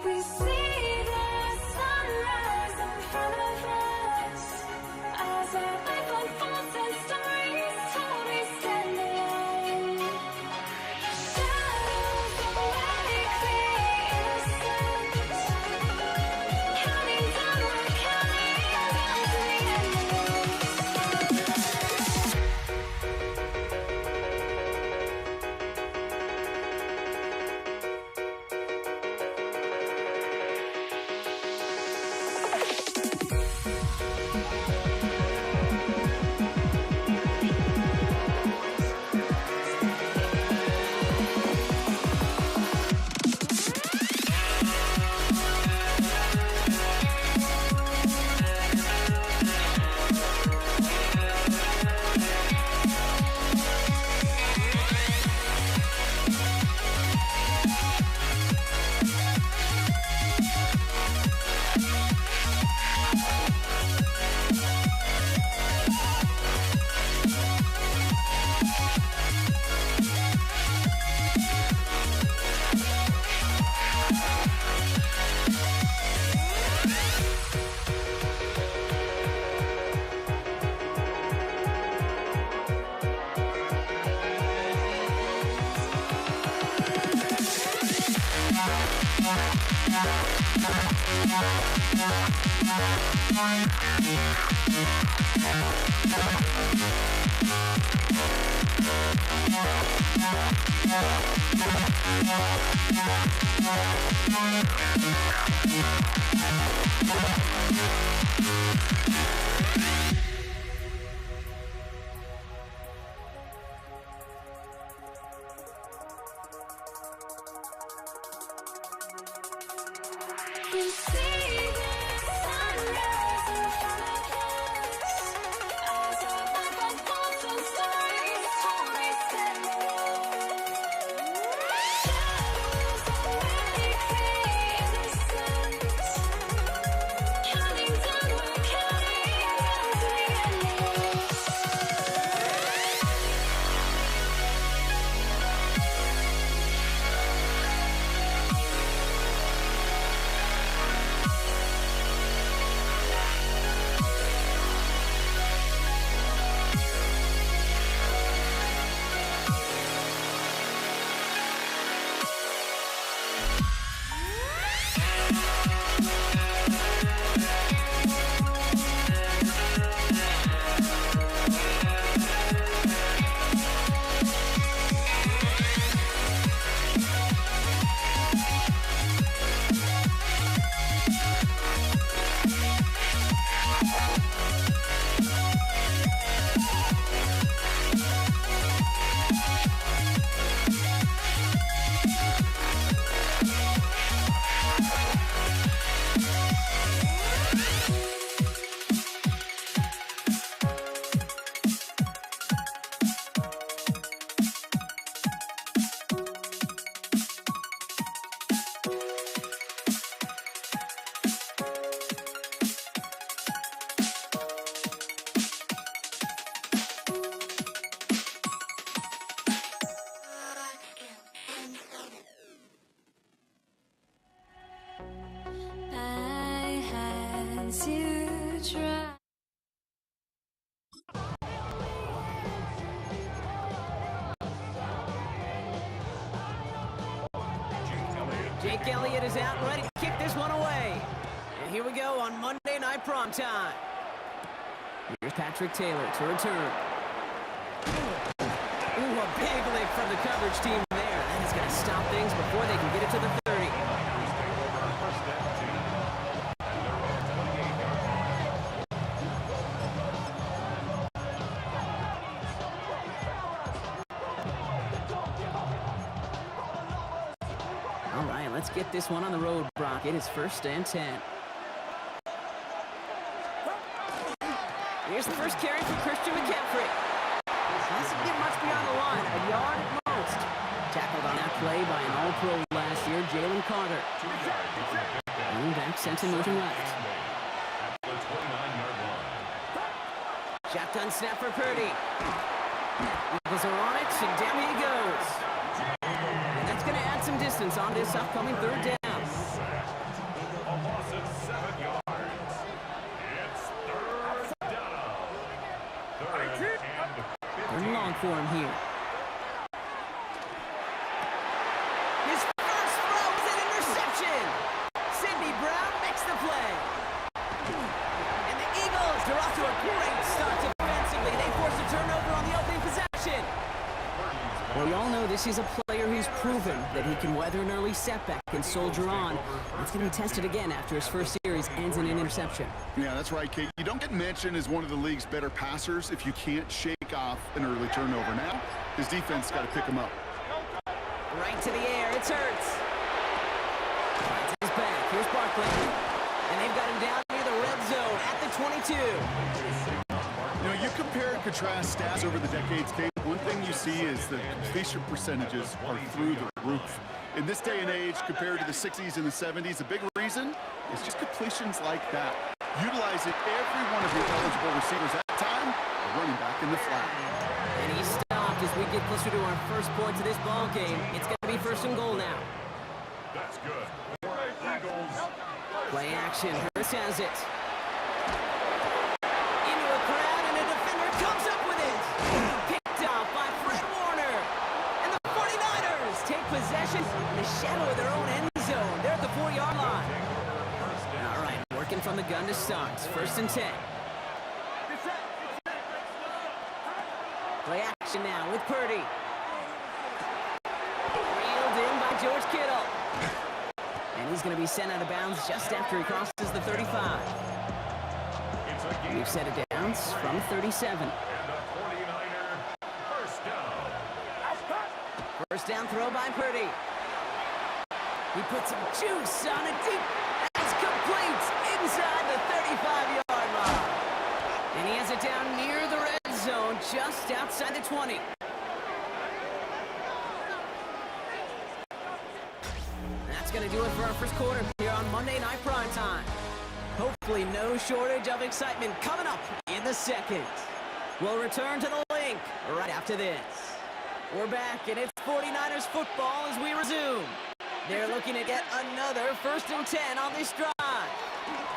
Speaker 9: We see the sunrise in front of us as our life unfolds and stories told we stand alone. Shadows awake the innocence, counting down, we're counting down to the end of we see the sunrise in front of us as our life unfolds and stories told we stand alone. Shadows awake the innocence, counting down, we're counting down
Speaker 2: Jake Elliott is out and ready to kick this one away. And here we go on Monday Night Primetime. Here's Patrick Taylor to return. Ooh, a big lick from the coverage team there. That is going to stop things before they can get it to the 30. All right, let's get this one on the road, Brock. It is 1st and 10. Here's the first carry for Christian McCaffrey. Doesn't get much beyond the line, a yard at most. Tackled on that play by an All-Pro last year, Jalen Carter. Running back sent him moving left. Shotgun snap for Purdy. Eagles are on it, and down he goes. And that's going to add some distance on this upcoming 3rd down.
Speaker 4: A loss of 7 yards. It's 3rd down. 3rd and 15.
Speaker 2: Long for him here. His first throw is an interception. Sidney Brown makes the play. And the Eagles are off to a great start defensively. They force a turnover on the opening possession. Well, we all know this is a player who's proven that he can weather an early setback and soldier on. It's going to be tested again after his first series ends in an interception.
Speaker 5: Yeah, that's right, Kate. You don't get mentioned as one of the league's better passers if you can't shake off an early turnover. Now, his defense got to pick him up.
Speaker 2: Right to the air, it's Hurts. Finds his back, here's Barkley. And they've got him down near the red zone at the 22.
Speaker 5: You know, you compare and contrast stats over the decades, Kate. One thing you see is the completion percentages are through the roof. In this day and age, compared to the 60s and the 70s, a big reason is just completions like that. Utilizing every one of your eligible receivers at the time, a running back in the flat.
Speaker 2: And he stopped as we get closer to our first point of this ball game. It's going to be 1st and goal now.
Speaker 4: That's good. For Eagles.
Speaker 2: Play action, Hurts has it. Into a crowd, and a defender comes up with it. Picked off by Fred Warner. And the 49ers take possession in the shadow of their own end zone. They're at the 4-yard line. All right, working from the gun to start. 1st and 10. Play action now with Purdy. Reeled in by George Kittle. And he's going to be sent out of bounds just after he crosses the 35. We've set it down from 37.
Speaker 4: And the 49er first down.
Speaker 2: First down throw by Purdy. He puts some juice on it deep. That's complete inside the 35-yard line. And he has it down near the red zone, just outside the 20. That's going to do it for our first quarter here on Monday Night Primetime. Hopefully no shortage of excitement coming up in the second. We'll return to the link right after this. We're back, and it's 49ers football as we resume. They're looking to get another 1st and 10 on this drive.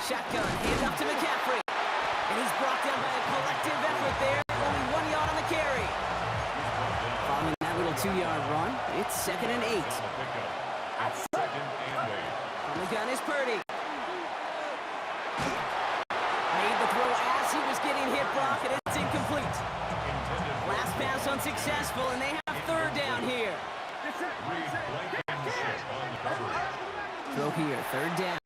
Speaker 2: Shotgun, hand up to McCaffrey. And he's brought down by a collective effort there. Only 1 yard on the carry. Following that little 2-yard run, it's 2nd and 8. From the gun is Purdy. Made the throw as he was getting hit, Brock, and it's incomplete. Last pass unsuccessful, and they have 3rd down here. Throw here, 3rd down.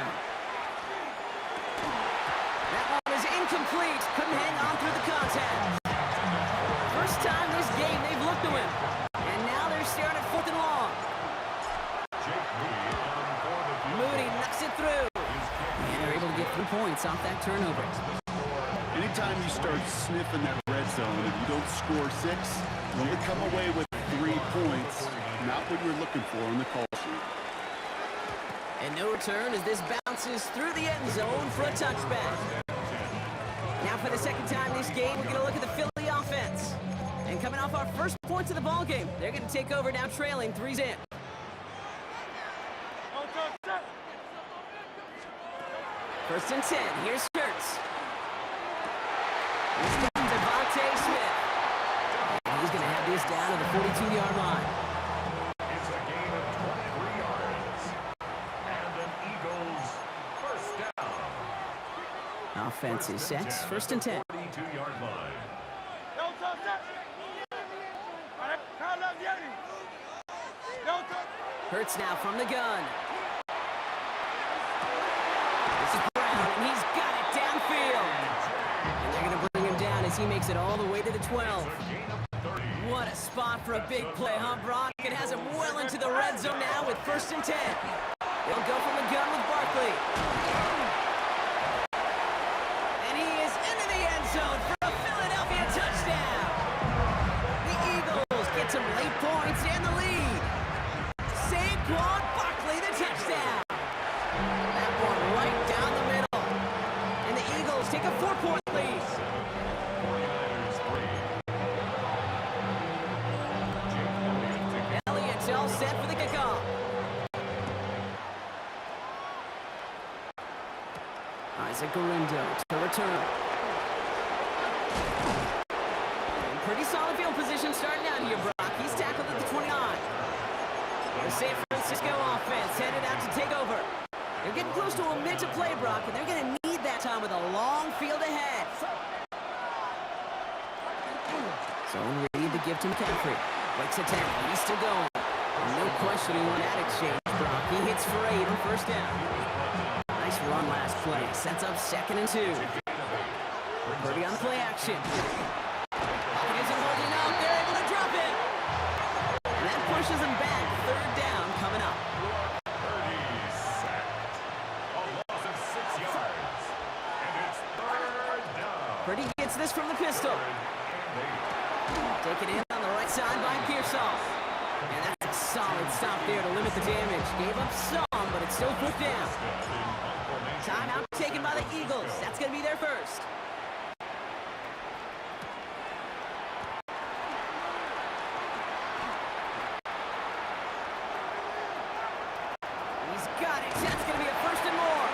Speaker 2: That one is incomplete. Couldn't hang on through the contact. First time this game they've looked to him. And now they're staring at 4th and long. Moody knocks it through. And they're able to get 3 points off that turnover.
Speaker 5: Anytime you start sniffing that red zone and you don't score 6, you only come away with 3 points. Not what you're looking for in the call sheet.
Speaker 2: And no return as this bounces through the end zone for a touchback. Now for the second time this game, we're going to look at the Philly offense. And coming off our first points of the ball game, they're going to take over now trailing 3-0. First and 10. Here's Hurts. He's down to Devontae Smith. And he's going to have this down at the 42-yard line.
Speaker 4: It's a gain of 23 yards.
Speaker 2: offense is set. First and 10.
Speaker 4: 42-yard line.
Speaker 2: Hurts now from the gun. This is Brown, and he's got it downfield. And they're going to bring him down as he makes it all the way to the 12. What a spot for a big play, huh, Brock? It has him well into the red zone now with first and 10. They'll go from the gun with Barkley. And he is into the end zone for a Philadelphia touchdown. The Eagles get some late points and the lead. Saquon Barkley, the touchdown. That one right down the middle. And the Eagles take a 4-point lead.
Speaker 4: 49ers 3.
Speaker 2: Elliott's all set for the kickoff. Isaac Guerrero to return. And pretty solid field position starting out here, Brock. He's tackled at the 29. The San Francisco offense headed out to take over. They're getting close to a minute to play, Brock, and they're going to need that time with a long field ahead. So ready to give to McCaffrey. Breaks a tackle. He's still going. No questioning on that exchange, Brock. He hits for 8 on first down. Nice run last play. Sets up 2nd and 2. Purdy on play action. Pocket isn't holding out. They're able to drop it. And that pushes him back. 3rd down coming up.
Speaker 4: Purdy sacked. A loss of 6 yards. And it's 3rd down.
Speaker 2: Purdy gets this from the pistol. Taken in on the right side by Pearsall. And that's a solid stop there to limit the damage. Gave up some, but it's still 4th down. Timeout taken by the Eagles. That's going to be their first. He's got it. That's going to be a 1st and more.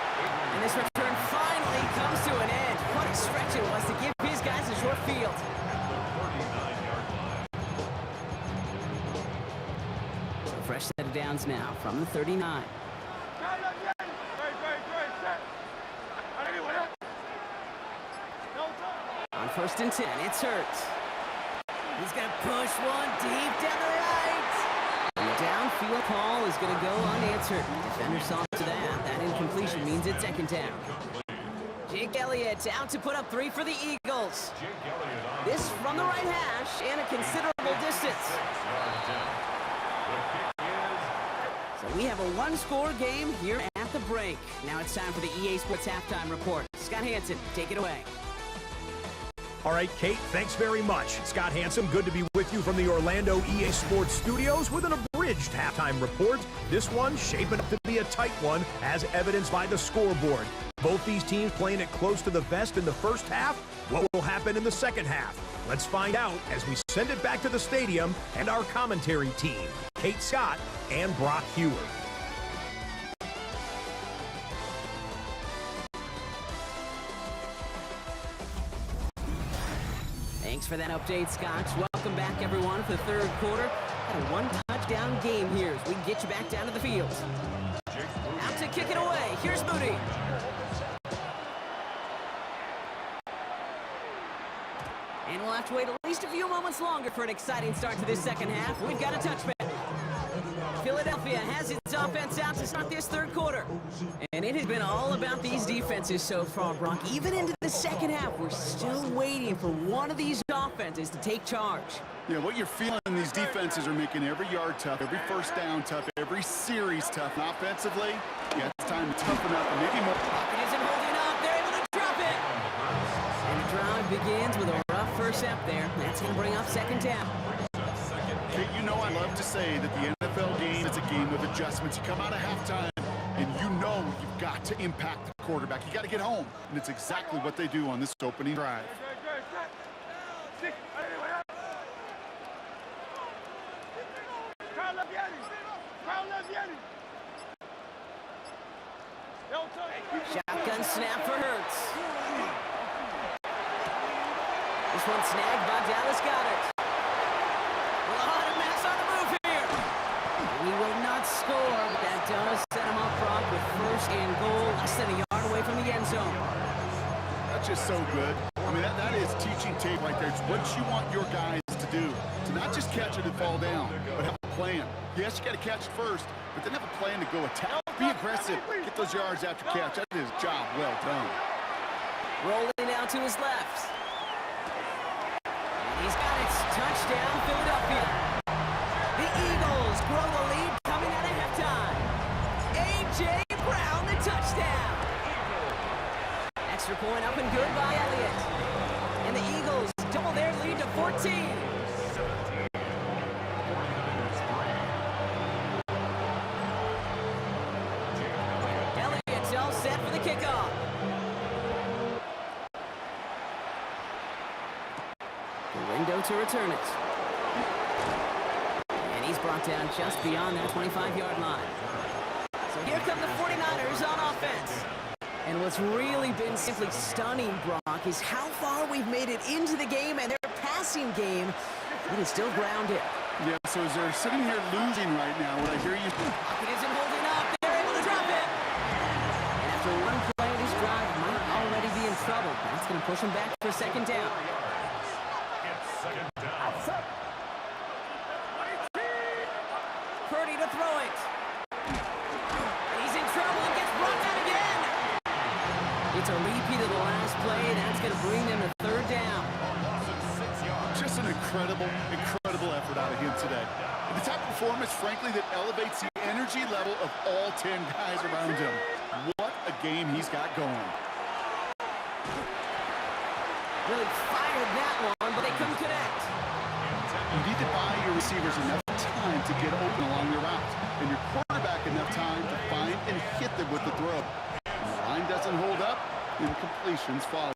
Speaker 2: And this return finally comes to an end. What a stretch it was to give his guys a short field. So fresh set of downs now from the 39. On 1st and 10, it's Hurts. He's going to push one deep down the right. And the downfield call is going to go unanswered. Defender saw to that. That incompletion means it's 2nd down. Jake Elliott out to put up 3 for the Eagles. This from the right hash and a considerable distance. So we have a 1-score game here at the break. Now it's time for the EA Sports Halftime Report. Scott Hanson, take it away.
Speaker 6: All right, Kate, thanks very much. Scott Hanson, good to be with you from the Orlando EA Sports Studios with an abridged halftime report. This one shaping up to be a tight one, as evidenced by the scoreboard. Both these teams playing it close to the vest in the first half. What will happen in the second half? Let's find out as we send it back to the stadium and our commentary team, Kate Scott and Brock Hewer.
Speaker 2: Thanks for that update, Scott. Welcome back, everyone, for the 3rd quarter. Had a 1-touchdown game here as we get you back down to the field. Out to kick it away. Here's Moody. And we'll have to wait at least a few moments longer for an exciting start to this second half. We've got a touchback. Philadelphia has its offense out to start this 3rd quarter. And it has been all about these defenses so far, Brock. Even into the second half, we're still waiting for one of these offenses to take charge.
Speaker 5: Yeah, what you're feeling, these defenses are making every yard tough, every first down tough, every series tough. And offensively, yeah, it's time to toughen up and maybe more.
Speaker 2: Pocket isn't holding up. They're able to drop it. And the drive begins with a rough first step there. That's going to bring up 2nd down.
Speaker 5: Kate, you know I love to say that the NFL game is a game of adjustments. You come out of halftime, and you know you've got to impact the quarterback. You got to get home, and it's exactly what they do on this opening drive.
Speaker 2: Shotgun snap for Hurts. This one snagged by Dallas Goedert. A lot of mess on the move here. He will not score, but that does set him up, Brock, with 1st and goal, less than a yard away from the end zone.
Speaker 5: That's just so good. I mean, that is teaching tape right there. It's what you want your guys to do. To not just catch it and fall down, but have a plan. Yes, you got to catch it first, but then have a plan to go attack. Be aggressive. Get those yards after catch. That is a job well done.
Speaker 2: Rolling out to his left. And he's got it. Touchdown, Philadelphia. The Eagles grow the lead coming out of halftime. A.J. Brown, the touchdown. Extra point up and good by Elliott. And the Eagles double their lead to 14. Elliott's all set for the kickoff. Window to return it. And he's brought down just beyond that 25-yard line. So here come the 49ers on offense. And what's really been simply stunning, Brock, is how far we've made it into the game, and their passing game, it is still grounded.
Speaker 5: Yeah, so as they're sitting here losing right now, what I hear you...
Speaker 2: It isn't holding up. They're able to drop it. And after one play, this drive might already be in trouble. That's going to push them back for second down. Purdy to throw it. He's in trouble and gets brought down again. It's a repeat of the last play. That's going to bring them to third down.
Speaker 5: Just an incredible effort out of him today. And the type of performance, frankly, that elevates the energy level of all 10 guys around him. What a game he's got going.
Speaker 2: Really fired that one, but they couldn't connect.
Speaker 5: You need to buy your receivers enough time to get open along your route, and your quarterback enough time to find and hit them with the throw. When the line doesn't hold up, incompletions follow.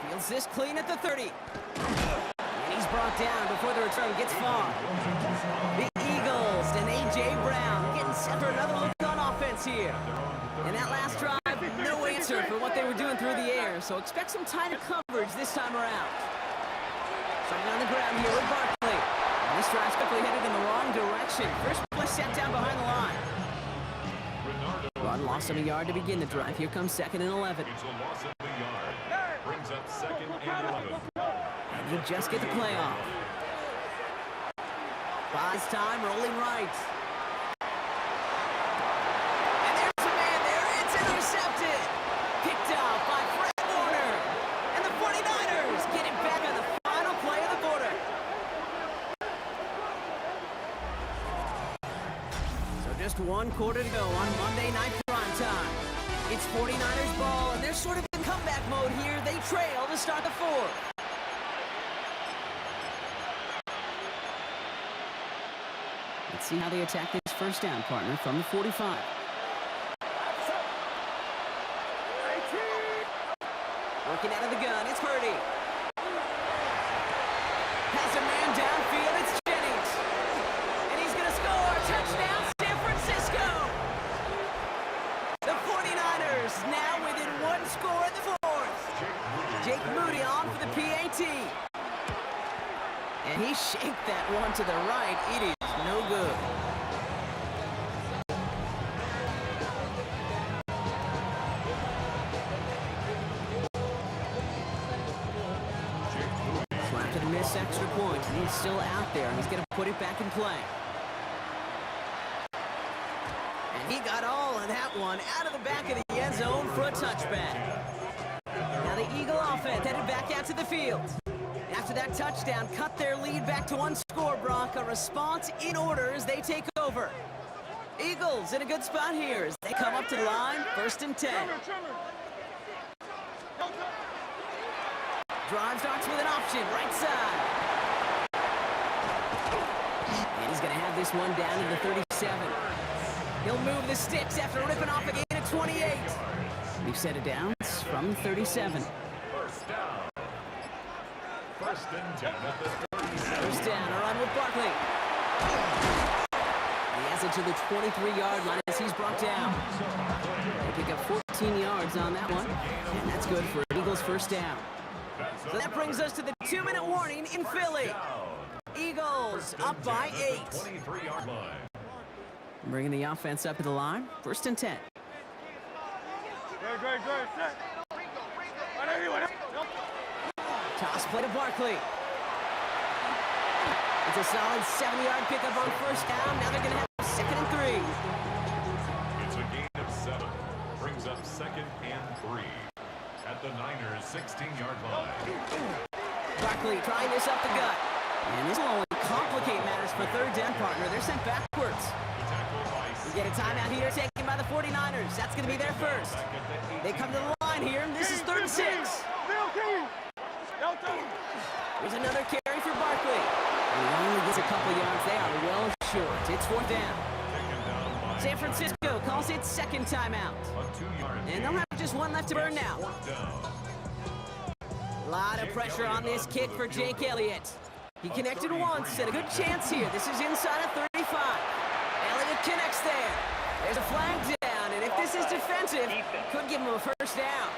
Speaker 2: Fields this clean at the 30. And he's brought down before the return gets far. The Eagles and A.J. Brown getting set for another look on offense here. And that last drive, no answer for what they were doing through the air, so expect some tighter coverage this time around. Starting on the ground here with Barkley. And this drive's quickly headed in the wrong direction. First play set down behind the line. Run lost him a yard to begin the drive. Here comes 2nd and 11.
Speaker 4: It's a loss of the yard. Brings up 2nd and 11.
Speaker 2: And you just get the play off. Buys time, rolling right. And there's a man there. It's intercepted. Picked off by Fred Warner. And the 49ers get it back on the final play of the quarter. So just one quarter to go on Monday Night Primetime. It's 49ers ball, and they're sort of in comeback mode here. They trail to start the fourth. Let's see how they attack this first down, partner, from the 45. Working out of the gun, it's Purdy. Has a man downfield, it's Jennings. And he's going to score. Touchdown, San Francisco. The 49ers now within one score in the fourth. Jake Moody on for the PAT. And he shaped that one to the right. It is no good. Slapped and missed extra point. He's still out there, and he's going to put it back in play. And he got all of that one out of the back of the end zone for a touchback. Now the Eagle offense headed back out to the field. After that touchdown, cut their lead back to one score, Brock. A response in order as they take over. Eagles in a good spot here as they come up to the line, 1st and 10. Drive starts with an option, right side. And he's going to have this one down to the 37. He'll move the sticks after ripping off again at 28. We've set it down from 37.
Speaker 4: First down. 1st and 10 at the 37.
Speaker 2: First down, a run with Barkley. He has it to the 23-yard line as he's brought down. They pick up 14 yards on that one, and that's good for Eagles' first down. So that brings us to the 2-minute warning in Philly. Eagles up by 8.
Speaker 4: 23-yard line.
Speaker 2: Bringing the offense up to the line, 1st and 10.
Speaker 8: Good. Set.
Speaker 2: Toss play to Barkley. It's a solid 7-yard pickup on first down. Now they're going to have 2nd and 3.
Speaker 4: It's a gain of 7. Brings up 2nd and 3 at the Niners' 16-yard line.
Speaker 2: Barkley trying this up the gut. And this will only complicate matters for third down, partner. They're sent backwards. We get a timeout here taken by the 49ers. That's going to be their first. They come to the line here, and this is 3rd and 6. Here's another carry for Barkley. And he only gets a couple yards. They are well short. It's 4th down. San Francisco calls it 2nd timeout. And they'll have just 1 left to burn now. A lot of pressure on this kick for Jake Elliott. He connected once, and a good chance here. This is inside of 35. Elliott connects there. There's a flag down, and if this is defensive, could give him a first down.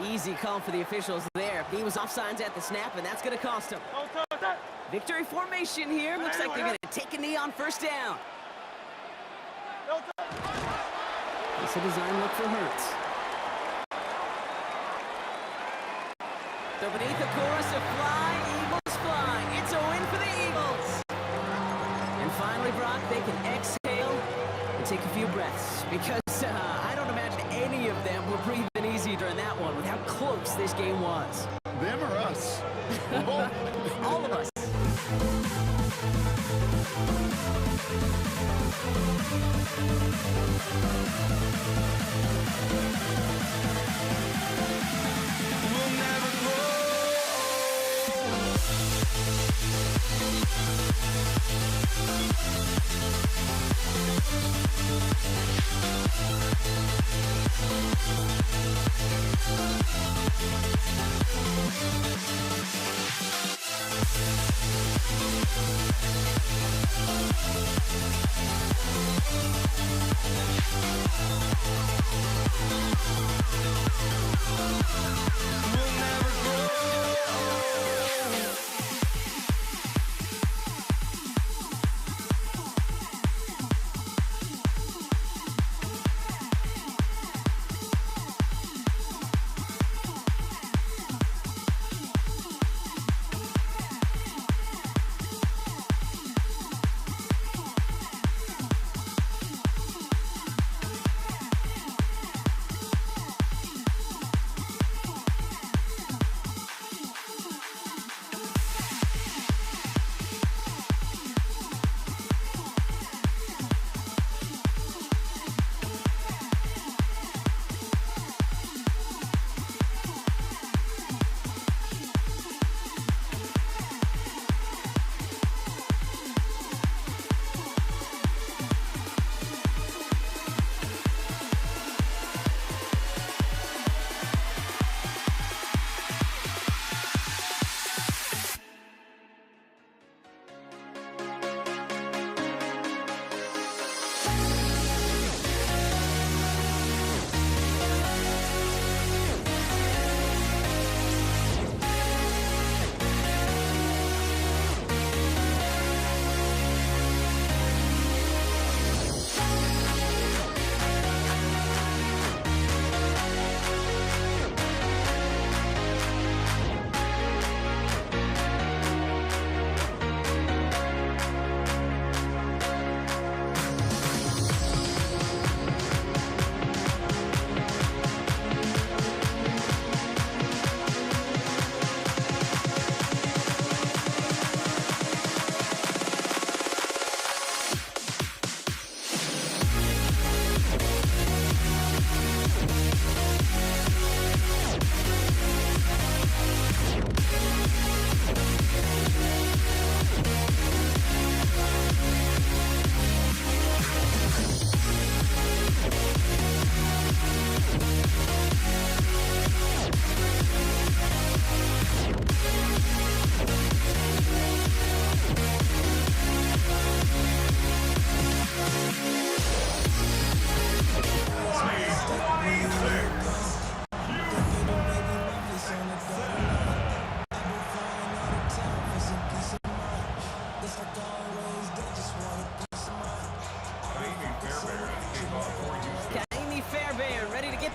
Speaker 2: Easy call for the officials there. He was offsides at the snap, and that's going to cost him. Victory formation here. Looks like they're going to take a knee on first down. It's a design look for Hurts. They're beneath the chorus of Fly, Eagles Fly. It's a win for the Eagles. And finally, Brock, they can exhale and take a few breaths because I don't imagine any of them were breathing easy during that one with how close this game was.
Speaker 5: Them or us?
Speaker 2: All of us.
Speaker 1: We'll never grow.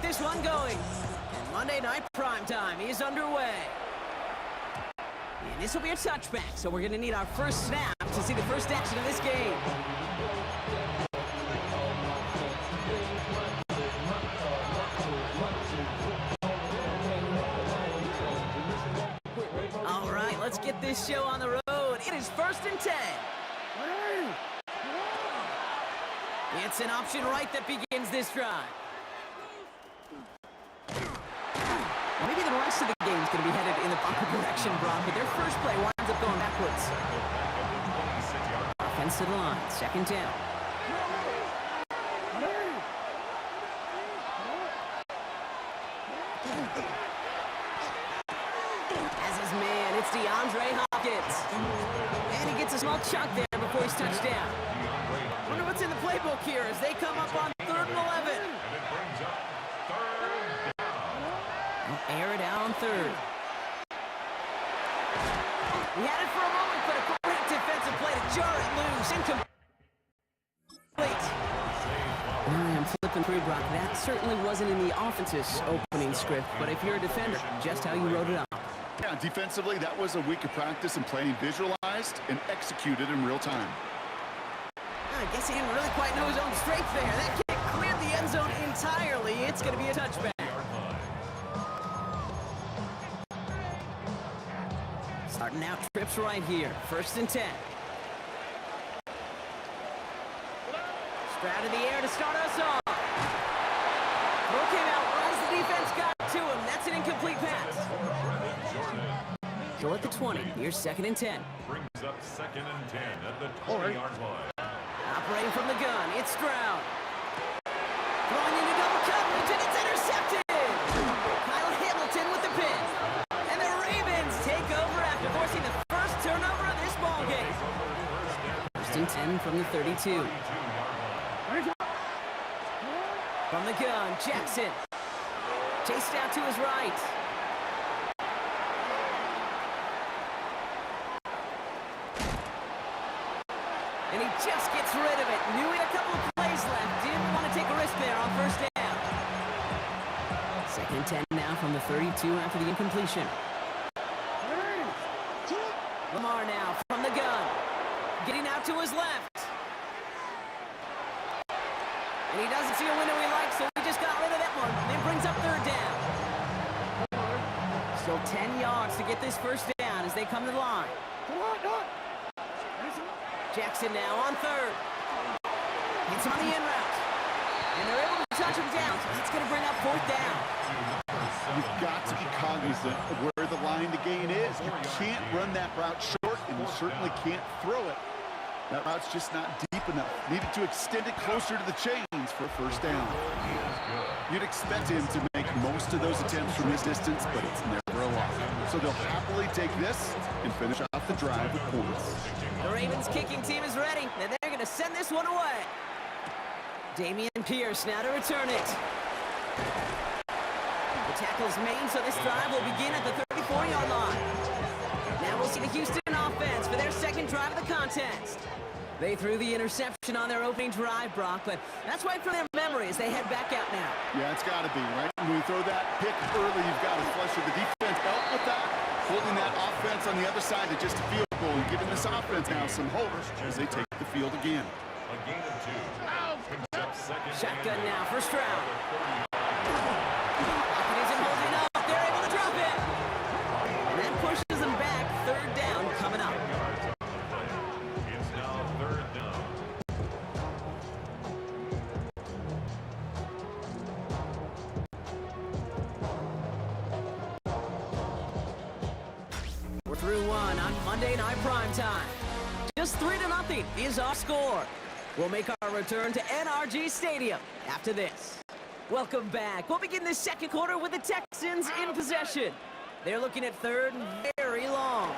Speaker 2: this one going. And Monday Night Primetime is underway. And this will be a touchback, so we're going to need our first snap to see the first action of this game. All right, let's get this show on the road. It is 1st and 10. It's an option right that begins this drive. Maybe the rest of the game is going to be headed in the proper direction, Brock, but their first play winds up going backwards. Offense to the line, 2nd down. As his man, it's DeAndre Hopkins. And he gets a small chunk there before he's touched down. Wonder what's in the playbook here as they come up on 3rd and 11. Air it out on 3rd. He had it for a moment, but a great defensive play to jar it loose. Incomplete. I'm flipping through, Brock. That certainly wasn't in the offense's opening script, but if you're a defender, just how you wrote it up.
Speaker 5: Yeah, defensively, that was a week of practice and playing visualized and executed in real time.
Speaker 2: I guess he didn't really quite know his own strength there. That kick cleared the end zone entirely. It's going to be a touchback. Starting out trips right here. 1st and 10. Stroud in the air to start us off. Throw came out right as the defense got to him. That's an incomplete pass. Go at the 20. Here's 2nd and 10.
Speaker 4: Brings up 2nd and 10 at the 20-yard line.
Speaker 2: Operating from the gun, it's Stroud. Throwing into double coverage, and it's intercepted! Kyle Hamilton with the pin. And the Ravens take over after forcing the first turnover of this ballgame. 1st and 10 from the 32. From the gun, Jackson. Chased out to his right. And he just gets rid of it. Knew he had a couple of plays left. Didn't want to take a risk there on 1st down. 2nd and 10 now from the 32 after the incompletion. Lamar now from the gun. Getting out to his left. And he doesn't see a window he likes, so he just got rid of that one. And it brings up 3rd down. Still 10 yards to get this 1st down as they come to the line. Jackson now on 3rd. It's on the in route. And they're able to touch him down, so that's going to bring up 4th down.
Speaker 5: You've got to be cognizant of where the line to gain is. You can't run that route short, and you certainly can't throw it. That route's just not deep enough. Needed to extend it closer to the chains for a 1st down. You'd expect him to make most of those attempts from this distance, but it's never a lot. So they'll happily take this and finish off the drive with points.
Speaker 2: The Ravens kicking team is ready, and they're going to send this one away. Damian Pierce now to return it. The tackle's made, so this drive will begin at the 34-yard line. Now we'll see the Houston offense for their 2nd drive of the contest. They threw the interception on their opening drive, Brock, but that's right from their memory as they head back out now.
Speaker 5: Yeah, it's got to be, right? When you throw that pick early, you've got to flush with the defense. Help with that. Holding that offense on the other side to just a field goal and giving this offense now some hope as they take the field again.
Speaker 4: A gain of 2.
Speaker 2: Shotgun now for Stroud. Hopkins isn't holding up. They're able to drop it. And that pushes them back. 3rd down coming up.
Speaker 4: It's now 3rd down.
Speaker 2: We're through one on Monday Night Primetime. Just 3-0 is our score. We'll make our return to NRG Stadium after this. Welcome back. We'll begin this 2nd quarter with the Texans in possession. They're looking at 3rd and very long.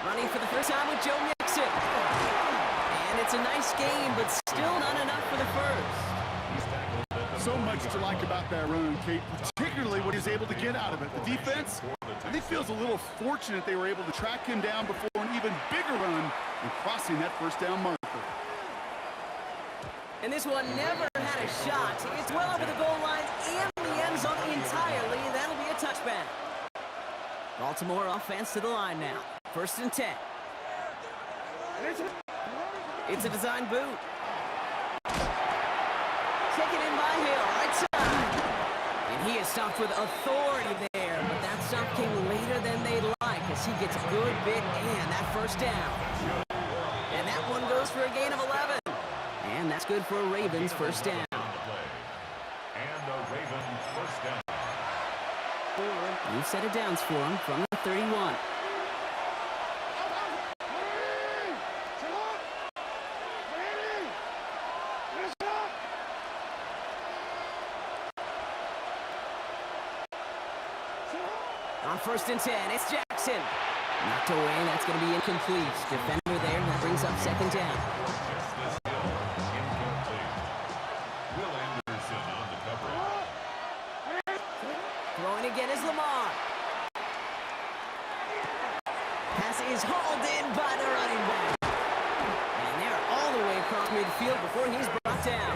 Speaker 2: Running for the first time with Joe Mixon. And it's a nice game, but still not enough for the first.
Speaker 5: So much to like about that run, Kate, particularly what he's able to get out of it. The defense, I think, feels a little fortunate they were able to track him down before an even bigger run and crossing that 1st down marker.
Speaker 2: And this one never had a shot. It's well over the goal line and the end zone Baltimore offense to the line now. 1st and 10. It's a design boot. Taken in by Hill, right side. And he is stopped with authority there, but that stop came later than they'd like as he gets a good bit in that 1st down. And that one goes for a gain of 11. And that's good for a Ravens 1st down.
Speaker 4: And a Ravens 1st down.
Speaker 2: New set of downs for him from the 31. On 1st and 10, it's Jackson. Knocked away, that's going to be incomplete. Defender there, that brings up 2nd down.
Speaker 4: Will Anderson on the coverage.
Speaker 2: Throwing again is Lamar. Pass is hauled in by the running back. And they're all the way across midfield before he's brought down.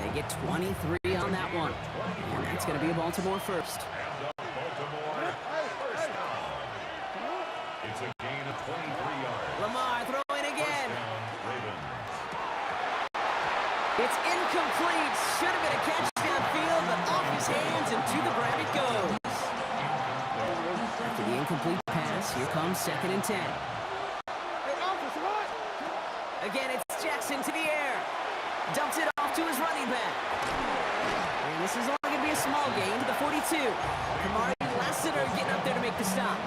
Speaker 2: They get 23 on that one. And that's going to be a Baltimore 1st.
Speaker 4: It's a gain of 23 yards.
Speaker 2: Lamar throwing again. It's incomplete. Should have been a catch downfield, but off his hands and to the ground it goes. After the incomplete pass, here comes 2nd and 10. Again, it's Jackson to the air. Dumps it off to his running back. And this is only going to be a small gain to the 42. Kamari Lassiter getting up there to make the stop.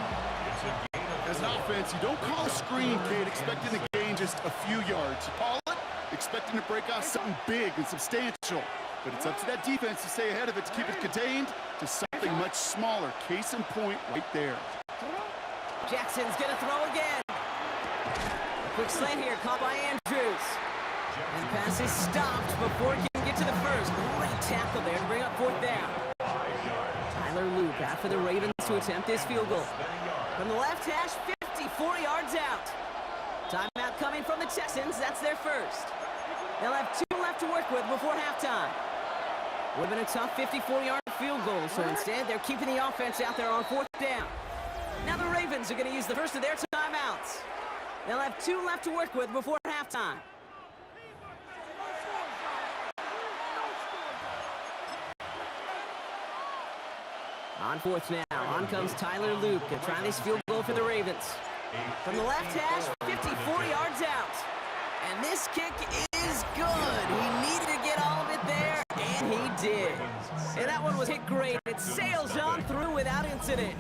Speaker 5: As an offense, you don't call a screen, Kate, expecting to gain just a few yards. You call it expecting to break off something big and substantial. But it's up to that defense to stay ahead of it, to keep it contained to something much smaller. Case in point right there.
Speaker 2: Jackson's going to throw again. A quick slant here, caught by Andrews. And pass is stopped before he can get to the 1st. Great tackle there to bring up 4th down. Tyler Luke out for the Ravens to attempt this field goal. From the left hash, 54 yards out. Timeout coming from the Texans. That's their 1st. They'll have 2 left to work with before halftime. Would have been a tough 54-yard field goal, so instead they're keeping the offense out there on 4th down. Now the Ravens are going to use the first of their timeouts. They'll have 2 left to work with before halftime. On 4th now, on comes Tyler Luke to try this field goal for the Ravens. From the left hash, 54 yards out. And this kick is good. He needed to get all of it there, and he did. And that one was hit great. It sails on through without incident.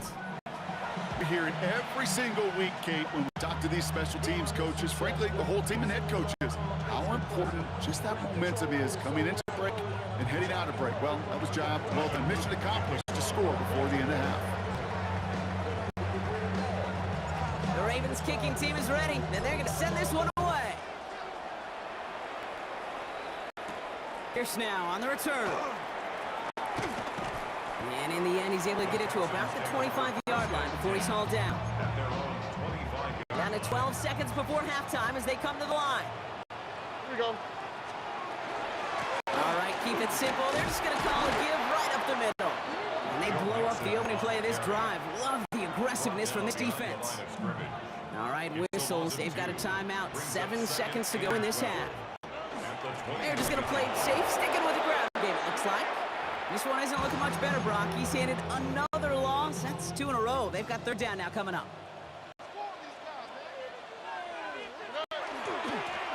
Speaker 5: We hear it every single week, Kate, when we talk to these special teams coaches, frankly, the whole team and head coaches, how important just that momentum is coming into break and heading out of break. Well, that was job well done. Mission accomplished to score before the end of the half.
Speaker 2: The Ravens kicking team is ready, and they're going to send this one away. Pierce now on the return. And in the end, he's able to get it to about the 25-yard line before he's hauled down. Down to 12 seconds before halftime as they come to the line.
Speaker 8: Here we go.
Speaker 2: All right, keep it simple. They're just going to call a give right up the middle. And they blow up the opening play of this drive. Love the aggressiveness from this defense. All right, whistles. They've got a timeout. 7 seconds to go in this half. They're just going to play it safe, sticking with the ground game, it looks like. This one isn't looking much better, Brock. He's handed another loss. That's 2 in a row. They've got 3rd down now coming up.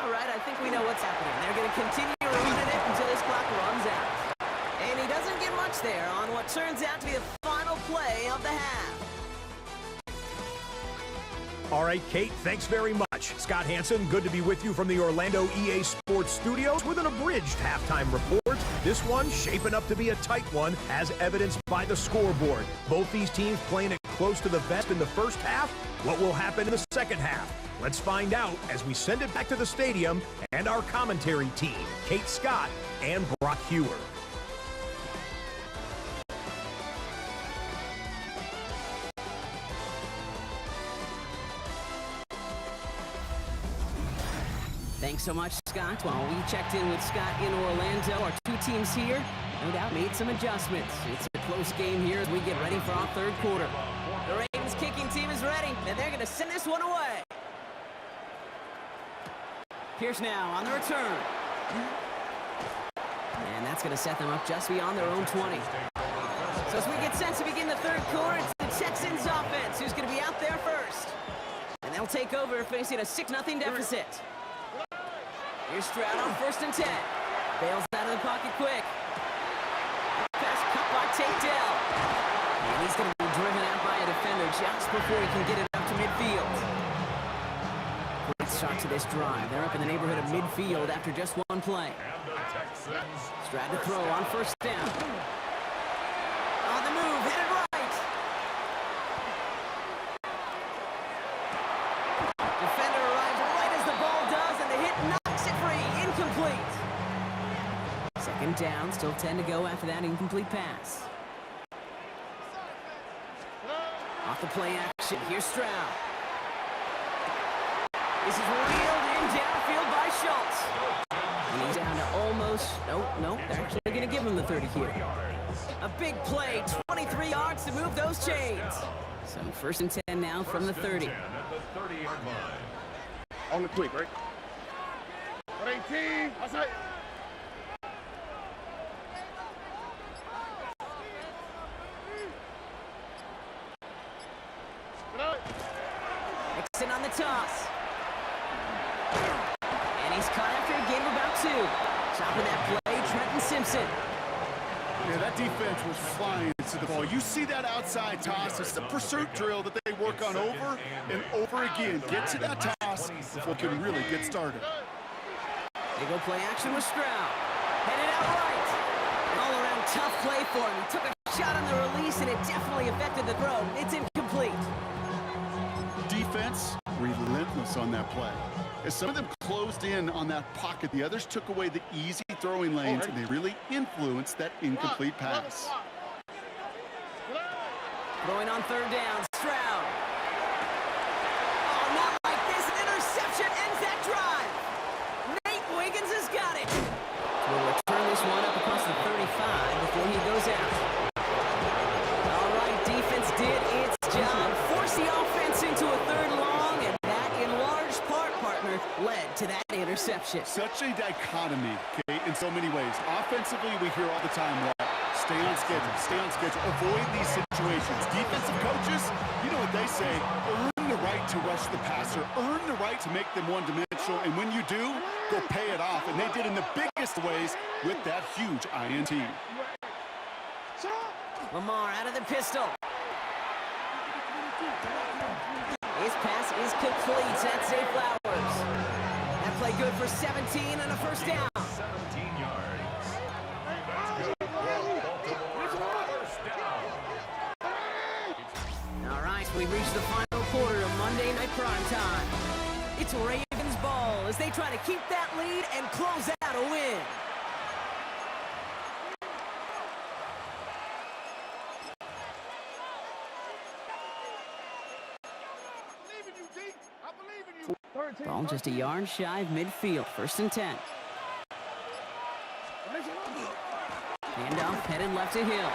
Speaker 2: All right, I think we know what's happening. They're going to continue running it until this clock runs out. And he doesn't get much there on what turns out to be the final play of the half.
Speaker 6: All right, Kate, thanks very much. Scott Hanson, good to be with you from the Orlando EA Sports Studios with an abridged halftime report. This one shaping up to be a tight one, as evidenced by the scoreboard. Both these teams playing it close to the vest in the first half. What will happen in the second half? Let's find out as we send it back to the stadium and our commentary team, Kate Scott and Brock Hewer.
Speaker 2: Thanks so much, Scott. While we checked in with Scott in Orlando, our 2 teams here no doubt made some adjustments. It's a close game here as we get ready for our 3rd quarter. The kicking team is ready, and they're going to send this one away. Pierce now on the return. And that's going to set them up just beyond their own 20. So as we get set to begin the third quarter, it's the Texans offense who's going to be out there first. And they'll take over facing a 6-0 deficit. Here's Stroud on 1st and 10. Bails out of the pocket quick. Pass cut by Tate Dell. And he's going to be driven out by a defender just before he can get it up to midfield. Great start to this drive. They're up in the neighborhood of midfield after just one play. Stroud to throw on 1st down. On the move, headed right. Defender arrives right as the ball does, and the hit knocks it free. Incomplete. 2nd down, still 10 to go after that incomplete pass. Off the play action, here's Stroud. This is reeled in downfield by Schultz. And he's down to almost, no, they're actually going to give him the 30 here. A big play, 23 yards to move those chains. So 1st and 10 now from the 30.
Speaker 5: On the quick, right? 18, outside.
Speaker 2: Nixon on the toss. And he's caught after a gain of about 2. Chopping that play, Trenton Simpson.
Speaker 5: Yeah, that defense was flying to the ball. You see that outside toss. It's the pursuit drill that they work on over and over again. Get to that toss before it can really get started.
Speaker 2: They go play action with Stroud. Headed out right. An all-around tough play for him. He took a shot on the release, and it definitely affected the throw. It's incomplete.
Speaker 5: Defense, relentless on that play. As some of them closed in on that pocket, the others took away the easy throwing lanes, and they really influenced that incomplete pass.
Speaker 2: Throwing on 3rd down, Stroud. Oh, not like this. An interception ends that drive. Nate Wiggins has got it. We'll return this one up across the 35 before he goes out. All right, defense did its job. Forced the offense into a 3rd long, and that, in large part, partner, led to that interception.
Speaker 5: Such a dichotomy, okay, in so many ways. Offensively, we hear all the time, stay on schedule, avoid these situations. Defensive coaches, you know what they say, earn the right to rush the passer, earn the right to make them one-dimensional, and when you do, go pay it off. And they did in the biggest ways with that huge INT.
Speaker 2: Lamar out of the pistol. His pass is complete. That's Zay Flowers. That play good for 17 and a 1st down.
Speaker 4: 17 yards. That's good. Baltimore, 1st down.
Speaker 2: All right, we've reached the final quarter of Monday Night Prime Time. It's Ravens ball as they try to keep that lead and close out a win. Ball just a yard shy of midfield. 1st and 10. Handoff headed left to Hill.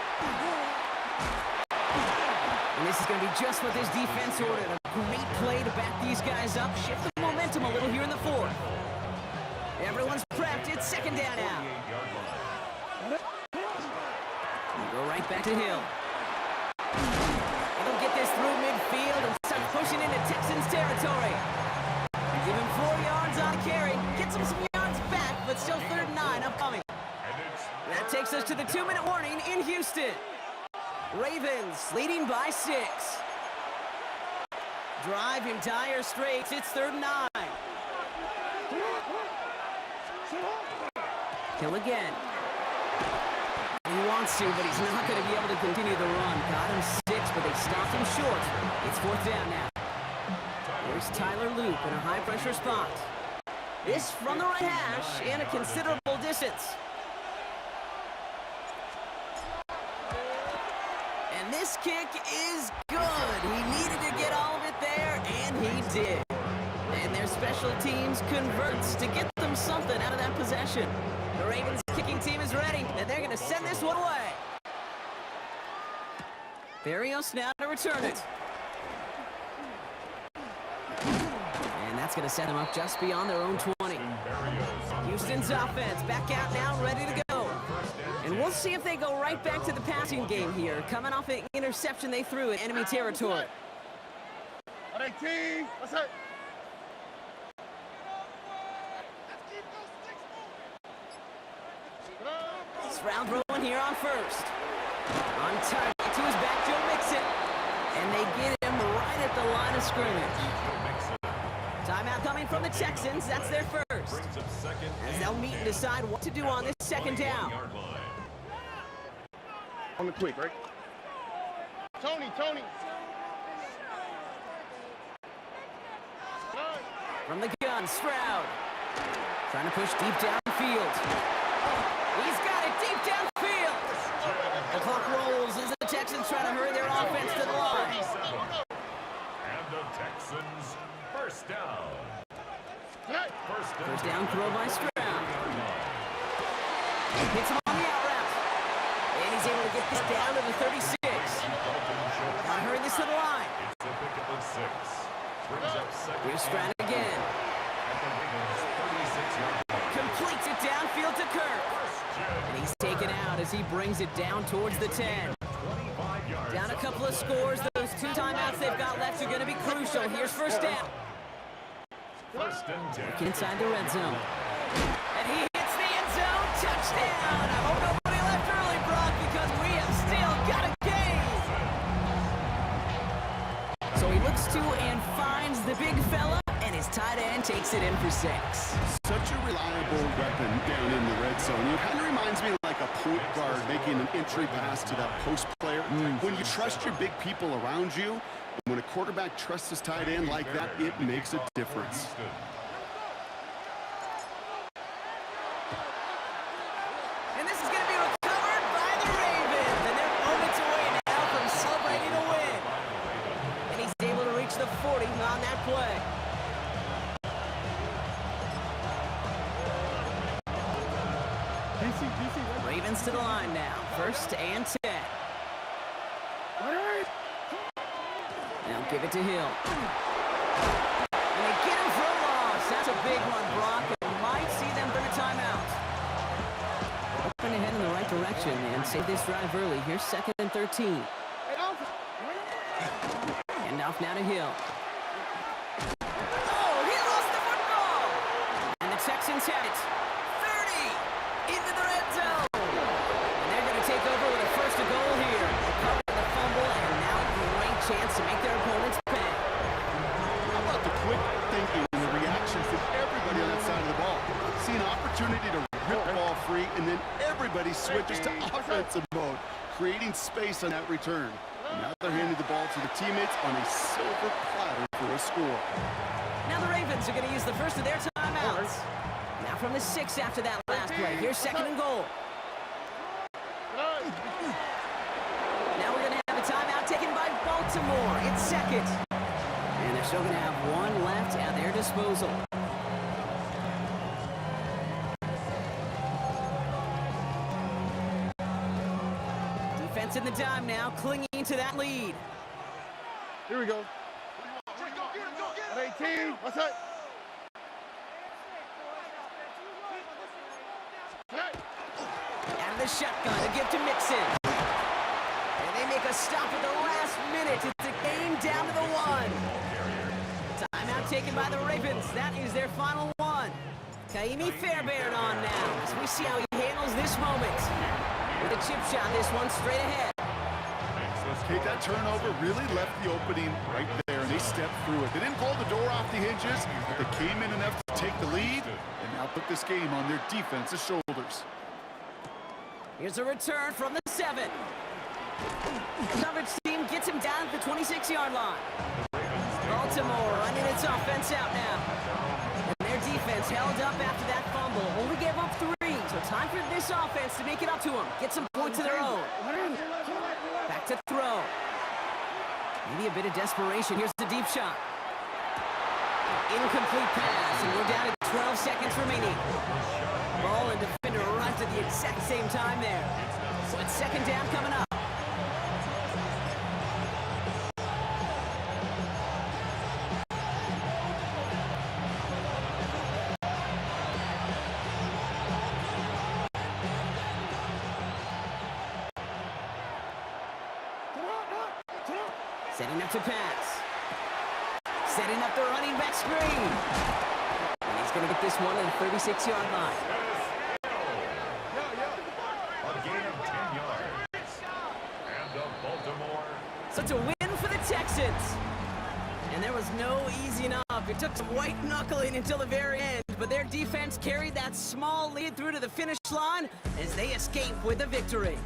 Speaker 2: And this is going to be just what this defense ordered. A great play to back these guys up. Shift the momentum a little here in the 4th. Everyone's prepped. It's 2nd down now. We go right back to Hill. He'll get this through midfield and start pushing into Texans territory. Give him 4 yards on the carry. Gets him some yards back, but still 3rd and 9 upcoming. That takes us to the 2-minute warning in Houston. Ravens leading by 6. Drive in dire straits. It's 3rd and 9. Hill again. He wants to, but he's not going to be able to continue the run. Got him 6, but they stopped him short. It's 4th down now. There's Tyler Loop in a high-pressure spot. This from the right hash and a considerable distance. And this kick is good. He needed to get all of it there, and he did. And their special teams converts to get them something out of that possession. The Ravens kicking team is ready, and they're going to send this one away. Berrios now to return it. That's going to set them up just beyond their own 20. Houston's offense back out now, ready to go. And we'll see if they go right back to the passing game here, coming off an interception they threw in enemy territory.
Speaker 8: All right, team. What's up?
Speaker 2: Stroud throwing here on first. On target to his back, Joe Mixon. And they get him right at the line of scrimmage. Timeout coming from the Texans. That's their first. As they'll meet and decide what to do on this second down.
Speaker 8: On the quick, right? Tony.
Speaker 2: From the gun, Stroud. Trying to push deep downfield. He's got it deep downfield. The clock rolls as the Texans try to hurry their offense to the line.
Speaker 4: And the Texans first down.
Speaker 2: First down throw by Stroud. Hits him on the out route. And he's able to get this down to the 36. Gotta hurry this to the line.
Speaker 4: It's a pick at the 6. Brings up second.
Speaker 2: Here's Stroud again. Completes it downfield to Kirk. And he's taken out as he brings it down towards the 10. Down a couple of scores. Those 2 timeouts they've got left are going to be crucial. Here's first down.
Speaker 4: First and 10.
Speaker 2: Inside the red zone. And he hits the end zone. Touchdown. I hope nobody left early, Brock, because we have still got a game. So he looks to and finds the big fella, and his tight end takes it in for 6.
Speaker 5: Such a reliable weapon down in the red zone. It kind of reminds me like a point guard making an entry pass to that post player. When you trust your big people around you, and when a quarterback trusts his tight end like that, it makes a difference.
Speaker 2: And this is going to be recovered by the Ravens, and they're moments away now from celebrating a win. And he's able to reach the 40 on that play. Ravens to the line now. First and 10. Now give it to Hill. And they get him for a loss. That's a big one, Brock. And might see them bring a timeout. Open ahead in the right direction and save this drive early. Here's second and 13. And off now to Hill. Oh, he lost the football. And the Texans have it. 30 into the red zone. And they're going to take over with a first and goal here. Recover the fumble, and now a great chance to make their opponents pay.
Speaker 5: How about the quick thinking and the reactions from everybody on that side of the ball? See an opportunity to rip the ball free, and then everybody switches to offensive mode, creating space on that return. And now they're handing the ball to the teammates on a silver platter for a score.
Speaker 2: Now the Ravens are going to use the first of their timeouts. Now from the 6 after that last play. Here's second and goal. Now we're going to have a timeout taken by Baltimore. It's second. And they're still going to have one left at their disposal. Defense in the dime now, clinging to that lead.
Speaker 8: Here we go. Hey, team. What's up?
Speaker 2: Out of the shotgun to give to Mixon. And they make a stop at the last minute. It's a game down to the 1. Timeout taken by the Ravens. That is their final one. Kaimi Fairbairn on now as we see how he handles this moment. With a chip shot, this one straight ahead.
Speaker 5: Kate, that turnover really left the opening right there, and they stepped through it. They didn't blow the door off the hinges, but they came in enough to take the lead and now put this game on their defense's shoulders.
Speaker 2: Here's a return from the 7. The coverage team gets him down at the 26-yard line. Baltimore running its offense out now. And their defense held up after that fumble. Only gave up 3, so time for this offense to make it up to them. Get some points of their own. Back to throw. Maybe a bit of desperation. Here's the deep shot. Incomplete pass, and we're down to 12 seconds remaining. Ball and defender arrived at the exact same time there. So it's second down coming up. Setting up to pass. Setting up the running back screen. And he's going to get this one at the 36-yard line.
Speaker 4: A gain of 10 yards. And the Baltimore.
Speaker 2: So it's a win for the Texans. And there was no easing up. It took some white knuckling until the very end, but their defense carried that small lead through to the finish line as they escape with a victory.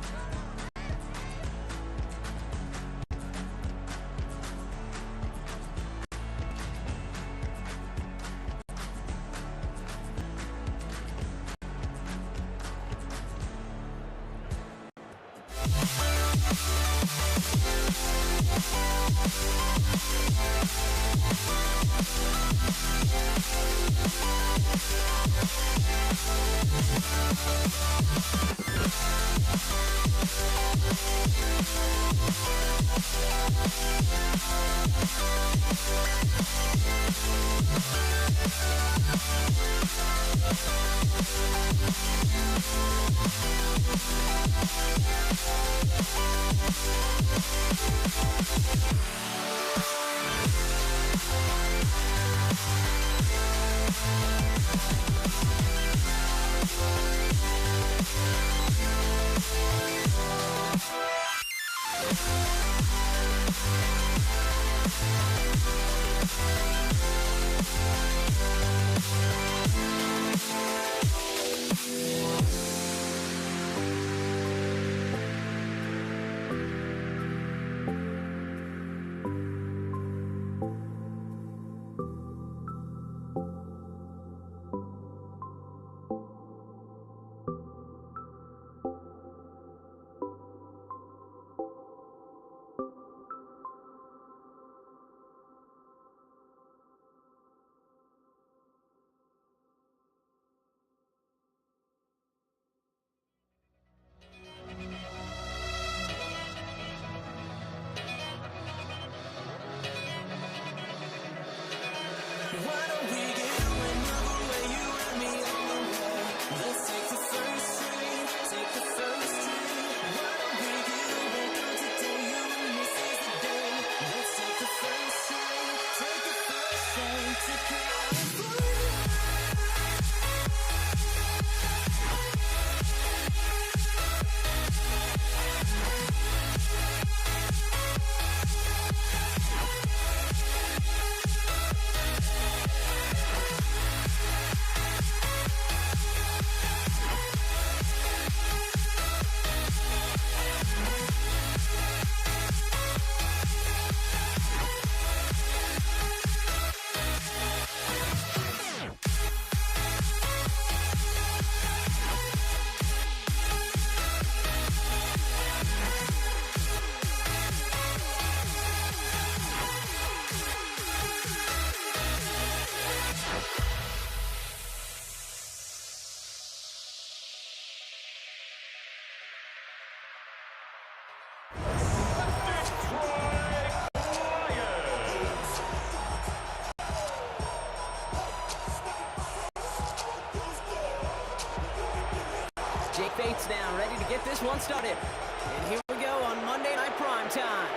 Speaker 2: Jake Bates now ready to get this one started. And here we go on Monday Night Prime Time.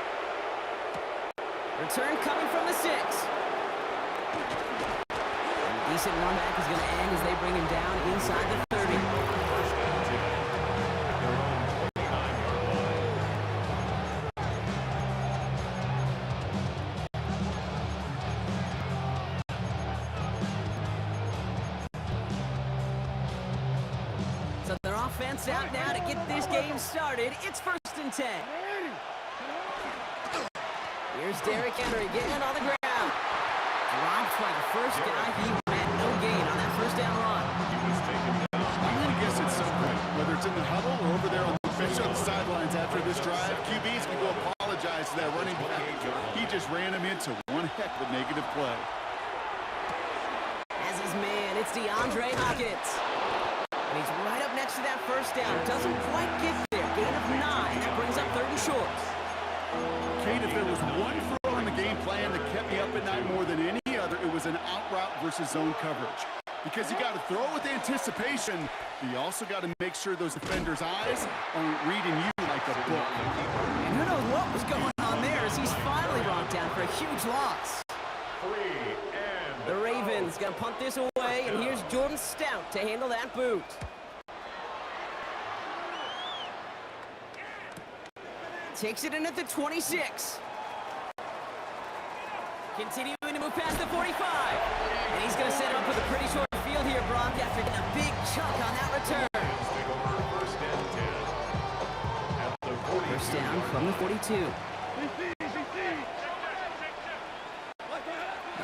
Speaker 2: Return coming from the 6. And a decent run back is going to end as they bring him down inside the 30. So their offense out now to get this game started. It's 1st and 10. Here's Derrick Henry getting on the ground. Dropped by the first guy. He had no gain on that first down run.
Speaker 5: I'm going to guess at some point, whether it's in the huddle or over there on the bench on the sidelines after this drive, QB's going to go apologize to that running back. He just ran him into one heck of a negative play.
Speaker 2: As his man, it's DeAndre Hopkins. And he's right up next to that first down. Doesn't quite get there. Gain of 9. That brings up 30 short.
Speaker 5: Kate, if there was one throw in the game plan that kept me up at night more than any other, it was an out route versus zone coverage. Because you got to throw with anticipation, but you also got to make sure those defenders' eyes aren't reading you like a book.
Speaker 2: And who knows what was going on there as he's finally run huge loss.
Speaker 4: 3 and
Speaker 2: The Ravens gonna punt this away, and here's Jordan Stout to handle that boot. Takes it in at the 26. Continuing to move past the 45. And he's gonna set up with a pretty short field here, Brock, after getting a big chunk on that return.
Speaker 4: take over first and 10 at the 42.
Speaker 2: First down from the 42.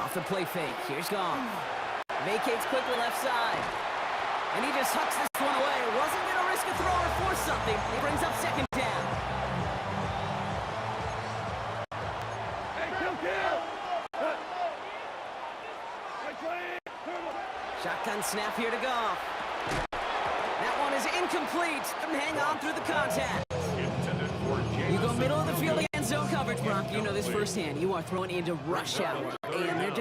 Speaker 2: Off the play fake. Here's Goff. Vacates quickly left side. And he just hucks this one away. Wasn't going to risk a throw or force something. He brings up second down. Shotgun snap here to Goff. That one is incomplete. Couldn't hang on through the contact.
Speaker 4: Intended for
Speaker 2: You go middle of the field against zone coverage, Brock. You know this firsthand. You are thrown into rush hour. And there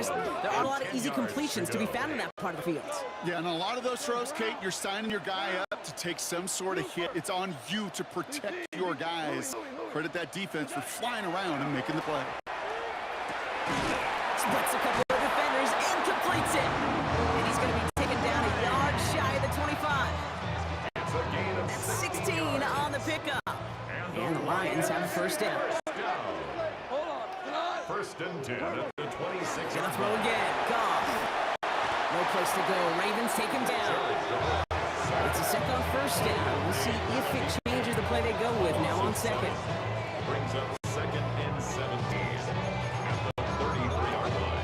Speaker 2: aren't a lot of easy completions to be found in that part of the field.
Speaker 5: Yeah, and a lot of those throws, Kate, you're signing your guy up to take some sort of hit. It's on you to protect your guys. Credit that defense for flying around and making the play.
Speaker 2: Splits a couple of defenders and completes it. And he's going to be taken down a yard shy of the 25.
Speaker 4: It's a gain of
Speaker 2: That's 16 on the pickup. And the Lions have a first down.
Speaker 4: First and 10 at the 26.
Speaker 2: Gonna throw again. Goff. No place to go. Ravens take him down. It's a second first down. We'll see if it changes the play they go with now on second.
Speaker 4: Brings up second and 17 at the 33-yard line.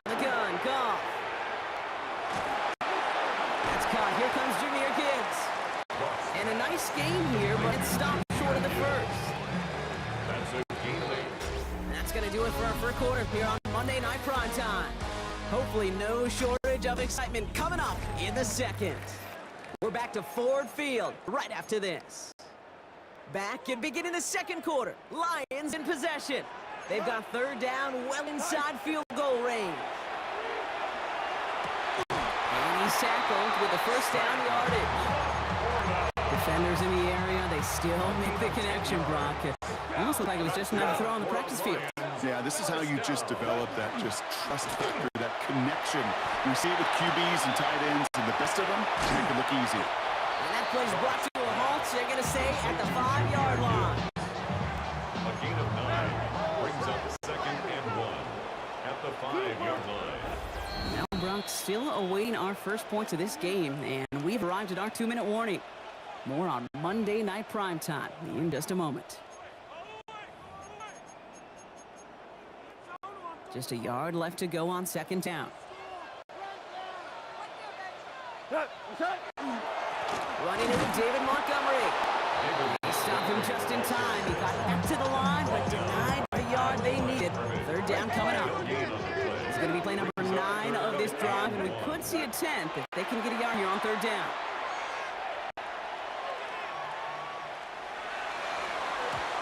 Speaker 2: The gun. Goff. That's caught. Here comes Jahmyr Gibbs. And a nice game here, but it stopped short of the first.
Speaker 4: That's a gain of 8.
Speaker 2: That's going to do it for our first quarter here on Monday Night Primetime. Hopefully no shortage of excitement coming up in the second. We're back to Ford Field right after this. Back and beginning the second quarter. Lions in possession. They've got third down well inside field goal range. And he's tackled with the first down yardage. Defenders in the area, they still make the connection, Brock. It almost looked like it was just another throw on the practice field.
Speaker 5: Yeah, this is how you just develop that just trust factor, that connection. You see it with QBs and tight ends, and the best of them make it look easy.
Speaker 2: And that play's brought to a halt, so they're going to stay at the 5-yard line.
Speaker 4: A gain of 9 brings up second and 1 at the 5-yard line.
Speaker 2: Now Brock still awaiting our first points of this game, and we've arrived at our 2-minute warning. More on Monday Night Primetime in just a moment. Just a yard left to go on second down. Running into David Montgomery. They stopped him just in time. He got back to the line, but denied the yard they needed. Third down coming up. It's going to be play number 9 of this drive, and we could see a 10th if they can get a yard here on third down.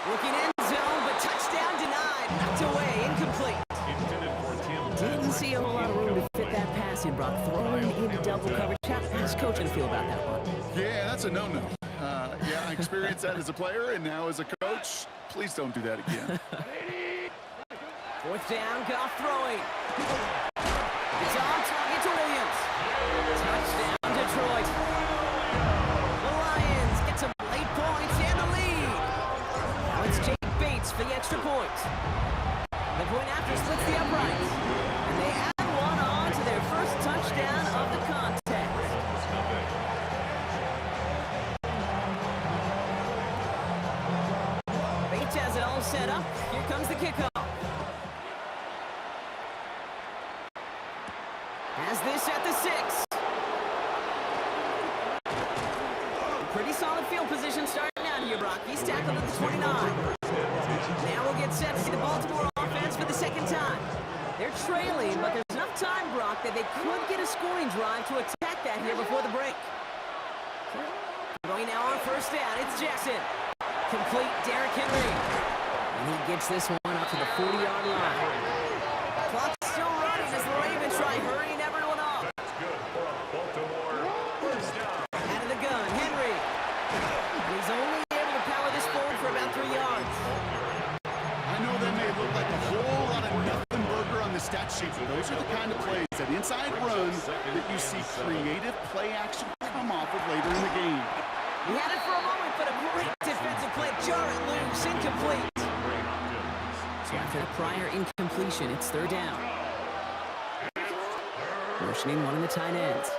Speaker 2: Looking end zone, but touchdown denied. Knocked away, incomplete.
Speaker 4: Intended for Tim.
Speaker 2: Didn't see a whole lot of room to fit that pass in, Brock. Throwing into double coverage. How's coach going to feel about that one?
Speaker 5: Yeah, that's a no-no. Yeah, I experienced that as a player, and now as a coach, please don't do that again.
Speaker 2: Fourth down, Goff throwing. It's on target to Williams. Touchdown, Detroit. The Lions get some late points and the lead. Now it's Jake Bates for the extra point. The point after splits the uprights. And they add one on to their first touchdown of the contest. Bates has it all set up. Here comes the kickoff. Has this at the 6. Pretty solid field position starting out here, Brock. He's tackled at the 29. Now we'll get set to see the Baltimore offense for the second time. They're trailing, but there's enough time, Brock, that they could get a scoring drive to attack that here before the break. Going now on first down, it's Jackson. Complete Derrick Henry. And he gets this one up to the 40-yard line. Clock's still running as the Ravens try hurrying everyone up.
Speaker 4: That's good for a Baltimore first down.
Speaker 2: Out of the gun, Henry.
Speaker 5: sheet. Those are the kind of plays, that inside run, that you see creative play action come off of later in the game.
Speaker 2: He had it for a moment, but a great defensive play. Jar it loose, incomplete. So after a prior incompletion, it's third down. Motioning one of the tight ends.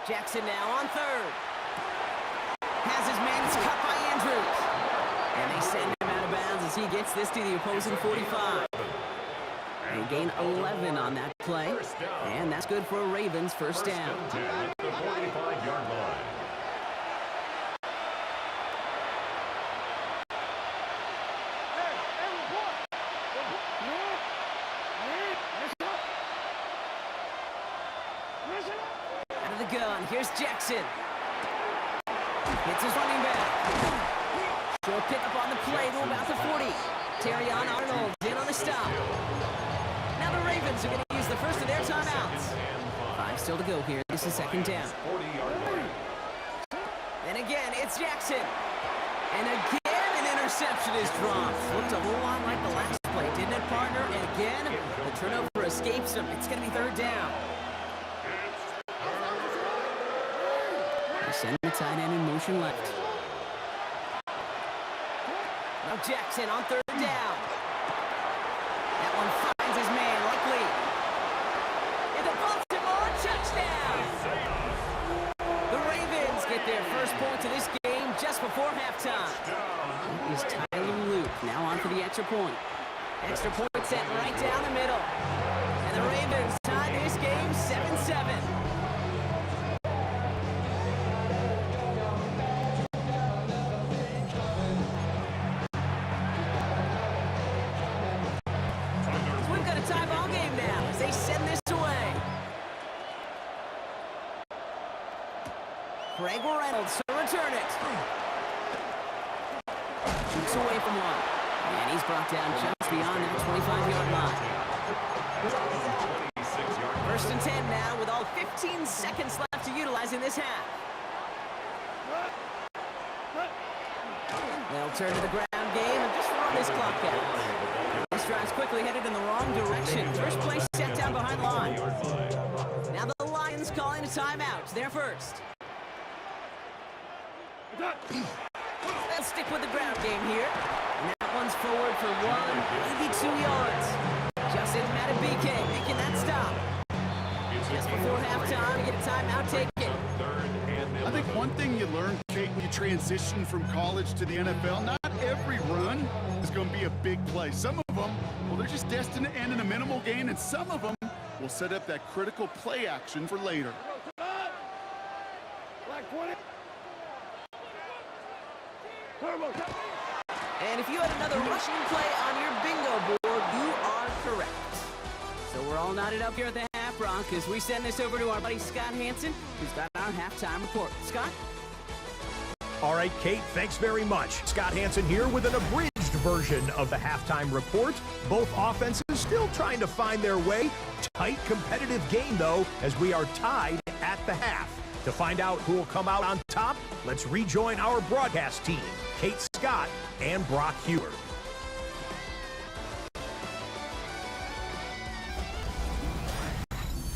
Speaker 2: Jackson now on third. Has his man, it's cut by Andrews. And they send him out of bounds as he gets this to the opposing 45. They gain 11 on that play. And that's good for a Ravens first down.
Speaker 4: At the 45-yard line.
Speaker 2: Out of the gun, here's Jackson. Hits his running back. Short pickup on the play to about the 40. Terrion Arnold in on the stop. Now the Ravens are going to use the first of their timeouts. 5 still to go here. This is second down.
Speaker 4: 40-yard line.
Speaker 2: And again, it's Jackson. And again, an interception is dropped. Looked a whole lot like the last play, didn't it, partner? And again, the turnover escapes him. It's going to be third down. They send the tight end in motion left. Now Jackson on third down. That one finds his man, likely. And the Baltimore touchdown! The Ravens get their first point of this game just before halftime. It is Tyler Luke now on for the extra point. Extra point set right down the middle. And the Ravens tie this game 7-7. We've got a tie ball game now as they send this away. Greg Reynolds to return it. Shoots away from one. And he's brought down just beyond that 25-yard line. First and 10 now with all 15 seconds left to utilize in this half. They'll turn to the ground game and just run this clock out. This drive's quickly headed in the wrong direction. First play set down behind line. Now the Lions calling a timeout. They're first. They'll stick with the ground game here. And that one's forward for 182 yards. Justin Matabike making that stop. Just before halftime, you get a timeout, take it.
Speaker 5: I think one thing you learn, Kate, when you transition from college to the NFL, not every run is going to be a big play. Some of them, well, they're just destined to end in a minimal gain, and some of them will set up that critical play action for later.
Speaker 2: And if you had another rushing play on your bingo board, you are correct. So we're all knotted up here at the half, Brock, as we send this over to our buddy Scott Hanson, who's got our halftime report. Scott?
Speaker 6: All right, Kate, thanks very much. Scott Hanson here with an abridged version of the halftime report. Both offenses still trying to find their way. Tight, competitive game, though, as we are tied at the half. To find out who will come out on top, let's rejoin our broadcast team, Kate Scott and Brock Huard.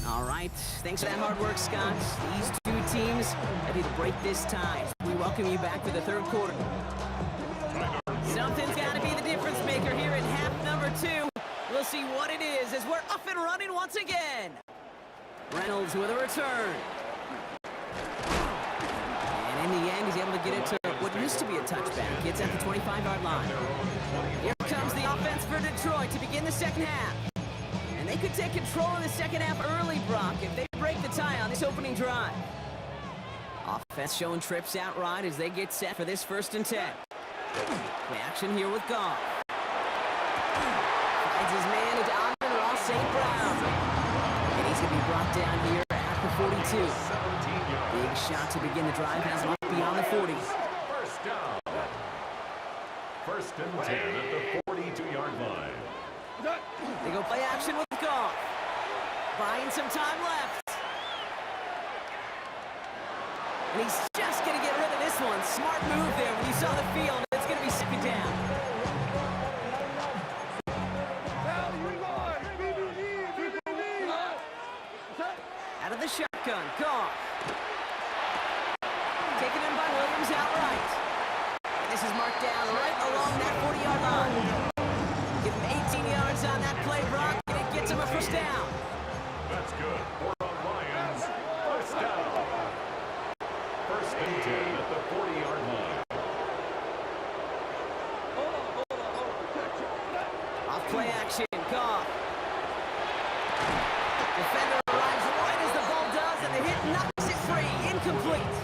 Speaker 2: All right, thanks for that hard work, Scott. These two teams ready to break this tie. We welcome you back to the third quarter. Something's got to be the difference maker here in half number 2. We'll see what it is as we're up and running once again. Reynolds with a return. And in the end, he's able to get it to what used to be a touchback. It's at the 25-yard line. Here comes the offense for Detroit to begin the second half. And they could take control of the second half early, Brock, if they break the tie on this opening drive. Offense showing trips out right as they get set for this first and 10. Play action here with Goff. Finds his man into Amon-Ra St. Brown. And he's going to be brought down here at the 42. Big shot to begin the drive has him up beyond the 40.
Speaker 4: First down. First and 10 at the 42-yard line.
Speaker 2: They go play action with Goff. Buying some time left. And he's just going to get rid of this one. Smart move there when you saw the field. It's going to be second down. shotgun. Goff. Taken in by Williams outright. And this is marked down right along that 40-yard line. Give him 18 yards on that play, Brock, and it gets him a first down.
Speaker 4: That's good. For the Lions, first down. First and 10 at the 40-yard line.
Speaker 2: Off play action, Goff. Defender arrives right as the ball does, and the hit knocks it free. Incomplete.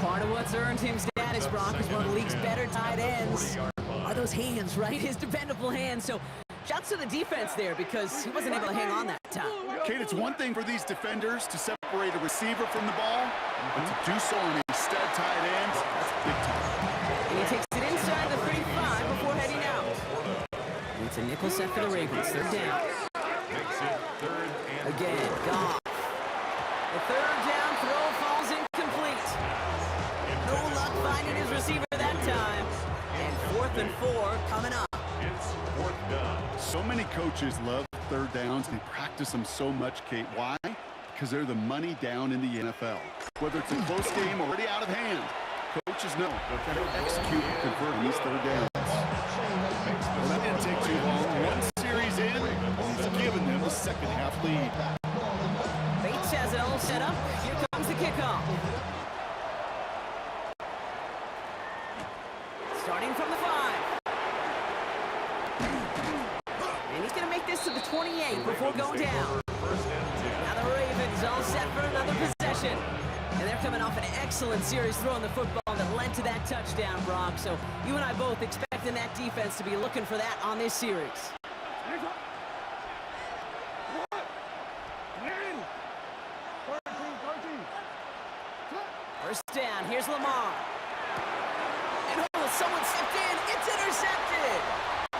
Speaker 2: Part of what's earned him status, Brock, is one of the league's better tight ends. Are those hands, right? His dependable hands. So shouts to the defense there because he wasn't able to hang on that time.
Speaker 5: Kate, it's one thing for these defenders to separate a receiver from the ball, but to do so on a stud tight end, that's big time.
Speaker 2: And he takes it inside the 35 before heading out. It's a nickel set for the Ravens. Third down.
Speaker 4: Makes it third and
Speaker 2: Again, Goff. The third down throw falls incomplete. No luck finding his receiver that time. And 4th and 4 coming up.
Speaker 4: it's fourth down.
Speaker 5: So many coaches love third downs. They practice them so much, Kate. Why? Because they're the money down in the NFL. Whether it's a close game or already out of hand, coaches know they're going to execute and convert on these third downs. Well, that didn't take too long. One series in, he's given them the second half lead.
Speaker 2: Bates has it all set up. Here comes the kickoff. Starting from the 5. And he's going to make this to the 28 before going down. Now the Ravens all set for another possession. And they're coming off an excellent series throwing the football that led to that touchdown, Brock. So you and I both expecting that defense to be looking for that on this series. First down, here's Lamar. And oh, someone stepped in. It's intercepted.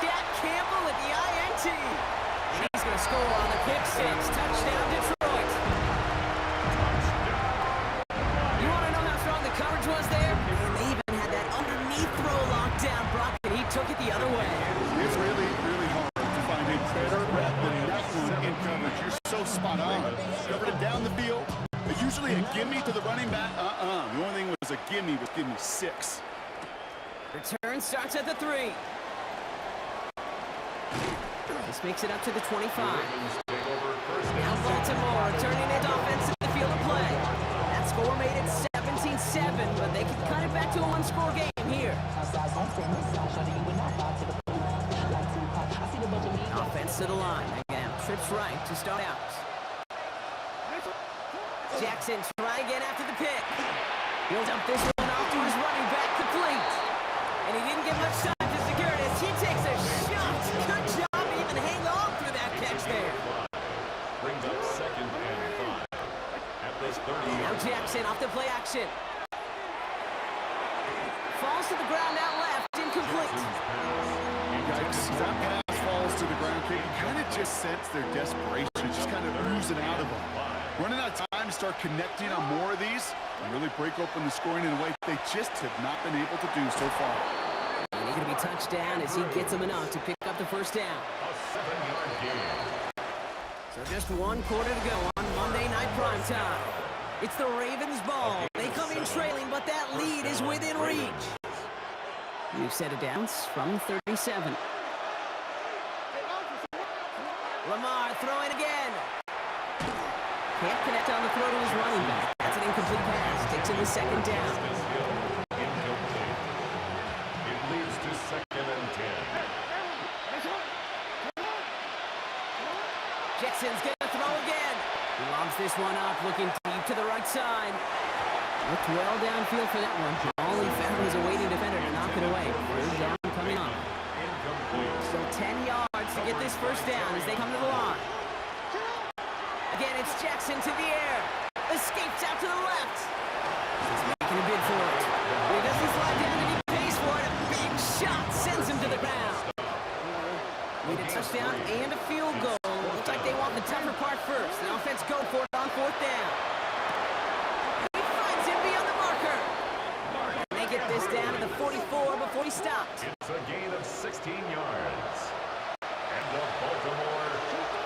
Speaker 2: Jack Campbell with the INT. And he's going to score on the pick six. Touchdown, Detroit. You want to know how strong the coverage was there? And they even had that underneath throw locked down, Brock, and he took it the other way.
Speaker 5: It's really, really hard to find a better rep than that one in coverage. You're so spot on. Covered it down the field. Usually a gimme to the running back. The only thing was a gimme was give me 6.
Speaker 2: Return starts at the 3. This makes it up to the 25. Now Baltimore turning it offense to the field of play. That score made it 17-7, but they can cut it back to a one-score game here. Offense to the line. Again, trips right to start out. Jackson try again after the pick. He'll dump this one off to his running back, complete. And he didn't get much time to secure it as he takes a shot. Good job to even hang on through that catch there.
Speaker 4: Brings up second and 5 at this 30.
Speaker 2: Now Jackson off the play action. Falls to the ground out left, incomplete.
Speaker 5: Yikes, that pass falls to the ground. You kind of just sense their desperation, just kind of oozing out of them. Running out of time to start connecting on more of these and really break open the scoring in a way they just have not been able to do so far.
Speaker 2: And he's going to be touched down as he gets him enough to pick up the first down.
Speaker 4: A 7-yard gain.
Speaker 2: So just 1 quarter to go on Monday Night Primetime. It's the Ravens' ball. They come in trailing, but that lead is within reach. New set of downs from 37. Lamar throwing again. Can't connect on the throw to his running back. That's an incomplete pass. Takes him the second down.
Speaker 4: Incomplete. It leads to second and 10.
Speaker 2: Jackson's going to throw again. He lobs this one up, looking deep to the right side. Looked well downfield for that one. All he found was a waiting defender to knock it away. Third down coming up.
Speaker 4: Incomplete.
Speaker 2: So 10 yards to get this first down as they come to the line. Again, it's Jackson to the air. Escapes out to the left. He's making a bid for it. He doesn't slide down and he pays for it. A big shot sends him to the ground. Need a touchdown and a field goal. Looks like they want the tougher part first. The offense go for it on 4th down. He finds him beyond the marker. And they get this down to the 44 before he stopped.
Speaker 4: It's a gain of 16 yards. And the Baltimore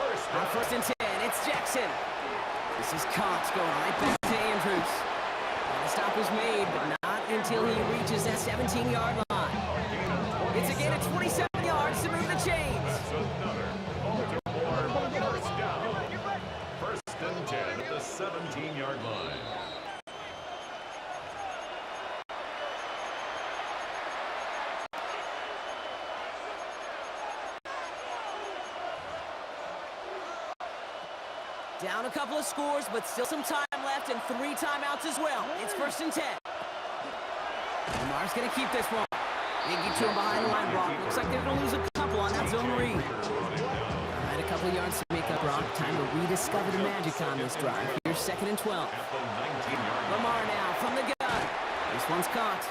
Speaker 4: first
Speaker 2: On
Speaker 4: down.
Speaker 2: 1st and 10, it's Jackson. This is Cox going right back to Andrews. And the stop was made, but not until he reaches that 17-yard line. It's a gain of 27 yards to move the chains.
Speaker 4: That's another Baltimore first down. First and 10 at the 17-yard line.
Speaker 2: Down a couple of scores, but still some time left and 3 timeouts as well. It's first and 10. Lamar's going to keep this one. Iggy to him behind the line, Brock. Looks like they're going to lose a couple on that zone read. All right, a couple of yards to make up, Brock. Time to rediscover the magic on this drive. Here's second and 12. Lamar now from the gun. This one's caught.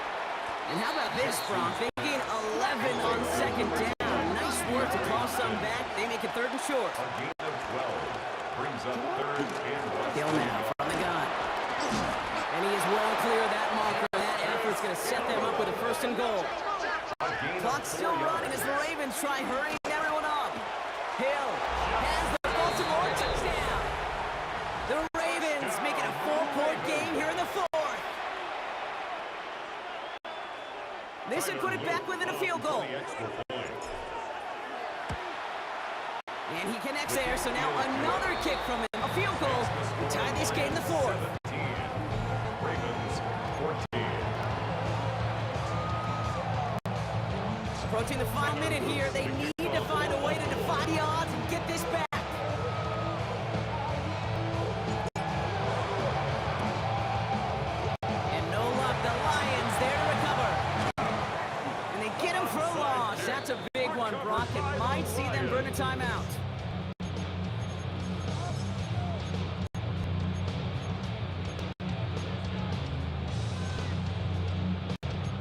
Speaker 2: And how about this, Brock? They gain 11 on second down. Nice work to call some back. They make it third and short.
Speaker 4: A gain of 12. Brings up third and 1.
Speaker 2: Hill now from the gun. And he is well clear of that marker. That effort's going to set them up with a first and goal. Clock's still running as the Ravens try hurrying everyone up. Hill has the Baltimore touchdown. The Ravens making a 4-point game here in the fourth. This would put it back within a field goal. And he connects there, so now another kick from him. A field goal to tie this game in the fourth.
Speaker 4: Ravens 14.
Speaker 2: Approaching the final minute here, they need to find a way to defy the odds and get this back. And no luck, the Lions there to recover. And they get him for a loss. That's a big one, Brock. It might see them burn a timeout.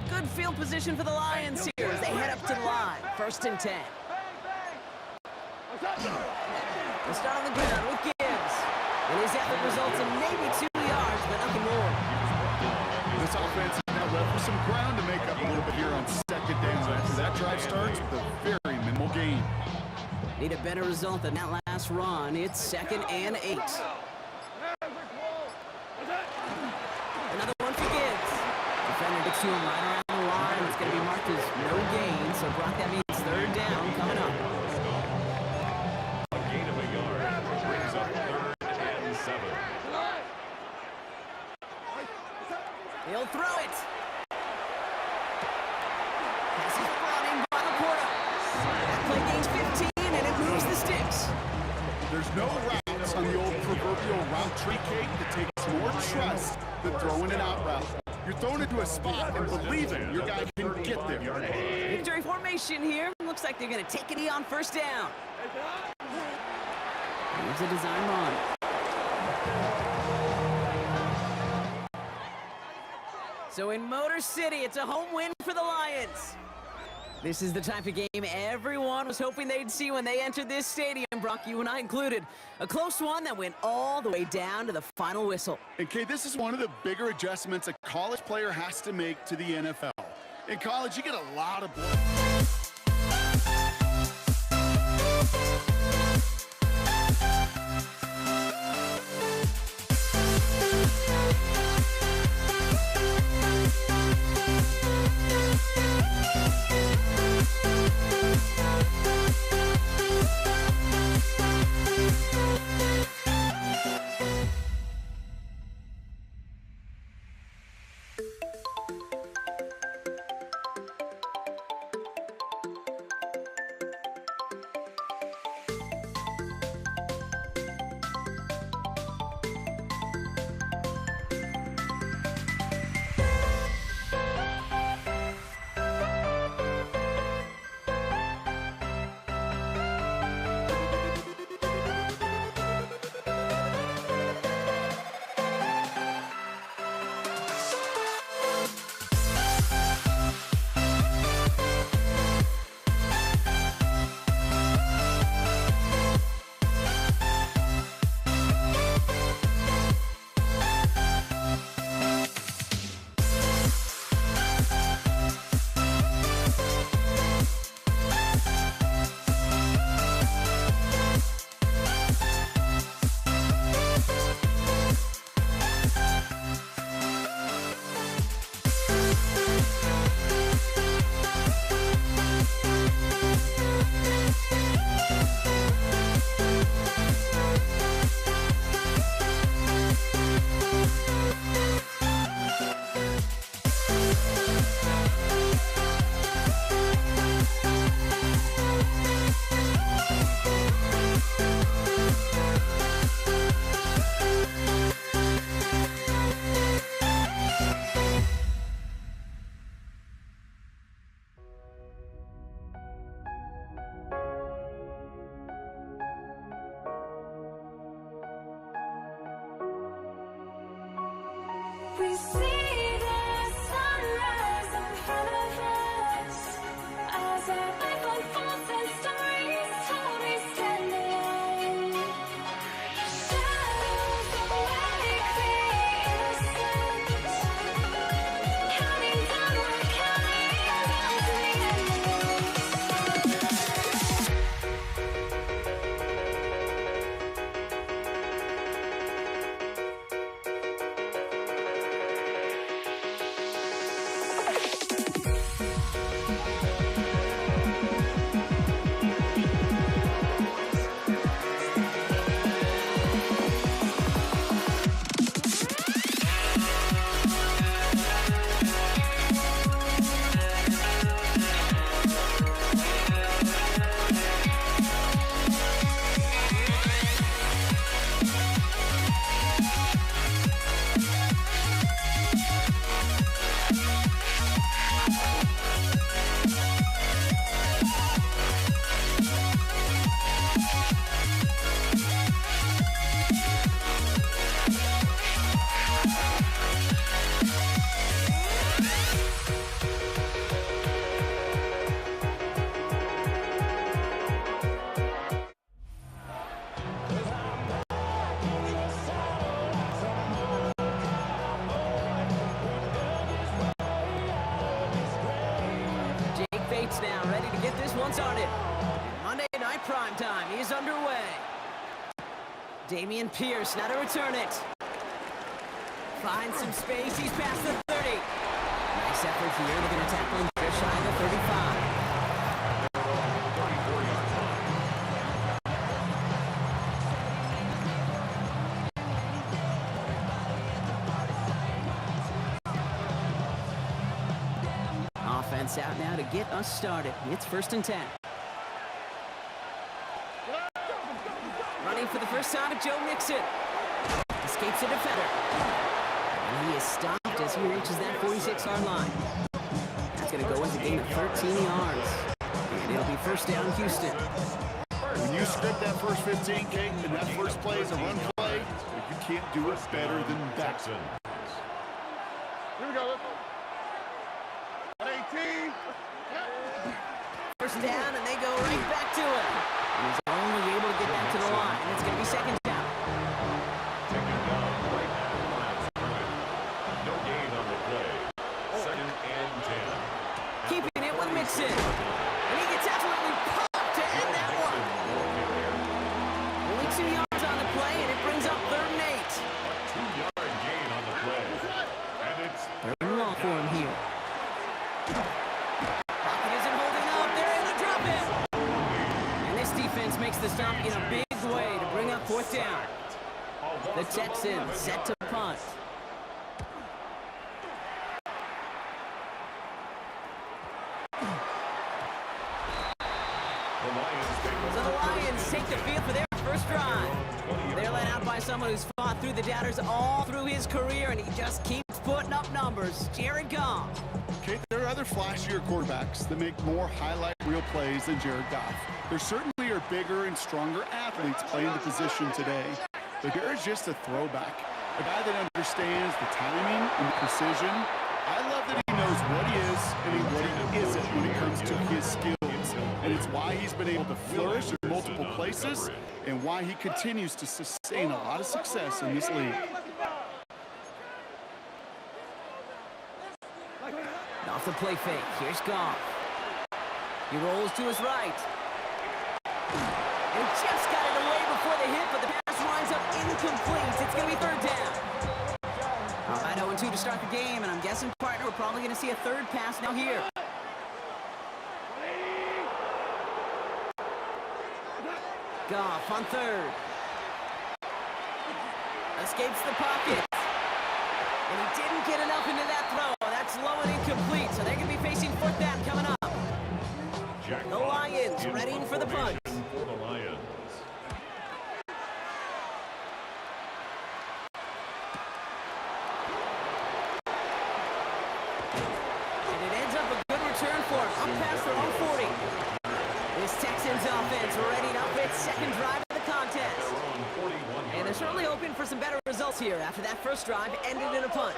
Speaker 2: Good field position for the Lions here as they head up to the line. First and 10. We'll start on the ground with Gibbs. And his effort results in maybe 2 yards, but nothing more.
Speaker 5: This offense is now left with some ground to make up a little bit here on second down. After that drive starts with a very minimal gain.
Speaker 2: Need a better result than that last run. It's second and 8. Another one for Gibbs. Defender gets to him right around the line. It's going to be marked as no gain. So, Brock, that means third down coming up.
Speaker 4: A gain of a yard brings up third and 7.
Speaker 2: He'll throw it. This is brought in by Laporta. That play gains 15, and it moves the sticks.
Speaker 5: There's no routes on the old proverbial route tree cake that takes more trust than throwing an out route. You're thrown into a spot and believing your guy can get there.
Speaker 2: Victory formation here. Looks like they're going to take a knee on first down. Here's a design run. So in Motor City, it's a home win for the Lions. This is the type of game everyone was hoping they'd see when they entered this stadium, Brock, you and I included. A close one that went all the way down to the final whistle.
Speaker 5: And Kay, this is one of the bigger adjustments a college player has to make to the NFL. In college, you get a lot of
Speaker 9: We see the sunrise in front of us as our life unfolds and stories told we stand alone. Shadows awake the innocence, counting down, we're counting down to the endless.
Speaker 2: Jake Bates now, ready to get this one started. Monday Night Primetime is underway. Damian Pierce now to return it. Finds some space, he's past the 30. Nice effort here, they're going to tackle him just shy of the 35. Offense out now to get us started. It's 1st and 10. Running for the first time, Joe Mixon. Escapes a defender. And he is stopped as he reaches that 46-yard line. That's going to go as a gain of 13 yards. And it'll be 1st down, Houston.
Speaker 5: When you script that first 15, Kate, and that first play is a run play, you can't do it better than that.
Speaker 4: Jackson.
Speaker 8: Here we go. Let's go. 18.
Speaker 2: 1st down, and they go right back to him. He's only able to get back to the line, and it's going to be 2nd down.
Speaker 4: Taken down right at the line of scrimmage. No gain on the play. 2nd and 10.
Speaker 2: Keeping it with Mixon. And he gets absolutely popped to end that one. Only 2 yards on the play, and it brings up 3rd and 8.
Speaker 4: 2-yard gain on the play. And it's
Speaker 2: 3rd and long for him here. Pocket isn't holding up. They're in to drop him. And this defense makes the stop in a big way to bring up 4th down. The Texans set to punt. So the Lions take the field for their first drive. They're led out by someone who's fought through the doubters all through his career, and he just keeps putting up numbers. Jared Goff.
Speaker 5: Okay, there are other flashier quarterbacks that make more highlight reel plays than Jared Goff. There certainly are bigger and stronger athletes playing the position today, but Jared's just a throwback. A guy that understands the timing and the precision. I love that he knows what he is and what he isn't when it comes to his skills. And it's why he's been able to flourish in multiple places and why he continues to sustain a lot of success in this league.
Speaker 2: Off the play fake, here's Goff. He rolls to his right. And just got it away before the hit, but the pass winds up incomplete. It's going to be 3rd down. All right, 0-2 to start the game, and I'm guessing, partner, we're probably going to see a 3rd pass now here. Goff on 3rd. Escapes the pocket. And he didn't get enough into that throw. That's low and incomplete, so they're going to be facing 4th down coming up. The Lions ready for the punt.
Speaker 4: For the Lions.
Speaker 2: And it ends up a good return for him, up past their own 40. This Texans offense ready up its 2nd drive of the contest. And they're certainly hoping for some better results here after that first drive ended in a punt.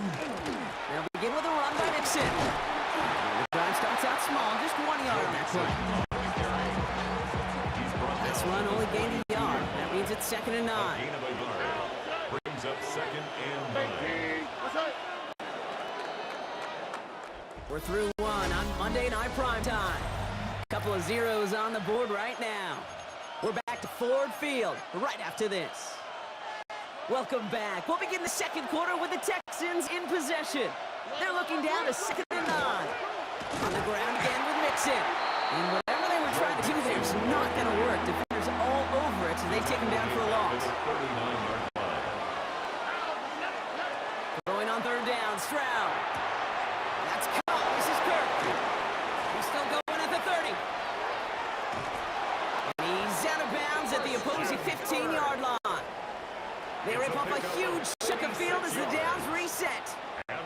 Speaker 2: They'll begin with a run by Mixon. The drive starts out small, just 1 yard on that play. This run only gained a yard. That means it's 2nd and 9.
Speaker 4: Gain of a yard. Brings up 2nd and 9.
Speaker 2: We're through one on Monday Night Primetime. Couple of zeros on the board right now. We're back to Ford Field right after this. Welcome back. We'll begin the second quarter with the Texans in possession. They're looking down to 2nd and 9. On the ground again with Mixon. And whatever they were trying to do there is not going to work. Defenders all over it, so they take him down for a loss. Throwing on 3rd down, Stroud. That's caught. This is Kirk. He's still going at the 30. And he's out of bounds at the opposing 15-yard line. They rip off a huge chunk of field as the downs reset.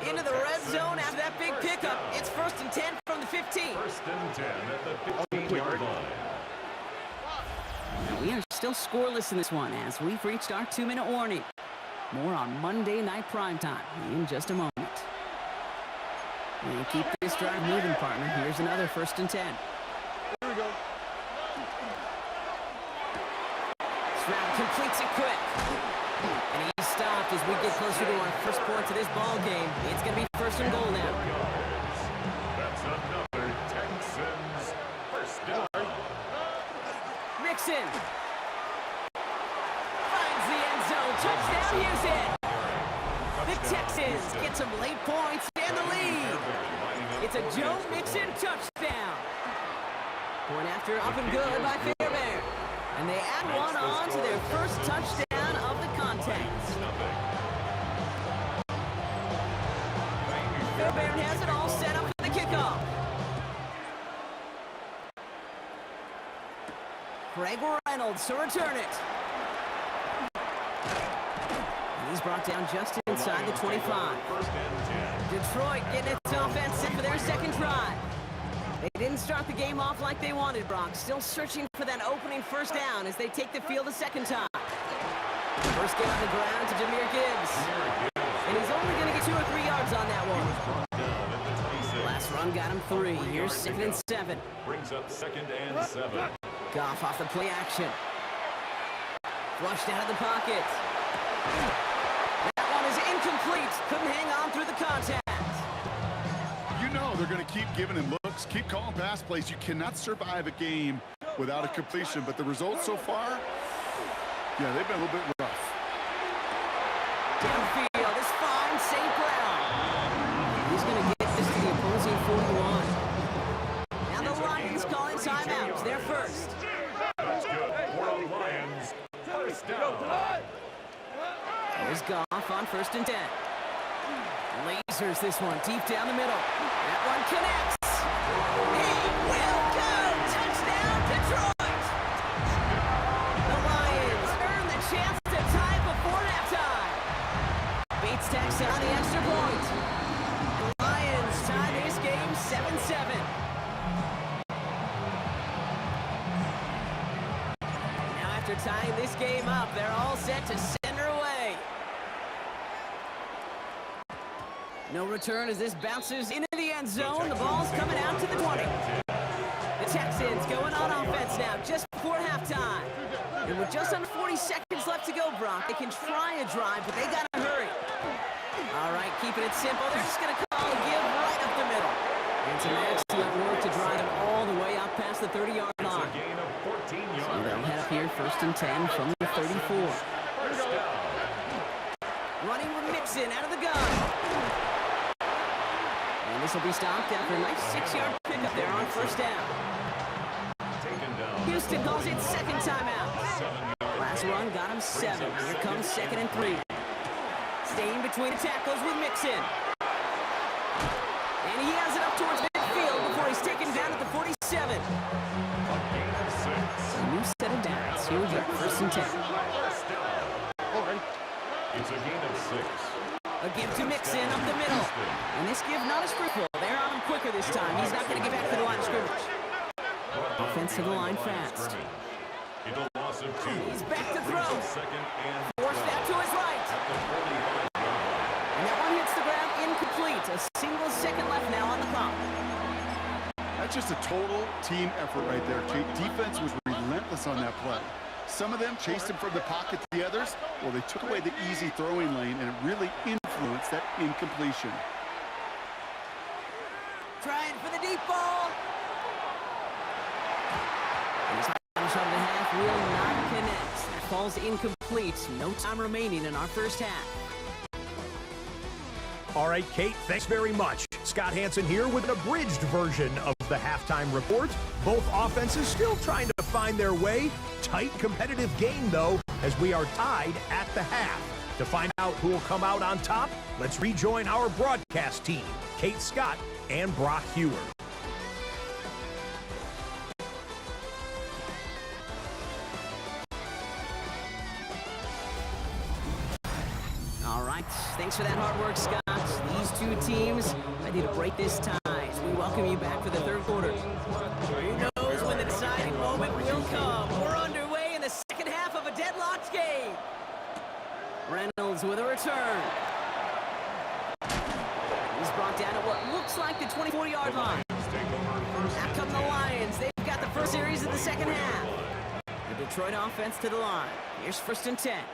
Speaker 2: Into the red zone after that big pickup. It's 1st and 10 from the 15.
Speaker 4: 1st and 10 at the 15-yard line.
Speaker 2: We are still scoreless in this one as we've reached our 2-minute warning. More on Monday Night Primetime in just a moment. And keep this drive moving, partner. Here's another 1st and 10.
Speaker 8: Here we go.
Speaker 2: Stroud completes it quick. And he's stopped as we get closer to our first points of this ball game. It's going to be 1st and goal now.
Speaker 4: That's another Texans 1st down.
Speaker 2: Mixon finds the end zone. Touchdown, Houston. The Texans get some late points and the lead. It's a Joe Mixon touchdown. Point after up and good by Fairbairn. And they add one on to their first touchdown of the contest. Fairbairn has it all set up for the kickoff. Greg Reynolds to return it. And he's brought down just inside the 25. Detroit getting its offense set for their 2nd drive. They didn't start the game off like they wanted, Brock. Still searching for that opening 1st down as they take the field a 2nd time. First get on the ground to Jahmyr Gibbs. And he's only going to get 2 or 3 yards on that one. Last run got him 3. Here's 2nd and 7.
Speaker 4: Brings up 2nd and 7.
Speaker 2: Goff off the play action. Flushed out of the pocket. That one is incomplete. Couldn't hang on through the contact.
Speaker 5: You know they're going to keep giving him looks, keep calling pass plays. You cannot survive a game without a completion, but the results so far, yeah, they've been a little bit rough.
Speaker 2: Downfield is fine, St. Brown. He's going to get this to the opposing 41. Now the Lions calling timeouts. They're first.
Speaker 4: That's good for the Lions. 1st down.
Speaker 2: There's Goff on 1st and 10. Lasers this one deep down the middle. That one connects. He will go. Touchdown, Detroit. The Lions earn the chance to tie before halftime. Bates tacks on the extra point. The Lions tie this game 7-7. Now after tying this game up, they're all set to send her away. No return as this bounces into the end zone. The ball's coming out to the 20. The Texans going on offense now just before halftime. And with just under 40 seconds left to go, Brock, they can try a drive, but they got to hurry. All right, keeping it simple. They're just going to call a give right up the middle. And some excellent work to drive them all the way out past the 30-yard line.
Speaker 4: Gain of 14 yards.
Speaker 2: So they'll head up here 1st and 10 from the 34. Running with Mixon out of the gun. And this will be stopped after a nice 6-yard pickup there on 1st down. Houston calls it 2nd timeout. Last run got him 7. Here comes 2nd and 3. Staying between the tackles with Mixon. And he has it up towards midfield before he's taken down at the 47. A new set of downs. Here we go, 1st and 10.
Speaker 4: It's a gain of 6.
Speaker 2: A give to Mixon up the middle. And this give not as fruitful. They're on him quicker this time. He's not going to get back to the line of scrimmage. Offensive line fast. He's back to throw. Forced out to his right. And that one hits the ground
Speaker 5: That's just a total team effort right there, Kate. Defense was relentless on that play. Some of them chased him from the pocket. The others, well, they took away the easy throwing lane, and it really influenced that incompletion.
Speaker 2: Trying for the deep ball. And his final shot of the half will not connect. That falls incomplete. No time remaining in our first half.
Speaker 6: All right, Kate, thanks very much. Scott Hanson here with an abridged version of the halftime report. Both offenses still trying to find their way. Tight, competitive game, though, as we are tied at the half. To find out who will come out on top, let's rejoin our broadcast team, Kate Scott and Brock Hewer.
Speaker 2: All right, thanks for that hard work, Scott. These two teams ready to break this tie as we welcome you back for the third quarter. Who knows when the deciding moment will come? We're underway in the second half of a deadlocked game. Reynolds with a return. He's brought down at what looks like the 24-yard line. Now come the Lions. They've got the first series of the second half. The Detroit offense to the line. Here's 1st and 10.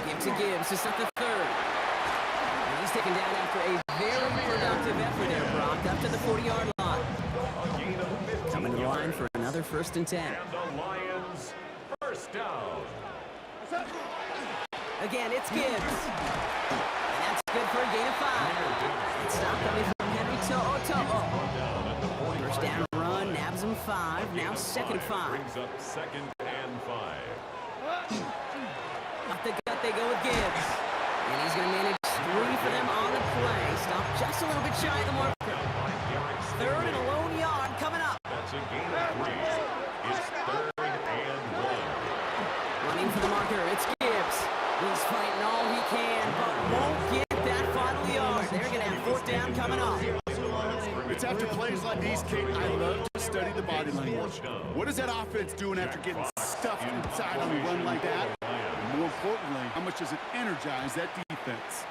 Speaker 2: Give to Gibbs to set the third. And he's taken down after a very productive effort there, Brock, up to the 40-yard line. Coming to the line for another 1st and 10.
Speaker 4: And the Lions, first down.
Speaker 2: Again, it's Gibbs. And that's good for a gain of 5. It's not coming from Henry To'o. First down run, nabs him 5. Now 2nd and 5.
Speaker 4: Brings up 2nd and 5.
Speaker 2: Off the gut they go with Gibbs. And he's going to manage 3 for them on the play. Stop just a little bit shy of the marker. 3rd and a lone yard coming up.
Speaker 4: That's a gain of 3. It's 3rd and 1.
Speaker 2: Running for the marker, it's Gibbs. He's fighting all he can, but won't get that final yard. They're going to have 4th down coming up.
Speaker 5: It's after plays like these, Kate, I love to study the body language. What is that offense doing after getting stuffed inside on a run like that? And more importantly, how much does it energize that defense?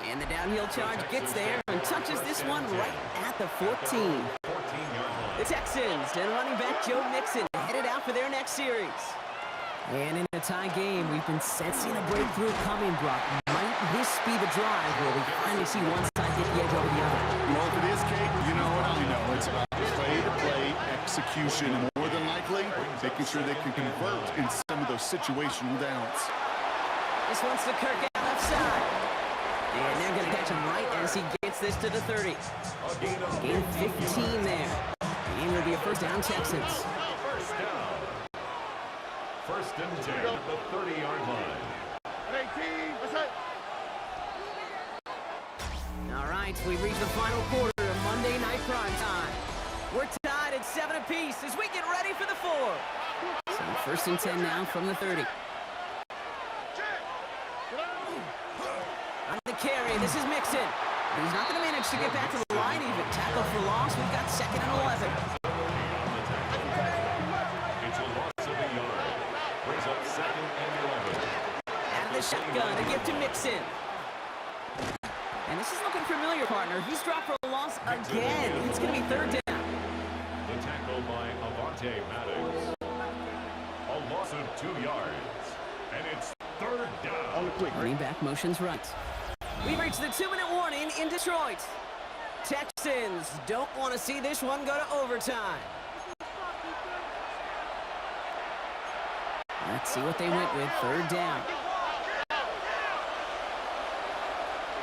Speaker 2: And the downhill charge gets there and touches this one right at the 14. The Texans and running back Joe Mixon headed out for their next series. And in a tie game, we've been sensing a breakthrough coming, Brock. Might this be the drive where we finally see one side get the edge over the other?
Speaker 5: Well, if it is, Kate, you know what I know. It's about play-to-play execution, and more than likely, making sure they can convert in some of those situational downs.
Speaker 2: This one's to Kirk out left side. And they're going to catch him right as he gets this to the 30. Gain 15 there. And it'll be a 1st down, Texans.
Speaker 4: First down. 1st and 10 at the 30-yard line.
Speaker 2: All right, we've reached the final quarter of Monday Night Prime Time. We're tied at 7 apiece as we get ready for the 4th. So 1st and 10 now from the 30. On the carry, this is Mixon. He's not going to manage to get back to the line even. Tackle for loss, we've got 2nd and 11.
Speaker 4: It's a loss of a yard. Brings up 2nd and 11.
Speaker 2: Out of the shotgun, a give to Mixon. And this is looking familiar, partner. He's dropped for a loss again. It's going to be 3rd down.
Speaker 4: The tackle by Avante Maddox. A loss of 2 yards. And it's 3rd down.
Speaker 2: Running back motions right. We've reached the 2-minute warning in Detroit. Texans don't want to see this one go to overtime. Let's see what they went with. 3rd down.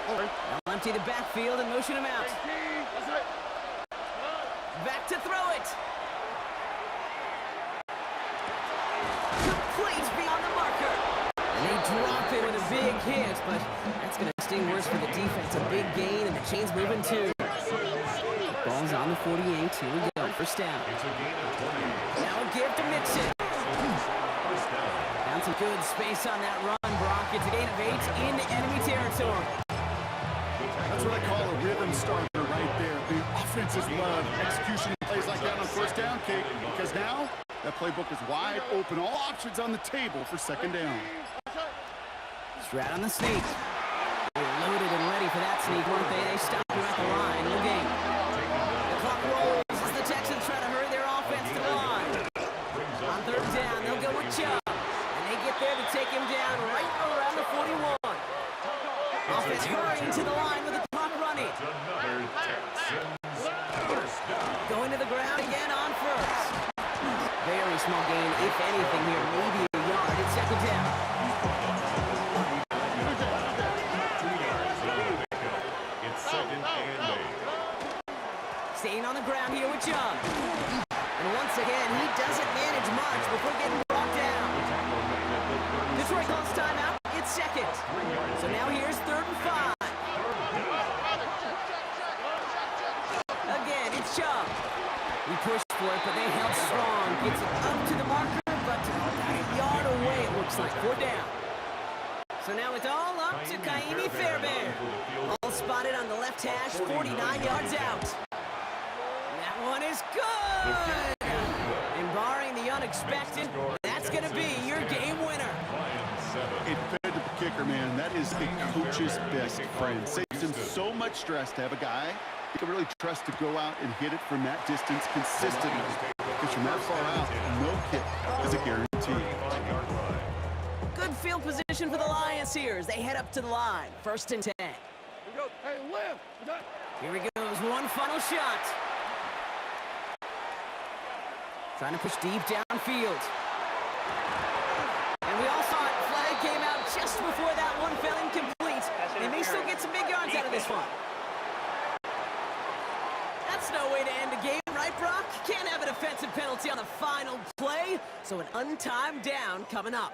Speaker 2: They'll empty the backfield and motion him out. Back to throw it. Complete beyond the marker. And they drop it with a big hit, but that's going to sting worse for the defense. A big gain, and the chain's moving too. Ball's on the 48. Here we go. 1st down.
Speaker 4: It's a gain of 20.
Speaker 2: Now a give to Mixon.
Speaker 4: First down.
Speaker 2: Found some good space on that run, Brock. It's a gain of 8 in enemy territory.
Speaker 5: That's what I call a rhythm starter right there. The offenses love execution plays like that on 1st down, Kate, because now that playbook is wide open. All options on the table for 2nd down.
Speaker 2: Strat on the sneak. They're loaded and ready for that sneak, weren't they? They stopped him at the line. No gain. The clock rolls as the Texans try to hurry their offense to the line. On third down, they'll go with Chubb. And they get there to take him down right around the 41. Offense hurrying to the line with the clock running.
Speaker 4: Another Texans first down.
Speaker 2: Going to the ground again on first. Very small gain, if anything here, maybe a yard. It's second down.
Speaker 4: 2 yards on the pickup. It's second and 8.
Speaker 2: Staying on the ground here with Chubb. And once again, he doesn't manage much before getting brought down. Detroit calls timeout. It's second. So now here's 3rd and 5. Again, it's Chubb. He pushed for it, but they held strong. Gets it up to the marker, but about a yard away, it looks like. 4 down. So now it's all up to Kaimi Fairbairn. All spotted on the left hash, 49 yards out. That one is good! And barring the unexpected, that's going to be your game winner.
Speaker 5: A competitive kicker, man, that is a coach's best friend. Saves him so much stress to have a guy you can really trust to go out and hit it from that distance consistently. Because from that far out, no kick is a guarantee.
Speaker 2: Good field position for the Lions here as they head up to the line. 1st and 10. Here he goes, one final shot. Trying to push deep downfield. And we all saw it. Flag came out just before that one fell incomplete. They may still get some big yards out of this one. That's no way to end a game, right, Brock? Can't have an offensive penalty on the final play, so an untimed down coming up.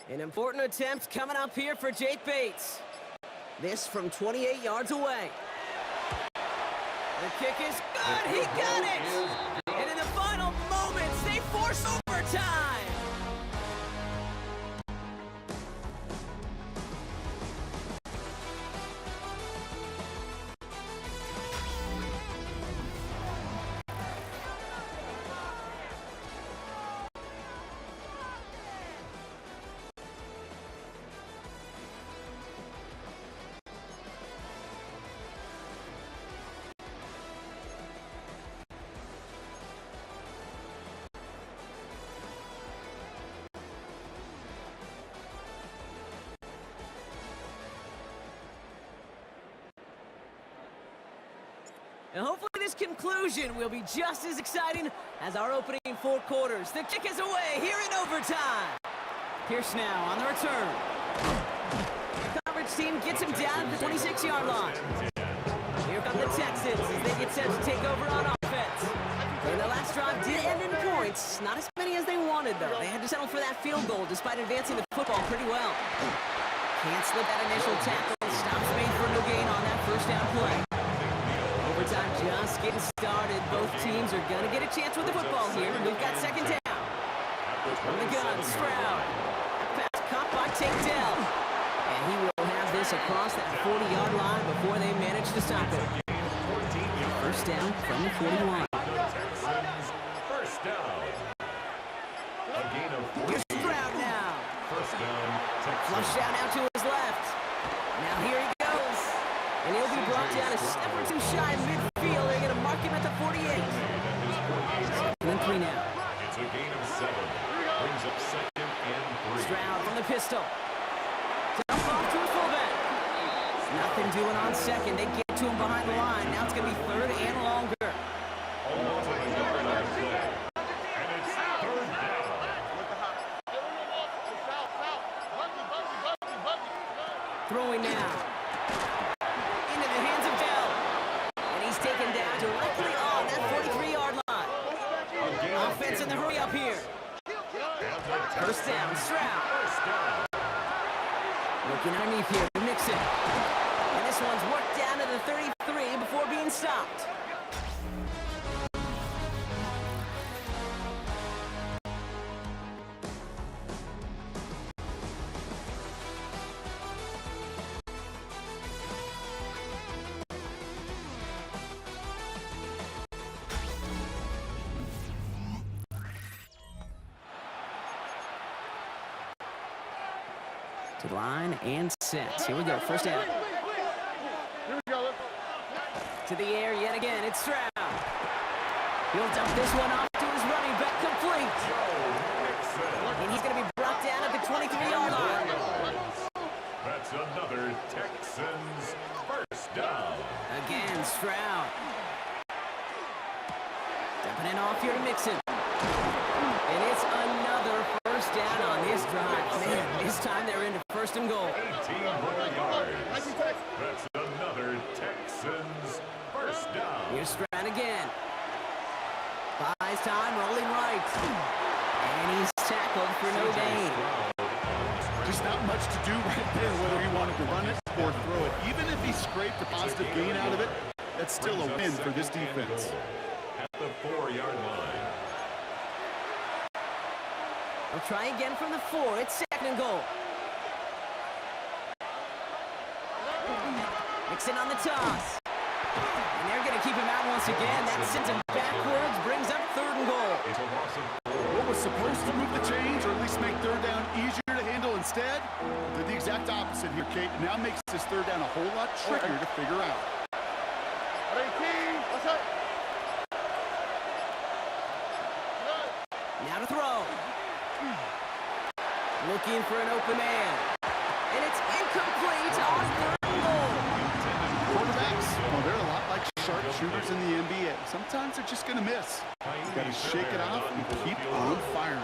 Speaker 2: An important attempt coming up here for Jake Bates. This from 28 yards away. The kick is good. He got it! And in the final moments, they force overtime. And hopefully this conclusion will be just as exciting as our opening 4 quarters. The kick is away here in overtime. Pierce now on the return. The coverage team gets him down at the 26-yard line. Here come the Texans as they get set to take over on offense. And the last drive did end in points. Not as many as they wanted, though. They had to settle for that field goal despite advancing the football pretty well. Can't slip that initial tackle. Stops made for no gain on that first down play. Overtime just getting started. Both teams are going to get a chance with the football here. We've got second down. From the gun, Stroud. Pass caught by Tate Dell. And he will have this across that 40-yard line before they manage to stop it. First down from the 41.
Speaker 4: First down. A gain of 4.
Speaker 2: Here's Stroud now.
Speaker 4: First down, Texans.
Speaker 2: Flush out now to his left. Now here he goes. And he'll be brought down a step or two shy midfield. They're going to mark him at the 48. Second and 3 now.
Speaker 4: It's a gain of 7. Brings up second and 3.
Speaker 2: Stroud from the pistol. Dump off to a fullback. Nothing doing on second. They get to him behind the line. Now it's going to be 3rd and longer.
Speaker 4: Almost a yard on play. And it's 3rd down.
Speaker 2: Throwing now. Into the hands of Dell. And he's taken down directly on that 43-yard line. Offense in the hurry up here. First down, Stroud. Looking underneath here, Mixon. And this one's worked down to the 33 before being stopped. To the line and set. Here we go, first down.
Speaker 5: Here we go.
Speaker 2: To the air yet again, it's Stroud. He'll dump this one off to his running back, complete. And he's going to be brought down at the 23-yard line.
Speaker 4: That's another Texans first down.
Speaker 2: Again, Stroud. Dumping it off here to Mixon. And it's another first down on this drive. Man, this time they're into first and goal.
Speaker 4: 18 more yards. That's another Texans first down.
Speaker 2: Here's Stroud again. Buys time, rolling right. And he's tackled for no gain.
Speaker 5: Just not much to do right there, whether he wanted to run it or throw it. Even if he scraped a positive gain out of it, that's still a win for this defense.
Speaker 4: At the 4-yard line.
Speaker 2: We'll try again from the 4. It's second and goal. Mixon on the toss. And they're going to keep him out once again. That sends him backwards, brings up third and goal.
Speaker 4: It's a loss of 4.
Speaker 5: What was supposed to move the change, or at least make third down easier to handle instead, did the exact opposite here, Kate. Now makes this third down a whole lot trickier to figure out.
Speaker 2: Now to throw. Looking for an open man. And it's incomplete on third and goal.
Speaker 5: Quarterbacks, well, they're a lot like sharpshooters in the NBA. Sometimes they're just going to miss. You got to shake it off and keep on firing.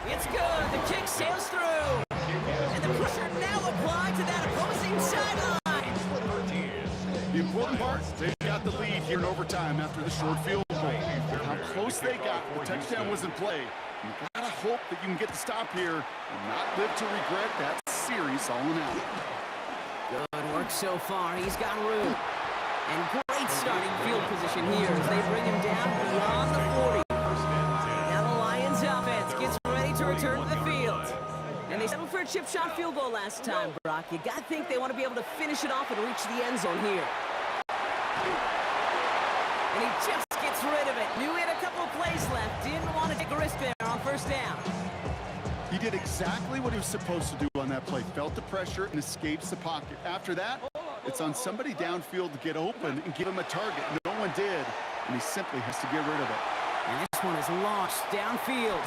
Speaker 2: It's good. The kick sails through. And the pressure now applied to that opposing sideline.
Speaker 5: The important part, they got the lead here in overtime after the short field goal. How close they got, the touchdown was in play. You gotta hope that you can get the stop here and not live to regret that series all in all.
Speaker 2: Good work so far. He's got room. And great starting field position here as they bring him down beyond the 40. Now the Lions offense gets ready to return to the field. And they settled for a chip shot field goal last time, Brock. You gotta think they want to be able to finish it off and reach the end zone here. And he just gets rid of it. Knew he had a couple of plays left. Didn't want to take a risk there on first down.
Speaker 5: He did exactly what he was supposed to do on that play. Felt the pressure and escapes the pocket. After that, it's on somebody downfield to get open and give him a target. No one did, and he simply has to get rid of it.
Speaker 2: And this one is launched downfield.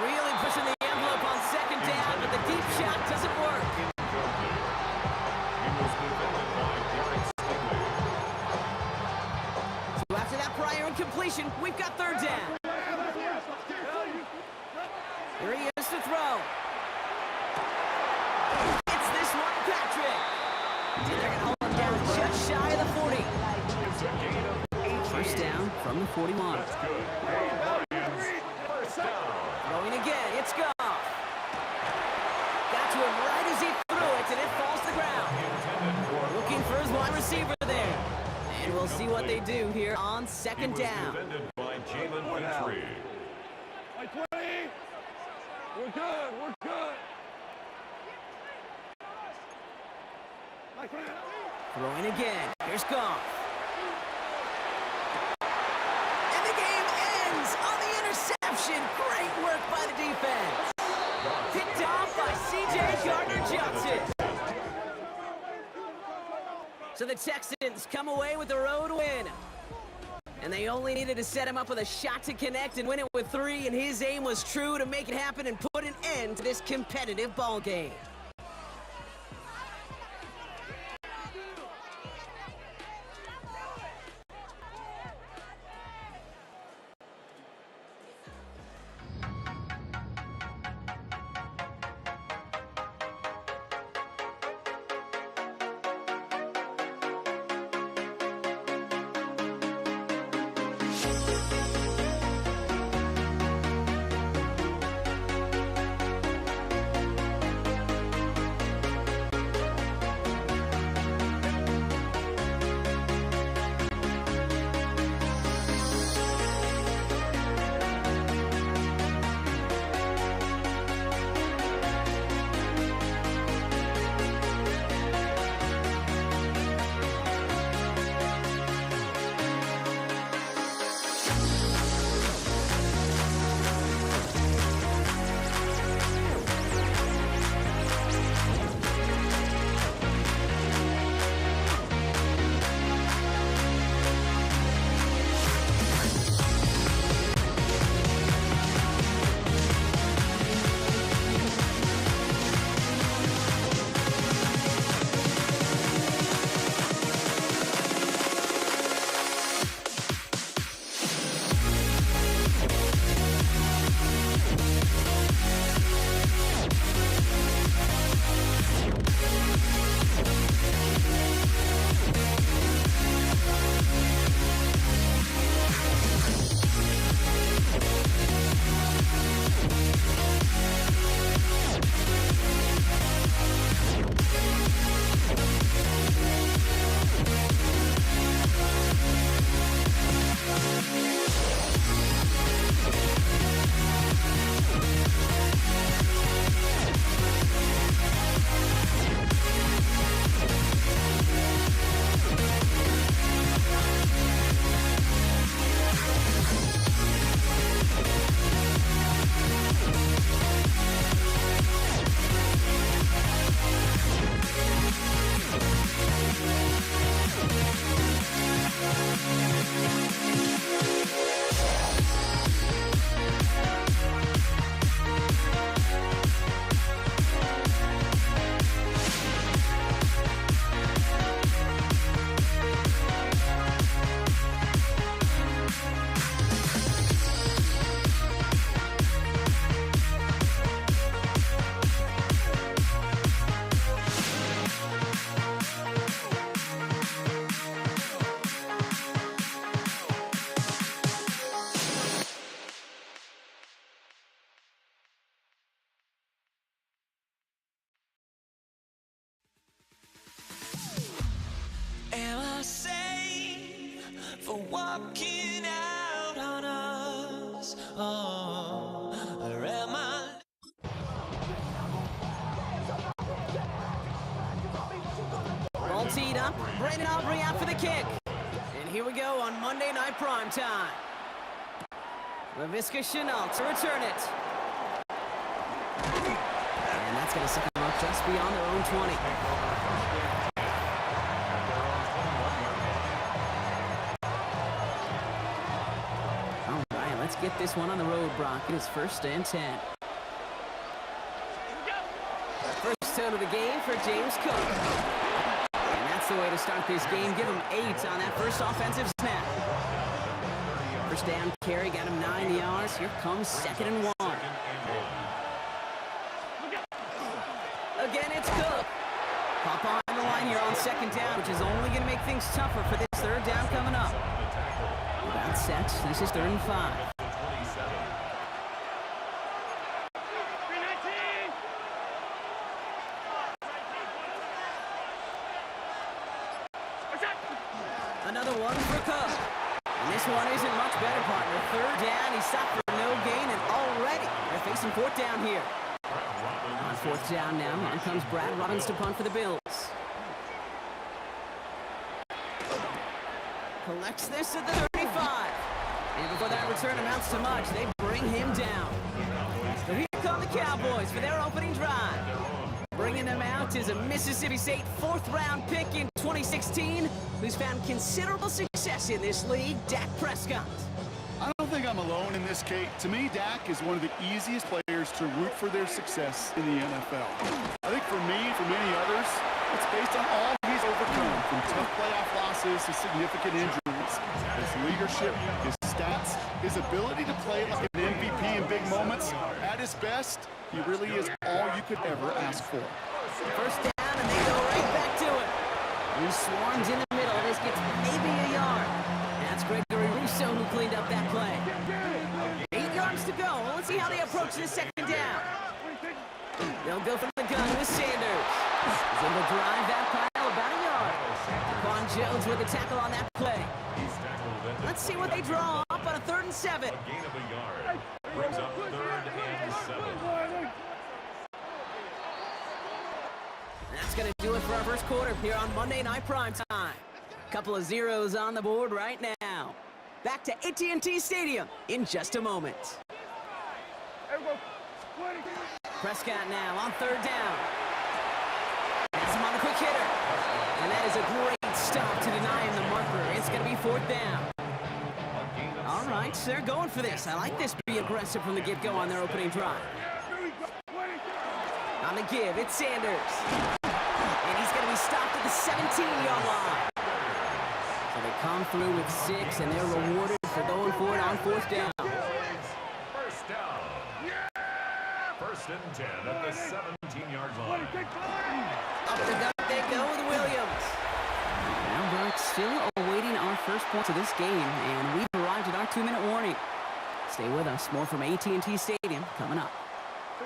Speaker 2: Really pushing the envelope on second down, but the deep shot doesn't work. So after that prior incompletion, we've got third down. Here he is to throw. It's this one, Patrick. They're going to hold him down just shy of the 40. First down from the 41. Throwing again, it's Goff. Got to him right as he threw it, and it falls to the ground. Looking for his wide receiver there. And we'll see what they do here on second down.
Speaker 4: Defended by Jalen Petrie.
Speaker 8: We're good. We're good.
Speaker 2: Throwing again. Here's Goff. And the game ends on the interception. Great work by the defense. Picked off by C.J. Gardner-Johnson. So the Texans come away with the road win. And they only needed to set him up with a shot to connect and win it with 3, and his aim was true to make it happen and put an end to this competitive ball game.
Speaker 1: walking out on us. Oh, or am I?
Speaker 2: All teed up. Brandon Aubrey out for the kick. And here we go on Monday Night Primetime. Laviska Shenault to return it. And that's going to set them up just beyond their own 20. All right, let's get this one on the road, Brock. It is 1st and 10. First down of the game for James Cook. And that's the way to start this game. Give him 8 on that first offensive snap. First down carry, got him 9 yards. Here comes 2nd and 1. Again, it's Cook. Pop on the line here on 2nd down, which is only going to make things tougher for this 3rd down coming up. About set. This is 3rd and 5. Another one for Cook. And this one isn't much better, partner. 3rd down, he stopped for no gain, and already they're facing 4th down here. On 4th down now, on comes Brad Robbins to punt for the Bills. Collects this at the 35. And before that return amounts to much, they bring him down. So here come the Cowboys for their opening drive. Bringing them out is a Mississippi State 4th-round pick in 2016, who's found considerable success in this league, Dak Prescott.
Speaker 5: I don't think I'm alone in this, Kate. To me, Dak is one of the easiest players to root for their success in the NFL. I think for me, for many others, it's based on all he's overcome, from tough playoff losses to significant injuries. His leadership, his stats, his ability to play like an MVP in big moments, at his best, he really is all you could ever ask for.
Speaker 2: First down, and they go right back to it. He swarms in the middle. This gets maybe a yard. That's Gregory Rousseau who cleaned up that play. 8 yards to go. Well, let's see how they approach this 2nd down. They'll go from the gun with Sanders. He's able to drive that pile about a yard. Quan Jones with a tackle on that play. Let's see what they draw up on a 3rd and 7.
Speaker 4: A gain of a yard. Brings up 3rd and 7.
Speaker 2: That's going to do it for our first quarter here on Monday Night Primetime. Couple of zeros on the board right now. Back to AT&T Stadium in just a moment. Prescott now on 3rd down. Has him on the quick hitter. And that is a great stop to deny him the marker. It's going to be 4th down. All right, so they're going for this. I like this. Be aggressive from the get-go on their opening drive. On the give, it's Sanders. And he's going to be stopped at the 17-yard line. So they come through with 6, and they're rewarded for going for it on 4th down.
Speaker 4: First down. 1st and 10 at the 17-yard line.
Speaker 2: Up the gut they go with Williams. Now Brock still awaiting our first points of this game, and we've arrived at our 2-minute warning. Stay with us. More from AT&T Stadium coming up.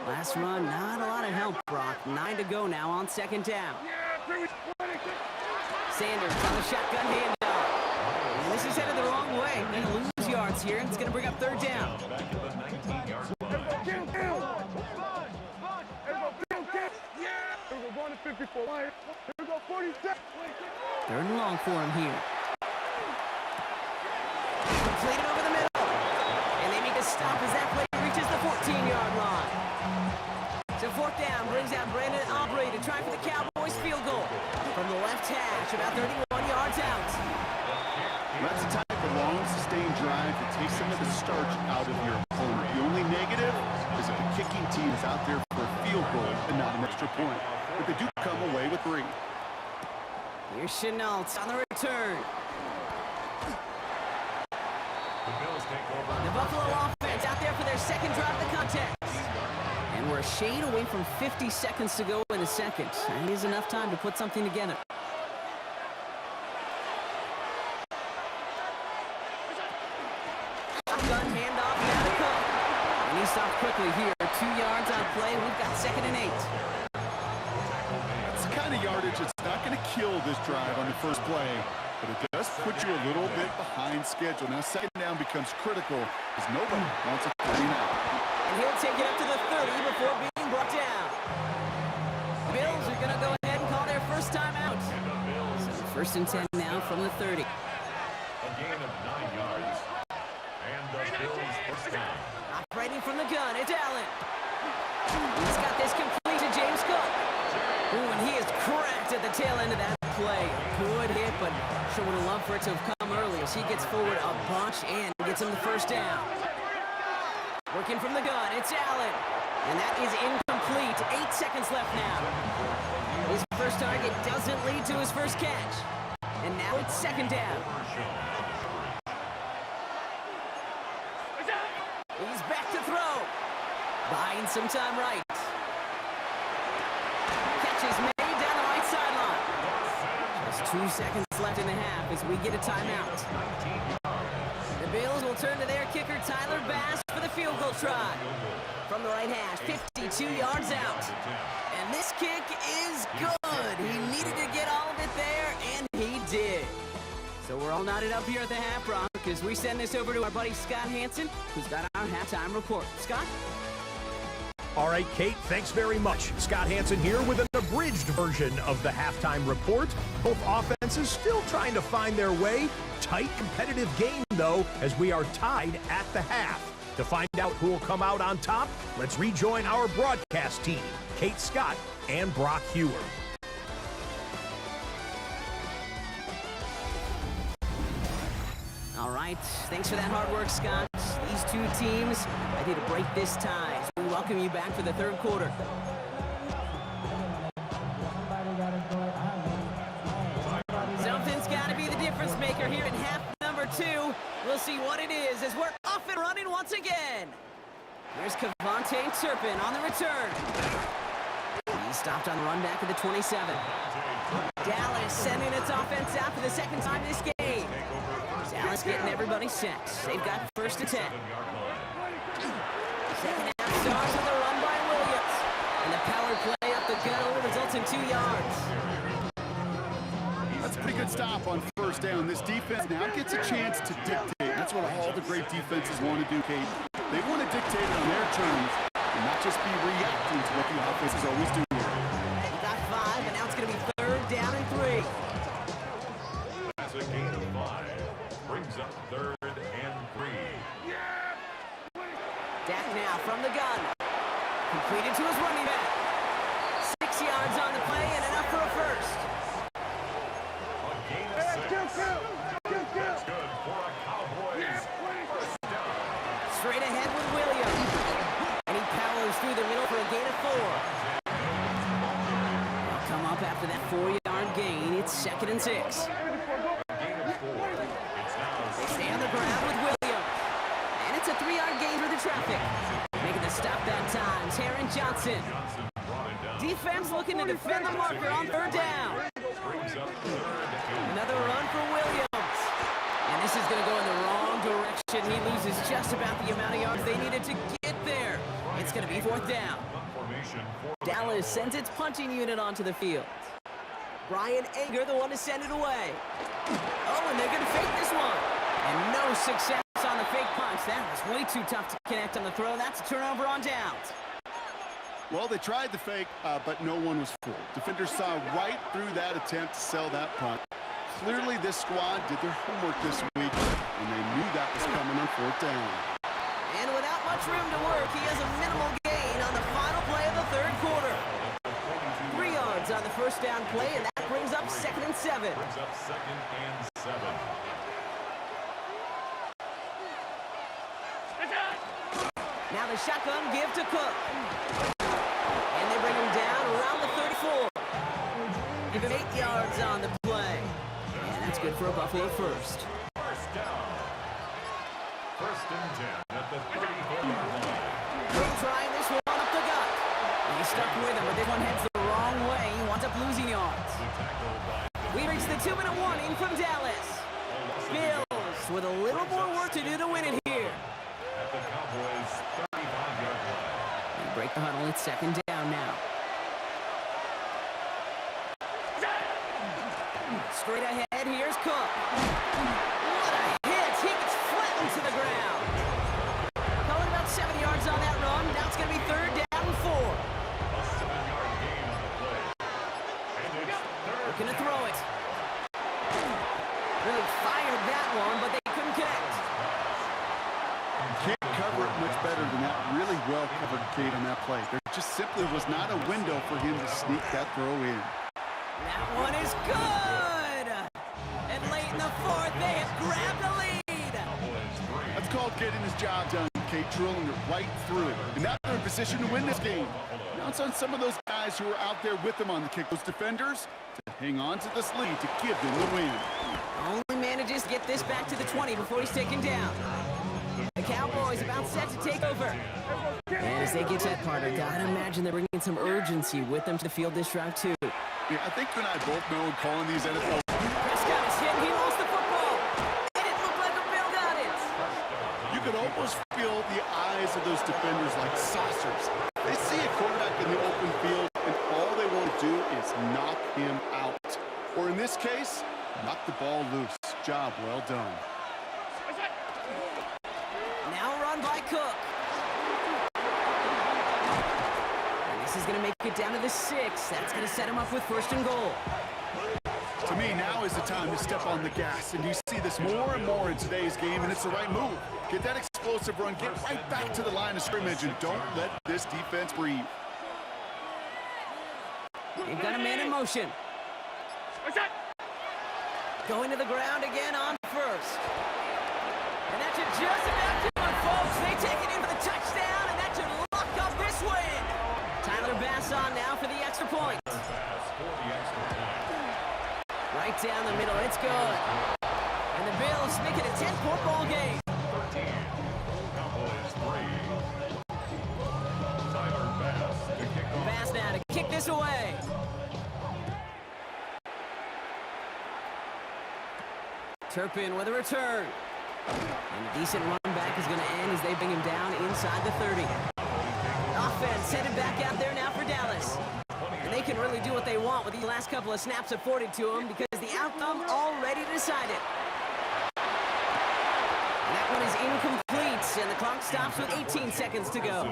Speaker 2: Last run, not a lot of help, Brock. 9 to go now on 2nd down. Sanders on the shotgun handoff. And this is headed the wrong way. They lose yards here, and it's going to bring up 3rd down.
Speaker 4: Back at the 19-yard line.
Speaker 2: 3rd and long for him here. Completed over the middle. And they make a stop as that play reaches the 14-yard line. So 4th down brings out Brandon Aubrey to try for the Cowboys field goal. From the left hash, about 31 yards out.
Speaker 5: That's the type of long, sustained drive that takes some of the starch out of your opponent. The only negative is if the kicking team is out there for a field goal and not an extra point. But they do come away with 3.
Speaker 2: Here's Shenault on the return.
Speaker 4: The Bills take over.
Speaker 2: The Buffalo offense out there for their 2nd drive of the contest. And we're a shade away from 50 seconds to go in the 2nd. That is enough time to put something together. Shotgun handoff now to Cook. And he stopped quickly here. 2 yards on play. We've got 2nd and 8.
Speaker 5: That's the kind of yardage that's not going to kill this drive on the first play. but it does put you a little bit behind schedule. Now second down becomes critical as nobody wants a 3 now.
Speaker 2: And he'll take it up to the 30 before being brought down. The Bills are going to go ahead and call their first time out. So first and 10 now from the 30.
Speaker 4: A gain of 9 yards. And the Bills first down.
Speaker 2: Operating from the gun, it's Allen. He's got this complete to James Cook. Ooh, and he is cracked at the tail end of that play. Good hit, but sure would have loved for it to have come early as he gets forward a bunch and gets him the first down. Working from the gun, it's Allen. And that is incomplete. 8 seconds left now. His first target doesn't lead to his first catch. And now it's second down. He's back to throw. Buying some time right. Catch is made down the right sideline. Just 2 seconds left in the half as we get a timeout. The Bills will turn to their kicker, Tyler Bass, for the field goal try. From the right hash, 52 yards out. And this kick is good. He needed to get all of it there, and he did. So we're all knotted up here at the half, Brock, as we send this over to our buddy Scott Hanson, who's got our halftime report. Scott?
Speaker 6: All right, Kate, thanks very much. Scott Hanson here with an abridged version of the halftime report. Both offenses still trying to find their way. Tight, competitive game, though, as we are tied at the half. To find out who will come out on top, let's rejoin our broadcast team, Kate Scott and Brock Hewer.
Speaker 2: All right, thanks for that hard work, Scott. These two teams ready to break this tie. So we welcome you back for the third quarter. Something's got to be the difference maker here in half number 2. We'll see what it is as we're off and running once again. Here's Kevontae Turpin on the return. He stopped on the run back at the 27. Dallas sending its offense out for the second time this game. Dallas getting everybody set. They've got first and 10. Second half starts with a run by Williams. And the power play up the gut results in 2 yards.
Speaker 5: That's a pretty good stop on first down. This defense now gets a chance to dictate. That's what all the great defenses want to do, Kate. They want to dictate it on their terms and not just be reacting to what the offenses always do.
Speaker 2: He got 5, and now it's going to be third down and 3.
Speaker 4: That's a gain of 5. Brings up third and 3.
Speaker 2: Dak now from the gun. Completed to his running back. 6 yards on the play and enough for a first.
Speaker 4: A gain of 6. That's good for a Cowboys first down.
Speaker 2: Straight ahead with Williams. And he powers through the middle for a gain of 4. They'll come up after that 4-yard gain. It's second and 6.
Speaker 4: Gain of 4. It's now
Speaker 2: They stay on the ground with Williams. And it's a 3-yard gain through the traffic. Making the stop that time, Taron Johnson.
Speaker 4: brought it down.
Speaker 2: Defense looking to defend the marker on third down.
Speaker 4: Brings up third and
Speaker 2: Another run for Williams. And this is going to go in the wrong direction. He loses just about the amount of yards they needed to get there. It's going to be fourth down.
Speaker 4: formation for
Speaker 2: Dallas sends its punching unit onto the field. Brian Ager, the one to send it away. Oh, and they're going to fake this one. And no success on the fake punch. That was way too tough to connect on the throw. That's a turnover on downs.
Speaker 5: Well, they tried the fake, but no one was fooled. Defenders saw right through that attempt to sell that punt. Clearly, this squad did their homework this week, and they knew that was coming on fourth down.
Speaker 2: And without much room to work, he has a minimal gain on the final play of the third quarter. 3 yards on the first down play, and that brings up second and 7.
Speaker 4: brings up second and 7.
Speaker 2: Now the shotgun give to Cook. And they bring him down around the 34. Give him 8 yards on the play. And that's good for a Buffalo first.
Speaker 4: First down. First and 10 at the 34-yard line.
Speaker 2: Cook trying this one up the gut. And he's stuck with him, but this one heads the wrong way. He winds up losing yards. We reach the 2-minute warning from Dallas. Bills with a little more work to do to win it here.
Speaker 4: At the Cowboys' 35-yard line.
Speaker 2: And break the huddle. It's second down now. Straight ahead ahead. Here's Cook. What a hit. He gets flattened to the ground. Going about 7 yards on that run. Now it's going to be 3rd down and 4.
Speaker 4: A 7-yard gain on the play. And it's third.
Speaker 2: Looking to throw it. Really fired that one, but they couldn't connect.
Speaker 5: Can't cover it much better than that. Really well covered, Kate, on that play. There just simply was not a window for him to sneak that throw in.
Speaker 2: That one is good. And late in the 4th, they have grabbed the lead.
Speaker 5: That's called getting his job done, Kate, drilling it right through. And now they're in position to win this game. Now it's on some of those guys who are out there with them on the kick, those defenders, to hang on to this lead to give them the win.
Speaker 2: Only manages to get this back to the 20 before he's taken down. The Cowboys about set to take over. And as they get that, Carter, gotta imagine they're bringing some urgency with them to the field this drive, too.
Speaker 5: Yeah, I think you and I both know in calling these NFL.
Speaker 2: Prescott is hit. He lost the football. And it looked like a Bill got it.
Speaker 5: You could almost feel the eyes of those defenders like saucers. They see a quarterback in the open field, and all they want to do is knock him out. Or in this case, knock the ball loose. Job well done.
Speaker 2: Now run by Cook. And this is going to make it down to the 6. That's going to set him up with 1st and goal.
Speaker 5: To me, now is the time to step on the gas, and you see this more and more in today's game, and it's the right move. Get that explosive run, get right back to the line of scrimmage, and don't let this defense breathe.
Speaker 2: They've got a man in motion. Going to the ground again on 1st. And that should just about do it, folks. They take it in for the touchdown, and that should lock up this win. Tyler Bass on now for the extra point. Right down the middle, it's good. And the Bills make it a 10-point ball game.
Speaker 4: 13. Cowboys 3. Tyler Bass to kick off.
Speaker 2: Bass now to kick this away. Turpin with a return. And a decent run back is going to end as they bring him down inside the 30. Offense headed back out there now for Dallas. And they can really do what they want with these last couple of snaps afforded to them because the outcome already decided. And that one is incomplete, and the clock stops with 18 seconds to go.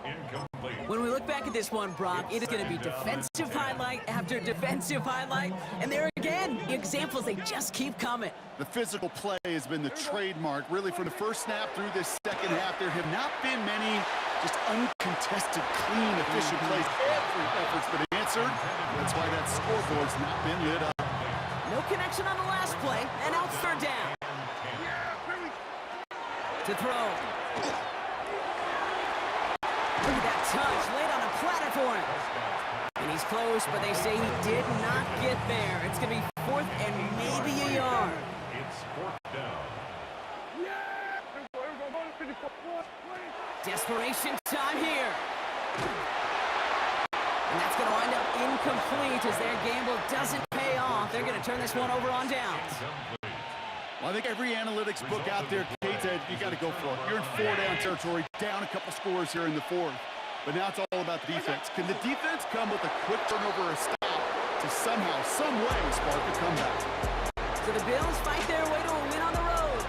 Speaker 4: Incomplete.
Speaker 2: When we look back at this one, Brock, it is going to be defensive highlight after defensive highlight. And there again, the examples, they just keep coming.
Speaker 5: The physical play has been the trademark, really, from the first snap through this second half. There have not been many just uncontested, clean, efficient plays. Every effort's been answered. That's why that scoreboard's not been lit up.
Speaker 2: No connection on the last play, and now it's 3rd down. To throw. Look at that touch, laid on a platter for him. And he's close, but they say he did not get there. It's going to be 4th and maybe a yard.
Speaker 4: It's 4th down.
Speaker 2: Desperation time here. And that's going to wind up incomplete as their gamble doesn't pay off. They're going to turn this one over on downs.
Speaker 5: Well, I think every analytics book out there, Kate, said you got to go for it. You're in 4-down territory, down a couple scores here in the 4th. But now it's all about the defense. Can the defense come with a quick turnover or a stop to somehow, some way, spark a comeback?
Speaker 2: So the Bills fight their way to a win on the road.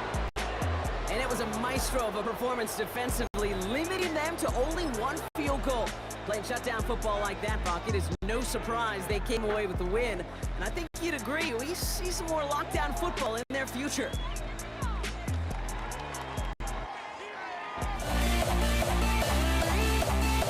Speaker 2: And it was a maestro of a performance defensively, limiting them to only 1 field goal. Playing shutdown football like that, Brock, it is no surprise they came away with the win. And I think you'd agree, we see some more lockdown football in their future.